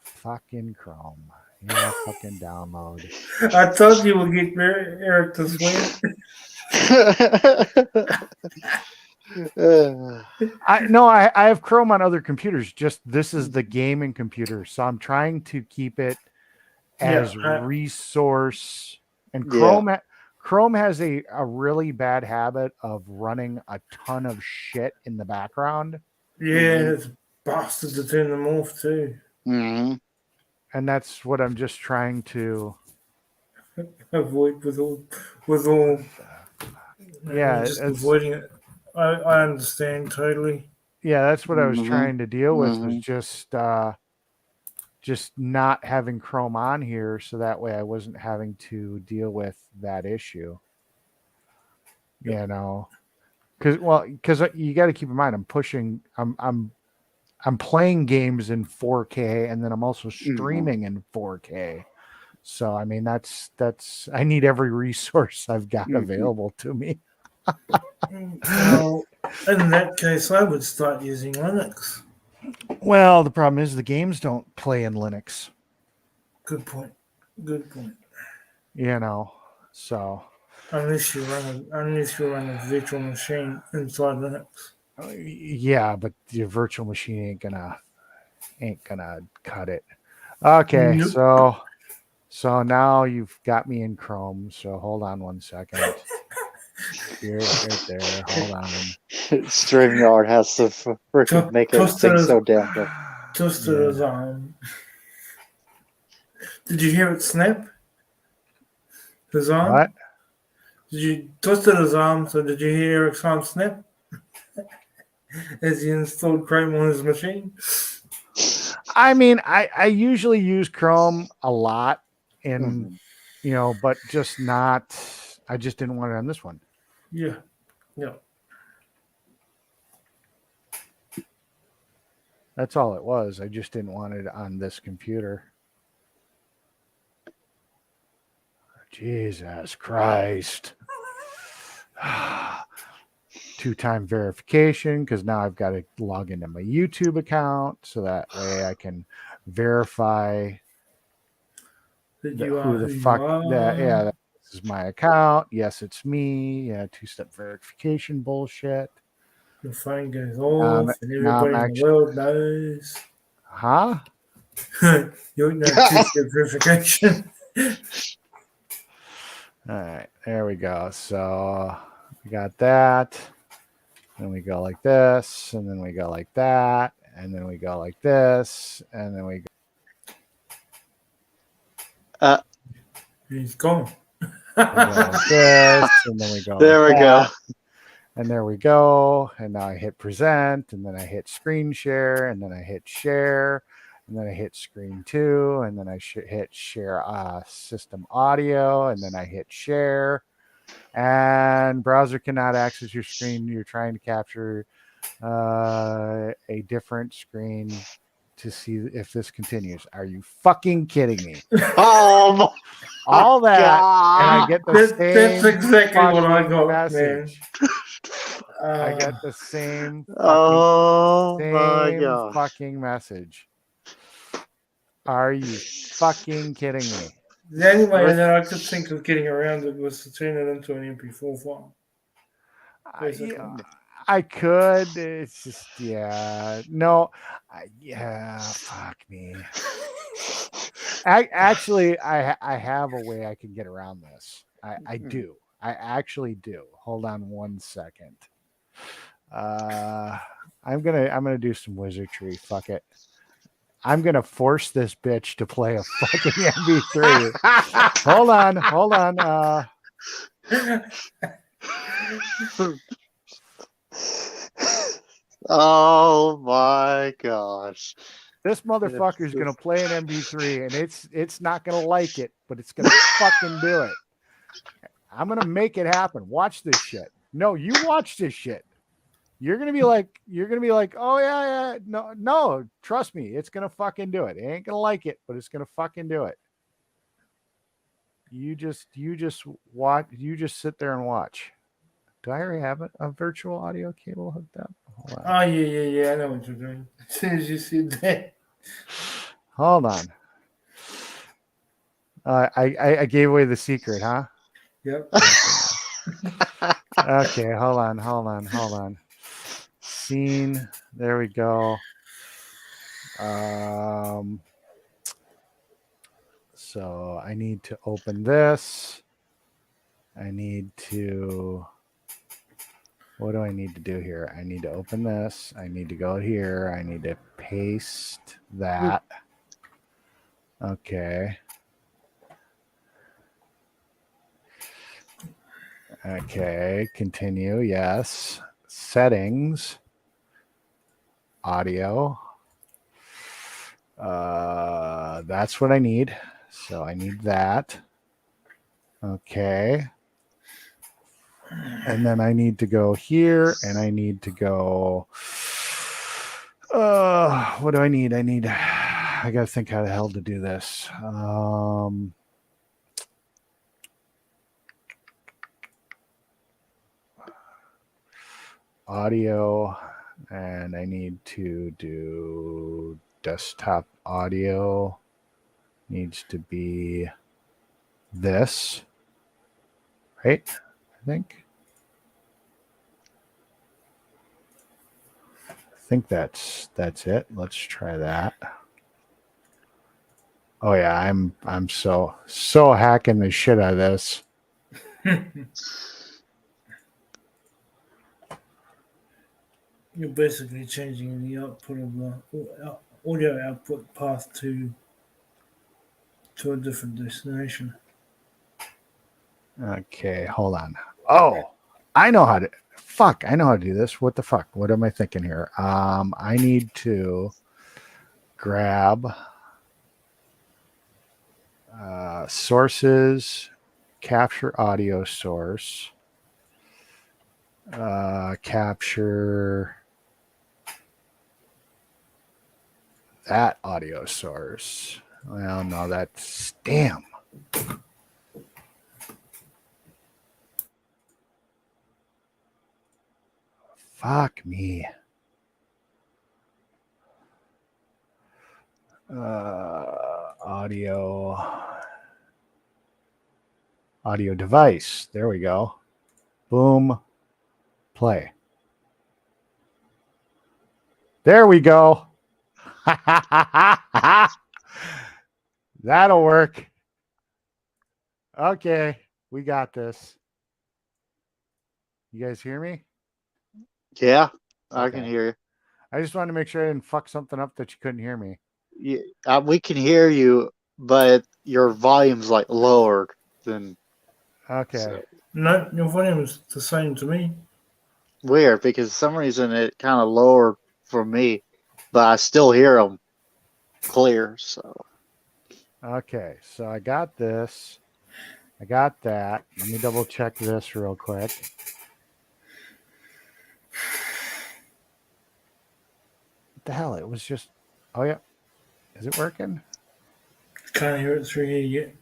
Fucking Chrome. Yeah, fucking download. I told you we'll get Eric to swim. I have Chrome on other computers. Just this is the gaming computer, so I'm trying to keep it as resource. And Chrome has a really bad habit of running a ton of shit in the background. Yeah, it's bastards to turn them off too. Mm-hmm. And that's what I'm just trying to avoid with all. Yeah, just avoiding it. I understand totally. Yeah, that's what I was trying to deal with, was just not having Chrome on here, so that way I wasn't having to deal with that issue. You know, because you got to keep in mind, I'm playing games in 4K, and then I'm also streaming in 4K. So I mean, that's I need every resource I've got available to me. Well, in that case, I would start using Linux. Well, the problem is the games don't play in Linux. Good point. Good point. You know, so unless you run a virtual machine inside Linux. Yeah, but your virtual machine ain't gonna cut it. Okay, nope. so now you've got me in Chrome. So hold on one second. Here, right there. Hold on. StreamYard has to freaking make everything so damn good. Twisted his arm. Did you hear it snap? His arm? What? Did you twisted his arm? So did you hear Eric's arm snap? As he installed Chrome on his machine? I mean, I usually use Chrome a lot, and you know, but just not. I just didn't want it on this one. Yeah. Yeah. That's all it was. I just didn't want it on this computer. Jesus Christ. 2-time verification, because now I've got to log into my YouTube account, so that way I can verify that this is my account. Yes, it's me. Yeah, 2-step verification bullshit. The phone goes off, and everybody in the world knows. Huh? You know, 2-step verification. All right, there we go. So we got that. Then we go like this, and then we go like that, and then we go like this, and then we go. He's gone. We go like this, and then we go. There like we go. And there we go. And now I hit present, and then I hit screen share, and then I hit share, and then I hit screen 2, and then I hit share system audio, and then I hit share. And browser cannot access your screen. You're trying to capture a different screen to see if this continues. Are you fucking kidding me? Oh, all that, God. and I get the same. That's exactly what I got, message. Man. I get the same. My God. Fucking message. Are you fucking kidding me? The only way that I could think of getting around it was to turn it into an MP4 file. I could. It's just, no. Fuck me. I have a way I can get around this. I do. I actually do. Hold on one second. I'm gonna do some wizardry. Fuck it. I'm gonna force this bitch to play a fucking MP3. Hold on. Oh my gosh. This motherfucker is gonna play an MP3, and it's not gonna like it, but it's gonna fucking do it. I'm gonna make it happen. Watch this shit. No, you watch this shit. You're gonna be like, oh yeah, no, trust me, it's gonna fucking do it. It ain't gonna like it, but it's gonna fucking do it. You just watch. You just sit there and watch. Do I already have a virtual audio cable hooked up? Oh yeah. I know what you're doing. As soon as you see that. Hold on. I gave away the secret, huh? Yep. Okay, hold on. Scene. There we go. So I need to open this. I need to. What do I need to do here? I need to open this. I need to go here. I need to paste that. Okay. Okay. Continue. Yes. Settings. Audio. That's what I need. So I need that. Okay. And then I need to go here and I need to go. What do I need? I got to think how the hell to do this. Audio, and I need to do desktop audio. Needs to be this, right? I think that's it. Let's try that. Oh yeah, I'm so hacking the shit out of this. You're basically changing the output of the audio output path to a different destination. Okay, hold on. Oh, I know how to. Fuck, I know how to do this. What the fuck? What am I thinking here? I need to grab sources, capture audio source, capture that audio source. Well, no, that's damn. Fuck me. Audio device. There we go. Boom. Play. There we go. That'll work. Okay, we got this. You guys hear me? Yeah, I can hear you. I just wanted to make sure I didn't fuck something up that you couldn't hear me. Yeah, we can hear you, but your volume's like lowered than. Okay. So. No, your volume's the same to me. Weird, because for some reason it kind of lowered for me, but I still hear them clear. So. Okay, so I got this. I got that. Let me double check this real quick. What the hell? It was just. Oh yeah. Is it working? Can't hear it through here yet.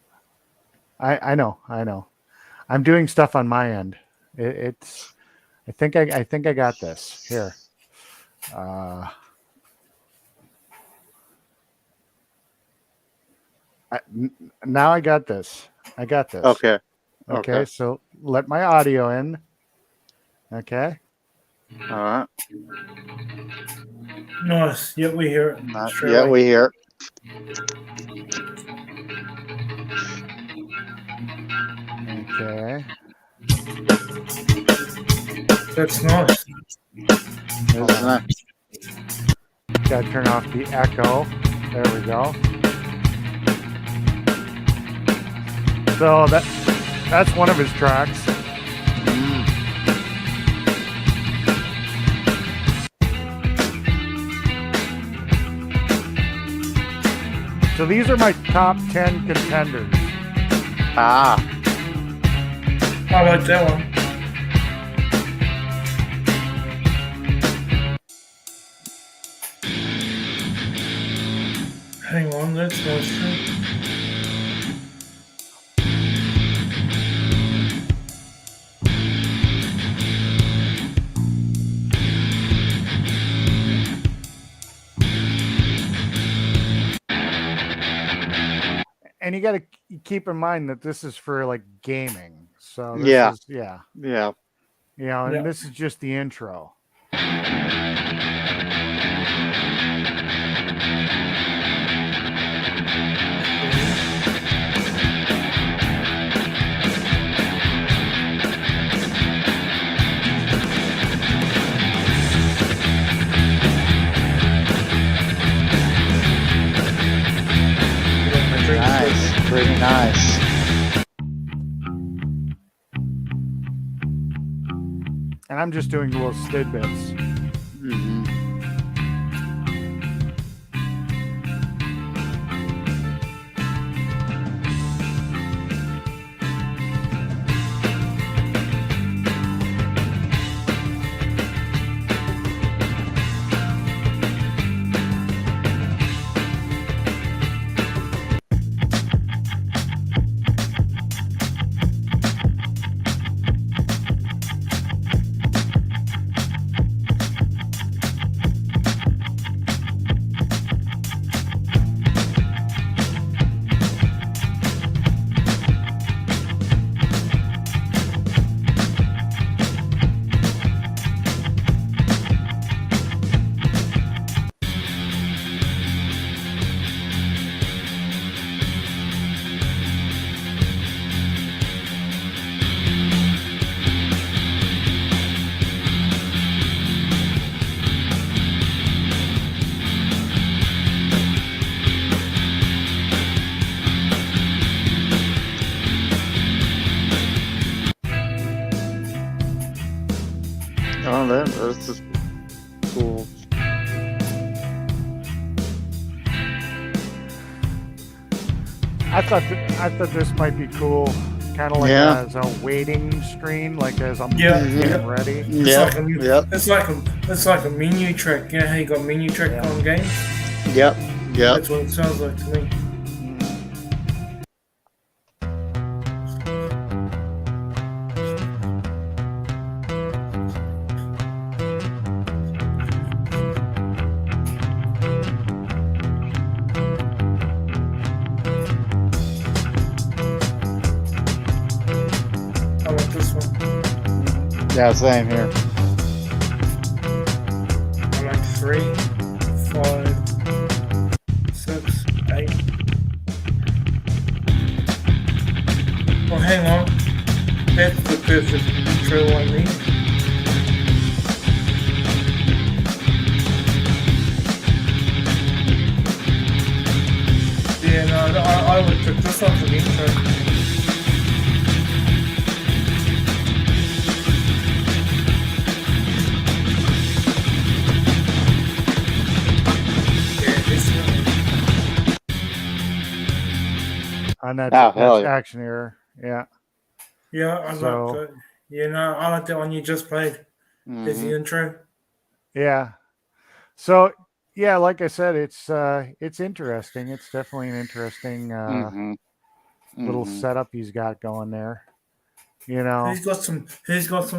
I know. I'm doing stuff on my end. It's. I think I got this here. Now I got this. Okay. Okay. So let my audio in. Okay. All right. Nice. Yep, we hear it. Yeah, we hear it. Okay. That's nice. Gotta turn off the echo. There we go. So that's one of his tracks. So these are my top 10 contenders. Ah. I like that one. Hang on, that's nice too. And you got to keep in mind that this is for like gaming. So this is, yeah. Yeah. You know, and this is just the intro. Nice, pretty nice. And I'm just doing little tidbits. Mm-hmm. Oh, that's just cool. I thought this might be cool, kind of like as a waiting screen, like as I'm getting ready. It's like a menu track. You know how you got menu track on games? Yep. That's what it sounds like to me. Yeah, same here. I like 3, 5, 6, 8. Oh, hang on. That's the perfect intro I need. Yeah, no, I would pick this one for the intro. On that, that's action error. Yeah. Yeah, I like that. Yeah, no, I like that one you just played. Is the intro. Yeah. So yeah, like I said, it's interesting. It's definitely an interesting little setup he's got going there. You know, he's got some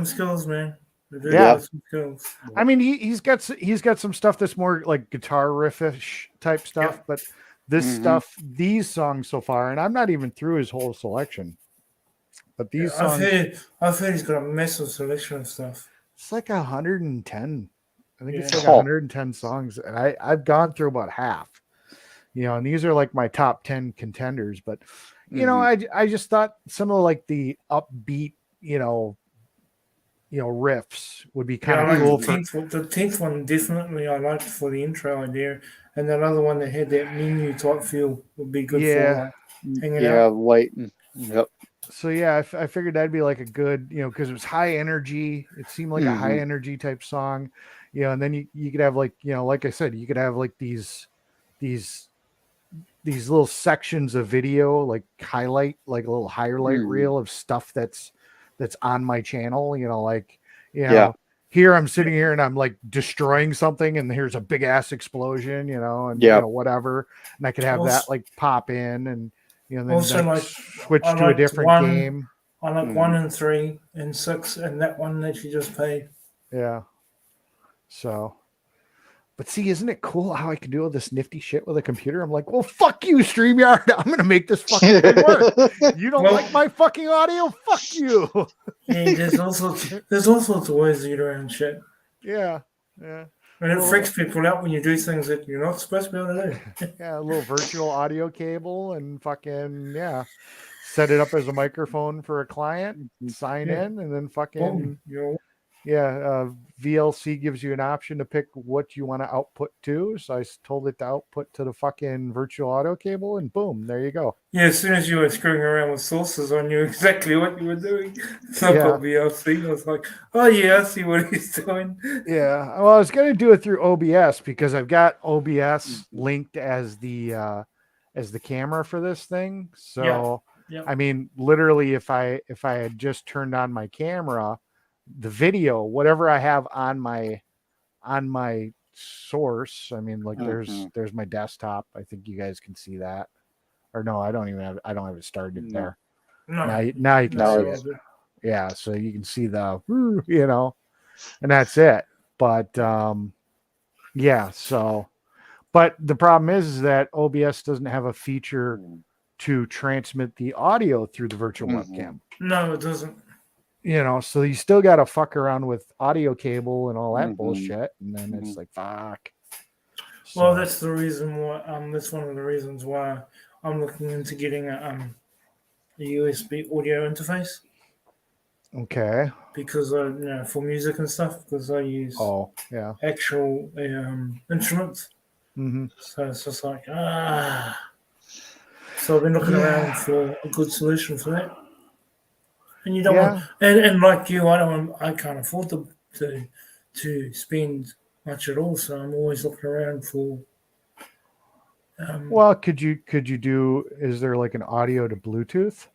skills, man. Yeah, some skills. I mean, he's got some stuff that's more like guitar riffish type stuff, but this stuff, these songs so far, and I'm not even through his whole selection, but these songs, I've heard he's got a massive selection of stuff. It's like 110. I think it's like 110 songs, and I've gone through about half. You know, and these are like my top 10 contenders, but you know, I just thought some of like the upbeat, you know, riffs would be kind of cool. The 10th one definitely I liked for the intro idea, and that other one that had that menu type feel would be good for like hanging out. Waiting. Yep. So yeah, I figured that'd be like a good, you know, because it was high energy. It seemed like a high energy type song, you know. And then you could have like, you know, like I said, you could have like these little sections of video, like highlight, like a little highlight reel of stuff that's on my channel, you know, like, you know, here I'm sitting here and I'm like destroying something and here's a big ass explosion, you know, and you know, whatever. And I could have that like pop in and, you know, then also like switch to a different game. I like 1 and 3 and 6 and that one that you just played. Yeah. So, but see, isn't it cool how I can do all this nifty shit with a computer? I'm like, well, fuck you, StreamYard. I'm gonna make this fucking thing work. You don't like my fucking audio? Fuck you. Yeah, there's all sorts of ways to get around shit. Yeah. Yeah. And it freaks people out when you do things that you're not supposed to be able to do. Yeah, a little virtual audio cable and fucking, yeah. Set it up as a microphone for a client, sign in, and then fucking, VLC gives you an option to pick what you want to output to. So I told it to output to the fucking virtual audio cable, and boom, there you go. Yeah, as soon as you were screwing around with sources, I knew exactly what you were doing. So Yeah. I got VLC. I was like, oh yeah, I see what he's doing. Yeah. Well, I was gonna do it through OBS because I've got OBS linked as the camera for this thing. So Yeah. I mean, literally, if I had just turned on my camera, the video, whatever I have on my source, I mean, like there's my desktop. I think you guys can see that. Or no, I don't have it started there. No. Now you can see it. Yeah, so you can see the, and that's it. But yeah, so but the problem is that OBS doesn't have a feature to transmit the audio through the virtual webcam. No, it doesn't. So you still got to fuck around with audio cable and all that bullshit, and then it's like fuck. Well, that's the reason why. That's one of the reasons why I'm looking into getting a USB audio interface. Okay. Because for music and stuff, because I use actual instruments. Mm-hmm. So it's just like So I've been looking around for a good solution for that. And you don't want, and like you, I can't afford to spend much at all. So I'm always looking around for. Well, could you do? Is there like an audio to Bluetooth?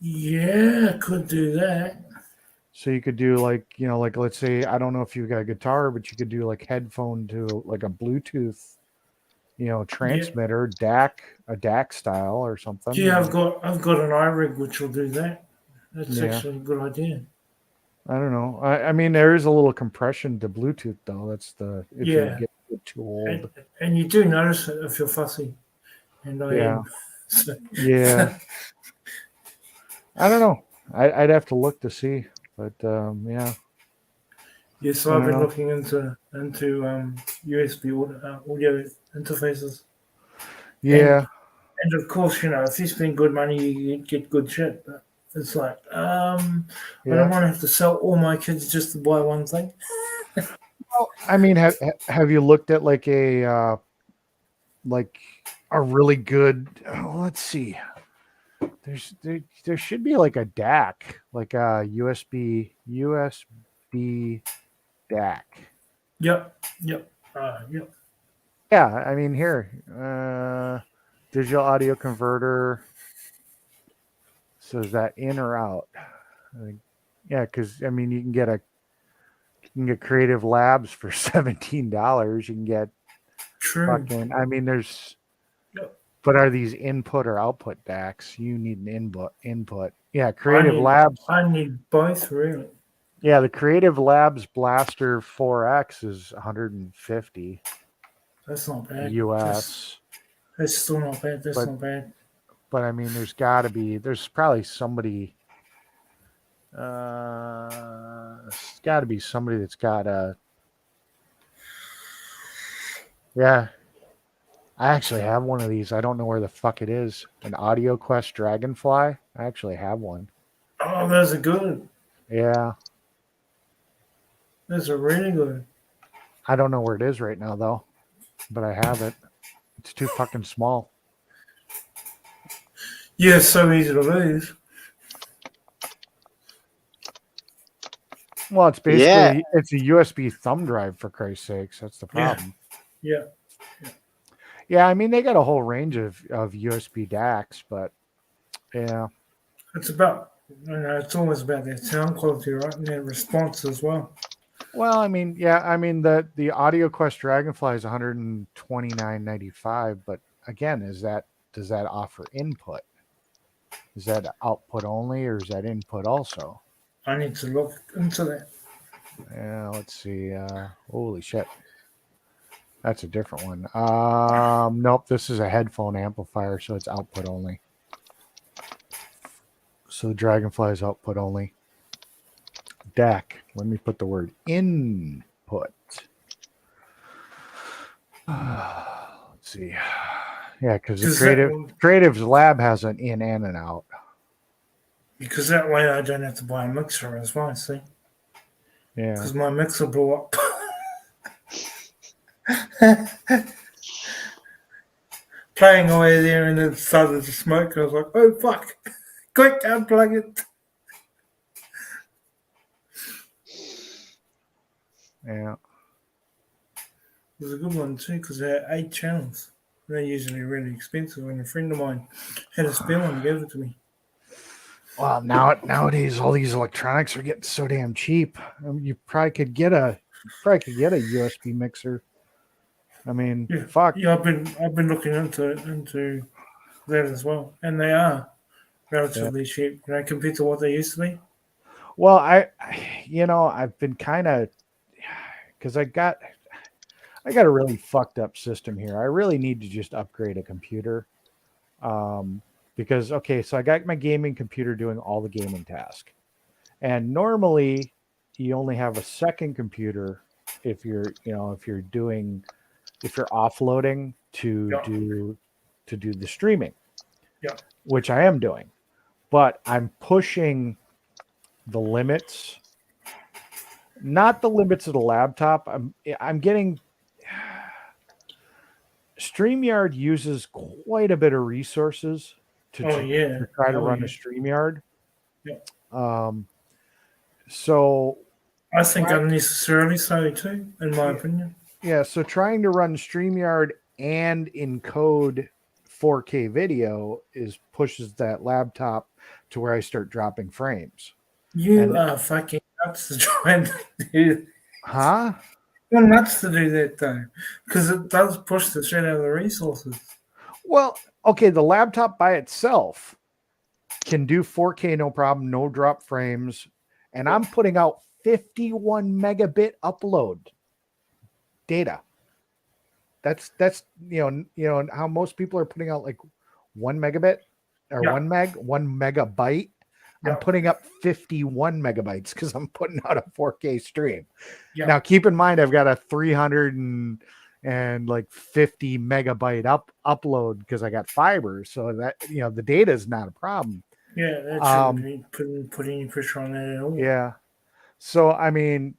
Yeah, I could do that. So you could do like let's say, I don't know if you've got a guitar, but you could do like headphone to like a Bluetooth, transmitter, a DAC style or something. Yeah, I've got an iRig which will do that. That's actually a good idea. I don't know. I mean, there is a little compression to Bluetooth though. That's if you get too old. And you do notice it if you're fussy, and I am. So. Yeah. I don't know. I'd have to look to see, but yeah. Yeah, so I've been looking into USB audio interfaces. Yeah. And of course, if you spend good money, you get good shit. But it's like, I don't want to have to sell all my kids just to buy one thing. Well, I mean, have you looked at like a really good? Let's see. There should be like a DAC, like a USB DAC. Yep. Yeah, I mean here, digital audio converter. So is that in or out? Yeah, because I mean you can get Creative Labs for $17. You can get fucking. I mean, there's. But are these input or output DACs? You need an input. Yeah, Creative Labs. I need both, really. Yeah, the Creative Labs Blaster 4X is $150. That's not bad. US. That's still not bad. That's not bad. But I mean, there's probably somebody. It's got to be somebody that's got a. Yeah. I actually have one of these. I don't know where the fuck it is. An Audio Quest Dragonfly. I actually have one. Oh, those are good. Yeah. Those are really good. I don't know where it is right now, though. But I have it. It's too fucking small. Yeah, it's so easy to lose. Well, it's basically it's a USB thumb drive, for Christ's sakes. That's the problem. Yeah. Yeah, I mean, they got a whole range of USB DACs, but yeah. It's it's always about their sound quality, right? And their response as well. Well, I mean, the Audio Quest Dragonfly is $129.95, but again, does that offer input? Is that output only, or is that input also? I need to look into that. Yeah, let's see. Holy shit. That's a different one. Nope, this is a headphone amplifier, so it's output only. So the Dragonfly is output only. deck. Let me put the word input. Let's see. Yeah, because the creatives lab has an in and an out. Because that way I don't have to buy a mixer as well, see? Yeah. Because my mixer blew up. Playing away there and it started to smoke. I was like, oh fuck. Quick, unplug it. Yeah. It was a good one too because they had 8 channels. They're usually really expensive, and a friend of mine had a spare one and gave it to me. Well, nowadays all these electronics are getting so damn cheap. You probably could get a USB mixer. I mean, Yeah, fuck. Yeah, I've been looking into that as well, and they are relatively cheap, compared to what they used to be. Well, I've been kind of because I got a really fucked up system here. I really need to just upgrade a computer. Because so I got my gaming computer doing all the gaming tasks, and normally you only have a second computer if you're offloading to do the streaming, which I am doing, but I'm pushing the limits, not the limits of the laptop. I'm getting StreamYard uses quite a bit of resources to try to run a StreamYard. Yeah. So I think unnecessarily so too, in my opinion. Yeah, so trying to run StreamYard and encode 4K video pushes that laptop to where I start dropping frames. You are fucking nuts to try and do. Huh? You're nuts to do that though, because it does push the shit out of the resources. Well, okay, the laptop by itself can do 4K no problem, no drop frames, and I'm putting out 51 megabit upload data. That's how most people are putting out like 1 megabit or 1 megabyte. I'm putting up 51 megabytes because I'm putting out a 4K stream. Now keep in mind I've got a 350 megabyte upload because I got fiber, so that the data is not a problem. Yeah, that shouldn't be putting any pressure on that at all. Yeah. So I mean,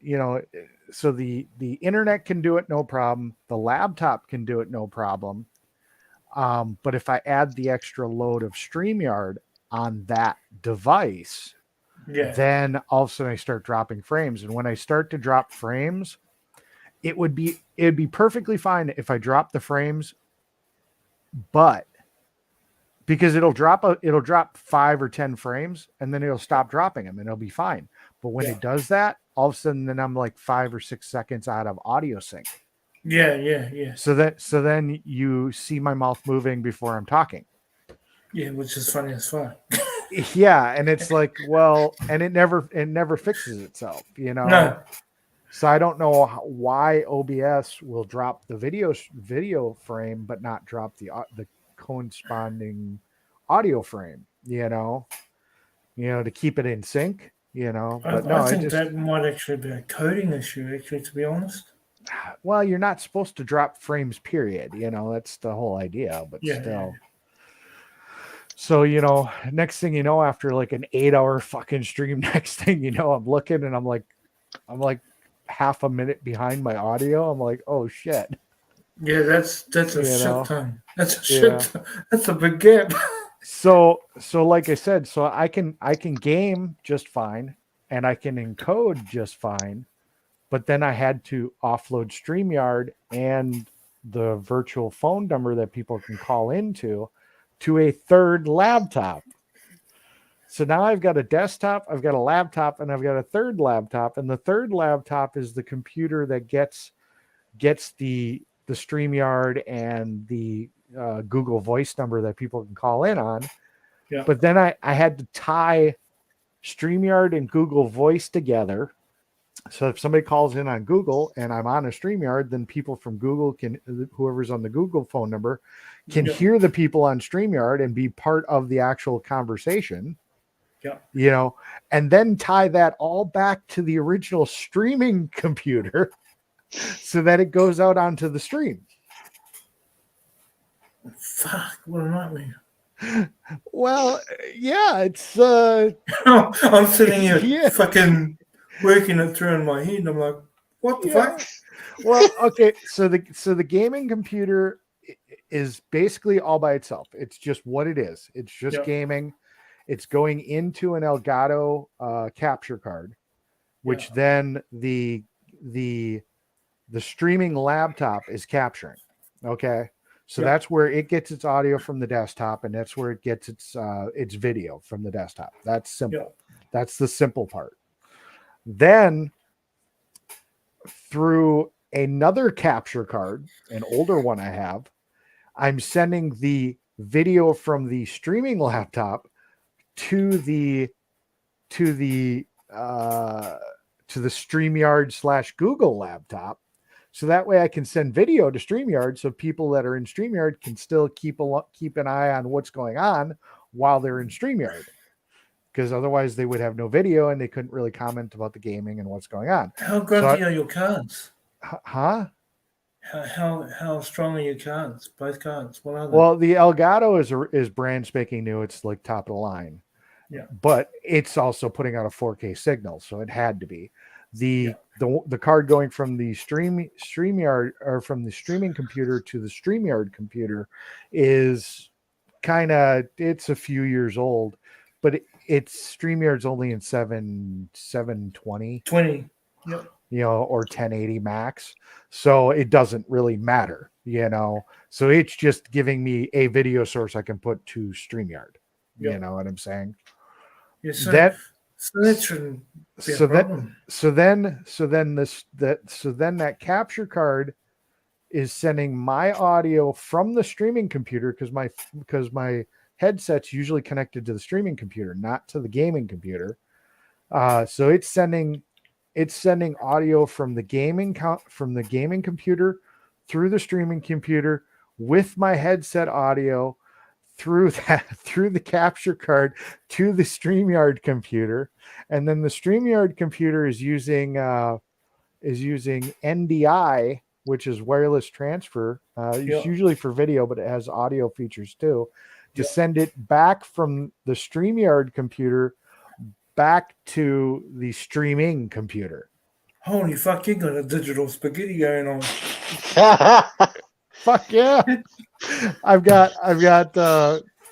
so the internet can do it no problem. The laptop can do it no problem. But if I add the extra load of StreamYard on that device, then all of a sudden I start dropping frames. And when I start to drop frames, it'd be perfectly fine if I drop the frames, but because it'll drop 5 or 10 frames and then it'll stop dropping them and it'll be fine. But when it does that, all of a sudden then I'm like 5 or 6 seconds out of audio sync. Yeah. So then you see my mouth moving before I'm talking. Yeah, which is funny as fuck. Yeah, and it's like, well, and it never fixes itself, No. So I don't know why OBS will drop the video frame but not drop the corresponding audio frame, to keep it in sync, But I think that might actually be a coding issue, actually, to be honest. Well, you're not supposed to drop frames, period. That's the whole idea, but still. Yeah. So, next thing you know, after like an 8-hour fucking stream, next thing you know, I'm looking and I'm like half a minute behind my audio. I'm like, oh shit. Yeah, that's a shit ton. That's a shit ton. That's a big gap. So like I said, so I can game just fine and I can encode just fine, but then I had to offload StreamYard and the virtual phone number that people can call into to a third laptop. So now I've got a desktop, I've got a laptop, and I've got a third laptop, and the third laptop is the computer that gets the StreamYard and the Google Voice number that people can call in on. Yeah. But then I had to tie StreamYard and Google Voice together. So if somebody calls in on Google and I'm on a StreamYard, then people from Google whoever's on the Google phone number can hear the people on StreamYard and be part of the actual conversation. You know, and then tie that all back to the original streaming computer so that it goes out onto the stream. Fuck, what a nightmare. Well, yeah, it's I'm sitting here yeah. fucking working it through in my head. I'm like, what the fuck? Well, okay, so the gaming computer is basically all by itself. It's just what it is. It's just gaming. It's going into an Elgato capture card, which then the streaming laptop is capturing. Okay. So that's where it gets its audio from the desktop, and that's where it gets its video from the desktop. That's simple. That's the simple part. Then through another capture card, an older one I have, I'm sending the video from the streaming laptop to the StreamYard / Google laptop. So that way I can send video to StreamYard so people that are in StreamYard can still keep an eye on what's going on while they're in StreamYard. Because otherwise they would have no video and they couldn't really comment about the gaming and what's going on. How grunty are your cards? Huh? How strong are your cards? Both cards. What are they? Well, the Elgato is brand spanking new. It's like top of the line. Yeah. But it's also putting out a 4K signal, so it had to be. The card going from the StreamYard or from the streaming computer to the StreamYard computer is it's a few years old, but it's StreamYard's only in 720. 20. Yep. You know, or 1080 max. So it doesn't really matter, you know. So it's just giving me a video source I can put to StreamYard. Yep. You know what I'm saying? Yeah, so that shouldn't be a problem. So then that capture card is sending my audio from the streaming computer because my headset's usually connected to the streaming computer, not to the gaming computer. So it's sending audio from the gaming computer through the streaming computer with my headset audio through the capture card to the StreamYard computer, and then the StreamYard computer is using NDI, which is wireless transfer. It's usually for video, but it has audio features too, to send it back from the StreamYard computer back to the streaming computer. Holy fuck, you got a digital spaghetti going on. Fuck yeah. I've got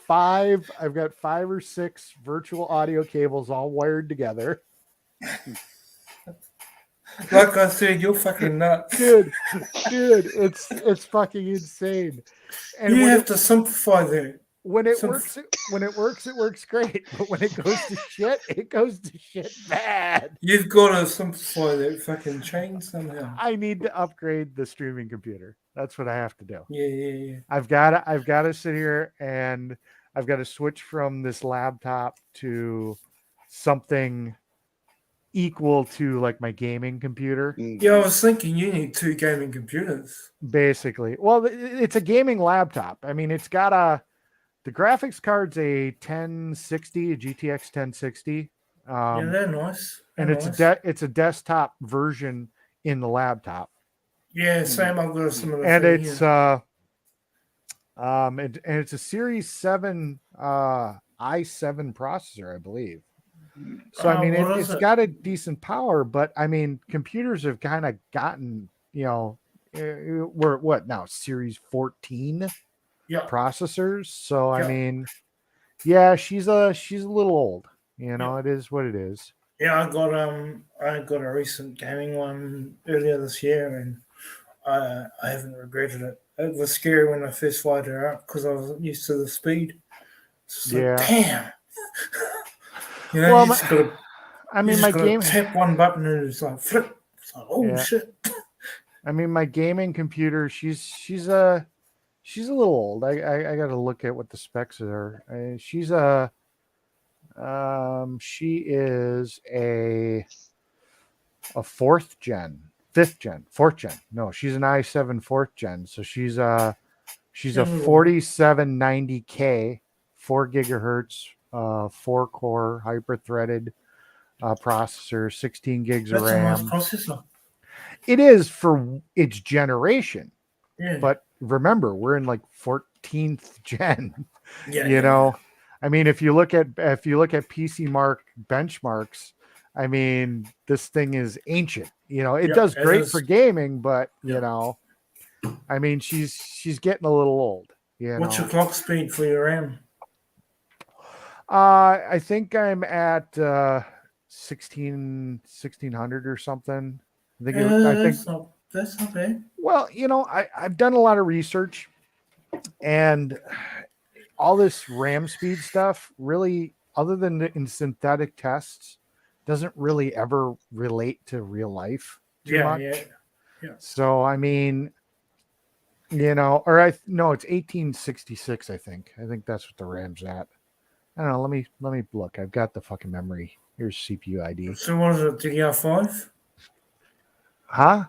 5 or 6 virtual audio cables all wired together. Like I said, you're fucking nuts. Dude, it's fucking insane. And you have to simplify that. When it works, it works great. But when it goes to shit, it goes to shit bad. You've got to simplify that fucking chain somehow. I need to upgrade the streaming computer. That's what I have to do. Yeah. I've got to sit here and I've got to switch from this laptop to something equal to like my gaming computer. Yeah, I was thinking you need 2 gaming computers. Basically. Well, it's a gaming laptop. I mean, it's got the graphics card's a 1060, a GTX 1060. Yeah, they're nice. It's a desktop version in the laptop. Yeah, same. I've got a similar. And it's it's a Series 7 i7 processor, I believe. So I mean, it's got a decent power, but I mean, computers have kind of gotten, you know, we're at what now, Series 14 processors. So I mean, yeah, she's a little old. You know, it is what it is. Yeah, I got a recent gaming one earlier this year, and I haven't regretted it. It was scary when I first fired her up because I wasn't used to the speed. Yeah. Like, damn. You know, you just gotta, my game tap one button and it's like flip. It's like, oh shit. I mean, my gaming computer, she's a little old. I got to look at what the specs are. She is a 4th gen. No, she's an i7 4th gen. So she's a 4790K, 4 gigahertz, 4-core hyper-threaded processor, 16 gigs of That's a nice RAM. processor. It is for its generation. Yeah. But remember, we're in like 14th gen. Yeah, you know, I mean, if you look at PC Mark benchmarks, I mean, this thing is ancient. You know, it does great for gaming, but you know, I mean, she's getting a little old. What's your clock speed for your RAM? I think I'm at 1600 or something. I think that's not bad. Well, you know, I've done a lot of research, and all this RAM speed stuff really, other than in synthetic tests, doesn't really ever relate to real life too much. Yeah. So I mean, you know, or no, it's 1866. I think that's what the RAM's at. I don't know. Let me look. I've got the fucking memory. Here's CPU ID. So what is it? DDR5? Huh?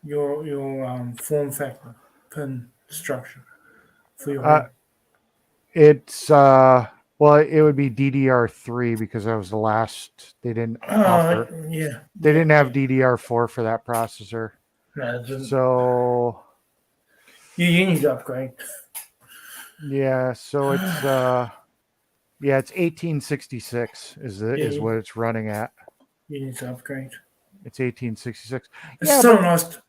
Your form factor pin structure for your RAM. It's well, it would be DDR3 because that was the last. They didn't offer. They didn't have DDR4 for that processor. No, so you need to upgrade. Yeah, so it's it's 1866 is what it's running at. You need to upgrade. It's 1866. It's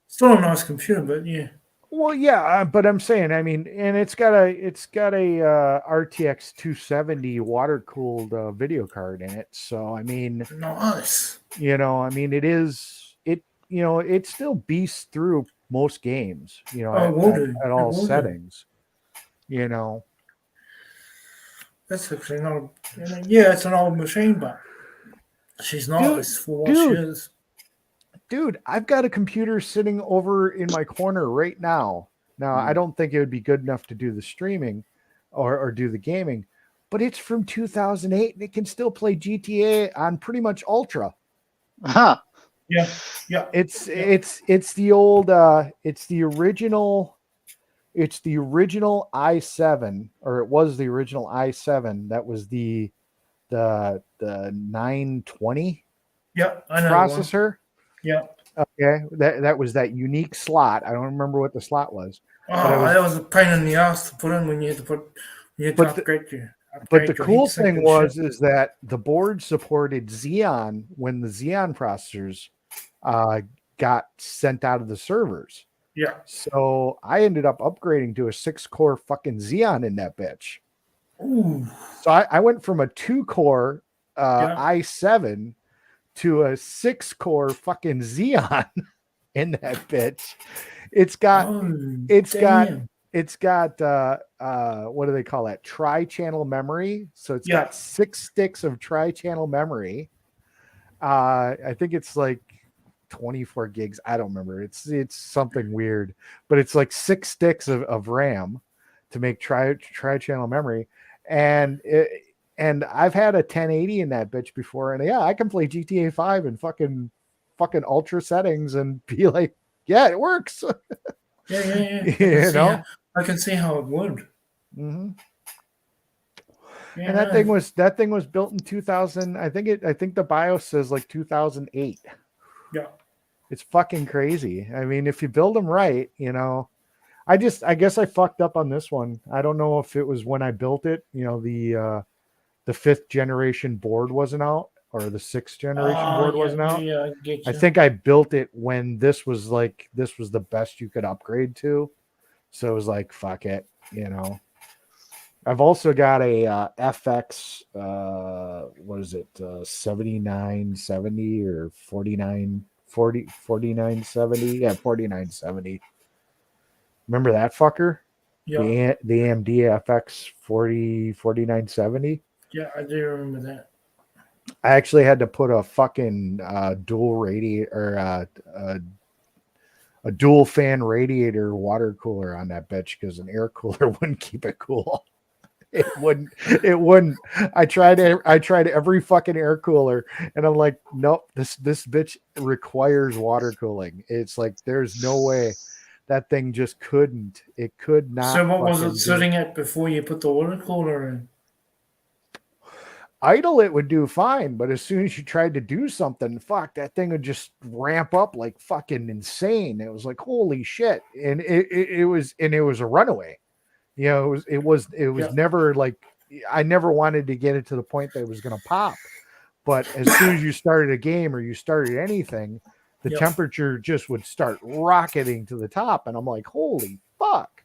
still a nice computer, but yeah. Well, yeah, but I'm saying, I mean, and it's got a RTX 270 water cooled video card in it. So I mean, nice. You know, I mean, you know, it still beasts through most games. You know, at all settings. You know, that's actually not. It's an old machine, but she's nice for what she is. Dude, I've got a computer sitting over in my corner right now. Now, I don't think it would be good enough to do the streaming or do the gaming, but it's from 2008 and it can still play GTA on pretty much ultra. Huh. Yeah. It's the old it's the original i7, or it was the original i7 that was the 920 I know processor. Yeah. Okay. That was that unique slot. I don't remember what the slot was. That was a pain in the ass to put in when you had to upgrade your. But the cool thing is that the board supported Xeon when the Xeon processors got sent out of the servers. Yeah. So I ended up upgrading to a 6-core fucking Xeon in that bitch. Ooh. So I went from a 2-core i7 to a 6-core fucking Xeon in that bitch. It's got what do they call that? Tri-channel memory. So it's got 6 sticks of tri-channel memory. I think it's like 24 gigs. I don't remember. It's something weird, but it's like 6 sticks of RAM to make tri-channel memory. And I've had a 1080 in that bitch before, and I can play GTA 5 in fucking ultra settings and be like, yeah, it works. Yeah. I can see how it would. Mm-hmm. Yeah, and that thing was built in 2000. I think the BIOS says like 2008. Yeah, it's fucking crazy. I mean, if you build them right, you know. I guess I fucked up on this one. I don't know if it was when I built it. You know, the 5th generation board wasn't out, or the 6th generation board wasn't out. Yeah, I get you. I think I built it when this was the best you could upgrade to. So it was like, fuck it, you know. I've also got a FX, what is it, 7970 or 4970? Yeah, 4970. Remember that fucker? Yeah. The AMD FX 4970? Yeah, I do remember that. I actually had to put a fucking dual radiator, or a dual fan radiator water cooler on that bitch because an air cooler wouldn't keep it cool. It wouldn't. I tried every fucking air cooler, and I'm like, nope, this bitch requires water cooling. It's like there's no way that thing just couldn't. It could not. So what was it sitting at before you put the water cooler in? idle, it would do fine, but as soon as you tried to do something, fuck, that thing would just ramp up like fucking insane. It was like, holy shit. And it was a runaway. You know, it was never like, I never wanted to get it to the point that it was going to pop. But as soon as you started a game or you started anything, the temperature just would start rocketing to the top. And I'm like, holy fuck.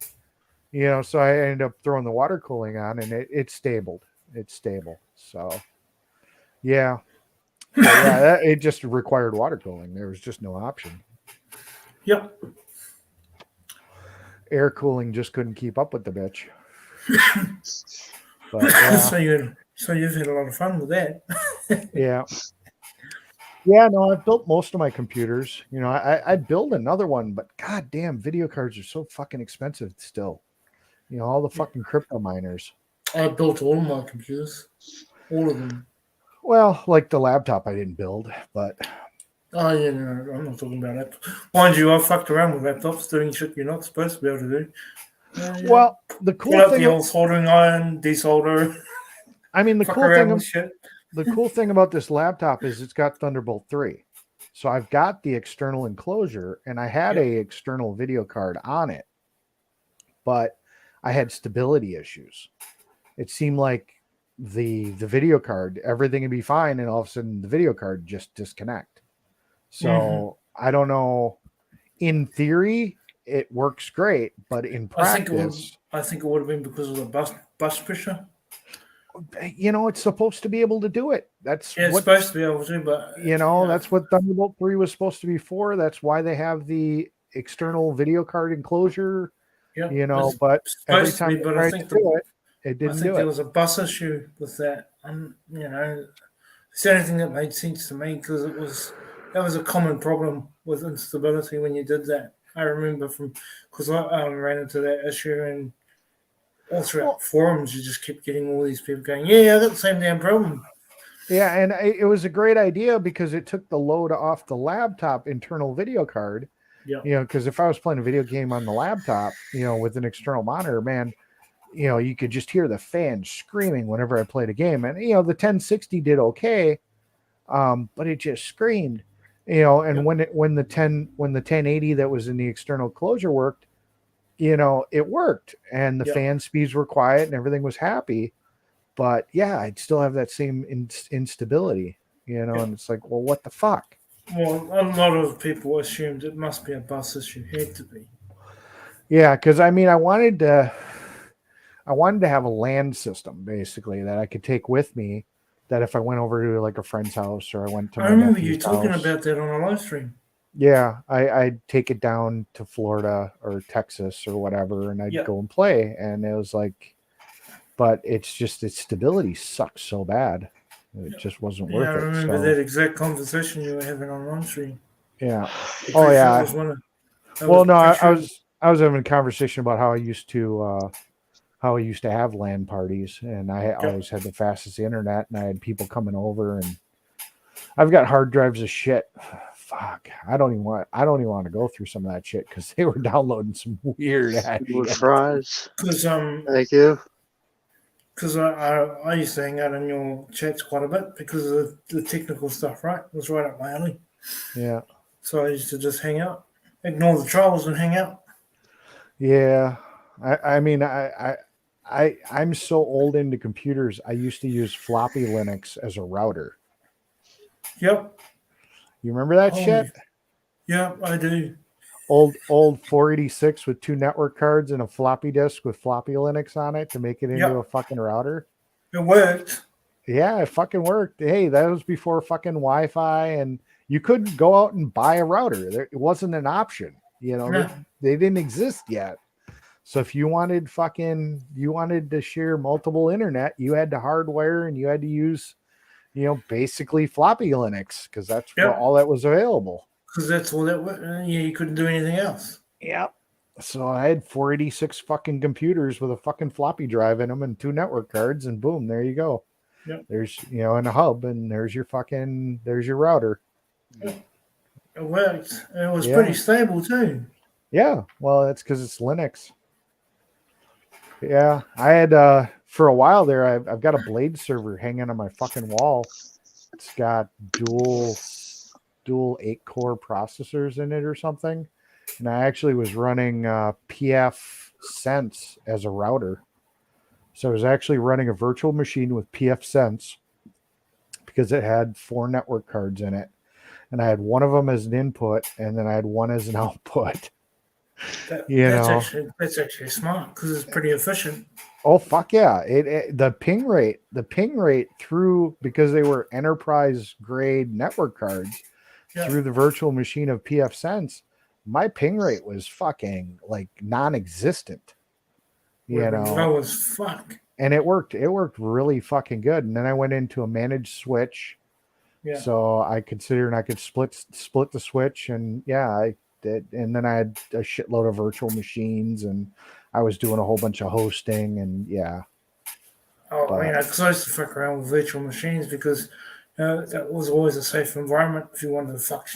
You know, so I ended up throwing the water cooling on, and it stabled. It's stable. So, yeah. It just required water cooling. There was just no option. Yep. Air cooling just couldn't keep up with the bitch. But, yeah. So you've had a lot of fun with that. Yeah. Yeah, no, I've built most of my computers. You know, I'd build another one, but goddamn, video cards are so fucking expensive still. You know, all the fucking crypto miners. I built all of my computers. All of them. Well, like the laptop I didn't build, but... Oh, yeah, no, I'm not talking about that. Mind you, I fucked around with laptops doing shit you're not supposed to be able to do. Well, the cool pull out thing... the old soldering iron, desolder. I mean, the cool thing about this laptop is it's got Thunderbolt 3. So I've got the external enclosure, and I had a external video card on it, but I had stability issues. It seemed like the video card, everything would be fine, and all of a sudden the video card just disconnect. So I don't know. In theory, it works great, but in practice, I think it would have been because of the bus pressure. You know, it's supposed to be able to do it. It's supposed to be able to, but you know, that's what Thunderbolt 3 was supposed to be for. That's why they have the external video card enclosure. Yeah, you know, but every time they tried to do it, it didn't do it. There was a bus issue with that. You know, it's the only thing that made sense to me because that was a common problem with instability when you did that. I remember because I ran into that issue and all throughout forums, you just kept getting all these people going, yeah, I got the same damn problem. Yeah, and it was a great idea because it took the load off the laptop internal video card. Yeah. You know, because if I was playing a video game on the laptop, you know, with an external monitor, man, you know, you could just hear the fan screaming whenever I played a game. And, you know, the 1060 did okay, but it just screamed. You know, and when the 1080 that was in the external closure worked, you know, it worked and the fan speeds were quiet and everything was happy. But yeah, I'd still have that same instability, you know, and it's like, well, what the fuck? Well, a lot of people assumed it must be a bus issue. Had to be. Yeah, because I mean, I wanted to have a LAN system basically that I could take with me. That if I went over to like a friend's house or I went to, I remember you talking about that on a live stream. Yeah, I'd take it down to Florida or Texas or whatever, and I'd go and play. And it was like, but it's just its stability sucks so bad. It just wasn't worth it. I remember that exact conversation you were having on live stream. Yeah. Oh yeah. Well, no, I was having a conversation about how I used to have LAN parties, and I always had the fastest internet, and I had people coming over, and I've got hard drives of shit. Fuck, I don't even want to go through some of that shit because they were downloading some weird ass fries. Thank you. Because I used to hang out in your chats quite a bit because of the technical stuff, right? It was right up my alley. Yeah. So I used to just hang out, ignore the trolls and hang out. Yeah. I mean, I'm so old into computers. I used to use floppy Linux as a router. Yep. You remember that shit? Yeah, I do. Old 486 with 2 network cards and a floppy disk with floppy Linux on it to make it into a fucking router. It worked. Yeah, it fucking worked. Hey, that was before fucking Wi-Fi, and you couldn't go out and buy a router. It wasn't an option. You know, they didn't exist yet. So if you wanted to share multiple internet, you had to hardwire and you had to use, you know, basically floppy Linux because that's all that was available. Because that's all that was. You couldn't do anything else. Yep. So I had 486 fucking computers with a fucking floppy drive in them and 2 network cards, and boom, there you go. Yep. There's, you know, and a hub, and there's your router. It worked. It was pretty stable too. Yeah. Well, that's because it's Linux. Yeah, I had for a while there, I've got a Blade server hanging on my fucking wall. It's got dual 8-core processors in it or something, and I actually was running PF Sense as a router. So I was actually running a virtual machine with PF Sense because it had 4 network cards in it, and I had one of them as an input, and then I had one as an output. That's actually smart because it's pretty efficient. Oh fuck yeah! The ping rate through, because they were enterprise grade network cards, through the virtual machine of PF Sense, my ping rate was fucking like non-existent. Low as fuck. And it worked really fucking good. And then I went into a managed switch. Yeah. So I considered I could split the switch, and I did. And then I had a shitload of virtual machines, and I was doing a whole bunch of hosting, and I used to fuck around with virtual machines because that was always a safe environment. If you wanted to fuck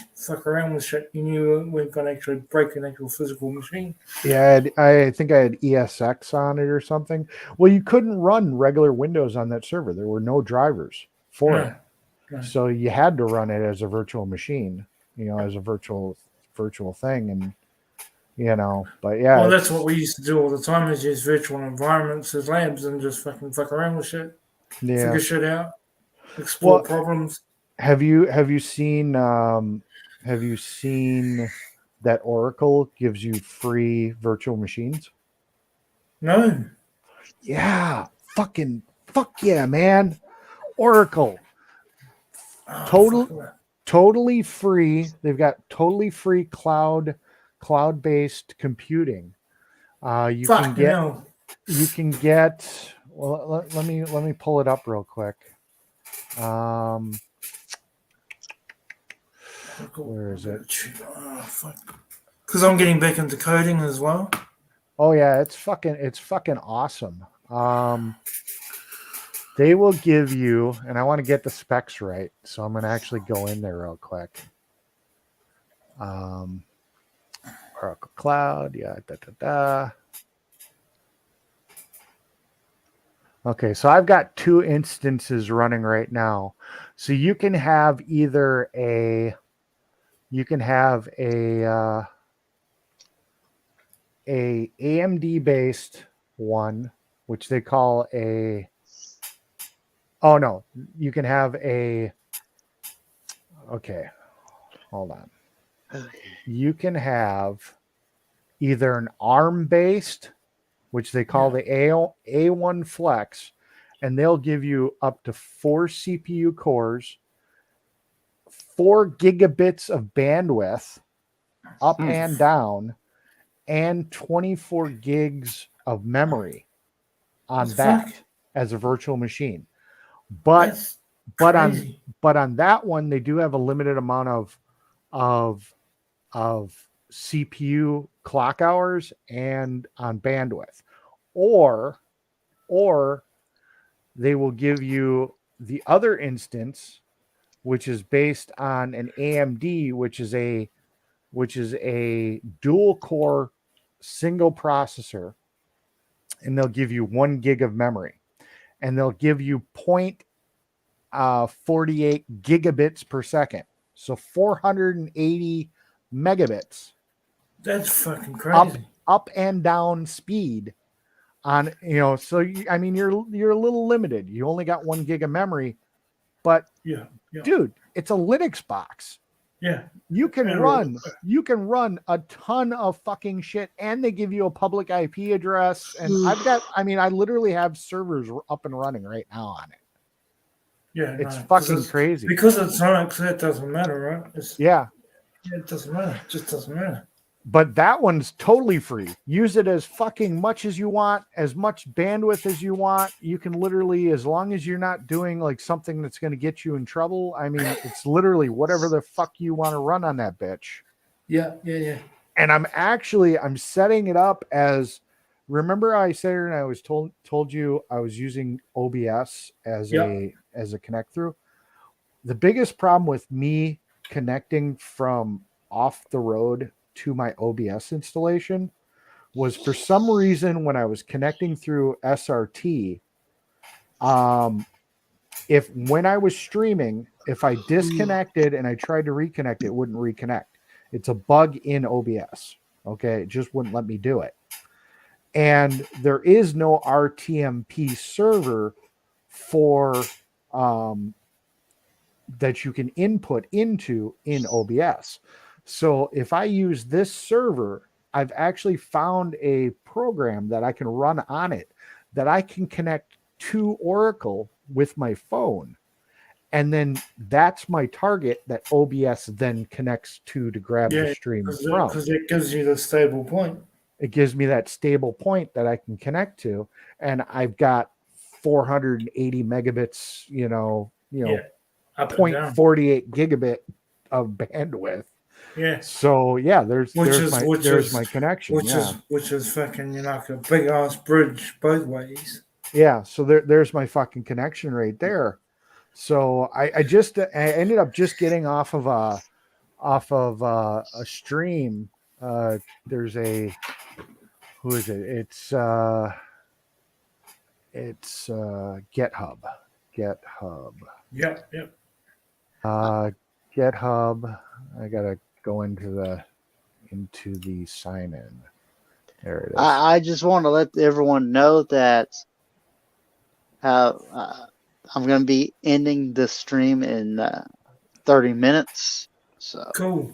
around with shit, you knew you weren't going to actually break an actual physical machine. Yeah, I think I had ESX on it or something. Well, you couldn't run regular Windows on that server. There were no drivers for it. No. So you had to run it as a virtual machine, as a virtual thing. And, but yeah. Well, that's what we used to do all the time, is use virtual environments as labs and just fuck around with shit. Yeah. Figure shit out. Explore problems. Have you seen that Oracle gives you free virtual machines? No. Yeah. Fuck yeah, man. Oracle. Totally free. They've got totally free cloud-based computing. You can get well, let me pull it up real quick. Where is it? Because I'm getting back into coding as well. Oh yeah, it's fucking awesome. They will give you, and I want to get the specs right, so I'm going to actually go in there real quick. Oracle Cloud, Okay, so I've got 2 instances running right now. So you can have either a AMD based one, which they call a you can have hold on. You can have either an ARM based, which they call the A1 Flex, and they'll give you up to 4 CPU cores, 4 gigabits of bandwidth up and down, and 24 gigs of memory on as a virtual machine. But on that one, they do have a limited amount of CPU clock hours and on bandwidth, or they will give you the other instance, which is based on an AMD, which is a dual core single processor, and they'll give you 1 gig of memory, and they'll give you 0.48 gigabits per second, so 480 megabits. That's fucking crazy. Up and down speed on, so you're a little limited. You only got 1 gig of memory, but dude, it's a Linux box. Yeah. You can run a ton of fucking shit, and they give you a public IP address. And I literally have servers up and running right now on it. Yeah. It's fucking crazy. Because it's Linux, it doesn't matter, right? It doesn't matter. It just doesn't matter. But that one's totally free. Use it as fucking much as you want, as much bandwidth as you want. You can literally, as long as you're not doing like something that's going to get you in trouble. It's literally whatever the fuck you want to run on that bitch. Yeah. And I'm setting it up as, remember I said, and I was told you I was using OBS as a connect through. The biggest problem with me connecting from off the road to my OBS installation was, for some reason, when I was connecting through SRT, If when I was streaming, if I disconnected and I tried to reconnect, it wouldn't reconnect. It's a bug in OBS. Okay, it just wouldn't let me do it. And there is no RTMP server for that you can input into in OBS. So if I use this server, I've actually found a program that I can run on it that I can connect to Oracle with my phone. And then that's my target that OBS then connects to grab the stream from. Because it gives you the stable point. It gives me that stable point that I can connect to. And I've got 480 megabits, 0.48 gigabit of bandwidth. Yeah. So yeah, there's my connection. Which is fucking like a big ass bridge both ways. Yeah. So there's my fucking connection right there. So I ended up just getting off of a stream. There's a, who is it? It's GitHub. Yep. GitHub. I gotta go into the sign in. There it is. I just want to let everyone know that I'm going to be ending the stream in 30 minutes. So cool.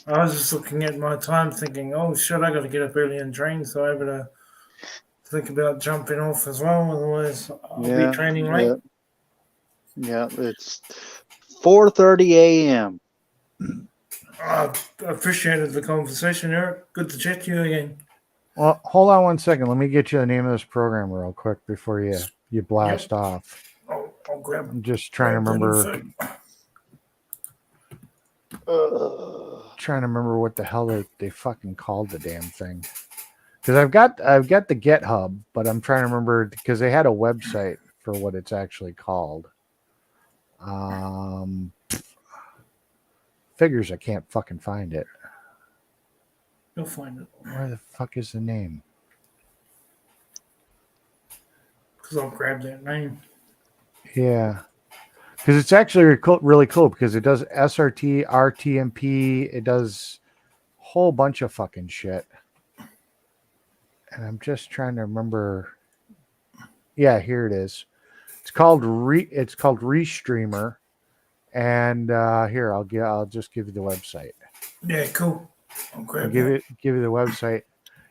I was just looking at my time, thinking, "Oh shit, I got to get up early and train." So I better think about jumping off as well. Otherwise, I'll be training late. Yeah, it's 4:30 a.m. I appreciated the conversation, Eric. Good to chat to you again. Well, hold on one second. Let me get you the name of this program real quick before you blast off. I'll grab. I'm just trying to remember. Trying to remember what the hell they fucking called the damn thing. Because I've got the GitHub, but I'm trying to remember because they had a website for what it's actually called. Figures I can't fucking find it. You'll find it. Where the fuck is the name? Because I'll grab that name. Yeah. Because it's actually really cool because it does SRT, RTMP, it does a whole bunch of fucking shit. And I'm just trying to remember. Yeah, here it is. It's called Restreamer. And here I'll just give you the website. Yeah, cool. I'll give you the website.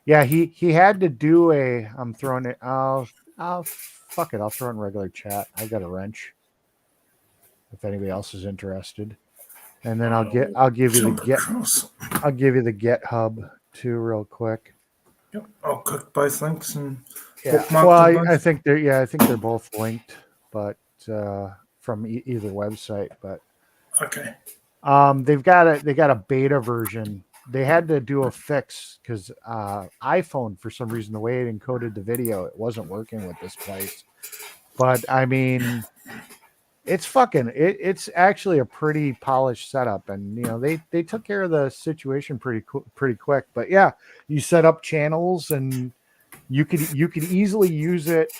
Yeah, he had to do I'm throwing it. I'll fuck it. I'll throw it in regular chat. I got a wrench. If anybody else is interested, and then I'll give you the GitHub too real quick. Yep, I'll click both links and Well, I think they're both linked, but from either website. But okay, they got a beta version. They had to do a fix because iPhone, for some reason, the way it encoded the video, it wasn't working with this place. But I mean, it's actually a pretty polished setup, and they took care of the situation pretty quick. But yeah, you set up channels, and you could easily use it.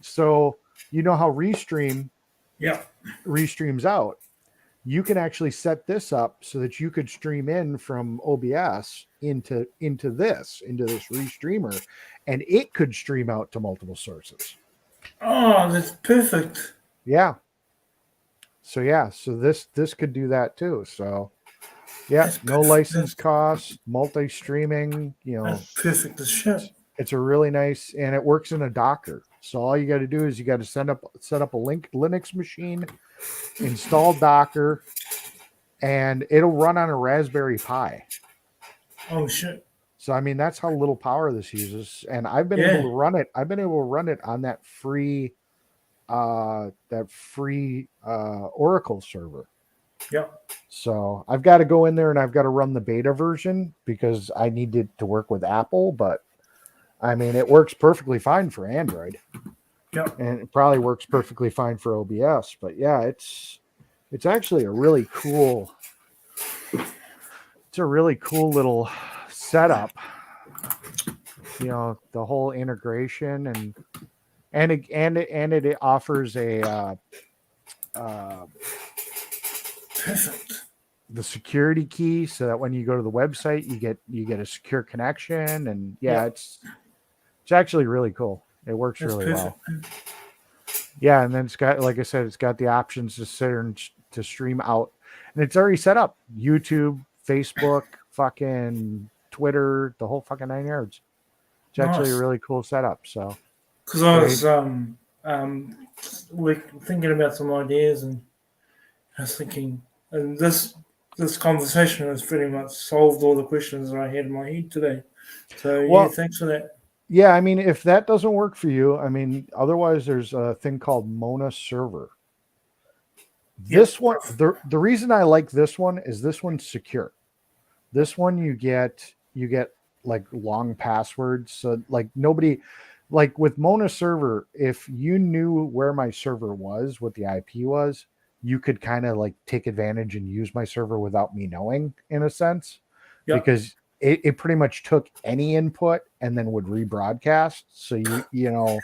So how Restream restreams out. You can actually set this up so that you could stream in from OBS into this Restreamer, and it could stream out to multiple sources. Oh, that's perfect. Yeah. So this could do that too. So yeah, that's no license costs, multi-streaming. That's perfect as shit. It's a really nice, and it works in a Docker. So all you got to do is you got to set up a Linux machine, install Docker, and it'll run on a Raspberry Pi. Oh shit! So I mean, that's how little power this uses, and I've been able to run it. I've been able to run it on that free Oracle server. Yep. So I've got to go in there and I've got to run the beta version because I need it to work with Apple, but I mean, it works perfectly fine for Android. Yep. And it probably works perfectly fine for OBS. But yeah, it's actually a really cool. It's a really cool little setup. The whole integration, and and it offers a Perfect. the security key, so that when you go to the website, you get a secure connection, and it's actually really cool. It works really well. Yeah, and then it's got, like I said, it's got the options to sit and to stream out, and it's already set up YouTube, Facebook, fucking Twitter, the whole fucking 9 yards. It's actually a really cool setup. So, because I was thinking about some ideas, and I was thinking, and this conversation has pretty much solved all the questions that I had in my head today. So thanks for that. Yeah, I mean, if that doesn't work for you, I mean, otherwise there's a thing called Mona Server. This one, the reason I like this one is this one's secure. This one you get like long passwords, so like nobody, like with Mona Server, if you knew where my server was, what the IP was, you could kind of like take advantage and use my server without me knowing, in a sense, because it pretty much took any input and then would rebroadcast. So you know,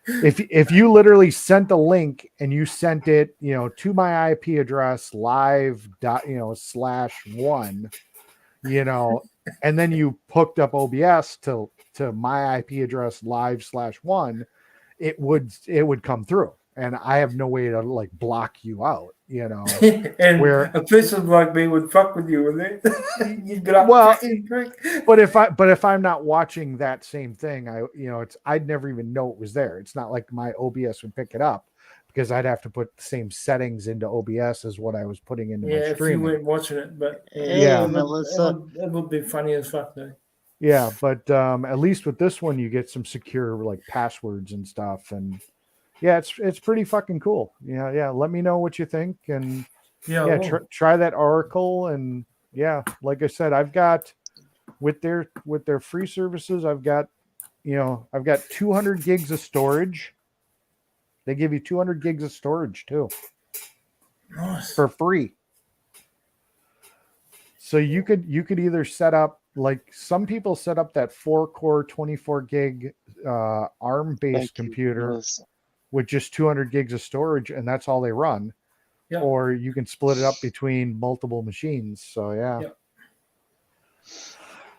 if you literally sent a link and you sent it, you know, to my IP address live /1, you know, and then you hooked up OBS to my IP address live /1, it would come through, and I have no way to like block you out, you know. And where a person like me would fuck with you, wouldn't it? You'd be like, fucking prick. But if I'm not watching that same thing, I'd never even know it was there. It's not like my OBS would pick it up, because I'd have to put the same settings into OBS as what I was putting into my streaming. If you weren't watching it, but Melissa, it would be funny as fuck though. Yeah, but at least with this one, you get some secure like passwords and stuff, and it's pretty fucking cool. Yeah. Let me know what you think, and try that Oracle, and like I said, I've got with their free services, I've got 200 gigs of storage. They give you 200 gigs of storage too, for free. So you could either set up, like some people set up that 4-core 24 gig ARM based computer with just 200 gigs of storage, and that's all they run. Or you can split it up between multiple machines. So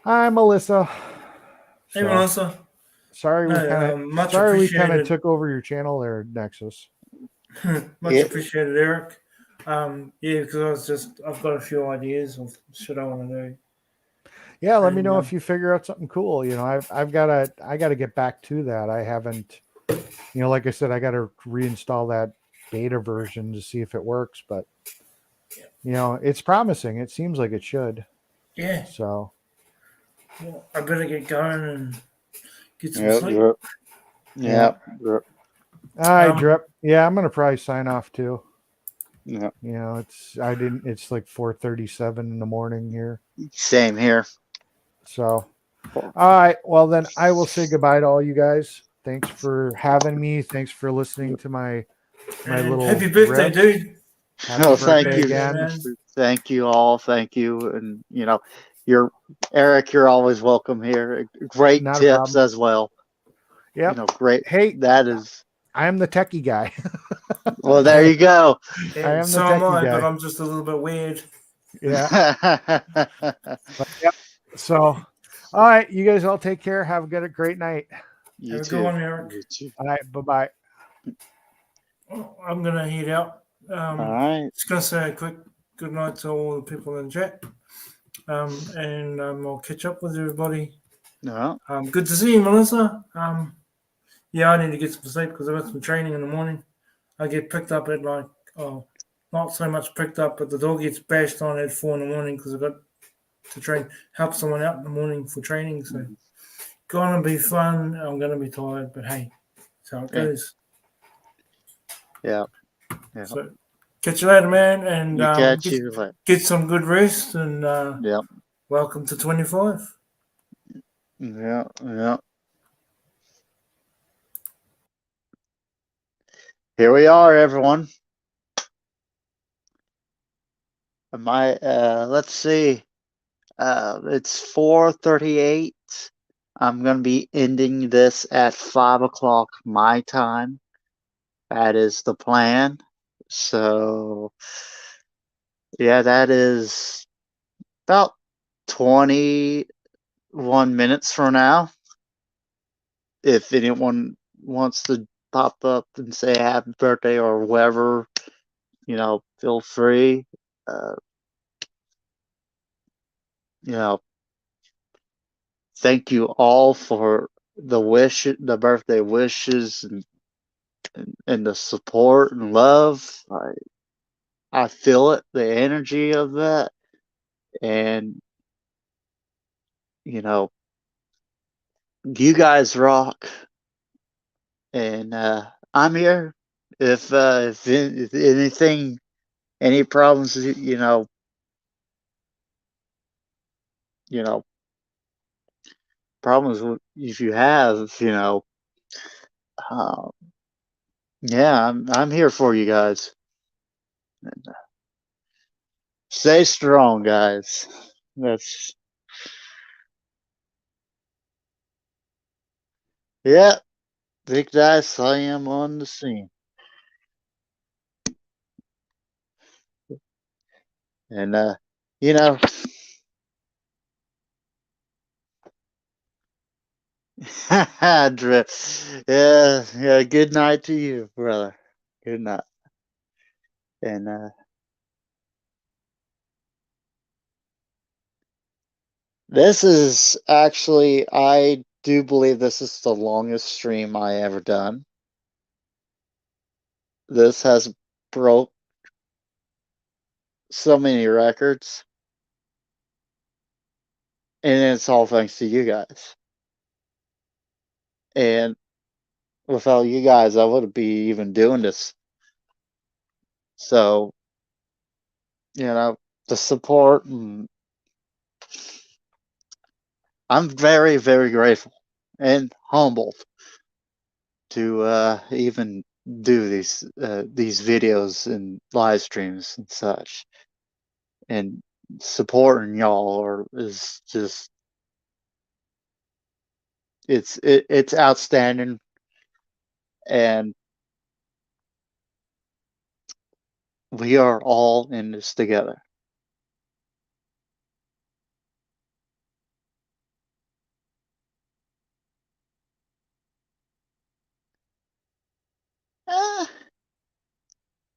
Hi, Melissa. Hey, Melissa. Sorry, we kind of took over your channel there, Nexus. Much appreciated, Eric. Because I've got a few ideas of shit I want to do. Yeah, let me know if you figure out something cool. You know, I gotta get back to that. I haven't, like I said, I gotta reinstall that beta version to see if it works, but it's promising. It seems like it should. Yeah. So I better get going and get some sleep. Yeah. All right, Drip. Yeah, I'm gonna probably sign off too. Yeah. It's like 4:37 in the morning here. Same here. So, all right. Well, then I will say goodbye to all you guys. Thanks for having me. Thanks for listening to my little happy birthday, dude. Thank you again. Thank you all. Thank you. And you're Eric, you're always welcome here. Great tips as well. Yeah. Great. Hey, that is. I am the techie guy. Well, there you go. I am the techie guy, but I'm just a little bit weird. Yeah. So, all right, you guys all take care. Have a great night. You Have too. a good one, Eric. You too. All right, bye-bye. I'm gonna head out. All right. Just gonna say a quick good night to all the people in the chat. And I'll catch up with everybody. No. Good to see you, Melissa. I need to get some sleep because I got some training in the morning. I get picked up at not so much picked up, but the dog gets bashed on at 4 in the morning because I got to help someone out in the morning for training. So gonna be fun. I'm gonna be tired, but hey, that's how it goes. Yeah. So catch you later, man, and get some good rest. And welcome to 25. Yeah. Here we are, everyone. Let's see. It's 4:38 I'm going to be ending this at 5 o'clock my time. That is the plan. So, yeah, that is about 21 minutes from now. If anyone wants to pop up and say happy birthday or whatever, feel free. Thank you all for the birthday wishes, and the support and love. I feel it, the energy of that, and you guys rock. And I'm here. If anything, any problems, problems if you have, yeah, I'm here for you guys. Stay strong, guys. Yeah, Big Dice, I am on the scene. And yeah, yeah, good night to you, brother. Good night. And this is actually, I do believe this is the longest stream I ever done. This has broke so many records. And it's all thanks to you guys. And without you guys, I wouldn't be even doing this. So, the support, and I'm very, very grateful and humbled to even do these videos and live streams and such. And supporting y'all is just it's outstanding. And we are all in this together.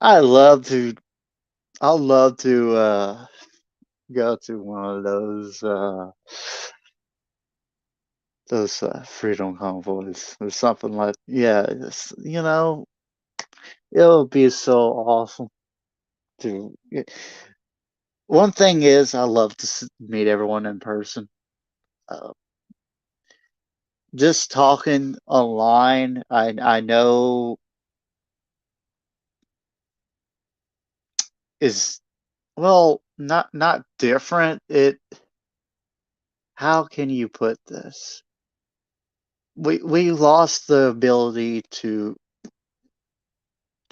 I'd love to go to one of those freedom convoys or something like, yeah, it would be so awesome to. One thing is, I love to meet everyone in person. Just talking online, I know is, well, not different. How can you put this? We lost the ability to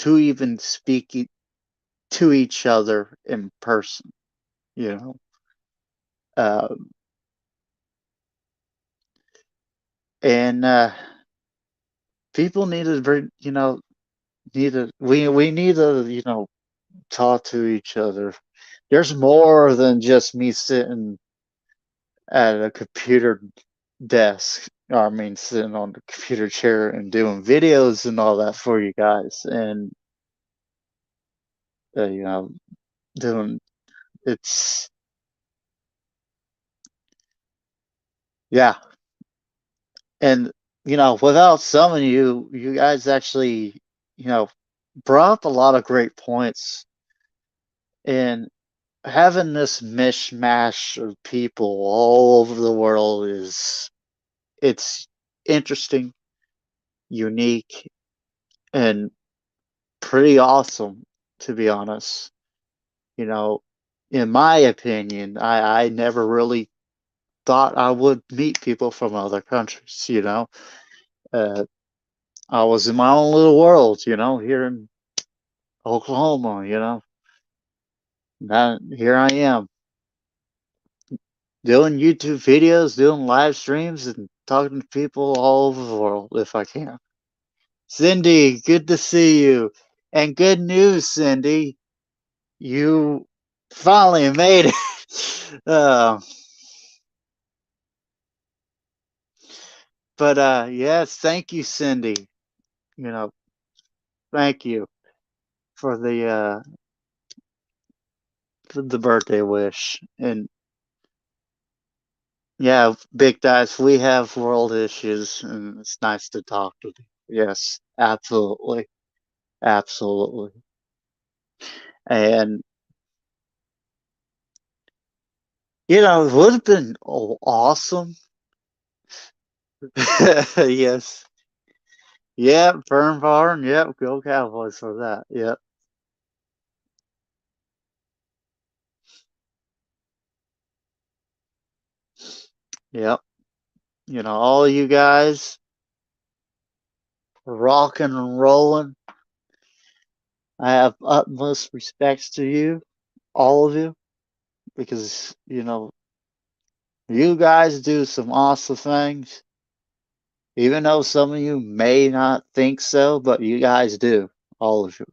even speak to each other in person. Um, and people need to, we need to, talk to each other. There's more than just me sitting at a computer desk. I mean, sitting on the computer chair and doing videos and all that for you guys, and doing it's yeah. And without some of you guys actually, brought up a lot of great points. And having this mishmash of people all over the world it's interesting, unique, and pretty awesome, to be honest. In my opinion, I never really thought I would meet people from other countries. I was in my own little world, here in Oklahoma. Now here I am doing YouTube videos, doing live streams, and talking to people all over the world if I can. Cindy, good to see you. And good news, Cindy. You finally made it. But yes, thank you, Cindy. You know, thank you for the birthday wish. And yeah, Big Dice, we have world issues, and it's nice to talk to you. Yes, absolutely. Absolutely. And, it would have been awesome. Yes. Yep, Fern Barn. Yep, go Cowboys for that. Yep. Yep. All you guys rocking and rolling. I have utmost respects to you, all of you, because, you guys do some awesome things. Even though some of you may not think so, but you guys do, all of you.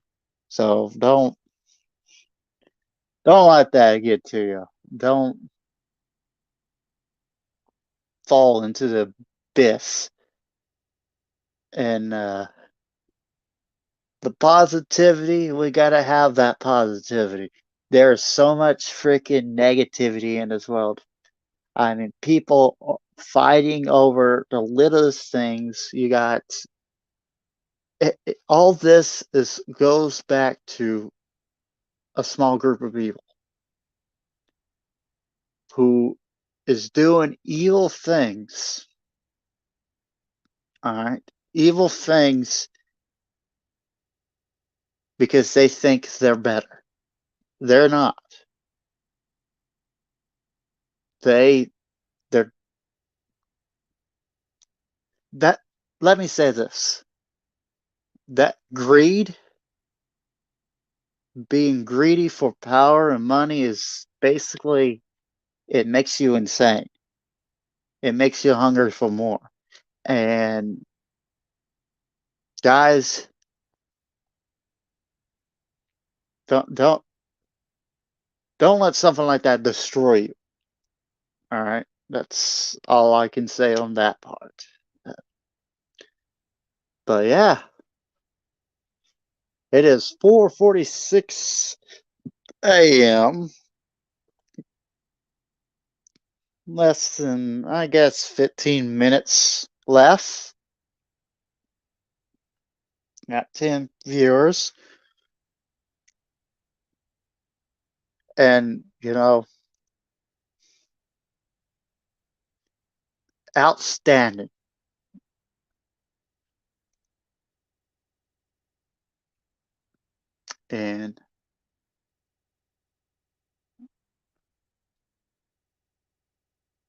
So don't let that get to you. Don't fall into the abyss. And the positivity, we gotta have that positivity. There's so much freaking negativity in this world. I mean, people fighting over the littlest things. You got all this goes back to a small group of people who is doing evil things. All right, evil things because they think they're better. They're not. They're that. Let me say this: that greed, being greedy for power and money, is basically, it makes you insane. It makes you hungry for more. And guys, don't let something like that destroy you. All right, that's all I can say on that part. But yeah, it is 4:46 a.m. Less than, I guess, 15 minutes left. Got 10 viewers. And, outstanding. And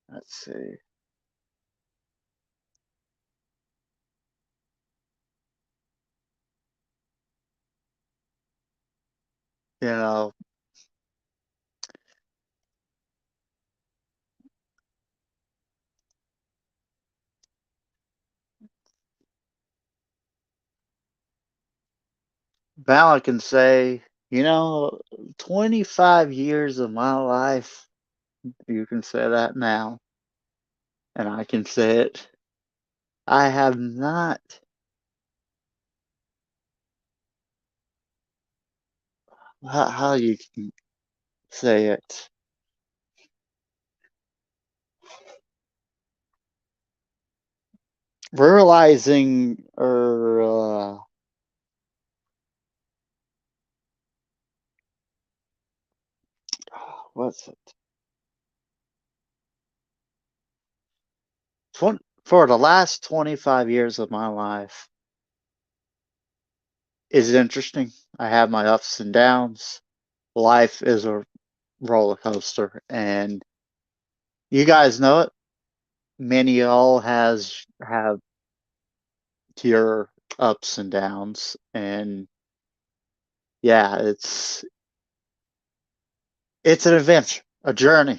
let's see. You know, Val can say, 25 years of my life, you can say that now. And I can say it. I have not how you can say it. Realizing or what's it? For the last 25 years of my life is interesting. I have my ups and downs. Life is a roller coaster, and you guys know it. Many of y'all have your ups and downs, and yeah, it's an adventure, a journey.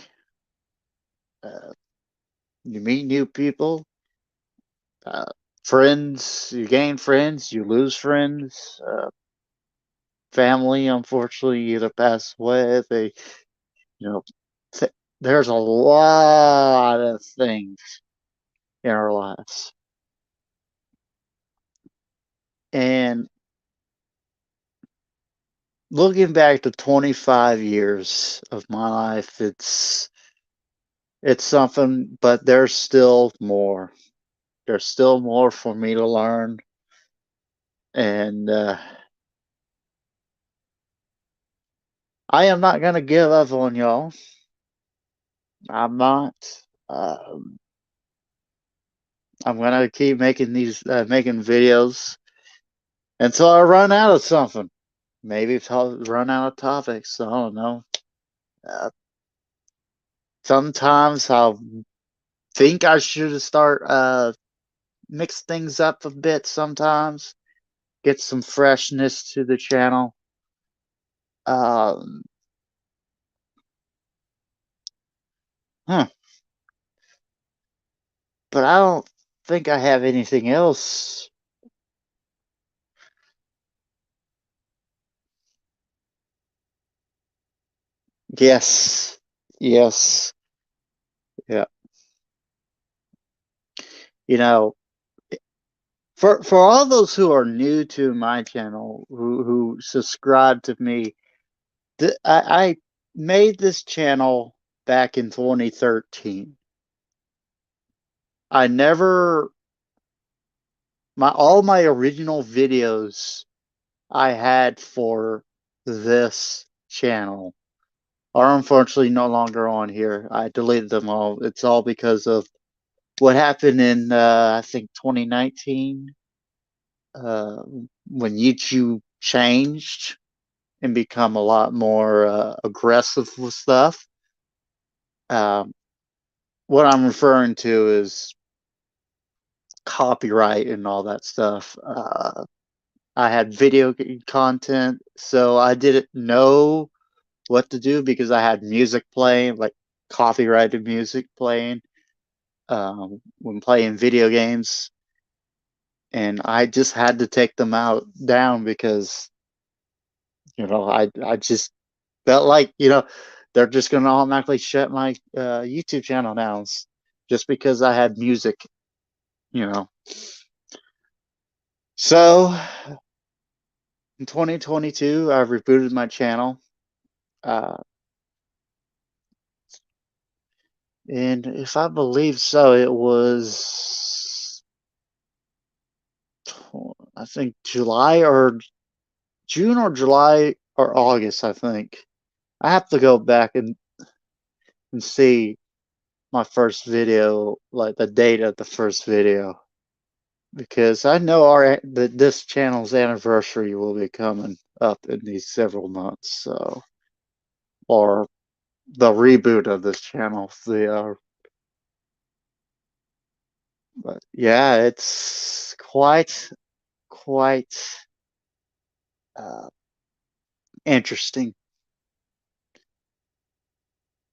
You meet new people, Friends, you gain friends, you lose friends. Family, unfortunately, either pass away. They, you know, there's a lot of things in our lives. And looking back to 25 years of my life, it's something, but there's still more. There's still more for me to learn. And I am not going to give up on y'all. I'm not. I'm going to keep making making videos until I run out of something. Maybe run out of topics. I don't know. Sometimes I'll think I should start mix things up a bit sometimes. Get some freshness to the channel. Huh. But I don't think I have anything else. Yes. Yes. Yeah. You know, for all those who are new to my channel, who subscribe to me, I made this channel back in 2013. I never all my original videos I had for this channel are unfortunately no longer on here. I deleted them all. It's all because of what happened in I think 2019 when YouTube changed and become a lot more aggressive with stuff. What I'm referring to is copyright and all that stuff. I had video content, so I didn't know what to do because I had music playing, like copyrighted music playing when playing video games, and I just had to take them down because I just felt like they're just going to automatically shut my YouTube channel down just because I had music, you know. So in 2022, I rebooted my channel. And if I believe so, it was, I think July or June or July or August, I think. I have to go back and see my first video, like the date of the first video. Because I know this channel's anniversary will be coming up in these several months, so, or the reboot of this channel. But yeah, it's quite interesting,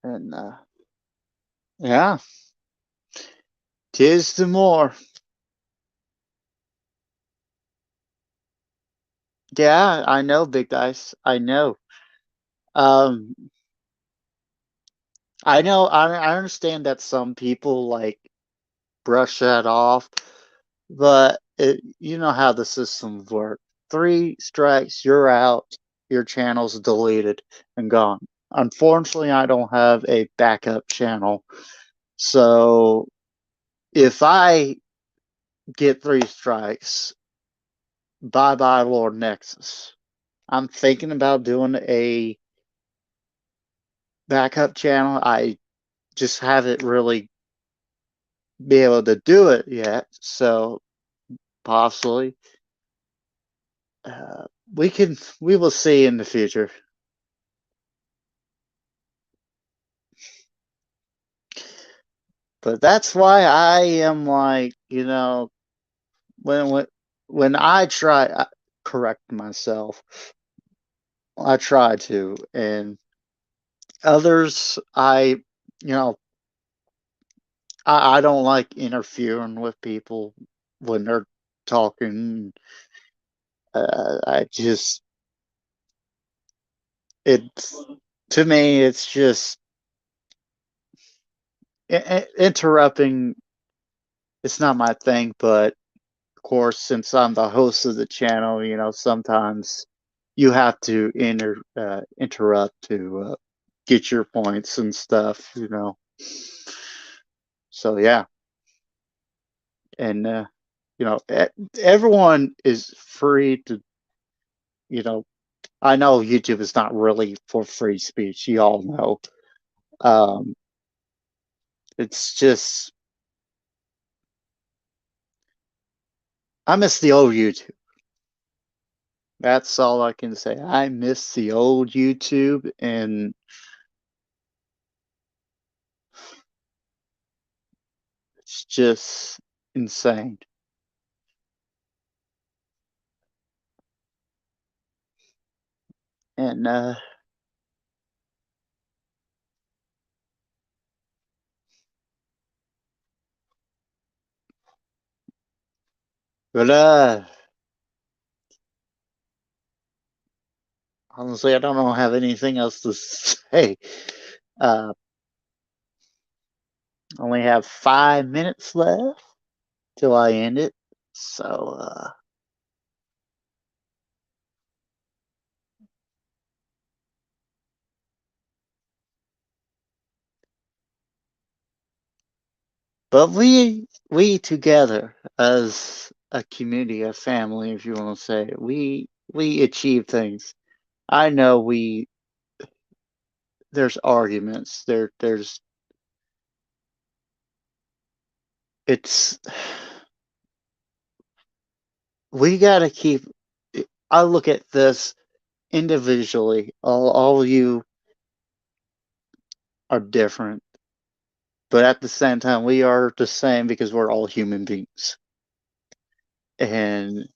and yeah, tis the more. Yeah, I know, Big Dice. I know. Um, I know. I understand that some people like brush that off, but you know how the systems work. 3 strikes, you're out. Your channel's deleted and gone. Unfortunately, I don't have a backup channel, so if I get 3 strikes, bye bye, Lord Nexus. I'm thinking about doing a backup channel. I just haven't really be able to do it yet, so possibly we will see in the future. But that's why I am like, when I try correct myself, I try to, and others I don't like interfering with people. when they're talking. I just, it's, to me, it's just interrupting. It's not my thing, but of course, since I'm the host of the channel, sometimes you have to interrupt to get your points and stuff, So yeah, and everyone is free to, I know YouTube is not really for free speech. You all know. It's just, I miss the old YouTube. That's all I can say. I miss the old YouTube, and it's just insane. And but honestly, I don't have anything else to say. Only have 5 minutes left till I end it. So but we together as a community, a family, if you want to say it, we achieve things. I know there's arguments. There's it's we gotta keep. I look at this individually. All you are different, but at the same time, we are the same because we're all human beings. And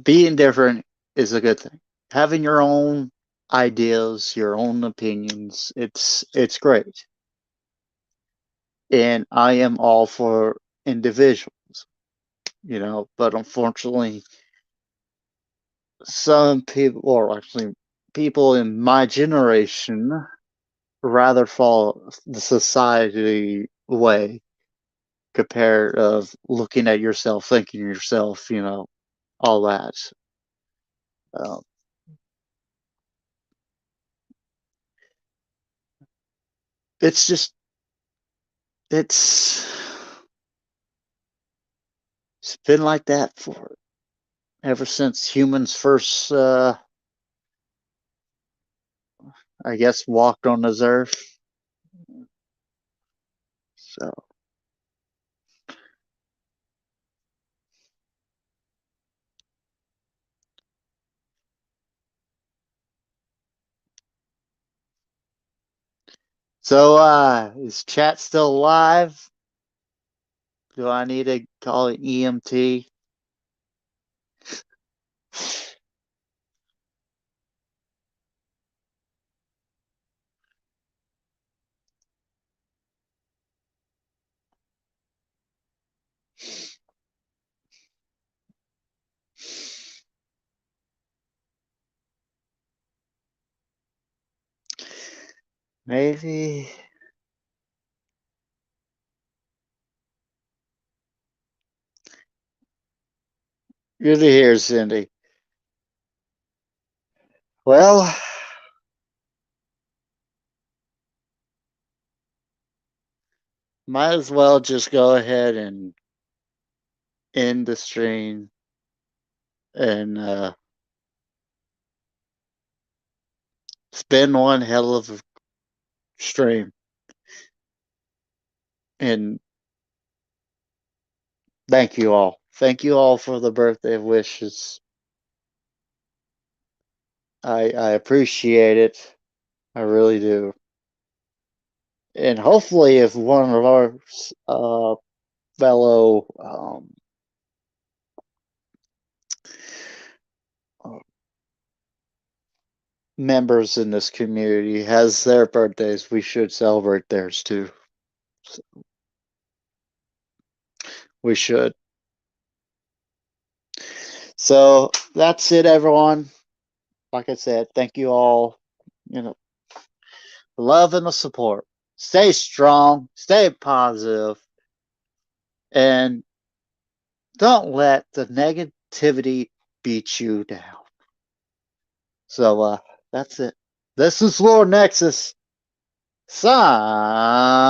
being different is a good thing. Having your own ideas, your own opinions, it's great. And I am all for individuals, but unfortunately, some people, or actually people in my generation, rather follow the society way compared of looking at yourself, thinking yourself, all that. Um, it's just it's it's been like that for ever since humans first, I guess, walked on this earth. So is chat still live? Do I need to call it EMT? Maybe. Good to hear, Cindy. Well, might as well just go ahead and end the stream. And it's been one hell of a stream. And thank you all. Thank you all for the birthday wishes. I appreciate it. I really do. And hopefully, if one of our fellow members in this community has their birthdays, we should celebrate theirs too. So, We should. So that's it, everyone. Like I said, thank you all. The love and the support. Stay strong, stay positive, and don't let the negativity beat you down. So that's it. This is Lord Nexus. Sign.